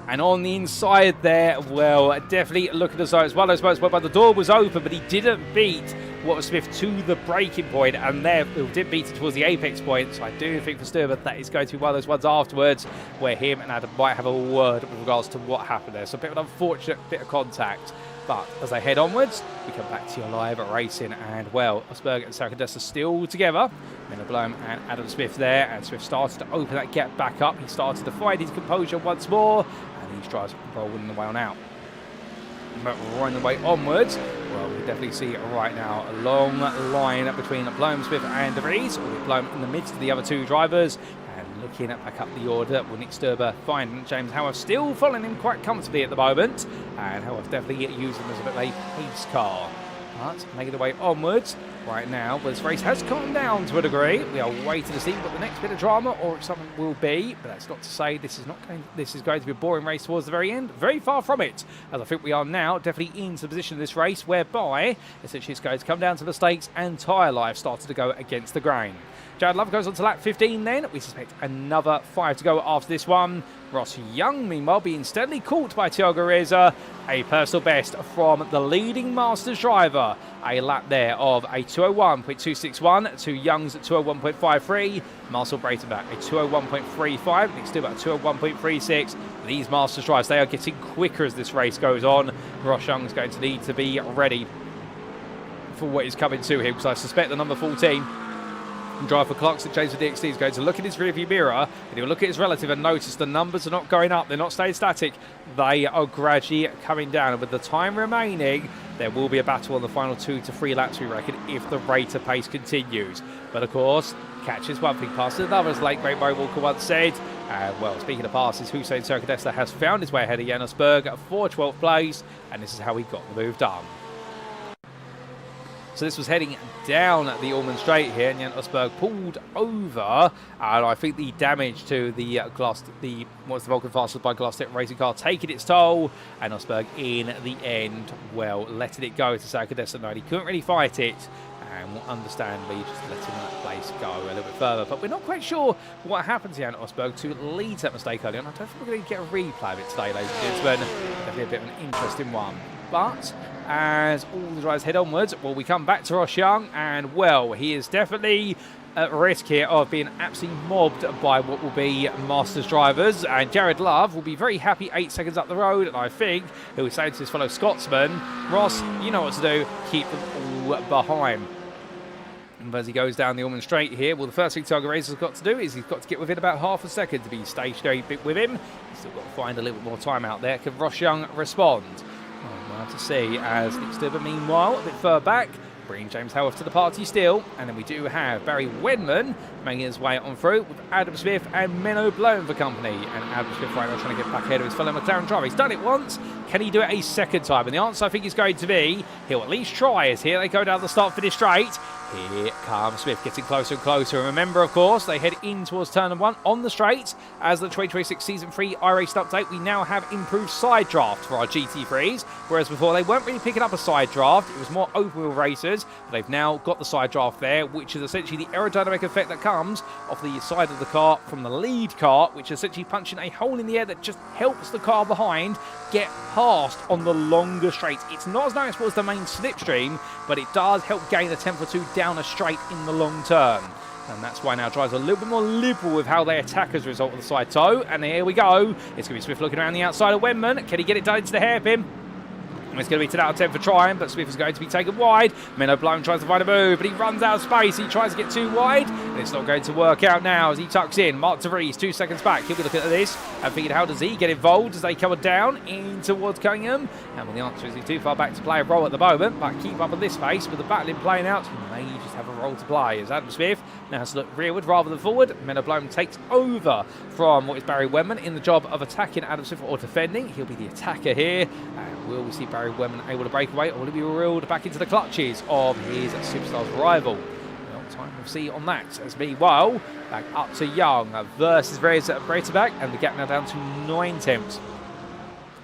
And on the inside there, well, definitely looking as though it's one of those moments whereby the door was open, but he didn't beat Walter Smith to the braking point, and there did beat it towards the apex point. So I do think for Stuber that is going to be one of those ones afterwards where him and Adam might have a word with regards to what happened there. So a bit of an unfortunate bit of contact. But as they head onwards, we come back to your live racing, and well, Osberg and Sarkodessa still together. Menno Blum and Adam Smith there, and Smith started to open that gap back up. He started to find his composure once more, and these drives rolling the way on out. But running the way onwards, well, we definitely see right now a long line between Blum, Smith and De Vries, with Blum in the midst of the other two drivers. Looking at back up the order, will Nick Stuber find James Howarth still following him quite comfortably at the moment, and Howarth definitely using him as a bit of a pace car. But making the way onwards right now, well, this race has calmed down to a degree. We are waiting to see what the next bit of drama or something will be, but that's not to say this is going to be a boring race towards the very end. Very far from it, as I think we are now definitely into the position of this race whereby essentially it's going to come down to mistakes and tyre life started to go against the grain. Jared Love goes on to lap 15 then. We suspect another 5 to go after this one. Ross Young, meanwhile, being steadily caught by Thiago Reza. A personal best from the leading Masters driver. A lap there of a 201.261 to Young's 201.53. Marcel Breitenbach, a 201.35. Next to about 201.36. These Masters drives, they are getting quicker as this race goes on. Ross Young's going to need to be ready for what is coming to him, because I suspect the number 14 driver Clarkson James for DXT is going to look in his rearview mirror, and he'll look at his relative and notice the numbers are not going up, they're not staying static, they are gradually coming down, and with the time remaining there will be a battle on the final 2 to 3 laps, we reckon, if the rate of pace continues. But of course, catches one thing, passes another, as late great Murray Walker once said. And well, speaking of passes, Hussein Sarkodessa has found his way ahead of Jan Osberg for 12th place, and this is how he got the move done. So this was heading down the Allman Straight here, and Jan Osberg pulled over, and I think the damage to the Vulcan Fastest by Glass Tip racing car taking its toll, and Osberg in the end, well, letting it go to Sarkodessa. No, he couldn't really fight it, and we'll understandably just letting that place go a little bit further. But we're not quite sure what happened to Jan Osberg to lead to that mistake earlier on. I don't think we're going to get a replay of it today, ladies and gentlemen. Definitely a bit of an interesting one. But as all the drivers head onwards, well, we come back to Ross Young, and well, he is definitely at risk here of being absolutely mobbed by what will be Masters drivers, and Jared Love will be very happy 8 seconds up the road, and I think he will say to his fellow Scotsman, Ross, you know what to do, keep them all behind. And as he goes down the Allman Straight here, well, the first thing Tiger Razor's got to do is he's got to get within about half a second to be stationary with him. He's still got to find a little bit more time out there. Can Ross Young respond? We'll have to see, as Nick Stuber, meanwhile, a bit further back, bringing James Howarth to the party still. And then we do have Barry Wenman making his way on through with Adam Smith and Menno Blum for company. And Adam Smith right now trying to get back ahead of his fellow McLaren driver. He's done it once. Can he do it a second time? And the answer, I think, is going to be he'll at least try, as here they go down the start-finish straight. Here comes Smith, getting closer and closer. And remember, of course, they head in towards turn number 1 on the straight. As the 2026 Season 3 iRacing update, we now have improved side draft for our GT3s, whereas before they weren't really picking up a side draft. It was more open-wheel races, but they've now got the side draft there, which is essentially the aerodynamic effect that comes off the side of the car from the lead car, which is essentially punching a hole in the air that just helps the car behind get past on the longer straights. It's not as noticeable as the main slipstream, but it does help gain a tenth or two down a straight in the long term. And that's why now drives a little bit more liberal with how they attack as a result of the side toe. And here we go. It's going to be Swift looking around the outside of Wenman. Can he get it done into the hairpin? It's going to be 10 out of 10 for trying, but Smith is going to be taken wide. Menno Blome tries to find a move, but he runs out of space. He tries to get too wide, and it's not going to work out now as he tucks in. Mark de Vries, 2 seconds back. He'll be looking at this and thinking, how does he get involved as they come down in towards Cunningham? And well, the answer is he's too far back to play a role at the moment, but keep up at this pace with the battling playing out. He may just have a role to play as Adam Smith now has to look rearward rather than forward. Menno Blome takes over from what is Barry Wenman in the job of attacking Adam Smith or defending. He'll be the attacker here. And will we see Barry Wenman able to break away, or will he be reeled back into the clutches of his superstar's rival? Well, time we'll see on that. As meanwhile, back up to Young versus Reyes at Breitenbach, and the gap now down to 9 tenths.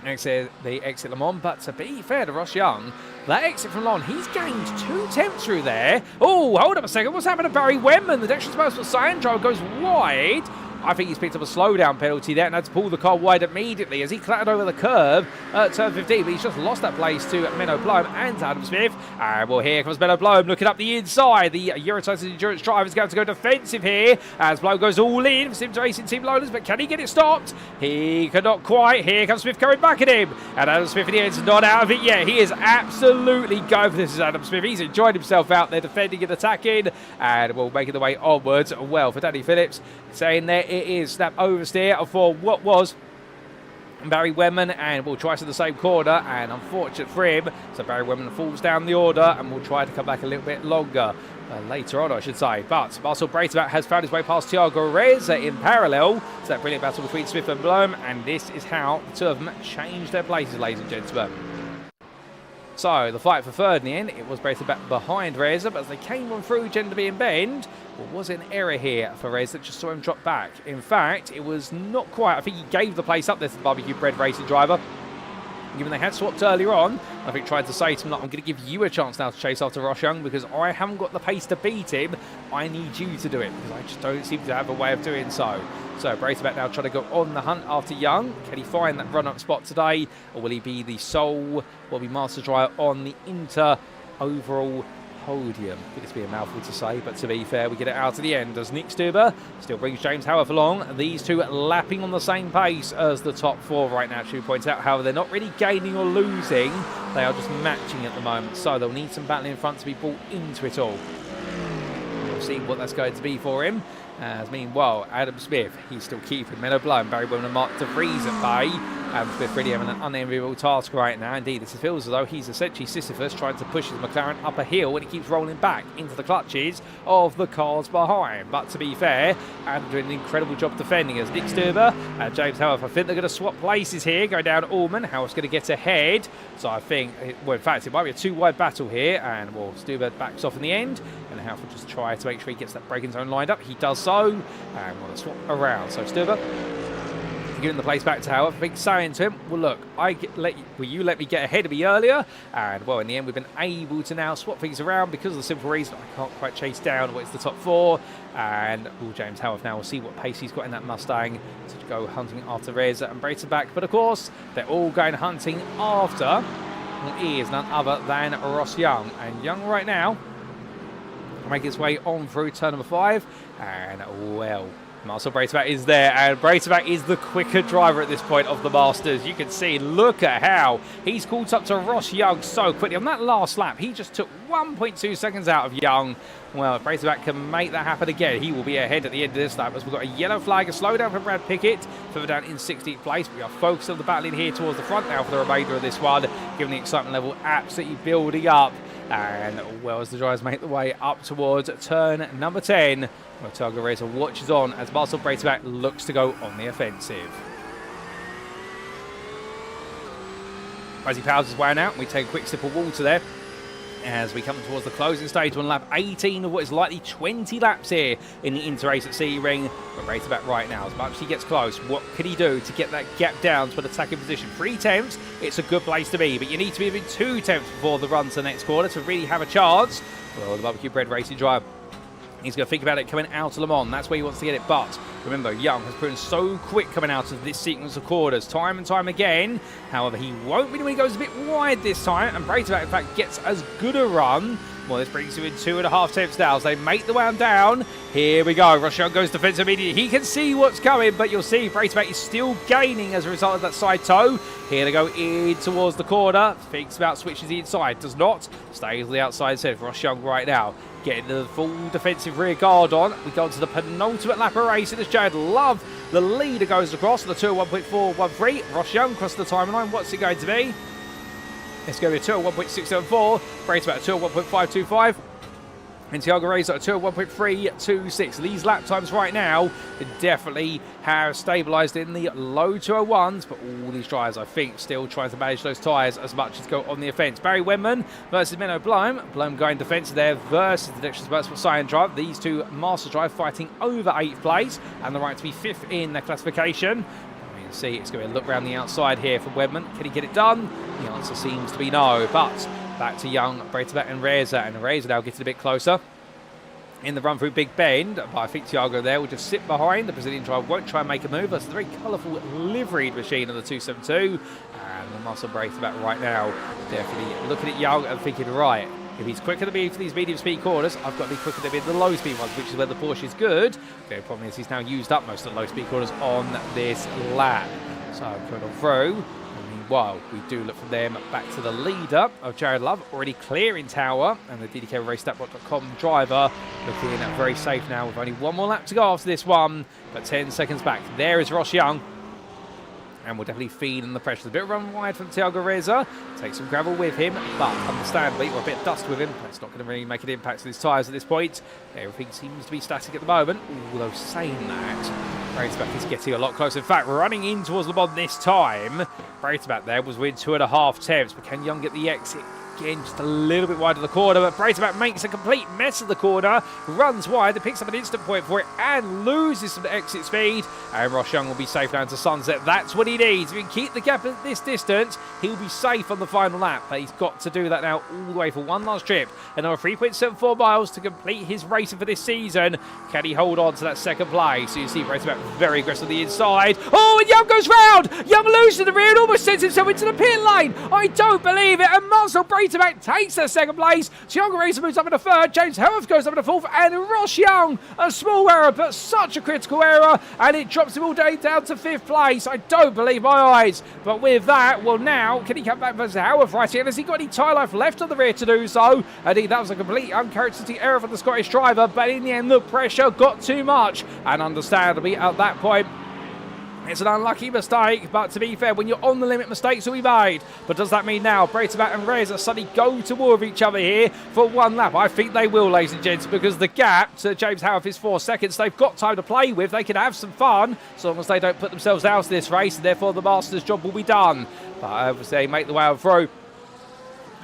Next is the exit Le Mans, but to be fair to Ross Young, that exit from Le Mans, he's gained 2 tenths through there. Oh, hold up a second, what's happened to Barry Wenman? The dexterous motorsport Sandro goes wide. I think he's picked up a slowdown penalty there and had to pull the car wide immediately as he clattered over the curb at turn 15, but he's just lost that place to Menno Blome and Adam Smith. And well, here comes Menno Blome looking up the inside. The Eurotype Endurance driver is going to go defensive here as Blome goes all in for SimRacing Team Loaders, but can he get it stopped? He cannot quite. Here comes Smith coming back at him, and Adam Smith in the end is not out of it yet. He is absolutely going for this as Adam Smith. He's enjoyed himself out there defending and attacking, and will making the way onwards. Well, for Danny Phillips, saying there it is snap oversteer for what was Barry Wenman, and will try to the same corner, and unfortunate for him, so Barry Wenman falls down the order and will try to come back a little bit longer later on, I should say. But Marcel Breitenbach has found his way past Thiago Reza in parallel to that brilliant battle between Smith and Blome, and this is how the two of them change their places, ladies and gentlemen. So the fight for third in the end, it was Breitenbach behind Reza, but as they came on through Genderby and Bend, well, was it an error here for Reza that just saw him drop back? In fact, it was not quite. I think he gave the place up there to the barbecue bread racing driver. Given they had swapped earlier on, I think tried to say to him, look, I'm going to give you a chance now to chase after Ross Young because I haven't got the pace to beat him. I need you to do it because I just don't seem to have a way of doing so. So Breitenbach now trying to go on the hunt after Young. Can he find that run-up spot today, or will he be the sole, will be master driver on the Inter overall podium? I think it's be a mouthful to say, but to be fair, we get it out to the end as Nick Stuber still brings James Howarth along. These two lapping on the same pace as the top 4 right now, Stu points out. However, they're not really gaining or losing. They are just matching at the moment, so they'll need some battling in front to be brought into it all. We'll see what that's going to be for him. As meanwhile, Adam Smith, he's still keeping Menno Blome, Barry Wenman and Mark de Vries at bay. Adam Smith really having an unenviable task right now. Indeed, it feels as though he's essentially Sisyphus trying to push his McLaren up a hill and he keeps rolling back into the clutches of the cars behind. But to be fair, Adam doing an incredible job defending as Nick Stuber and James Howarth. I think they're going to swap places here, go down Allman. Howarth's going to get ahead. So I think, well, in fact, it might be a 2-wide battle here. And well, Stuber backs off in the end. And Howarth will just try to make sure he gets that braking zone lined up. He does so. And we'll swap around. So Stuber giving the place back to Howarth. I think saying to him, well, look, will you let me get ahead of me earlier? And well, in the end, we've been able to now swap things around because of the simple reason I can't quite chase down what is the top 4. And well, James Howarth now will see what pace he's got in that Mustang to go hunting after Reza and Breitenbach. But of course, they're all going hunting after he is none other than Ross Young. And Young right now make his way on through turn number 5. And well, Marcel Breitenbach is there, and Breitenbach is the quicker driver at this point of the Masters. You can see, look at how he's caught up to Ross Young so quickly. On that last lap, he just took 1.2 seconds out of Young. Well, if Breitenbach can make that happen again, he will be ahead at the end of this lap as we've got a yellow flag, a slowdown from Brad Pickett, further down in 16th place. We are focused on the battling here towards the front now for the remainder of this one, given the excitement level absolutely building up. And well, as the drivers make the way up towards turn number 10, well, Thiago Reza watches on as Marcel Breitenbach looks to go on the offensive. As he powers his way out, we take a quick sip of water there as we come towards the closing stage on lap 18 of what is likely 20 laps here in the Interrace at Sebring. But Breitenbach right now, as much as he gets close, what can he do to get that gap down to an attacking position? 3 tenths, it's a good place to be, but you need to be within 2 tenths before the run to the next corner to really have a chance. Well, the barbecue bread racing driver, he's going to think about it coming out of Le Mans. That's where he wants to get it. But remember, Young has proven so quick coming out of this sequence of quarters time and time again. However, he won't win when he goes a bit wide this time. And Breitenbach, in fact, gets as good a run Well, this brings you in 2.5 tenths now as they make the way down. Here we go. Ross Young goes defensive immediately. He can see what's coming, but you'll see Braceback is still gaining as a result of that side toe. Here they go in towards the corner. Thinks about switching the inside. Does not. Stays on the outside instead. Ross Young right now getting the full defensive rear guard on. We go to the penultimate lap of racing as Jared Love, the leader, goes across the 2:1.413. Ross Young across the timeline. What's it going to be? It's going to be a 2:1.674. Braceback 2:1.525. And Thiago Reza at 2:1.326. These lap times right now definitely have stabilised in the low 201s, but all these drivers, I think, still trying to manage those tyres as much as go on the offence. Barry Wenman versus Menno Blum. Blum going defensive there versus the Dexter's Motorsport Cyan drive. These two Master Drive fighting over 8th place and the right to be 5th in their classification. See, it's going to look around the outside here from Wedman. Can he get it done? The answer seems to be no. But back to Young, Braceback and Reza now getting a bit closer in the run through Big Bend. But I think Thiago there will just sit behind. The Brazilian driver won't try and make a move. That's a very colourful liveried machine on the 272. And the muscle Braceback right now definitely looking at Young and thinking, right, if he's quicker than me for these medium speed corners, I've got to be quicker than me in the low speed ones, which is where the Porsche is good. The only problem is he's now used up most of the low speed corners on this lap. So coming on through. And meanwhile, we do look from them back to the leader of Jared Love, already clearing tower, and the DDKRaceStatBot.com driver looking very safe now with only one more lap to go after this one, but 10 seconds back. There is Ross Young. And will definitely feed in the pressure. A bit of run wide from Thiago Reza. Take some gravel with him, but understandably, or a bit of dust with him. That's not going to really make an impact on his tyres at this point. Everything seems to be static at the moment. Although saying that, Braceback is getting a lot closer. In fact, running in towards Le Bon this time. Braceback there was within 2.5 tenths, but can Young get the exit? Again, just a little bit wide of the corner, but Braceback makes a complete mess of the corner, runs wide, and picks up an instant point for it and loses some exit speed. And Ross Young will be safe down to sunset. That's what he needs. If he can keep the gap at this distance, he'll be safe on the final lap. But he's got to do that now all the way for one last trip. Another 3.74 miles to complete his racing for this season. Can he hold on to that second place? So you see Braceback very aggressive on the inside. Oh, and Young goes round! Young loses the rear and almost sends himself into the pit lane. I don't believe it. And Marcel Braceback takes the second place. Thiago Reza moves up in the third. James Helmuth goes up in the fourth. And Ross Young, a small error, but such a critical error. And it drops him all day down to 5th place. I don't believe my eyes. But with that, well, now, can he come back versus Helmuth right here? Has he got any tyre life left on the rear to do so? I think that was a complete uncharacteristic error for the Scottish driver. But in the end, the pressure got too much. And understandably, at that point, it's an unlucky mistake, but to be fair, when you're on the limit, mistakes will be made. But does that mean now Braceback and Reza suddenly go to war with each other here for one lap? I think they will, ladies and gents, because the gap to James Howarth is 4 seconds. They've got time to play with. They can have some fun, so long as they don't put themselves out of this race, and therefore the Masters' job will be done. But obviously, they make the way through.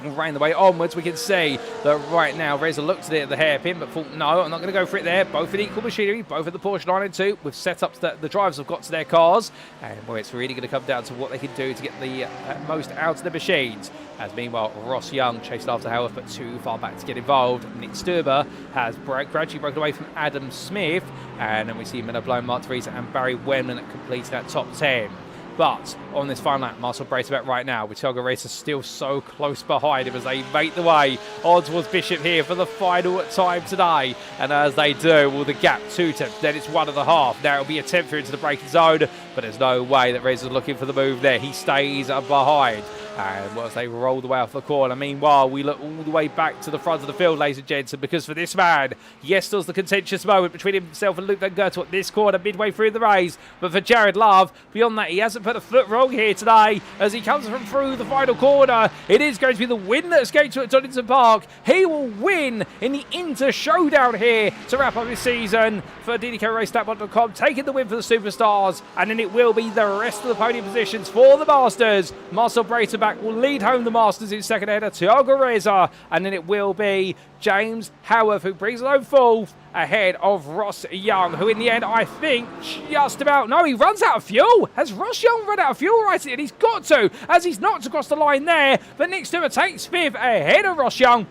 And right the way onwards, we can see that right now Reza looked at it at the hairpin, but thought, no, I'm not going to go for it there. Both in equal machinery, both at the Porsche 992, with setups that the drivers have got to their cars. And well, it's really going to come down to what they can do to get the most out of the machines. As meanwhile, Ross Young chased after Howarth, but too far back to get involved. Nick Sturber has gradually broken away from Adam Smith. And then we see Menno Blum, Mark Teresa, and Barry Wenman completing that top 10. But on this final lap, Marcel Braceback right now, with Thiago Reza still so close behind him as they make the way on towards Bishop here for the final time today. And as they do, well, the gap 2 tenths, then it's 1.5. Now it'll be a 10th through into the braking zone, but there's no way that Reza's looking for the move there. He stays behind. And as they roll the way off the corner, meanwhile, we look all the way back to the front of the field, ladies and gents, because for this man, yes, there was the contentious moment between himself and Luke Van Goethe at this corner midway through the race, but for Jared Love, beyond that, he hasn't put a foot wrong here today as he comes from through the final corner. It is going to be the win that escapes at Donington Park. He will win in the Inter Showdown here to wrap up this season for DDKRaceStatBot.com, taking the win for the Superstars, and then it will be the rest of the podium positions for the Masters. Marcel Braceback will lead home the Masters in second header, Thiago Reza, and then it will be James Howarth who brings it home fourth ahead of Ross Young, who in the end, I think, just about, no, he runs out of fuel. Has Ross Young run out of fuel right here? And he's got to, as he's knocked across the line there, but Nick Stewart takes 5th ahead of Ross Young.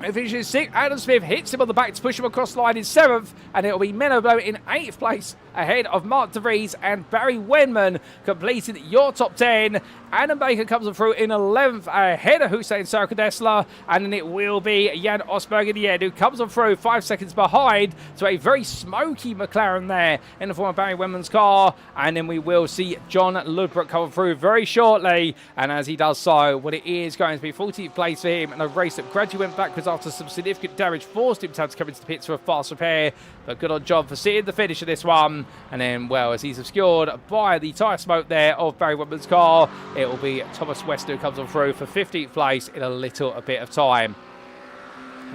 It finishes 6th. Adam Smith hits him on the back to push him across the line in 7th. And it'll be Menno Blow in 8th place ahead of Mark De Vries and Barry Wenman completing your top 10. Adam Baker comes on through in 11th ahead of Hussein Sarkodesla. And then it will be Jan Osberg in the end who comes on through 5 seconds behind to a very smoky McLaren there in the form of Barry Wenman's car. And then we will see John Ludbrook come through very shortly. And as he does so, what it is going to be 14th place for him in a race that gradually went backwards after some significant damage forced him to have to come into the pits for a fast repair. But good on John for seeing the finish of this one. And then, well, as he's obscured by the tyre smoke there of Barry Wenman's car, it will be Thomas Wester who comes on through for 15th place in a little bit of time.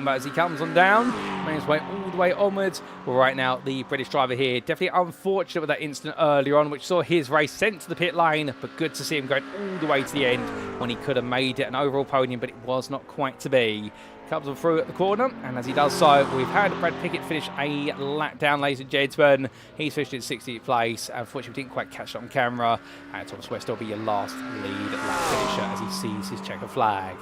But as he comes on down, making his way all the way onwards. Well, right now, the British driver here, definitely unfortunate with that incident earlier on, which saw his race sent to the pit lane, but good to see him going all the way to the end when he could have made it an overall podium, but it was not quite to be. Comes on through at the corner, and as he does so, we've had Brad Pickett finish a lap down, ladies and gentlemen. He's finished in 60th place. Unfortunately, we didn't quite catch it on camera. And Thomas West will be your last lead lap finisher as he sees his checker flag.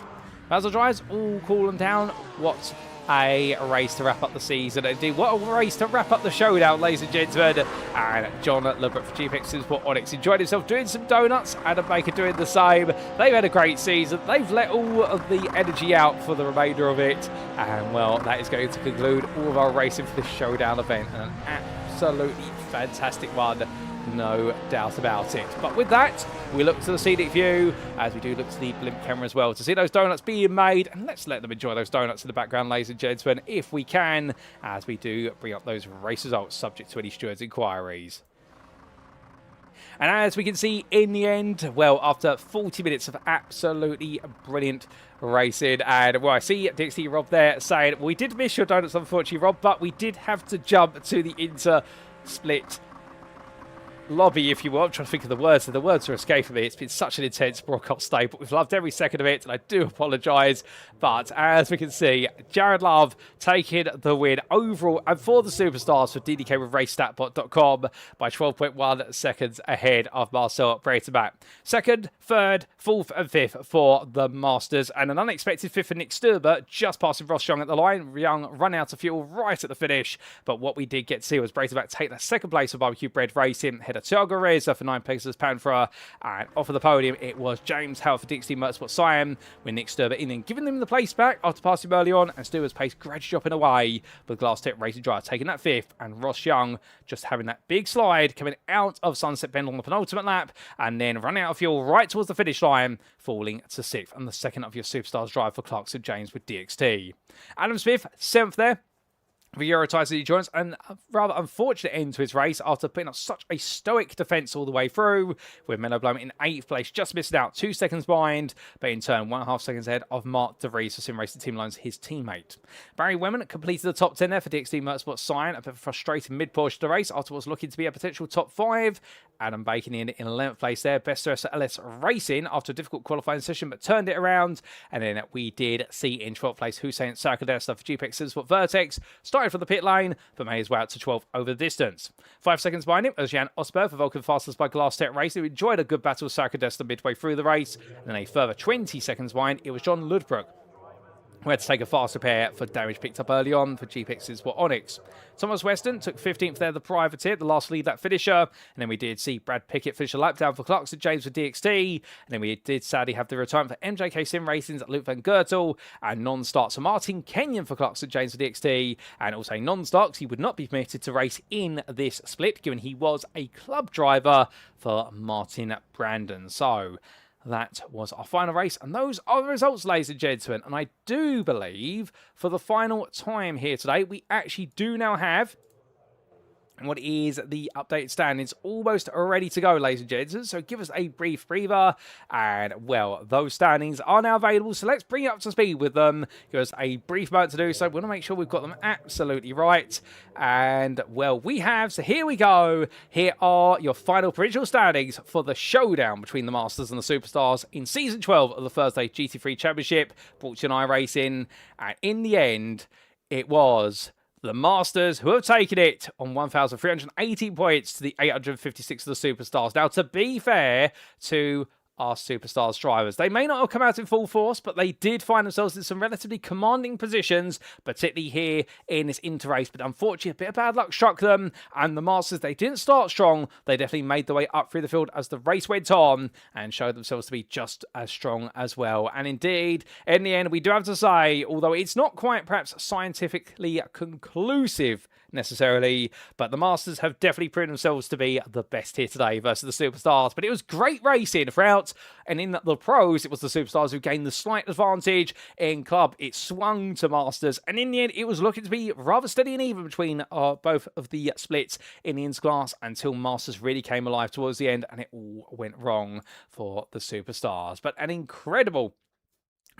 Basil drives all cool and down. What a race to wrap up the season. Indeed, what a race to wrap up the showdown, ladies and gentlemen. And John Ludbrook for GPX Sport Onyx enjoyed himself doing some donuts. Adam Baker doing the same. They've had a great season. They've let all of the energy out for the remainder of it. And, well, that is going to conclude all of our racing for this showdown event. And an absolutely fantastic one. No doubt about it. But with that, we look to the scenic view, as we do look to the blimp camera as well, to see those donuts being made. And let's let them enjoy those donuts in the background, ladies and gentlemen, if we can, as we do bring up those race results, subject to any stewards' inquiries. And as we can see in the end, well, after 40 minutes of absolutely brilliant racing, and well, I see Dixie Rob there saying, we did miss your donuts, unfortunately, Rob, but we did have to jump to the inter-split lobby, if you will. I'm trying to think of the words, and the words are escaping me. It's been such an intense broadcast day, but we've loved every second of it, and I do apologise. But as we can see, Jared Love taking the win overall and for the Superstars for DDK with RaceStatBot.com by 12.1 seconds ahead of Marcel Breitenbach. Second, third, fourth, and fifth for the Masters, and an unexpected fifth for Nick Sturber, just passing Ross Young at the line. Young run out of fuel right at the finish, but what we did get to see was Breitenbach take that second place for Barbecue Bread Racing, head of Thiago Reza for 9 Pegasus Panthera, and off of the podium it was James Howell for Dixie Motorsport Siam, with Nick Sturber in and giving them the place back after passing early on, and Sturber's pace gradually dropping away, with Glass Tip Racing Drive taking that fifth, and Ross Young just having that big slide coming out of Sunset Bend on the penultimate lap, and then running out of fuel right towards the finish line, falling to sixth, and the second of your Superstars drive for Clark St James with DXT. Adam Smith, 7th there for Euro Tyson Jones, and a rather unfortunate end to his race after putting up such a stoic defence all the way through, with Menno Blow in 8th place, just missing out 2 seconds behind, but in turn 1.5 seconds ahead of Mark De Vries for SimRacing Team Lines, his teammate. Barry Wenman completed the top 10 there for DXT Motorsport Cyan, a bit of a frustrating mid-portion of the race after what's looking to be a potential top 5. Adam Bacon in 11th place there, best dressed at LS Racing after a difficult qualifying session, but turned it around. And then we did see in 12th place Hussein Sarkodesla for GPX Sport Vertex, started from the pit lane, but made his way out to 12th over the distance. 5 seconds behind him was Jan Osberg for Vulcan Fastest by Glass Tech Racing, who enjoyed a good battle with Sarkodesla midway through the race. And then a further 20 seconds behind, it was John Ludbrook, who had to take a fast repair for damage picked up early on for GPX's for Onyx. Thomas Weston took 15th there, the privateer, the last lead that finisher. And then we did see Brad Pickett finish a lap down for Clark St James for DXT. And then we did sadly have the return for MJK Sim Racing's Luke Van Gertel, and non-starts for Martin Kenyon for Clark St James for DXT. And also non-starts, he would not be permitted to race in this split, given he was a club driver for Martin Brandon. So that was our final race, and those are the results, ladies and gentlemen. And I do believe, for the final time here today, we actually do now have what is the updated standings almost ready to go, ladies and gentlemen. So give us a brief breather, and well, those standings are now available, so let's bring you up to speed with them. Give us a brief moment to do so. We want to make sure we've got them absolutely right. And well, we have, so here we go. Here are your final provincial standings for the showdown between the Masters and the Superstars in Season 12 of the Thursday GT3 Championship, brought to you on iRacing. And in the end, it was the Masters who have taken it on 1,318 points to the 856 of the Superstars. Now, to be fair to our Superstars drivers. They may not have come out in full force, but they did find themselves in some relatively commanding positions, particularly here in this inter-race. But unfortunately, a bit of bad luck struck them, and the Masters, they didn't start strong. They definitely made their way up through the field as the race went on and showed themselves to be just as strong as well. And indeed, in the end, we do have to say, although it's not quite perhaps scientifically conclusive necessarily, but the Masters have definitely proven themselves to be the best here today versus the Superstars. But it was great racing throughout, and in the pros, it was the Superstars who gained the slight advantage. In club, it swung to Masters, and in the end, it was looking to be rather steady and even between both of the splits in the ins class until Masters really came alive towards the end, and it all went wrong for the Superstars. But an incredible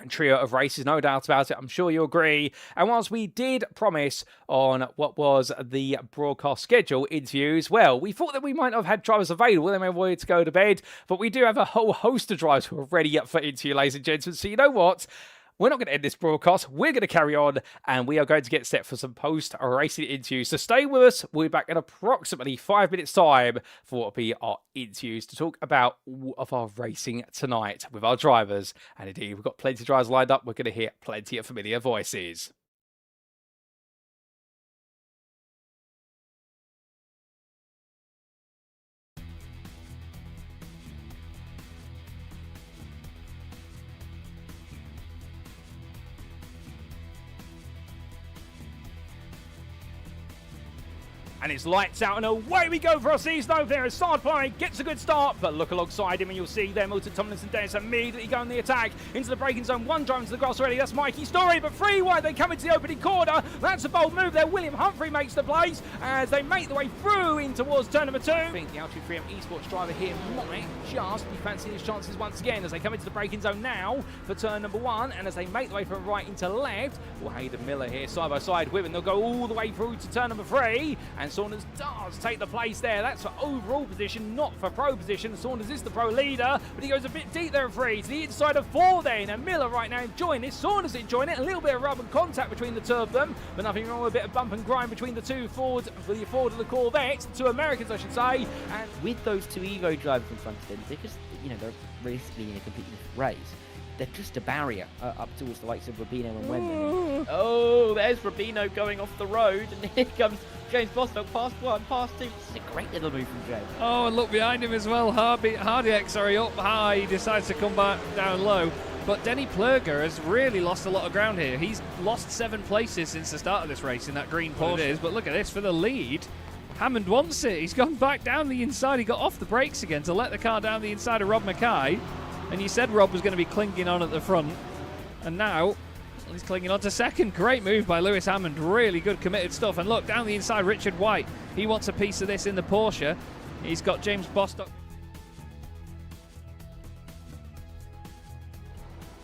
trio of races, no doubt about it. I'm sure you agree. And whilst we did promise on what was the broadcast schedule interviews, well, we thought that we might have had drivers available. They may have wanted to go to bed, but we do have a whole host of drivers who are ready up for interview, ladies and gentlemen. So you know what? We're not going to end this broadcast. We're going to carry on, and we are going to get set for some post-racing interviews. So stay with us. We'll be back in approximately 5 minutes' time for what will be our interviews to talk about all of our racing tonight with our drivers. And indeed, we've got plenty of drivers lined up. We're going to hear plenty of familiar voices. And it's lights out and away we go for our season opener as Sardply gets a good start, but look alongside him and you'll see there Milton Tomlinson Dennis immediately go on the attack into the braking zone. One drive into the grass already, that's Mikey Story, but 3 wide they come into the opening corner. That's a bold move there. William Humphrey makes the place as they make their way through in towards turn number 2. I think the Altitude 3M Esports driver here might just be fancying his chances once again as they come into the braking zone now for turn number 1, and as they make their way from right into left, well, Hayden Miller here side by side with him. They'll go all the way through to turn number 3, and Saunders does take the place there. That's for overall position, not for pro position. Saunders is the pro leader, but he goes a bit deep there at 3 to the inside of 4 then, and Miller right now enjoying this. Saunders enjoying it. A little bit of rub and contact between the two of them, but nothing wrong with a bit of bump and grind between the two Ford, the Ford and the Corvette, 2 Americans I should say. And with those 2 Evo drivers in front of them, they're just, they're basically in a completely different race. They're just a barrier up towards the likes of Rubino and Wendell. Oh, there's Rubino going off the road, and here comes James Bostock, past 1, past 2. This is a great little move from James. Oh, and look behind him as well. Hardiak, up high. He decides to come back down low. But Denny Plurger has really lost a lot of ground here. He's lost 7 places since the start of this race in that green Porsche. It is, but look at this for the lead. Hammond wants it. He's gone back down the inside. He got off the brakes again to let the car down the inside of Rob Mackay. And you said Rob was going to be clinging on at the front. And now he's clinging on to second. Great move by Lewis Hammond. Really good committed stuff. And look, down the inside, Richard White. He wants a piece of this in the Porsche. He's got James Bostock.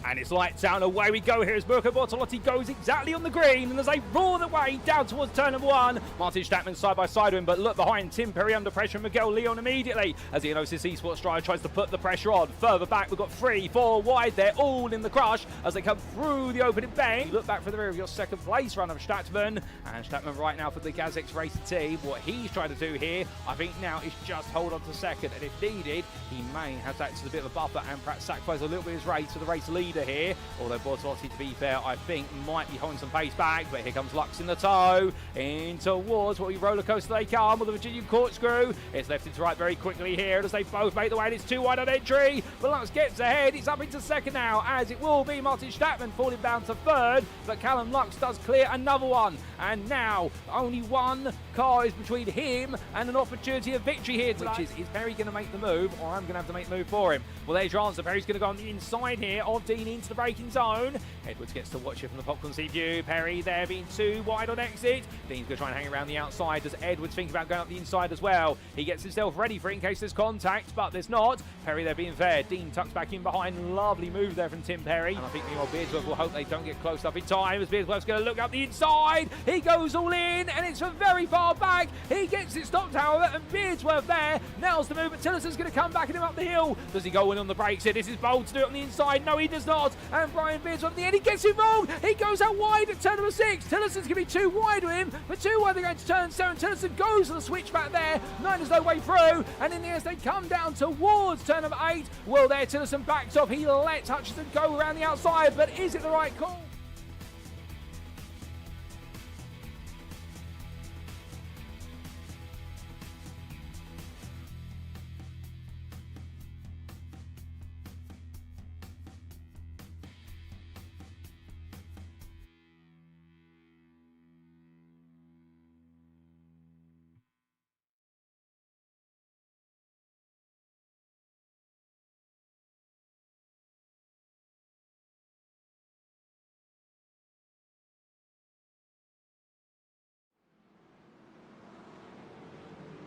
And it's lights out and away we go here as Mirko Bortolotti goes exactly on the green, and as they roar the way down towards turn number 1, Martin Statman side by side with him, but look behind, Tim Perry under pressure, Miguel Leon immediately as the Enosis Esports driver tries to put the pressure on. Further back we've got 3, 4 wide, they're all in the crush as they come through the opening bay. Look back for the rear of your second place runner, Statman, and Statman right now for the Gazex Racing team. What he's trying to do here, I think now, is just hold on to second, and if needed, he may have to act as a bit of a buffer and perhaps sacrifice a little bit of his race to the race leader here, although Bortolotti, to be fair, I think might be holding some pace back. But here comes Lux in the tow in towards what we roller coaster they come with the Virginian corkscrew. It's left into right very quickly here as they both make the way, and it's 2 wide on entry, but Lux gets ahead. It's up into second now, as it will be Martin Statman falling down to 3rd, but Callum Lux does clear another one, and now only 1 car is between him and an opportunity of victory here tonight. Which is Perry going to make the move, or I'm going to have to make the move for him? Well, there's your answer. Perry's going to go on the inside here of Dean into the braking zone. Edwards gets to watch it from the popcorn seat view. Perry there being 2 wide on exit. Dean's going to try and hang around the outside. Does Edwards think about going up the inside as well? He gets himself ready for it in case there's contact, but there's not. Perry there being fair. Dean tucks back in behind. Lovely move there from Tim Perry. And I think meanwhile Beardsworth will hope they don't get close up in time as Beardsworth's going to look up the inside. He goes all in, and it's from very far back. He gets it stopped, however, and Beardsworth there nails the move, but Tillison's going to come back at him up the hill. Does he go in on the brakes here? This is bold to do it on the inside. No, he does not. start, and Brian Beards on the end. He gets it wrong. He goes out wide at turn number 6. Tillerson's going to be too wide with him, but too wide they're going to turn 7. Tillerson goes to the switchback there. 9 is no way through, and in the end they come down towards turn number 8. Well, there Tillerson backs off. He lets Hutchinson go around the outside, but is it the right call?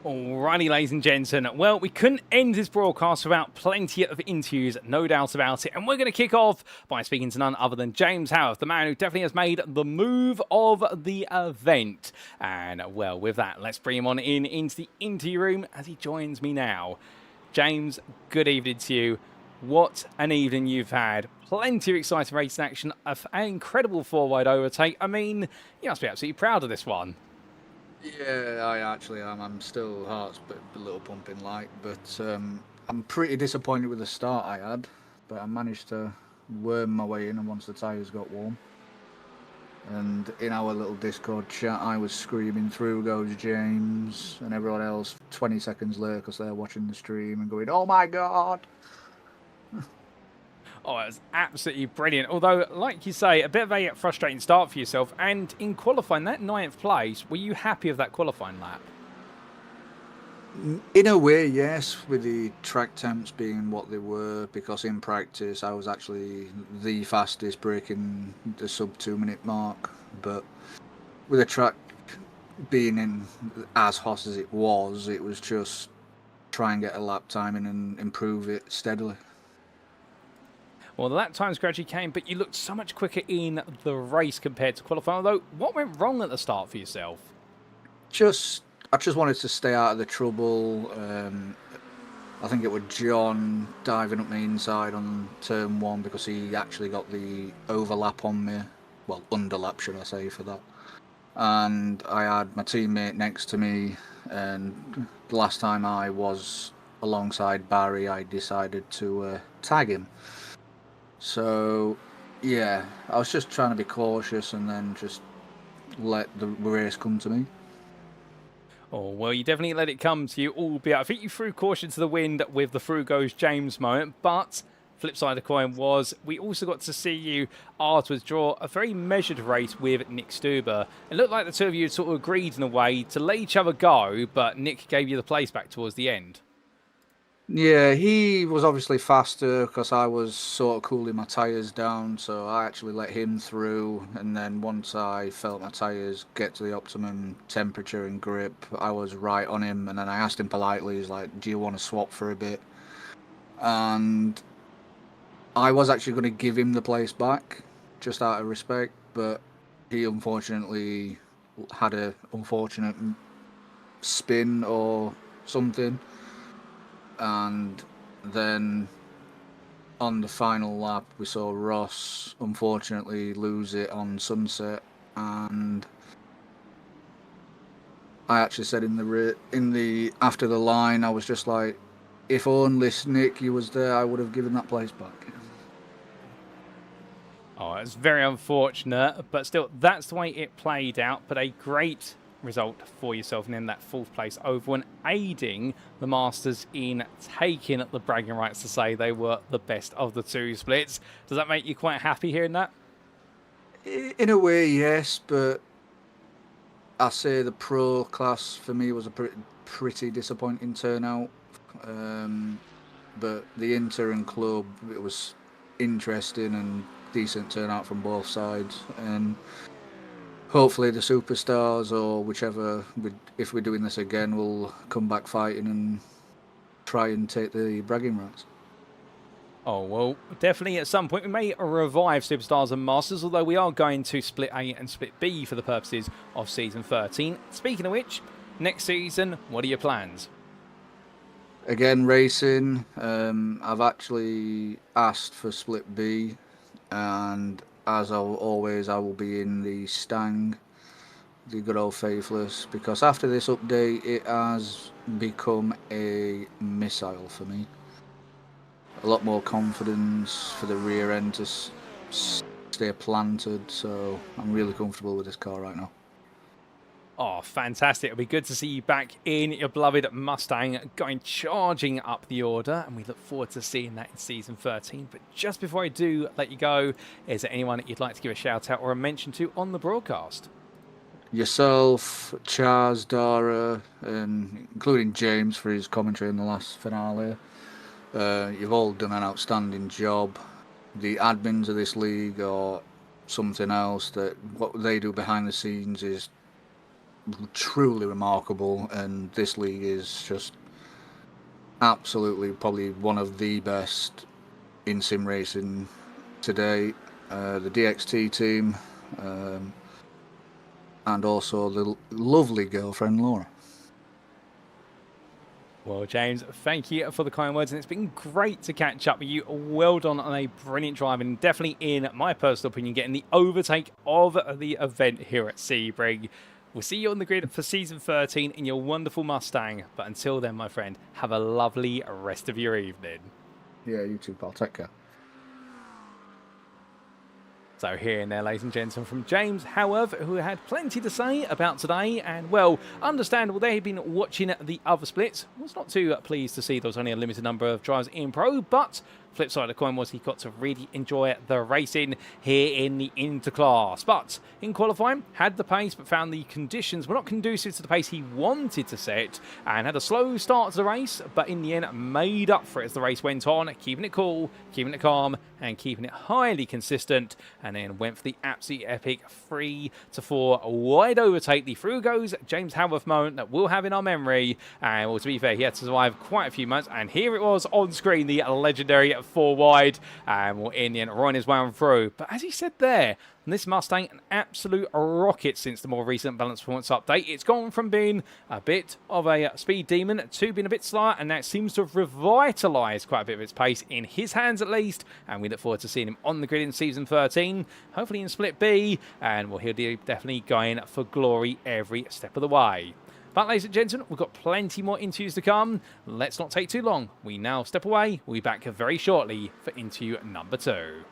Alrighty, ladies and gentlemen. Well, we couldn't end this broadcast without plenty of interviews, no doubt about it. And we're going to kick off by speaking to none other than James Howarth, the man who definitely has made the move of the event. And, well, with that, let's bring him on into the interview room as he joins me now. James, good evening to you. What an evening you've had. Plenty of exciting racing action, an incredible four-wide overtake. I mean, you must be absolutely proud of this one. Yeah, I actually am. I'm still heart's a little pumping like, but I'm pretty disappointed with the start I had. But I managed to worm my way in once the tyres got warm. And in our little Discord chat, I was screaming, "Through goes James," and everyone else 20 seconds later because they're watching the stream and going, "Oh my God!" Oh, it was absolutely brilliant. Although, like you say, a bit of a frustrating start for yourself. And in qualifying, that 9th place, were you happy with that qualifying lap? In a way, yes, with the track temps being what they were, because in practice I was actually the fastest, breaking the sub 2 minute mark. But with the track being in as hot as it was just try and get a lap time in and improve it steadily. Well, the lap times gradually came, but you looked so much quicker in the race compared to qualifying. Although, what went wrong at the start for yourself? I just wanted to stay out of the trouble. I think it was John diving up my inside on turn 1 because he actually got the overlap on me. Well, underlap, should I say, for that. And I had my teammate next to me, and the last time I was alongside Barry, I decided to tag him. So, yeah, I was just trying to be cautious and then just let the race come to me. Oh, well, you definitely let it come to you, albeit I think you threw caution to the wind with the through goes James moment, but flip side of the coin was we also got to see you afterwards draw a very measured race with Nick Stuber. It looked like the two of you had sort of agreed in a way to let each other go, but Nick gave you the place back towards the end. Yeah, he was obviously faster because I was sort of cooling my tyres down, so I actually let him through, and then once I felt my tyres get to the optimum temperature and grip, I was right on him, and then I asked him politely, he's like, "Do you want to swap for a bit?" And I was actually going to give him the place back, just out of respect, but he unfortunately had a unfortunate spin or something. And then on the final lap, we saw Ross unfortunately lose it on Sunset, and I actually said in the after the line, I was just like, if only Nicky was there, I would have given that place back. Oh, it's very unfortunate, but still, that's the way it played out. But a great result for yourself, and in that 4th place overall, and aiding the Masters in taking the bragging rights to say they were the best of the 2 splits. Does that make you quite happy hearing that? In a way, yes, but I say the pro class for me was a pretty disappointing turnout. But the Inter and Club, it was interesting and decent turnout from both sides, and hopefully the superstars or whichever, if we're doing this again, will come back fighting and try and take the bragging rights. Oh, well, definitely at some point we may revive Superstars and Masters, although we are going to Split A and Split B for the purposes of Season 13. Speaking of which, next season, what are your plans? Again, racing. I've actually asked for Split B and as always, I will be in the Stang, the good old Faithless, because after this update, it has become a missile for me. A lot more confidence for the rear end to stay planted, so I'm really comfortable with this car right now. Oh, fantastic. It'll be good to see you back in your beloved Mustang going charging up the order, and we look forward to seeing that in Season 13. But just before I do let you go, is there anyone that you'd like to give a shout out or a mention to on the broadcast? Yourself, Chaz, Dara, and including James for his commentary in the last finale. You've all done an outstanding job. The admins of this league or something else, that what they do behind the scenes is truly remarkable, and this league is just absolutely probably one of the best in sim racing today. The DXT team, and also the lovely girlfriend Laura. Well, James, thank you for the kind words, and it's been great to catch up with you. Well done on a brilliant drive, and definitely, in my personal opinion, getting the overtake of the event here at Sebring. We'll see you on the grid for Season 13 in your wonderful Mustang. But until then, my friend, have a lovely rest of your evening. Yeah, you too, pal. Take care. So here and there, ladies and gentlemen, from James, however, who had plenty to say about today, and, well, understandable, they had been watching the other splits. Was not too pleased to see there was only a limited number of drivers in Pro, but flip side of the coin was he got to really enjoy the racing here in the Interclass. But in qualifying, had the pace, but found the conditions were not conducive to the pace he wanted to set, and had a slow start to the race, but in the end made up for it as the race went on, keeping it cool, keeping it calm, and keeping it highly consistent, and then went for the absolutely epic 3-4 wide overtake. The through goes James Howarth moment that we'll have in our memory, and, well, to be fair, he had to survive quite a few months, and here it was on screen, the legendary 4 wide, and, well, in the end, Ryan is wound through. But as he said there, this Mustang, an absolute rocket since the more recent balance performance update. It's gone from being a bit of a speed demon to being a bit slower, and that seems to have revitalised quite a bit of its pace in his hands at least, and we look forward to seeing him on the grid in Season 13, hopefully in Split B, and, well, he'll be definitely going for glory every step of the way. But, ladies and gentlemen, we've got plenty more interviews to come. Let's not take too long. We now step away. We'll be back very shortly for interview number 2.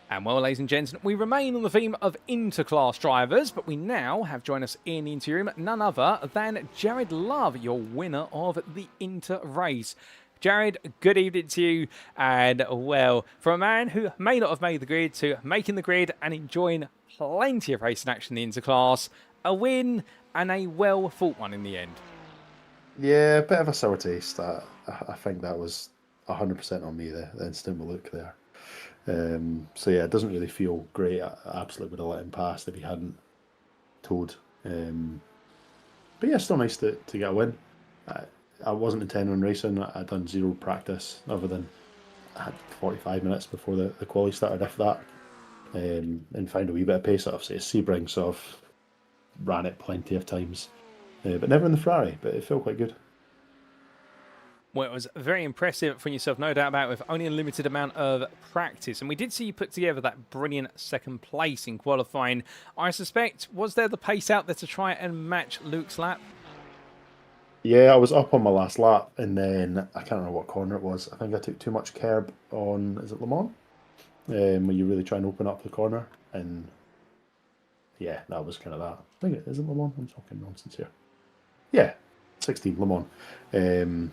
And, well, ladies and gentlemen, we remain on the theme of interclass drivers, but we now have joined us in the interim none other than Jared Love, your winner of the Inter race. Jared, good evening to you. And, well, for a man who may not have made the grid to making the grid and enjoying plenty of racing action in the interclass, a win and a well-fought one in the end. Yeah, a bit of a sour taste. I think that was 100% on me, the instant look there. So yeah, it doesn't really feel great. I absolutely would have let him pass if he hadn't towed. But yeah, still nice to get a win. I wasn't intending on racing. I'd done zero practice other than I had 45 minutes before the quali started, if that, and found a wee bit of pace. Obviously, it's Sebring, so I've ran it plenty of times, but never in the Ferrari. But it felt quite good. Well, it was very impressive from yourself, no doubt about it, with only a limited amount of practice. And we did see you put together that brilliant second place in qualifying. I suspect, was there the pace out there to try and match Luke's lap? Yeah, I was up on my last lap, and then I can't remember what corner it was. I think I took too much curb on, is it Le Mans? Where you really try and open up the corner, and yeah, that was kind of that. I think it isn't Le Mans. I'm talking nonsense here. Yeah, 16 Le Mans.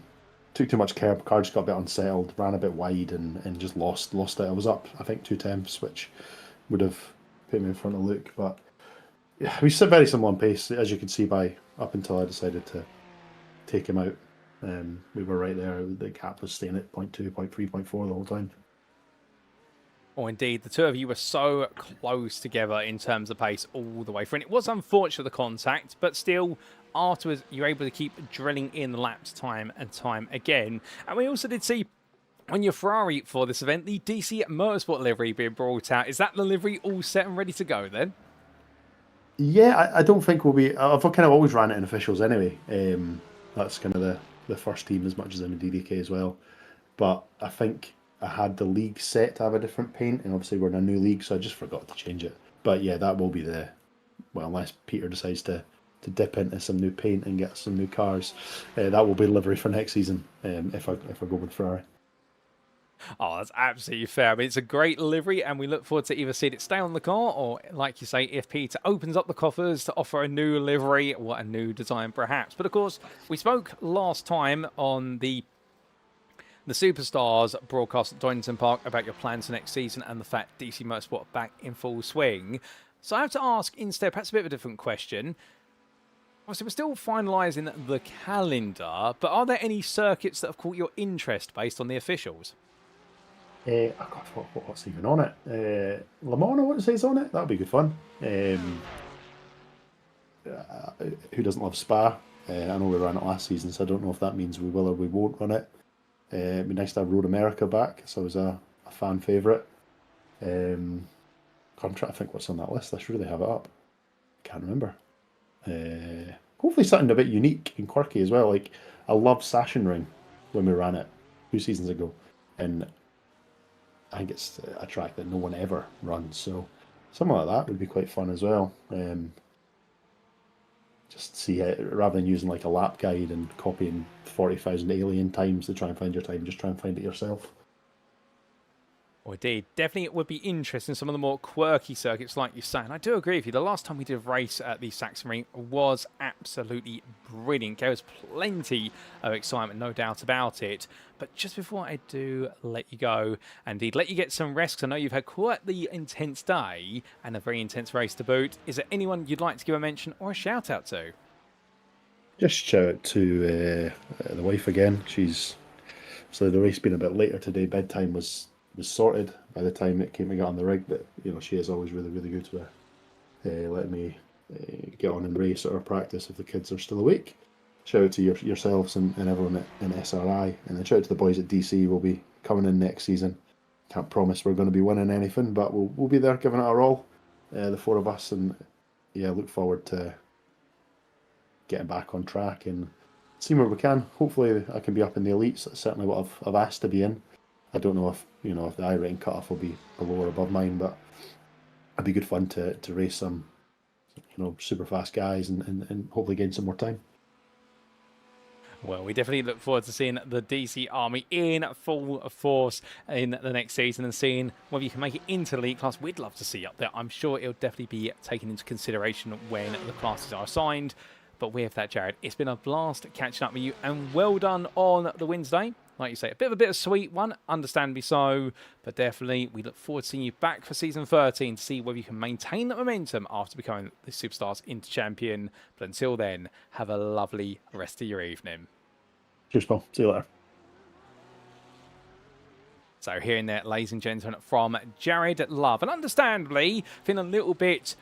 Took too much curb, car just got a bit unsettled, ran a bit wide, and just lost it. I was up, I think, 2 tenths, which would have put me in front of Luke. But yeah, we sit very similar on pace, as you can see by up until I decided to take him out. We were right there. The gap was staying at 0.2, 0.3, 0.4 the whole time. Oh, indeed. The two of you were so close together in terms of pace all the way through. And it was unfortunate, the contact, but still, afterwards, you're able to keep drilling in the laps time and time again. And we also did see on your Ferrari for this event, the DC Motorsport livery being brought out. Is that the livery all set and ready to go then? Yeah, I don't think we'll be. I've kind of always ran it in officials anyway. That's kind of the first team as much as I'm in DDK as well. But I think I had the league set to have a different paint, and obviously we're in a new league, so I just forgot to change it. But yeah, that will be well, unless Peter decides to dip into some new paint and get some new cars, that will be livery for next season. If I go with Ferrari. Oh, that's absolutely fair. I mean, it's a great livery, and we look forward to either seeing it stay on the car, or, like you say, if Peter opens up the coffers to offer a new livery, what a new design perhaps. But of course, we spoke last time on the Superstars broadcast at Donington Park about your plans for next season and the fact DC Motorsport are back in full swing. So I have to ask instead, perhaps a bit of a different question. Obviously, we're still finalising the calendar, but are there any circuits that have caught your interest based on the officials? I can't what's even on it. Le Mans, I want to say, is on it. That'll be good fun. Who doesn't love Spa? I know we ran it last season, so I don't know if that means we will or we won't run it. It'd be nice to have Road America back, so it was a fan favourite. I'm trying to think what's on that list. I should really have it up. Can't remember. Hopefully something a bit unique and quirky as well. Like, I loved Sachsenring when we ran it 2 seasons ago, and I think it's a track that no one ever runs, so something like that would be quite fun as well. Just see it, rather than using like a lap guide and copying 40,000 alien times to try and find your time, just try and find it yourself. Oh, indeed. Definitely it would be interesting, some of the more quirky circuits like you say. And I do agree with you. The last time we did a race at the Sachsenring was absolutely brilliant. There was plenty of excitement, no doubt about it. But just before I do let you go, and indeed let you get some rest, 'cause I know you've had quite the intense day and a very intense race to boot. Is there anyone you'd like to give a mention or a shout out to? Just shout out to the wife again. So the race being a bit later today. Bedtime was sorted by the time it came to get on the rig, but she is always really, really good with letting me get on and race or practice if the kids are still awake. Shout out to yourselves and everyone in SRI, and then shout out to the boys at DC. We'll be coming in next season. Can't promise we're going to be winning anything, but we'll be there giving it our all, the 4 of us, and yeah, look forward to getting back on track and seeing where we can. Hopefully I can be up in the elites. That's certainly what I've asked to be in. I don't know if if the iRacing cutoff will be below or above mine, but it'd be good fun to race some super fast guys and hopefully gain some more time. Well, we definitely look forward to seeing the DC Army in full force in the next season and seeing whether you can make it into the elite class. We'd love to see you up there. I'm sure it'll definitely be taken into consideration when the classes are assigned. But with that, Jared, it's been a blast catching up with you, and well done on the Wednesday. Like you say, a bit of a bittersweet one, understandably so, but definitely we look forward to seeing you back for Season 13 to see whether you can maintain that momentum after becoming the Superstars Inter Champion. But until then, have a lovely rest of your evening. Cheers, Paul. See you later. So hearing that, ladies and gentlemen, from Jared Love, and understandably feeling a little bit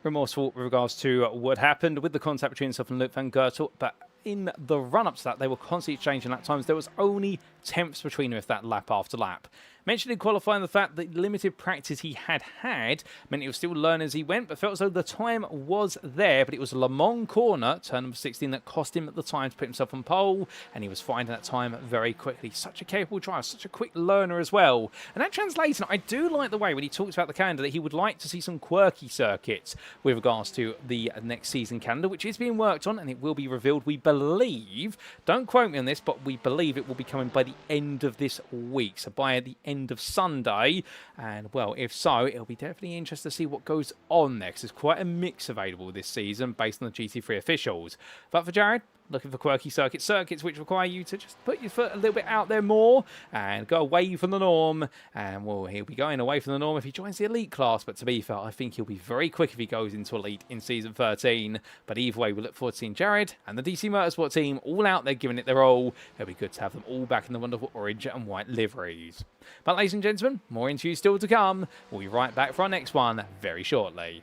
remorseful with regards to what happened with the contact between himself and Luke van Goertel, but in the run-up to that, they were constantly changing lap times. There was only tenths between them with that lap after lap. Mentioned in qualifying the fact that limited practice he had meant he was still learning as he went, but felt as though the time was there. But it was Le Mans corner, turn number 16, that cost him the time to put himself on pole, and he was finding that time very quickly. Such a capable driver, such a quick learner as well. And that translates, and I do like the way when he talks about the calendar that he would like to see some quirky circuits with regards to the next season calendar, which is being worked on, and it will be revealed, we believe, don't quote me on this, but we believe it will be coming by the end of this week, so by the end of Sunday. And well, if so, it'll be definitely interesting to see what goes on there, because there's quite a mix available this season based on the GT3 officials. But for Jared, looking for quirky circuits which require you to just put your foot a little bit out there more and go away from the norm. And well, he'll be going away from the norm if he joins the elite class, but to be fair, I think he'll be very quick if he goes into elite in season 13. But either way, we look forward to seeing Jared and the DC Motorsport team all out there giving it their all. It'll be good to have them all back in the wonderful orange and white liveries. But ladies and gentlemen, more interviews still to come. We'll be right back for our next one very shortly.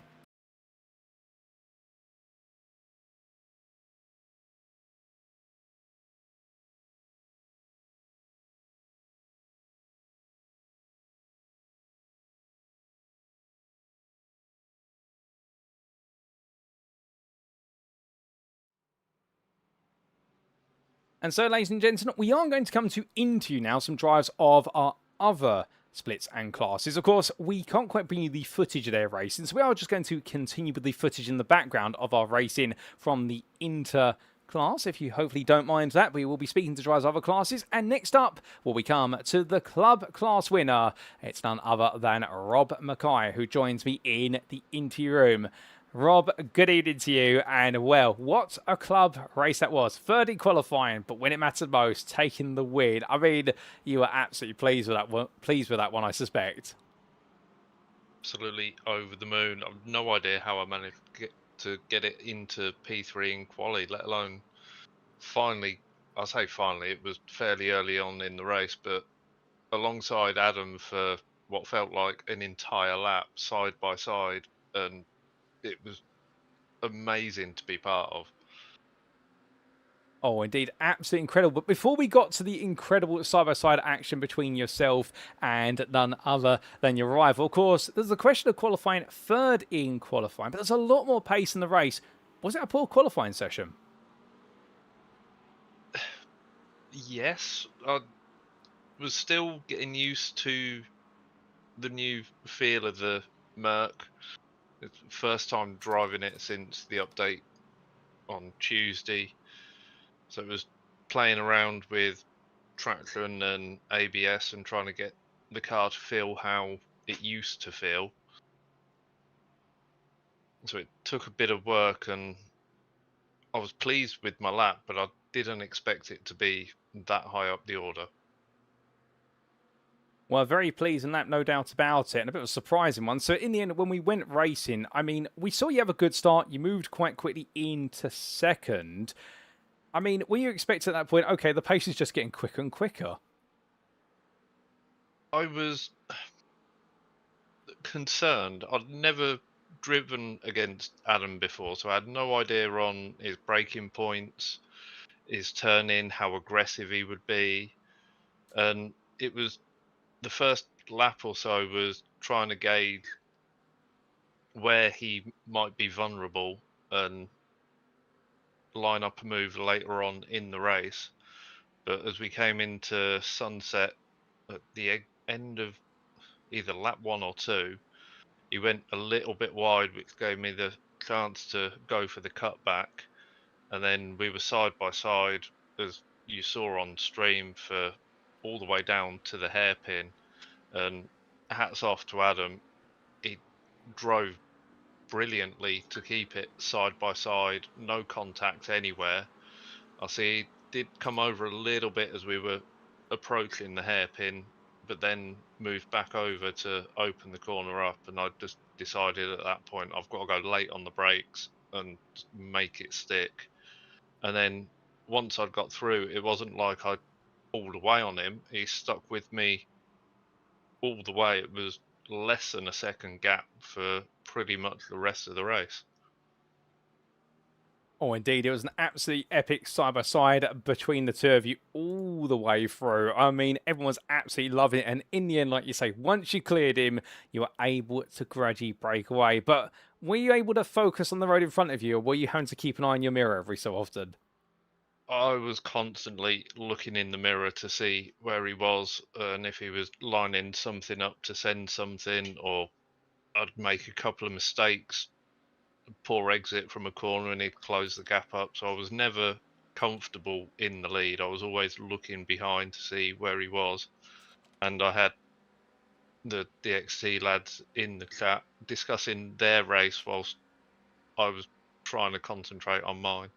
And so, ladies and gentlemen, we are going to come to into now some drives of our other splits and classes. Of course, we can't quite bring you the footage of their racing, so we are just going to continue with the footage in the background of our racing from the Inter class. If you hopefully don't mind that, we will be speaking to drivers of other classes. And next up, will we come to the club class winner. It's none other than Rob Mackay, who joins me in the interview room. Rob, good evening to you, and well, what a club race that was. Third in qualifying, but when it mattered most, taking the win. I mean, you were absolutely pleased with that one, I suspect. Absolutely over the moon. I've no idea how I managed to get it into P3 in quali, let alone finally. I say finally, it was fairly early on in the race, but alongside Adam for what felt like an entire lap, side by side, and it was amazing to be part of. Oh, indeed, absolutely incredible. But before we got to the incredible side-by-side action between yourself and none other than your rival, of course, there's the question of qualifying third in qualifying, but there's a lot more pace in the race. Was it a poor qualifying session? Yes, I was still getting used to the new feel of the Merc. It's the first time driving it since the update on Tuesday. So it was playing around with traction and ABS and trying to get the car to feel how it used to feel. So it took a bit of work, and I was pleased with my lap, but I didn't expect it to be that high up the order. Well, very pleased in that, no doubt about it, and a bit of a surprising one. So in the end, when we went racing, I mean, we saw you have a good start. You moved quite quickly into second. I mean, were you expecting at that point, okay, the pace is just getting quicker and quicker? I was concerned. I'd never driven against Adam before, so I had no idea on his braking points, his turning, how aggressive he would be. And it was the first lap or so was trying to gauge where he might be vulnerable and line up a move later on in the race. But as we came into sunset at the end of either lap 1 or 2, he went a little bit wide, which gave me the chance to go for the cutback. And then we were side by side, as you saw on stream, for all the way down to the hairpin. And hats off to Adam. He drove brilliantly to keep it side by side, no contact anywhere. I see he did come over a little bit as we were approaching the hairpin, but then moved back over to open the corner up. And I just decided at that point I've got to go late on the brakes and make it stick. And then once I'd got through, it wasn't like I pulled away on him. He stuck with me all the way. It was less than a second gap for pretty much the rest of the race. Oh, indeed. It was an absolutely epic side-by-side between the two of you all the way through. I mean, everyone's absolutely loving it. And in the end, like you say, once you cleared him, you were able to gradually break away. But were you able to focus on the road in front of you, or were you having to keep an eye on your mirror every so often? I was constantly looking in the mirror to see where he was and if he was lining something up to send something, or I'd make a couple of mistakes, poor exit from a corner, and he'd close the gap up. So I was never comfortable in the lead. I was always looking behind to see where he was. And I had the DXT lads in the chat discussing their race whilst I was trying to concentrate on mine.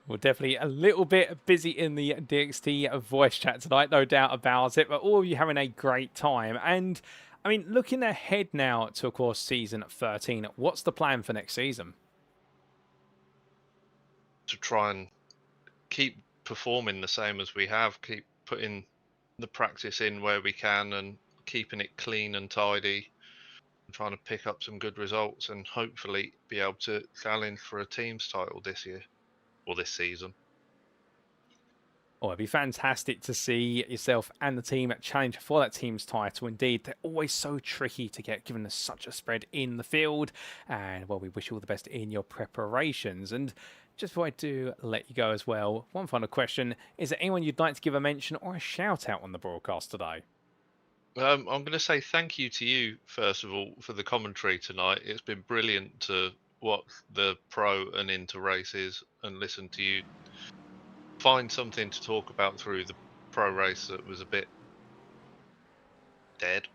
We're definitely a little bit busy in the DXT voice chat tonight, no doubt about it, but all of you having a great time. And, I mean, looking ahead now to, of course, season 13, what's the plan for next season? To try and keep performing the same as we have, keep putting the practice in where we can and keeping it clean and tidy, and trying to pick up some good results and hopefully be able to challenge for a team's title this year or this season. Oh, it'd be fantastic to see yourself and the team challenge for that team's title. Indeed, they're always so tricky to get, given there's such a spread in the field. And, well, we wish you all the best in your preparations. And just before I do let you go as well, one final question. Is there anyone you'd like to give a mention or a shout out on the broadcast today? I'm going to say thank you to you, first of all, for the commentary tonight. It's been brilliant to watch the pro and inter races and listen to you find something to talk about through the pro race that was a bit dead,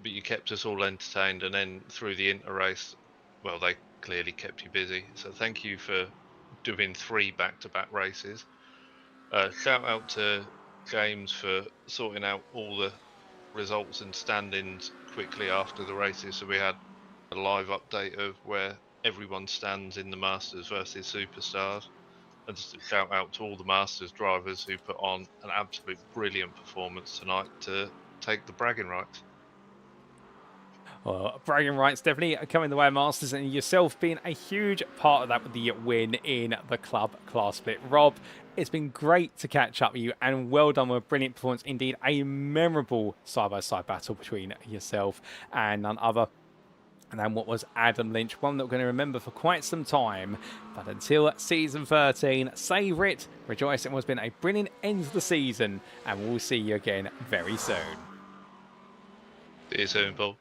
but you kept us all entertained, and then through the inter race, well, they clearly kept you busy. So thank you for doing 3 back-to-back races. Shout out to James for sorting out all the results and standings quickly after the races, so we had a live update of where everyone stands in the Masters versus Superstars. And just a shout out to all the Masters drivers who put on an absolute brilliant performance tonight to take the bragging rights. Well, bragging rights definitely coming the way of Masters, and yourself being a huge part of that with the win in the club class split. Rob, it's been great to catch up with you, and well done with a brilliant performance. Indeed, a memorable side-by-side battle between yourself and none other than what was Adam Lynch, one that we're going to remember for quite some time. But until season 13, savour it, rejoice. It has been a brilliant end to the season, and we'll see you again very soon. See you soon, Paul.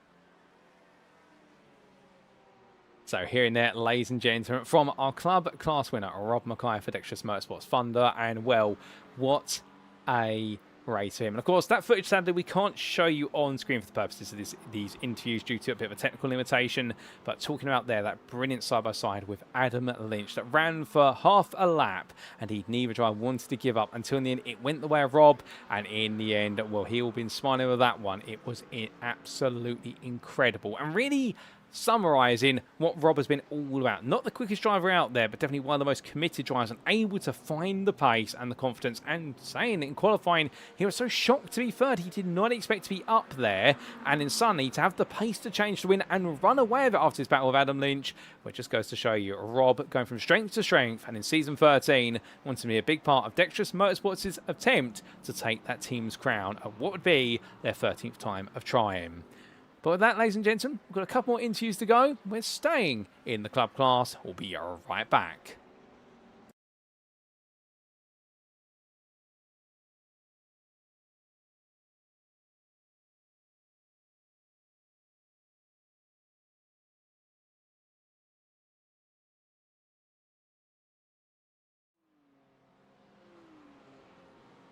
So hearing there, ladies and gentlemen, from our club class winner, Rob Mackay for Dexterous Motorsports Thunder, and well, what a race for him. And of course, that footage, sadly, we can't show you on screen for the purposes of these interviews due to a bit of a technical limitation, but talking about there, that brilliant side-by-side with Adam Lynch that ran for half a lap, and neither driver wanted to give up until in the end it went the way of Rob, and in the end, well, he will be smiling with that one. It was absolutely incredible, and really summarising what Rob has been all about. Not the quickest driver out there, but definitely one of the most committed drivers and able to find the pace and the confidence, and saying in qualifying he was so shocked to be third. He did not expect to be up there, and in suddenly to have the pace to change to win and run away with it after his battle with Adam Lynch, which just goes to show you Rob going from strength to strength, and in season 13 wanting to be a big part of Dexterous Motorsports' attempt to take that team's crown at what would be their 13th time of trying. But with that, ladies and gentlemen, we've got a couple more interviews to go. We're staying in the club class. We'll be right back.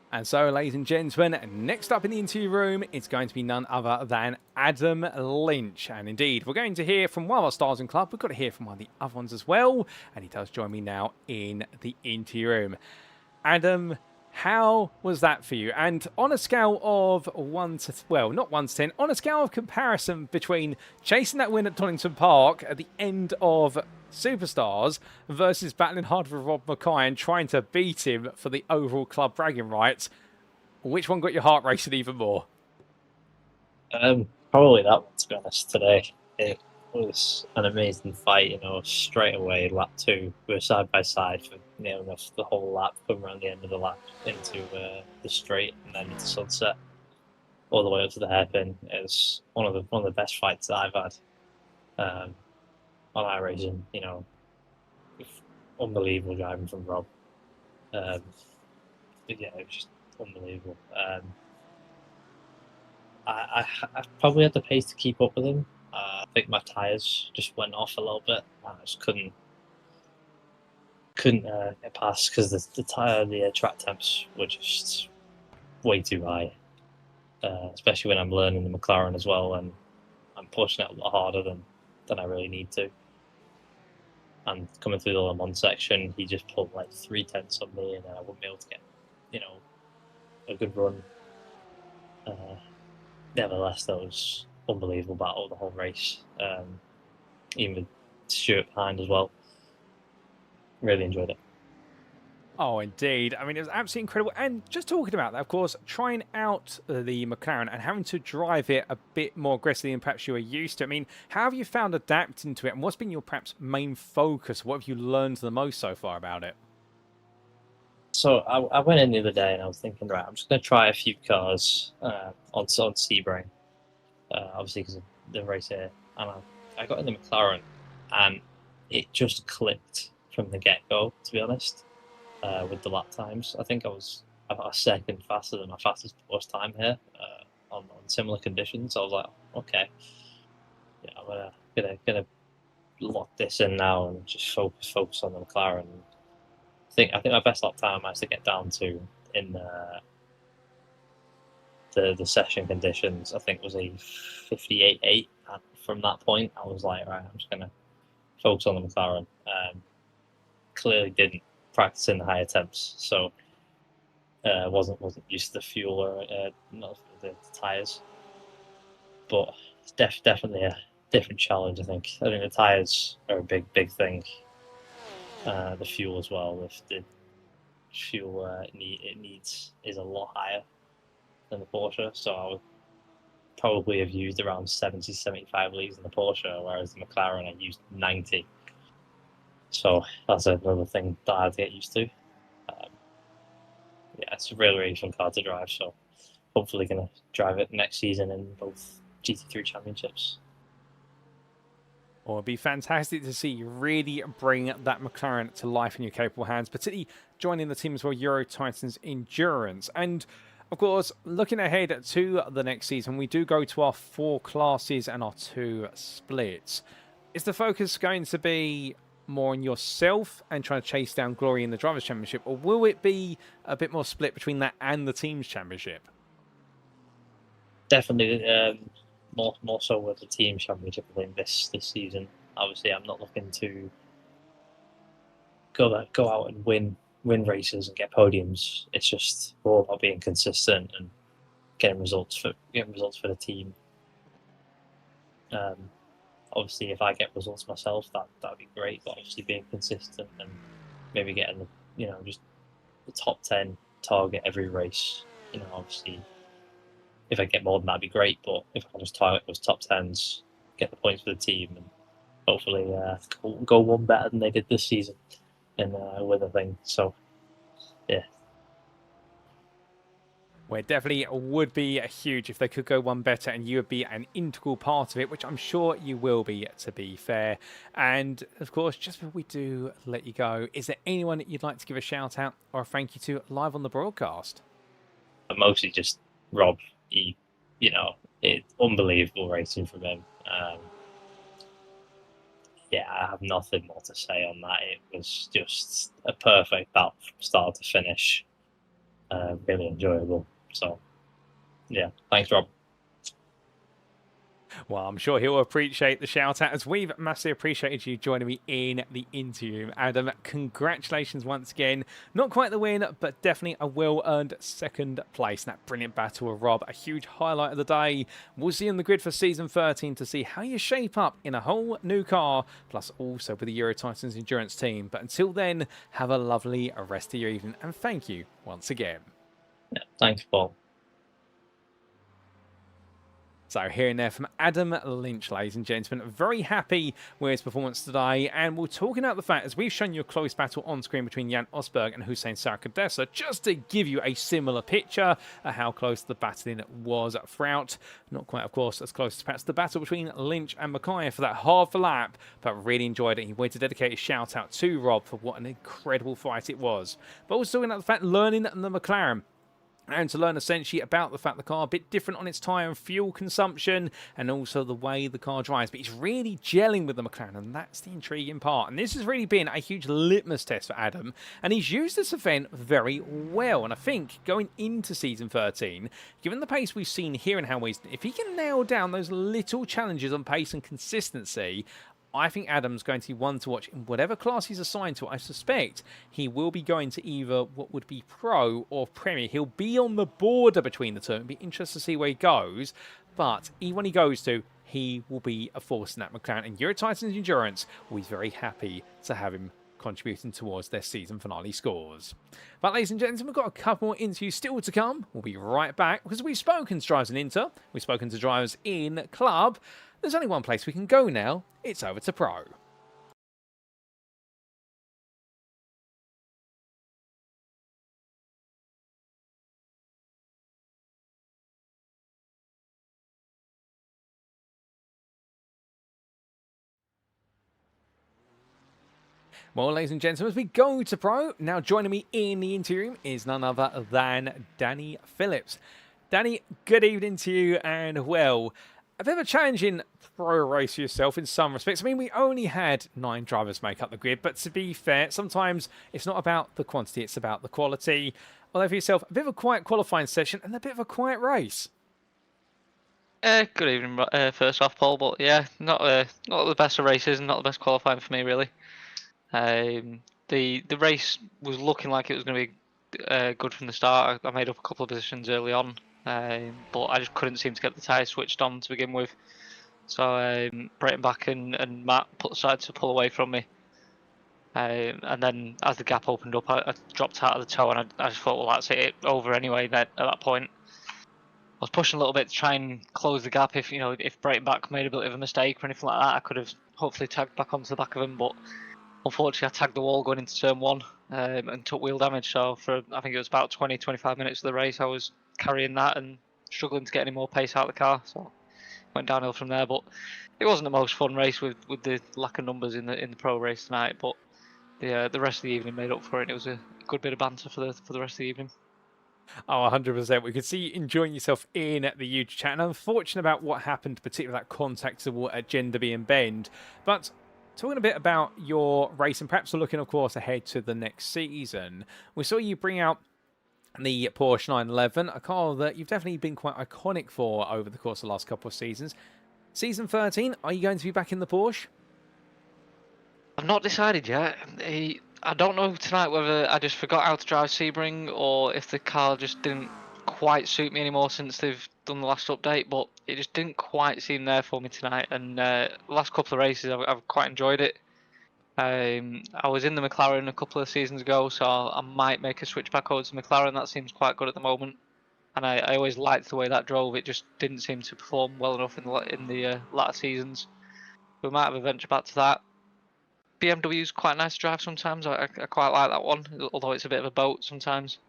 And so, ladies and gentlemen, next up in the interview room, it's going to be none other than Adam Lynch. And indeed, we're going to hear from one of our stars in club. We've got to hear from one of the other ones as well. And he does join me now in the interview room. Adam, how was that for you? And on a scale of 1 to, well, not 1 to 10, on a scale of comparison between chasing that win at Donington Park at the end of Superstars versus battling hard with Rob Mackay and trying to beat him for the overall club bragging rights, which one got your heart racing even more? Probably that one, to be honest, today. It was an amazing fight, you know, straight away, lap 2, we were side by side for near enough the whole lap, coming around the end of the lap into the straight and then into sunset, all the way up to the hairpin. It was one of the best fights that I've had on iRacing, you know, unbelievable driving from Rob. Yeah, it was just unbelievable. I probably had the pace to keep up with him. I think my tyres just went off a little bit. I just couldn't get past because the track temps were just way too high. Especially when I'm learning the McLaren as well, and I'm pushing it a lot harder than I really need to. And coming through the Le Mans section, he just pulled like 3/10 on me, and I wouldn't be able to get, you know, a good run. Nevertheless, that was unbelievable battle the whole race. Even with Stuart behind as well. Really enjoyed it. Oh, indeed. I mean, it was absolutely incredible. And just talking about that, of course, trying out the McLaren and having to drive it a bit more aggressively than perhaps you were used to. I mean, how have you found adapting to it? And what's been your perhaps main focus? What have you learned the most so far about it? So I went in the other day and I was thinking, right, I'm just going to try a few cars on Sebring, obviously because of the race here. And I got in the McLaren and it just clicked from the get-go, to be honest, with the lap times. I think I was about a second faster than my fastest post time here on similar conditions. So I was like, okay, yeah, I'm gonna lock this in now and just focus on the McLaren. I think my best lap time I managed to get down to in the session conditions, I think was a 58.8. And from that point, I was like, right, I'm just gonna focus on the McLaren. Clearly didn't practice in the higher temps, so wasn't used to the fuel or not the tires. But it's definitely a different challenge. I think the tires are a big thing. The fuel as well. If the fuel it needs is a lot higher than the Porsche, so I would probably have used around 70-75 litres in the Porsche, whereas the McLaren I used 90. So that's another thing that I had to get used to. Yeah, it's a really fun car to drive. So hopefully going to drive it next season in both GT3 Championships. Well, it'd be fantastic to see you really bring that McLaren to life in your capable hands, particularly joining the team as well, Euro Titans Endurance. And of course, looking ahead to the next season, we do go to our 4 classes and our 2 splits. Is the focus going to be more on yourself and trying to chase down glory in the Drivers' Championship, or will it be a bit more split between that and the Teams' Championship? Definitely more so with the Team Championship, I think, this season. Obviously, I'm not looking to go out and win races and get podiums. It's just more about being consistent and getting results for the team. Obviously, if I get results myself, that'd be great. But obviously, being consistent and maybe getting just the top 10 target every race. Obviously, if I get more than that'd be great. But if I can just target those top 10s, get the points for the team, and hopefully go one better than they did this season and win the thing. So, yeah. Well, it definitely would be huge if they could go one better and you would be an integral part of it, which I'm sure you will be, to be fair. And, of course, just before we do let you go, is there anyone that you'd like to give a shout out or a thank you to live on the broadcast? Mostly just Rob. It's unbelievable racing from him. Yeah, I have nothing more to say on that. It was just a perfect battle from start to finish. Really enjoyable. So, yeah, thanks, Rob. Well, I'm sure he'll appreciate the shout out, as we've massively appreciated you joining me in the interview. Adam, congratulations once again. Not quite the win, but definitely a well-earned second place in that brilliant battle with Rob. A huge highlight of the day. We'll see you on the grid for season 13 to see how you shape up in a whole new car, plus also with the Euro Titans Endurance team. But until then, have a lovely rest of your evening, and thank you once again. Yeah, thanks, Paul. So hearing there from Adam Lynch, ladies and gentlemen, very happy with his performance today. And we're talking about the fact, as we've shown you a close battle on screen between Jan Osberg and Hussein Sarakadessa, just to give you a similar picture of how close the battling was throughout. Not quite, of course, as close as perhaps the battle between Lynch and Mackay for that hard for lap, but really enjoyed it. He wanted to dedicate a shout out to Rob for what an incredible fight it was. But also talking about the fact, learning the McLaren, and to learn essentially about the fact the car a bit different on its tyre and fuel consumption, and also the way the car drives. But he's really gelling with the McLaren, and that's the intriguing part. And this has really been a huge litmus test for Adam, and he's used this event very well. And I think going into season 13, given the pace we've seen here and how he's, if he can nail down those little challenges on pace and consistency, I think Adam's going to be one to watch in whatever class he's assigned to. I suspect he will be going to either what would be Pro or Premier. He'll be on the border between the two. It'll be interesting to see where he goes. But even when he goes to, he will be a force in that McLaren. And Euro Titans Endurance will be very happy to have him contributing towards their season finale scores. But ladies and gentlemen, we've got a couple more interviews still to come. We'll be right back because we've spoken to drivers in Inter, we've spoken to drivers in Club. There's only one place we can go now. It's over to Pro. Well, ladies and gentlemen, as we go to pro, now joining me in the interview room is none other than Danny Phillips. Danny, good evening to you, and well, a bit of a challenging pro race for yourself in some respects. I mean, we only had 9 drivers make up the grid, but to be fair, sometimes it's not about the quantity, it's about the quality. Although for yourself, a bit of a quiet qualifying session and a bit of a quiet race. Good evening, first off, Paul. But yeah, not the best of races and not the best qualifying for me, really. The race was looking like it was going to be good from the start. I made up a couple of positions early on, but I just couldn't seem to get the tyres switched on to begin with. So Breitenbach and Matt started to pull away from me. And then as the gap opened up, I dropped out of the toe, and I just thought, well, that's it, over anyway. At that point, I was pushing a little bit to try and close the gap. If Breitenbach made a bit of a mistake or anything like that, I could have hopefully tagged back onto the back of him, but unfortunately, I tagged the wall going into turn 1 and took wheel damage. So for, I think it was about 20-25 minutes of the race, I was carrying that and struggling to get any more pace out of the car. So went downhill from there. But it wasn't the most fun race with the lack of numbers in the pro race tonight. But the rest of the evening made up for it. It was a good bit of banter for the rest of the evening. Oh, 100%. We could see you enjoying yourself in the huge chat. And unfortunate about what happened, particularly that contact at Genderby and Bend. But talking a bit about your race and perhaps looking, of course, ahead to the next season, we saw you bring out the Porsche 911, a car that you've definitely been quite iconic for over the course of the last couple of seasons. Season 13, are you going to be back in the Porsche? I've not decided yet. I don't know tonight whether I just forgot how to drive Sebring or if the car just didn't quite suit me anymore since they've done the last update, but it just didn't quite seem there for me tonight. And the last couple of races, I've quite enjoyed it. I was in the McLaren a couple of seasons ago, so I might make a switch back over to McLaren. That seems quite good at the moment, and I always liked the way that drove. It just didn't seem to perform well enough in the latter seasons. We might have a venture back to that. BMW is quite nice to drive sometimes. I quite like that one, although it's a bit of a boat sometimes.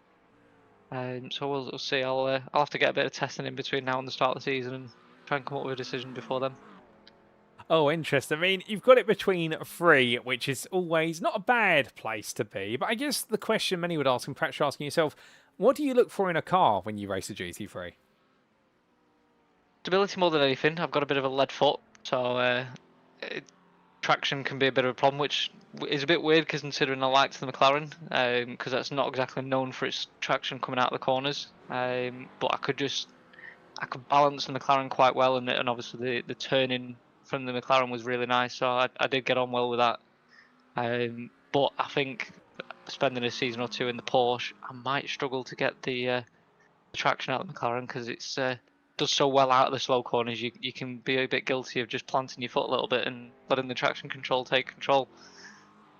So we'll see. I'll have to get a bit of testing in between now and the start of the season and try and come up with a decision before then. Oh, interesting. I mean, you've got it between 3, which is always not a bad place to be. But I guess the question many would ask, and perhaps you're asking yourself, what do you look for in a car when you race a GT3? Stability more than anything. I've got a bit of a lead foot, so traction can be a bit of a problem, which is a bit weird considering I liked the McLaren, because that's not exactly known for its traction coming out of the corners. But I could balance the McLaren quite well, and obviously the turning from the McLaren was really nice, so I did get on well with that. But I think spending a season or 2 in the Porsche, I might struggle to get the traction out of the McLaren, because it's does so well out of the slow corners. You can be a bit guilty of just planting your foot a little bit and letting the traction control take control.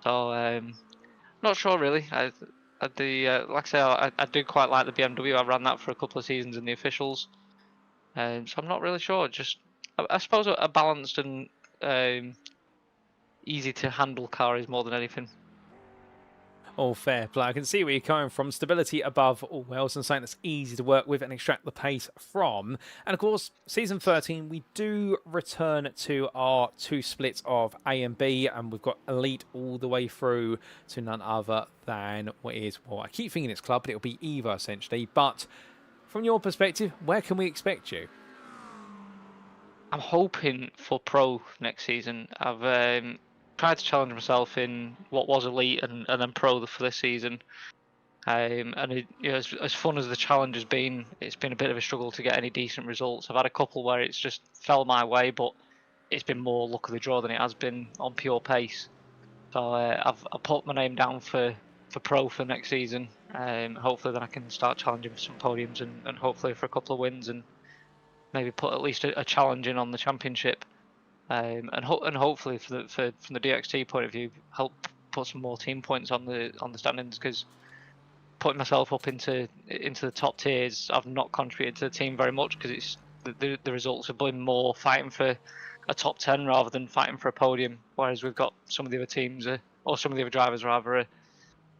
So not sure really. Like I say, I do quite like the BMW. I ran that for a couple of seasons in the officials, so I'm not really sure. Just I suppose a balanced and easy to handle car is more than anything. All fair play. I can see where you're coming from. Stability above all else, and something that's easy to work with and extract the pace from. And of course, season 13, we do return to our 2 splits of A and B, and we've got Elite all the way through to none other than what is, well, I keep thinking it's Club, but it'll be EVA essentially. But from your perspective, where can we expect you? I'm hoping for Pro next season. I've tried to challenge myself in what was Elite and then Pro for this season. And as fun as the challenge has been, it's been a bit of a struggle to get any decent results. I've had a couple where it's just fell my way, but it's been more luck of the draw than it has been on pure pace. So I put my name down for Pro for next season. Hopefully then I can start challenging for some podiums and hopefully for a couple of wins, and maybe put at least a challenge in on the championship. And hopefully from the DXT point of view, help put some more team points on the standings, because putting myself up into the top tiers, I've not contributed to the team very much, because it's the results have been more fighting for a top 10 rather than fighting for a podium. Whereas we've got some of the other teams, or some of the other drivers rather,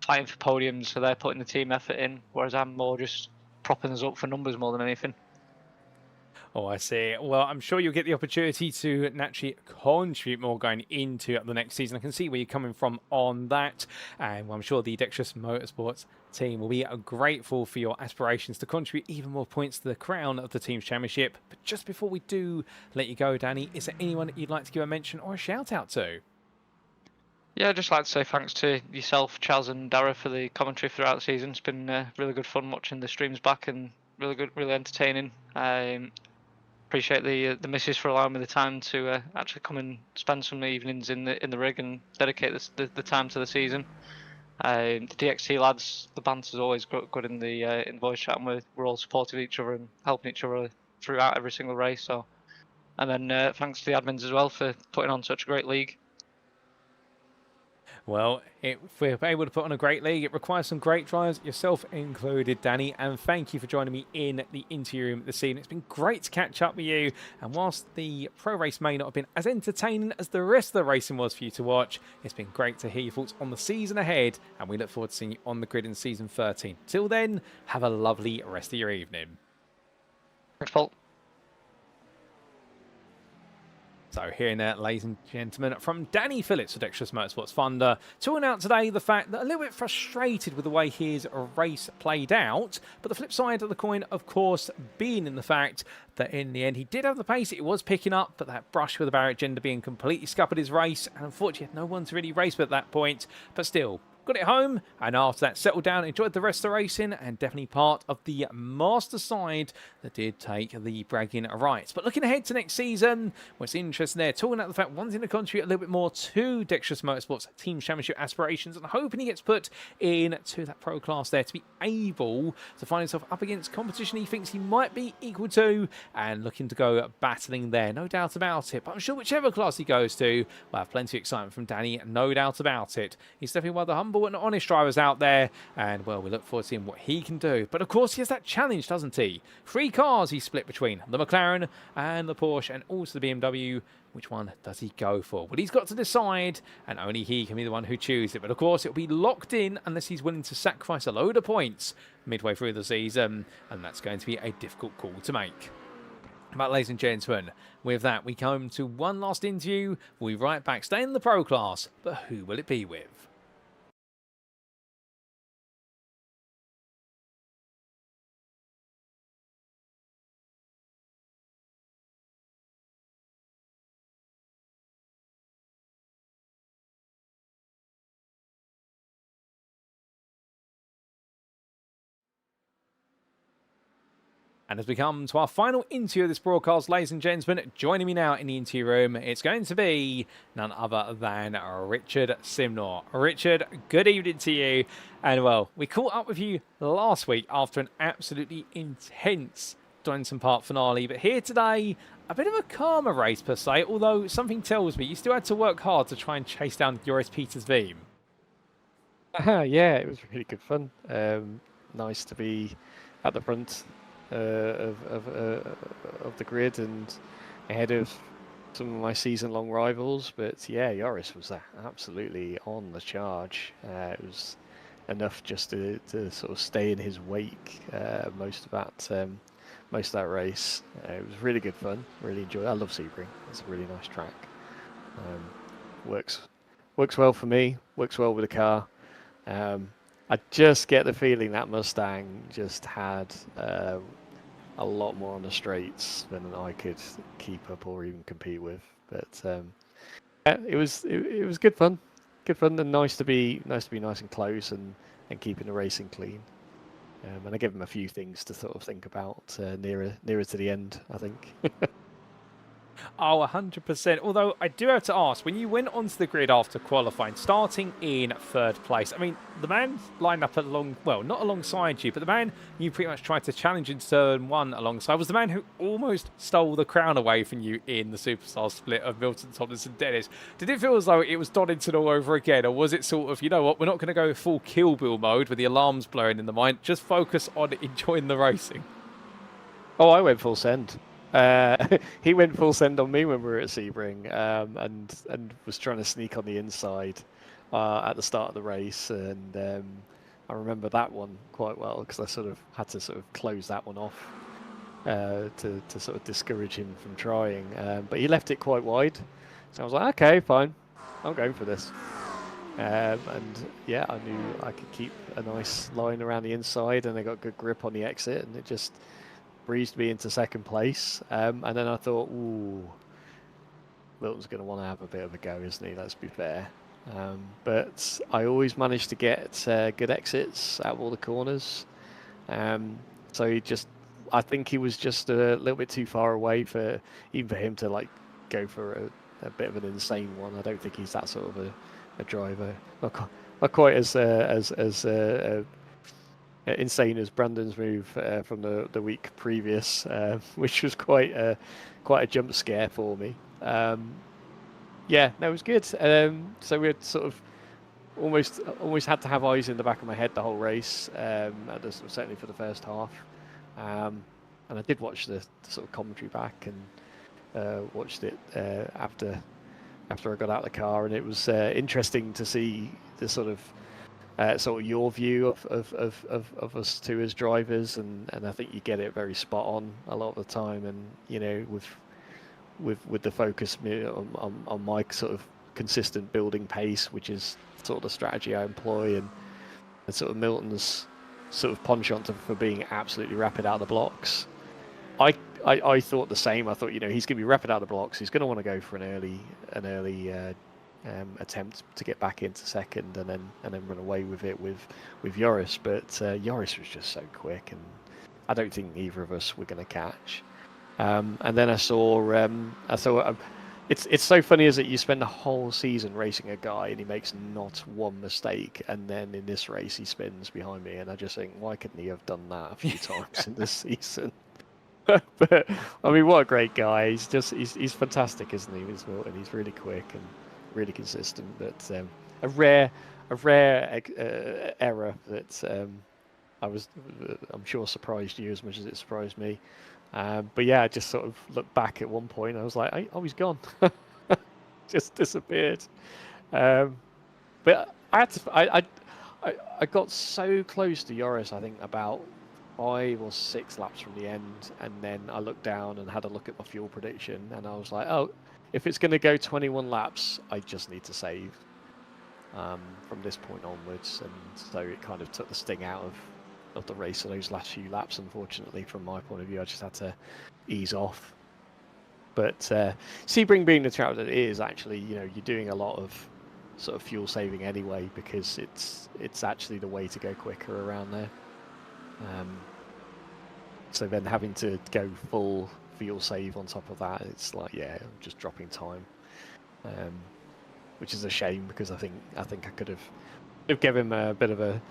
fighting for podiums, so they're putting the team effort in. Whereas I'm more just propping us up for numbers more than anything. Oh, I see. Well, I'm sure you'll get the opportunity to naturally contribute more going into the next season. I can see where you're coming from on that. And well, I'm sure the Dexterous Motorsports team will be grateful for your aspirations to contribute even more points to the crown of the Team's Championship. But just before we do let you go, Danny, is there anyone that you'd like to give a mention or a shout out to? Yeah, I'd just like to say thanks to yourself, Chaz and Dara, for the commentary throughout the season. It's been really good fun watching the streams back and really good, really entertaining. Appreciate the missus for allowing me the time to actually come and spend some evenings in the rig and dedicate the time to the season. The DXT lads, the banter's always good in the voice chat, and we're all supportive of each other and helping each other throughout every single race. So, and then thanks to the admins as well for putting on such a great league. Well, if we're able to put on a great league, it requires some great drivers, yourself included, Danny. And thank you for joining me in the interview room this evening. It's been great to catch up with you. And whilst the pro race may not have been as entertaining as the rest of the racing was for you to watch, it's been great to hear your thoughts on the season ahead. And we look forward to seeing you on the grid in season 13. Till then, have a lovely rest of your evening. Thanks, Paul. So hearing that, ladies and gentlemen, from Danny Phillips of Dexterous Motorsports Thunder, talking out today the fact that a little bit frustrated with the way his race played out, but the flip side of the coin, of course, being in the fact that in the end he did have the pace, it was picking up, but that brush with the barrier gender being completely scuppered his race, and unfortunately had no one to really race with at that point, but still, got it home, and after that settled down, enjoyed the rest of the racing, and definitely part of the master side that did take the bragging rights. But looking ahead to next season, what's interesting there, talking about the fact wanting to contribute a little bit more to Dexterous Motorsports Team Championship aspirations, and hoping he gets put into that pro class there to be able to find himself up against competition he thinks he might be equal to, and looking to go battling there, no doubt about it. But I'm sure whichever class he goes to, we'll have plenty of excitement from Danny, no doubt about it. He's definitely one of the humble and honest drivers out there, and well, we look forward to seeing what he can do. But of course, he has that challenge, doesn't he? 3 cars he split between the McLaren and the Porsche, and also the BMW. Which one does he go for? Well, he's got to decide, and only he can be the one who chooses it. But of course, it'll be locked in unless he's willing to sacrifice a load of points midway through the season, and that's going to be a difficult call to make. But ladies and gentlemen, with that, we come to one last interview. We'll be right back, stay in the pro class, but who will it be with? And as we come to our final interview of this broadcast, ladies and gentlemen, joining me now in the interview room, it's going to be none other than Richard Simnor. Richard, good evening to you. And well, we caught up with you last week after an absolutely intense Donington Park finale. But here today, a bit of a calmer race per se, although something tells me you still had to work hard to try and chase down Joris Peters' Veem. Yeah, it was really good fun. Nice to be at the front of the grid and ahead of some of my season-long rivals. But yeah, Joris was absolutely on the charge. It was enough just to sort of stay in his wake most of that race. It was really good fun. Really enjoyed it. I love Sebring. It's a really nice track. Works well for me. Works well with the car. I just get the feeling that Mustang just had a lot more on the straights than I could keep up or even compete with. But it was good fun, and nice to be nice and close and keeping the racing clean. And I gave him a few things to sort of think about nearer to the end, I think. Oh, 100%. Although I do have to ask, when you went onto the grid after qualifying, starting in 3rd place, I mean, the man lined up not alongside you, but the man you pretty much tried to challenge in turn 1 alongside was the man who almost stole the crown away from you in the Superstar split of Milton Thomas and Dennis. Did it feel as though it was Donington all over again, or was it sort of, you know what, we're not going to go full Kill Bill mode with the alarms blowing in the mind, just focus on enjoying the racing? Oh, I went full send. He went full send on me when we were at Sebring, and was trying to sneak on the inside at the start of the race, and I remember that one quite well because I sort of had to close that one off. to sort of discourage him from trying. But he left it quite wide, so I was like, okay, fine, I'm going for this. And yeah, I knew I could keep a nice line around the inside, and I got good grip on the exit, and it just breezed me into second place. And then I thought, ooh, Milton's going to want to have a bit of a go, isn't he? Let's be fair. But I always managed to get good exits out of all the corners. So I think he was just a little bit too far away for even for him to like go for a bit of an insane one. I don't think he's that sort of a driver. Not quite as insane as Brandon's move from the week previous, which was quite a jump scare for me. Yeah, that was good. So we had sort of almost had to have eyes in the back of my head the whole race, certainly for the first half. And I did watch the sort of commentary back and watched it after I got out of the car, and it was interesting to see the sort of your view of us two as drivers, and I think you get it very spot on a lot of the time, and you know with the focus on my sort of consistent building pace, which is sort of the strategy I employ, and sort of Milton's sort of penchant for being absolutely rapid out of the blocks. I thought the same. I thought, you know, he's going to be rapid out of the blocks. He's going to want to go for an early attempt to get back into second, and then run away with it with Joris. But Joris was just so quick, and I don't think either of us were going to catch. And then I saw it's so funny, is that you spend the whole season racing a guy and he makes not one mistake, and then in this race he spins behind me, and I just think, why couldn't he have done that a few times in this season? But I mean, what a great guy! He's fantastic, isn't he? And he's really quick and really consistent. But a rare error that I'm sure surprised you as much as it surprised me. But yeah, I just sort of looked back at one point. I was like, oh, he's gone. Just disappeared. But I got so close to Joris, I think about 5 or 6 laps from the end, and then I looked down and had a look at my fuel prediction, and I was like, oh, if it's going to go 21 laps, I just need to save from this point onwards. And so it kind of took the sting out of the race of those last few laps. Unfortunately, from my point of view, I just had to ease off. But Sebring being the track that it is, actually, you know, you're doing a lot of sort of fuel saving anyway, because it's actually the way to go quicker around there. So then having to go full fuel save on top of that, it's like, yeah, I'm just dropping time, which is a shame, because I think I could have given him a bit of a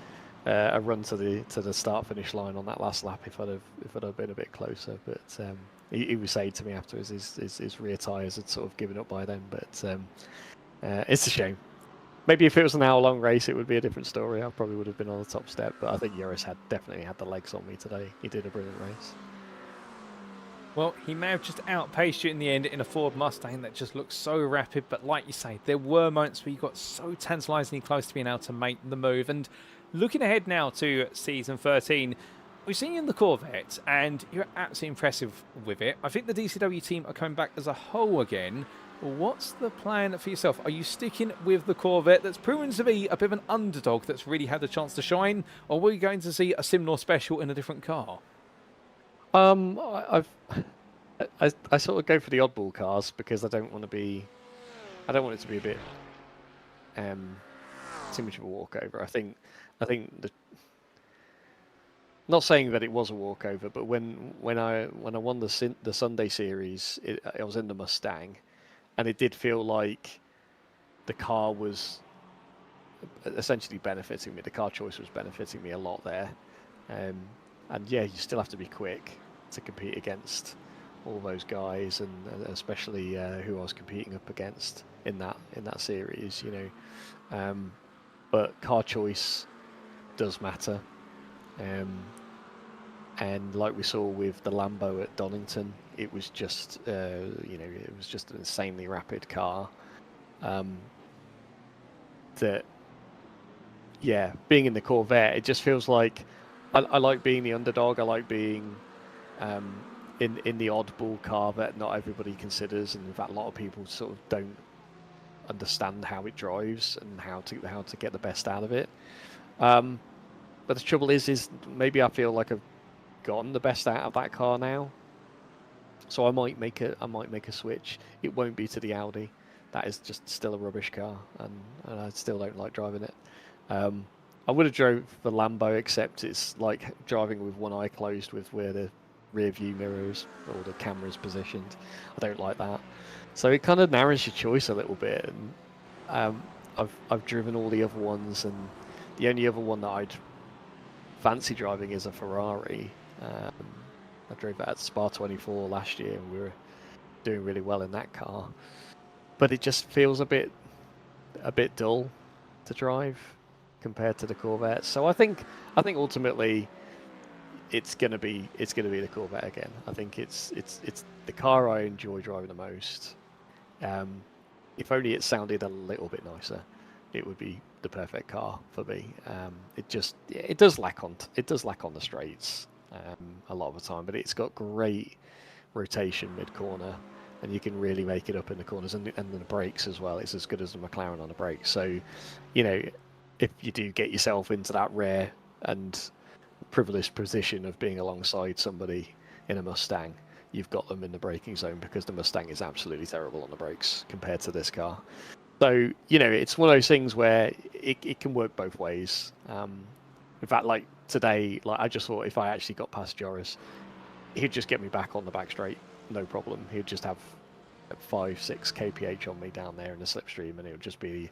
run to the start finish line on that last lap if I'd have been a bit closer. But he was saying to me afterwards his rear tyres had sort of given up by then. But it's a shame. Maybe if it was an hour-long race, it would be a different story. I probably would have been on the top step. But I think Joris definitely had the legs on me today. He did a brilliant race. Well, he may have just outpaced you in the end in a Ford Mustang that just looks so rapid. But like you say, there were moments where you got so tantalisingly close to being able to make the move. And looking ahead now to season 13, we've seen you in the Corvette, and you're absolutely impressive with it. I think the DCW team are coming back as a whole again. What's the plan for yourself? Are you sticking with the Corvette that's proven to be a bit of an underdog that's really had a chance to shine, or were you going to see a Simnor special in a different car? I sort of go for the oddball cars, because I don't want it to be a bit too much of a walkover. I think not saying that it was a walkover, but when I won the Sunday series, I was in the Mustang, and it did feel like the car was essentially benefiting me. The car choice was benefiting me a lot there. And yeah, you still have to be quick to compete against all those guys, and especially who I was competing up against in that series, you know. But car choice does matter. And like we saw with the Lambo at Donington, it was just it was just an insanely rapid car. That, yeah, being in the Corvette, it just feels like I like being the underdog. I like being in the oddball car that not everybody considers, and in fact a lot of people sort of don't understand how it drives and how to get the best out of it. But the trouble is maybe I feel like I've gotten the best out of that car now. So I might make a switch. It won't be to the Audi. That is just still a rubbish car, and I still don't like driving it. I would have drove the Lambo, except it's like driving with one eye closed with where the rear view mirrors or the camera's positioned. I don't like that. So it kind of narrows your choice a little bit. And I've driven all the other ones, and the only other one that I'd fancy driving is a Ferrari. I drove that at Spa 24 last year, and we were doing really well in that car. But it just feels a bit dull to drive compared to the Corvette. So I think ultimately it's gonna be the Corvette again. I think it's the car I enjoy driving the most. If only it sounded a little bit nicer, it would be the perfect car for me. It does lack on the straights a lot of the time, but it's got great rotation mid corner, and you can really make it up in the corners, and the brakes as well. It's as good as the McLaren on the brakes. So, if you do get yourself into that rare and privileged position of being alongside somebody in a Mustang, you've got them in the braking zone, because the Mustang is absolutely terrible on the brakes compared to this car. So, it's one of those things where it can work both ways. In fact, like today, I just thought if I actually got past Joris, he'd just get me back on the back straight, no problem. He'd just have 5-6 kph on me down there in the slipstream, and it would just be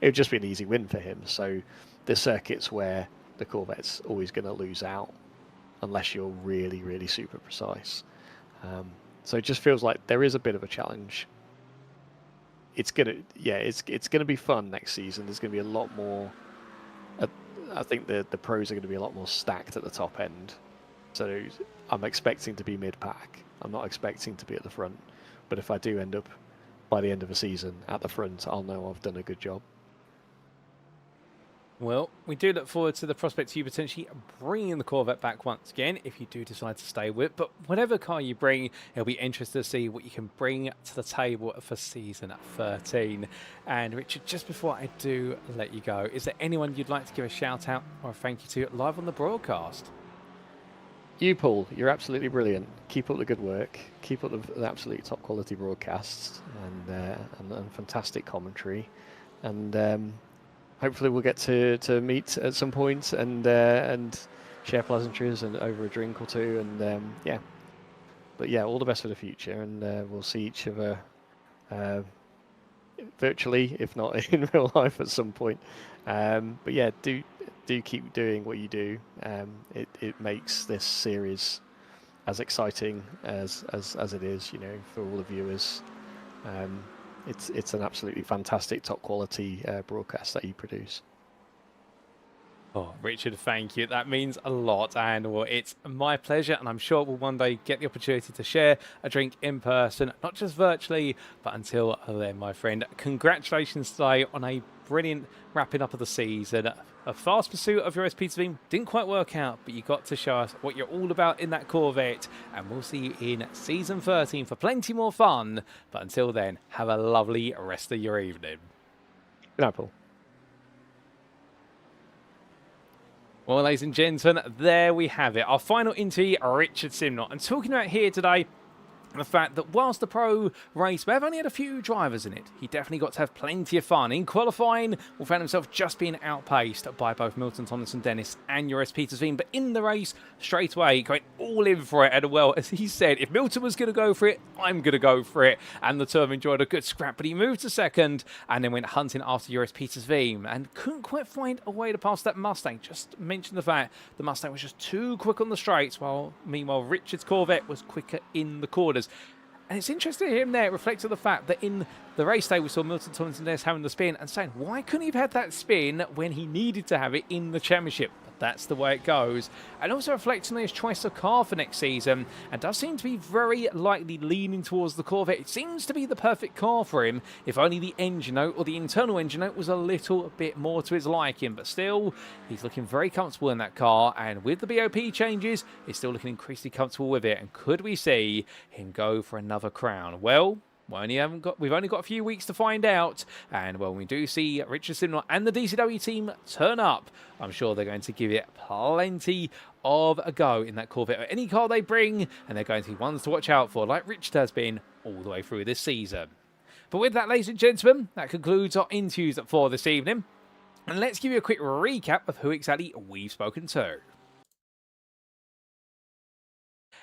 an easy win for him. So there's circuits where the Corvette's always going to lose out unless you're really, really super precise. So it just feels like there is a bit of a challenge. It's gonna be fun next season. There's gonna be a lot more. I think the pros are going to be a lot more stacked at the top end. So I'm expecting to be mid-pack. I'm not expecting to be at the front. But if I do end up by the end of the season at the front, I'll know I've done a good job. Well, we do look forward to the prospect of you potentially bringing the Corvette back once again, if you do decide to stay with it. But whatever car you bring, it'll be interesting to see what you can bring to the table for season 13. And Richard, just before I do let you go, is there anyone you'd like to give a shout out or a thank you to live on the broadcast? You, Paul, you're absolutely brilliant. Keep up the good work. Keep up the absolute top quality broadcasts and fantastic commentary. And hopefully we'll get to meet at some point and share pleasantries and over a drink or two, and all the best for the future, and we'll see each other virtually, if not in real life at some point. But yeah, do keep doing what you do. It makes this series as exciting as it is, for all the viewers. It's an absolutely fantastic top quality broadcast that you produce. Oh, Richard, thank you. That means a lot, and it's my pleasure, and I'm sure we'll one day get the opportunity to share a drink in person, not just virtually, but until then, my friend. Congratulations today on a brilliant wrapping up of the season. A fast pursuit of your SP2 didn't quite work out, but you got to show us what you're all about in that Corvette, and we'll see you in season 13 for plenty more fun. But until then, have a lovely rest of your evening. Good night, Paul. Well, ladies and gentlemen, there we have it. Our final interview, Richard Simnott. And talking about here today, the fact that whilst the pro race may have only had a few drivers in it, he definitely got to have plenty of fun. In qualifying, we found himself just being outpaced by both Milton Tomlinson Dennis and Joris Petersveen, but in the race, straight away, going all in for it. And well, as he said, if Milton was going to go for it, I'm going to go for it. And the two of them enjoyed a good scrap, but he moved to second and then went hunting after Joris Petersveen and couldn't quite find a way to pass that Mustang. Just mention the fact the Mustang was just too quick on the straights, while meanwhile Richard's Corvette was quicker in the corners. And it's interesting to hear him there. It reflects on the fact that in the race day, we saw Milton Tomlinson Dennis having the spin and saying, why couldn't he have had that spin when he needed to have it in the championship? But that's the way it goes. And also reflecting on his choice of car for next season, and does seem to be very likely leaning towards the Corvette. It seems to be the perfect car for him, if only the engine note or the internal engine note was a little bit more to his liking. But still, he's looking very comfortable in that car, and with the BOP changes, he's still looking increasingly comfortable with it. And could we see him go for another crown? Well, we've only got a few weeks to find out, and when we do see Richard Simnor and the DCW team turn up, I'm sure they're going to give it plenty of a go in that Corvette or any car they bring, and they're going to be ones to watch out for, like Richard has been all the way through this season. But with that, ladies and gentlemen, that concludes our interviews for this evening, and let's give you a quick recap of who exactly we've spoken to.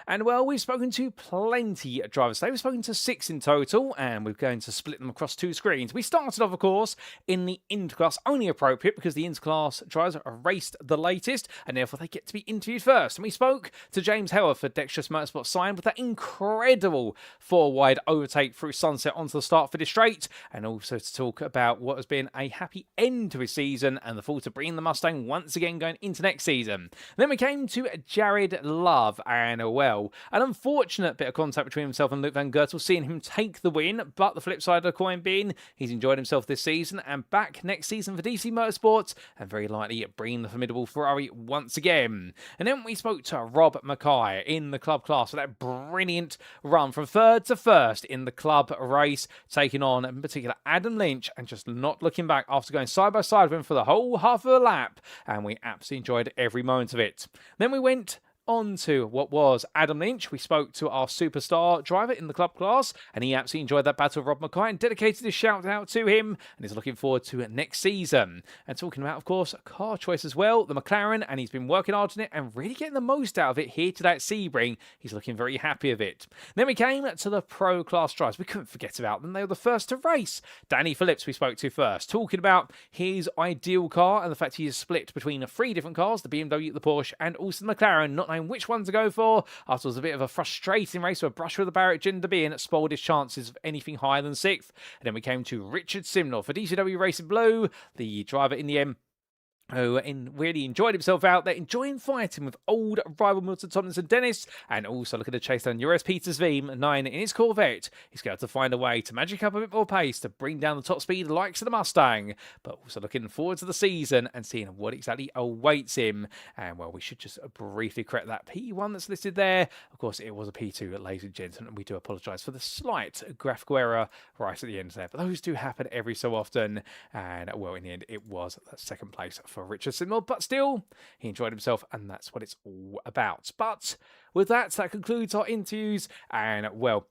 And well, we've spoken to plenty of drivers today. We've spoken to 6 in total, and we're going to split them across 2 screens. We started off, of course, in the interclass, only appropriate because the interclass drivers are raced the latest, and therefore they get to be interviewed first. And we spoke to James Heller for Dexterous Motorsport Sign with that incredible 4-wide overtake through Sunset onto the start for the straight, and also to talk about what has been a happy end to his season and the thought of bringing the Mustang once again going into next season. Then we came to Jared Love, and well, an unfortunate bit of contact between himself and Luke Van Goertel, seeing him take the win, but the flip side of the coin being he's enjoyed himself this season and back next season for DC Motorsports, and very likely bringing the formidable Ferrari once again. And then we spoke to Rob Mackay in the club class for that brilliant run from 3rd to 1st in the club race, taking on in particular Adam Lynch, and just not looking back after going side by side with him for the whole half of the lap, and we absolutely enjoyed every moment of it. Then we went on to what was Adam Lynch. We spoke to our superstar driver in the club class, and he absolutely enjoyed that battle with Rob Mackay and dedicated his shout out to him, and is looking forward to it next season. And talking about, of course, a car choice as well, the McLaren, and he's been working hard on it and really getting the most out of it here today at Sebring. He's looking very happy of it. Then we came to the pro class drivers. We couldn't forget about them. They were the first to race. Danny Phillips we spoke to first, talking about his ideal car and the fact he is split between 3 different cars, the BMW, the Porsche, and also the McLaren, not knowing which one to go for. After it was a bit of a frustrating race with a brush with the barrier at Gender B, and it spoiled his chances of anything higher than 6th. And then we came to Richard Simnor for DCW Racing Blue, the driver in the M, who really enjoyed himself out there, enjoying fighting with old rival Milton Tomlinson Dennis, and also looking to chase down Joris Peters Veem 9 in his Corvette. He's going to find a way to magic up a bit more pace to bring down the top speed likes of the Mustang, but also looking forward to the season and seeing what exactly awaits him. And well, we should just briefly correct that P1 that's listed there. Of course, it was a P2, ladies and gentlemen, and we do apologise for the slight graphical error right at the end there, but those do happen every so often. And well, in the end, it was 2nd place for Richard Simnor, but still, he enjoyed himself, and that's what it's all about. But with that concludes our interviews, and well,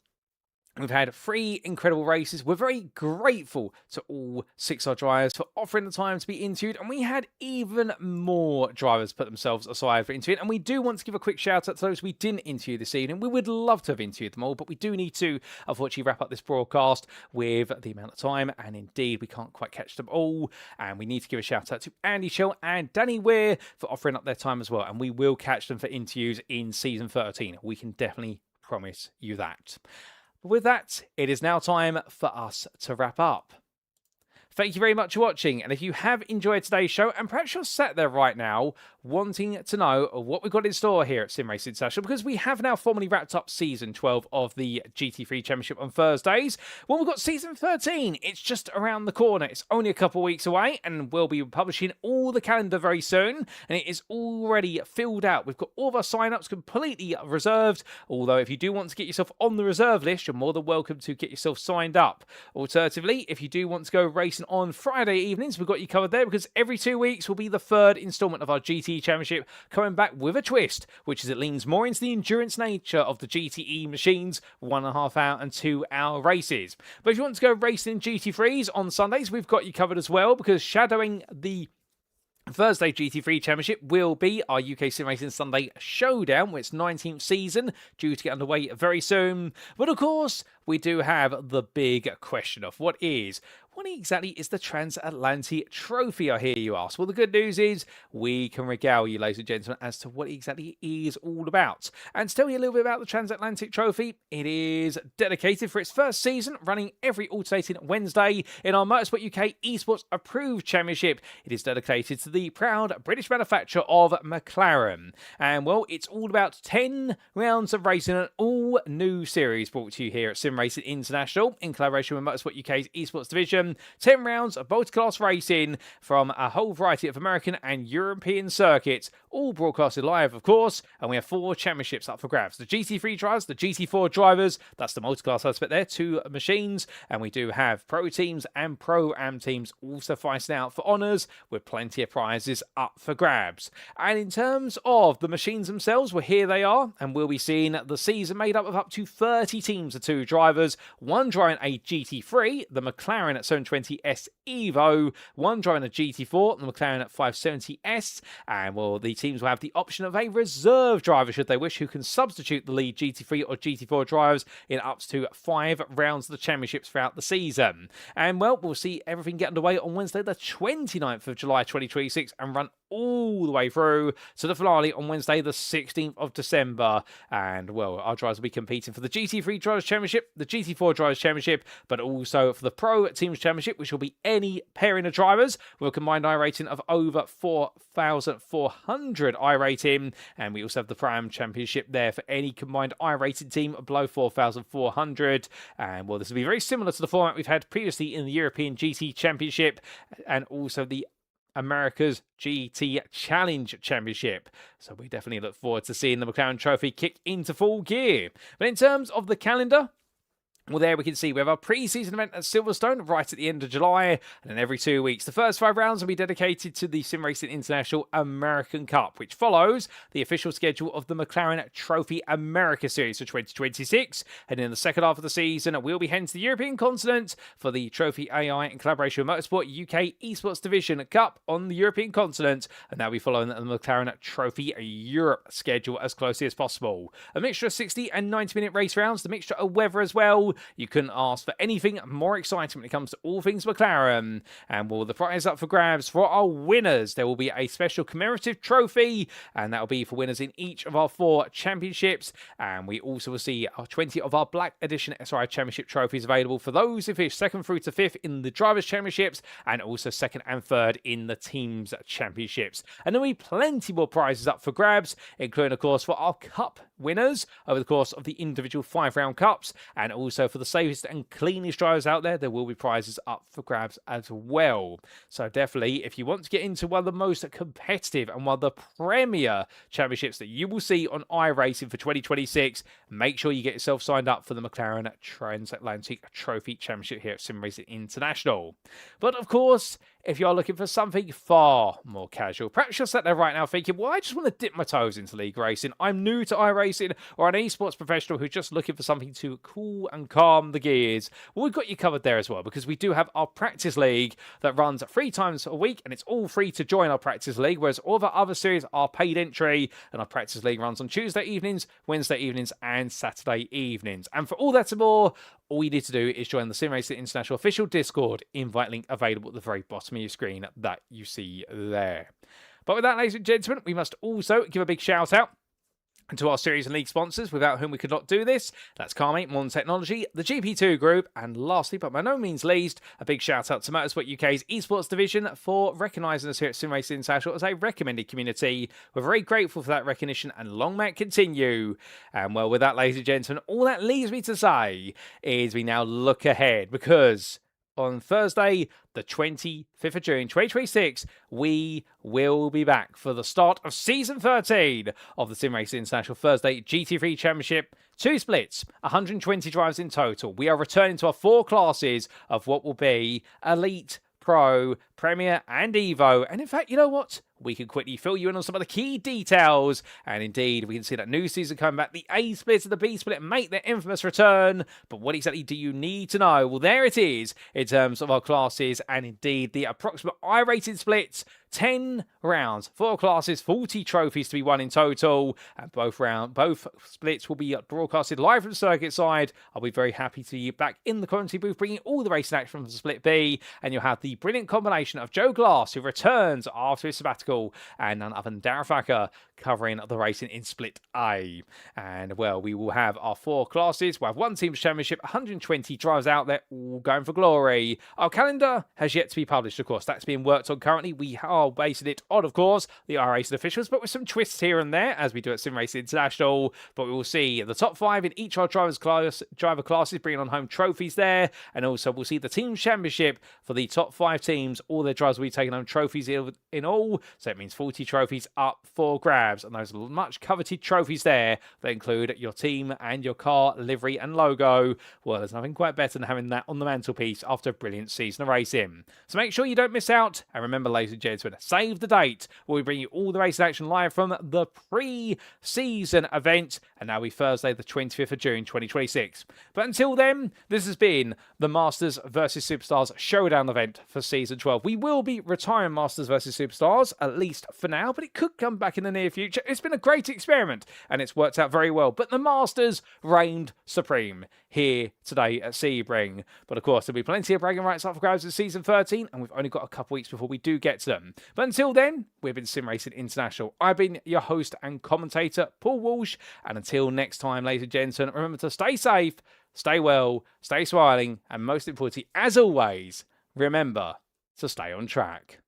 we've had 3 incredible races. We're very grateful to all 6 of our drivers for offering the time to be interviewed, and we had even more drivers put themselves aside for interviewing, and we do want to give a quick shout out to those we didn't interview this evening. We would love to have interviewed them all, but we do need to unfortunately wrap up this broadcast with the amount of time, and indeed we can't quite catch them all, and we need to give a shout out to Andy Shell and Danny Weir for offering up their time as well, and we will catch them for interviews in season 13. We can definitely promise you that. With that, it is now time for us to wrap up. Thank you very much for watching, and if you have enjoyed today's show, and perhaps you're sat there right now wanting to know what we've got in store here at SimRacing International, because we have now formally wrapped up Season 12 of the GT3 Championship on Thursdays. Well, we've got Season 13. It's just around the corner. It's only a couple of weeks away, and we'll be publishing all the calendar very soon, and it is already filled out. We've got all of our sign-ups completely reserved, although if you do want to get yourself on the reserve list, you're more than welcome to get yourself signed up. Alternatively, if you do want to go racing on Friday evenings, we've got you covered there, because every 2 weeks will be the 3rd instalment of our GT Championship, coming back with a twist, which is it leans more into the endurance nature of the GTE machines, 1.5 hour and 2 hour races. But if you want to go racing in GT3s on Sundays, we've got you covered as well, because shadowing the Thursday GT3 Championship will be our UK SimRacing Sunday Showdown, with its 19th season, due to get underway very soon. But of course, we do have the big question of what is, What exactly is the Transatlantic Trophy, I hear you ask? Well, the good news is we can regale you, ladies and gentlemen, as to what exactly it is all about. And to tell you a little bit about the Transatlantic Trophy, it is dedicated for its first season, running every alternating Wednesday in our Motorsport UK Esports Approved Championship. It is dedicated to the proud British manufacturer of McLaren. And, well, it's all about 10 rounds of racing, an all-new series brought to you here at SimRacing International in collaboration with Motorsport UK's Esports Division. 10 rounds of multi-class racing from a whole variety of American and European circuits, all broadcasted live, of course, and we have 4 championships up for grabs. The GT3 drivers, the GT4 drivers, that's the multi-class aspect there, 2 machines, and we do have pro teams and pro-am teams also fighting out for honours with plenty of prizes up for grabs. And in terms of the machines themselves, well, here they are, and we'll be seeing the season made up of up to 30 teams of 2 drivers, one driving a GT3, the McLaren at 720S Evo, one driving a GT4, the McLaren at 570S, and well, the teams will have the option of a reserve driver should they wish, who can substitute the lead GT3 or GT4 drivers in up to 5 rounds of the championships throughout the season. And well, we'll see everything get underway on Wednesday the 29th of July 2026 and run all the way through to the finale on Wednesday the 16th of December. And well, our drivers will be competing for the GT3 Drivers Championship, the GT4 Drivers Championship, but also for the Pro Teams Championship, which will be any pairing of drivers with a combined iRating of over 4,400 iRating. And we also have the Pro-Am Championship there for any combined iRating team below 4,400. And well, this will be very similar to the format we've had previously in the European GT Championship and also the America's GT Challenge Championship. So we definitely look forward to seeing the McLaren Trophy kick into full gear. But in terms of the calendar, well, there we can see we have our pre-season event at Silverstone right at the end of July, and then every 2 weeks. The first 5 rounds will be dedicated to the SimRacing International American Cup, which follows the official schedule of the McLaren Trophy America Series for 2026. And in the second half of the season, we'll be heading to the European continent for the Trophy AI in collaboration with Motorsport UK Esports Division Cup on the European continent, and that'll be following the McLaren Trophy Europe schedule as closely as possible. A mixture of 60 and 90-minute race rounds, the mixture of weather as well. You couldn't ask for anything more exciting when it comes to all things McLaren. And well, the prize up for grabs for our winners. There will be a special commemorative trophy, and that will be for winners in each of our 4 championships. And we also will see our 20 of our Black Edition SRI Championship trophies available for those who finish 2nd through to 5th in the Drivers' Championships, and also 2nd and 3rd in the Teams' Championships. And there will be plenty more prizes up for grabs, including, of course, for our Cup winners over the course of the individual 5-round cups, and also for the safest and cleanest drivers out there, there will be prizes up for grabs as well. So definitely, if you want to get into one of the most competitive and one of the premier championships that you will see on iRacing for 2026, make sure you get yourself signed up for the McLaren Transatlantic Trophy Championship here at SimRacing International. But of course, if you're looking for something far more casual, perhaps you're sat there right now thinking, well, I just want to dip my toes into league racing. I'm new to iRacing, or an esports professional who's just looking for something to cool and calm the gears. Well, we've got you covered there as well, because we do have our practice league that runs 3 times a week, and it's all free to join our practice league, whereas all of our other series are paid entry, and our practice league runs on Tuesday evenings, Wednesday evenings, and Saturday evenings. And for all that and more, all you need to do is join the SimRacing International official Discord, invite link available at the very bottom of your screen that you see there. But with that, ladies and gentlemen, we must also give a big shout out to our series and league sponsors, without whom we could not do this. That's CarMate, Modern Technology, the GP2 Group, and lastly, but by no means least, a big shout out to Motorsport UK's Esports Division for recognising us here at SimRacing International as a recommended community. We're very grateful for that recognition, and long may it continue. And well, with that, ladies and gentlemen, all that leaves me to say is we now look ahead, because on Thursday, the 25th of June, 2026, we will be back for the start of Season 13 of the SimRacing International Thursday GT3 Championship. 2 splits, 120 drivers in total. We are returning to our 4 classes of what will be Elite, Pro, Premier, and Evo. And in fact, you know what? We can quickly fill you in on some of the key details. And indeed, we can see that new season coming back. The A split and the B split make their infamous return. But what exactly do you need to know? Well, there it is in terms of our classes, and indeed the approximate I-rated splits 10 rounds, 4 classes, 40 trophies to be won in total. And both splits will be broadcasted live from the circuit side. I'll be very happy to see you back in the commentary booth, bringing all the racing action from Split B. And you'll have the brilliant combination of Joe Glass, who returns after his sabbatical, and none other than Darren Thacker covering the racing in Split A. And, well, we will have our 4 classes. We'll have one Team's Championship, 120 drivers out there, all going for glory. Our calendar has yet to be published, of course. That's being worked on currently. We are basing it on, of course, the iRacing officials, but with some twists here and there, as we do at SimRacing International. But we will see the top 5 in each of our driver classes, bringing on home trophies there. And also, we'll see the Team's Championship for the top 5 teams. All their drivers will be taking home trophies in all. So it means 40 trophies up for grabs. And those much coveted trophies there, they include your team and your car livery and logo. Well, there's nothing quite better than having that on the mantelpiece after a brilliant season of racing. So make sure you don't miss out. And remember, ladies and gentlemen, save the date where we bring you all the racing action live from the pre-season event. And now we Thursday, the 25th of June, 2026. But until then, this has been the Masters vs Superstars Showdown event for Season 12. We will be retiring Masters vs Superstars, at least for now, but it could come back in the near future. It's been a great experiment, and it's worked out very well. But the Masters reigned supreme here today at Sebring. But of course, there'll be plenty of bragging rights up for grabs in Season 13, and we've only got a couple weeks before we do get to them. But until then, we've been SimRacing International. I've been your host and commentator, Paul Walsh, and until next time, ladies and gentlemen, remember to stay safe, stay well, stay smiling, and most importantly, as always, remember to stay on track.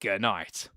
Good night.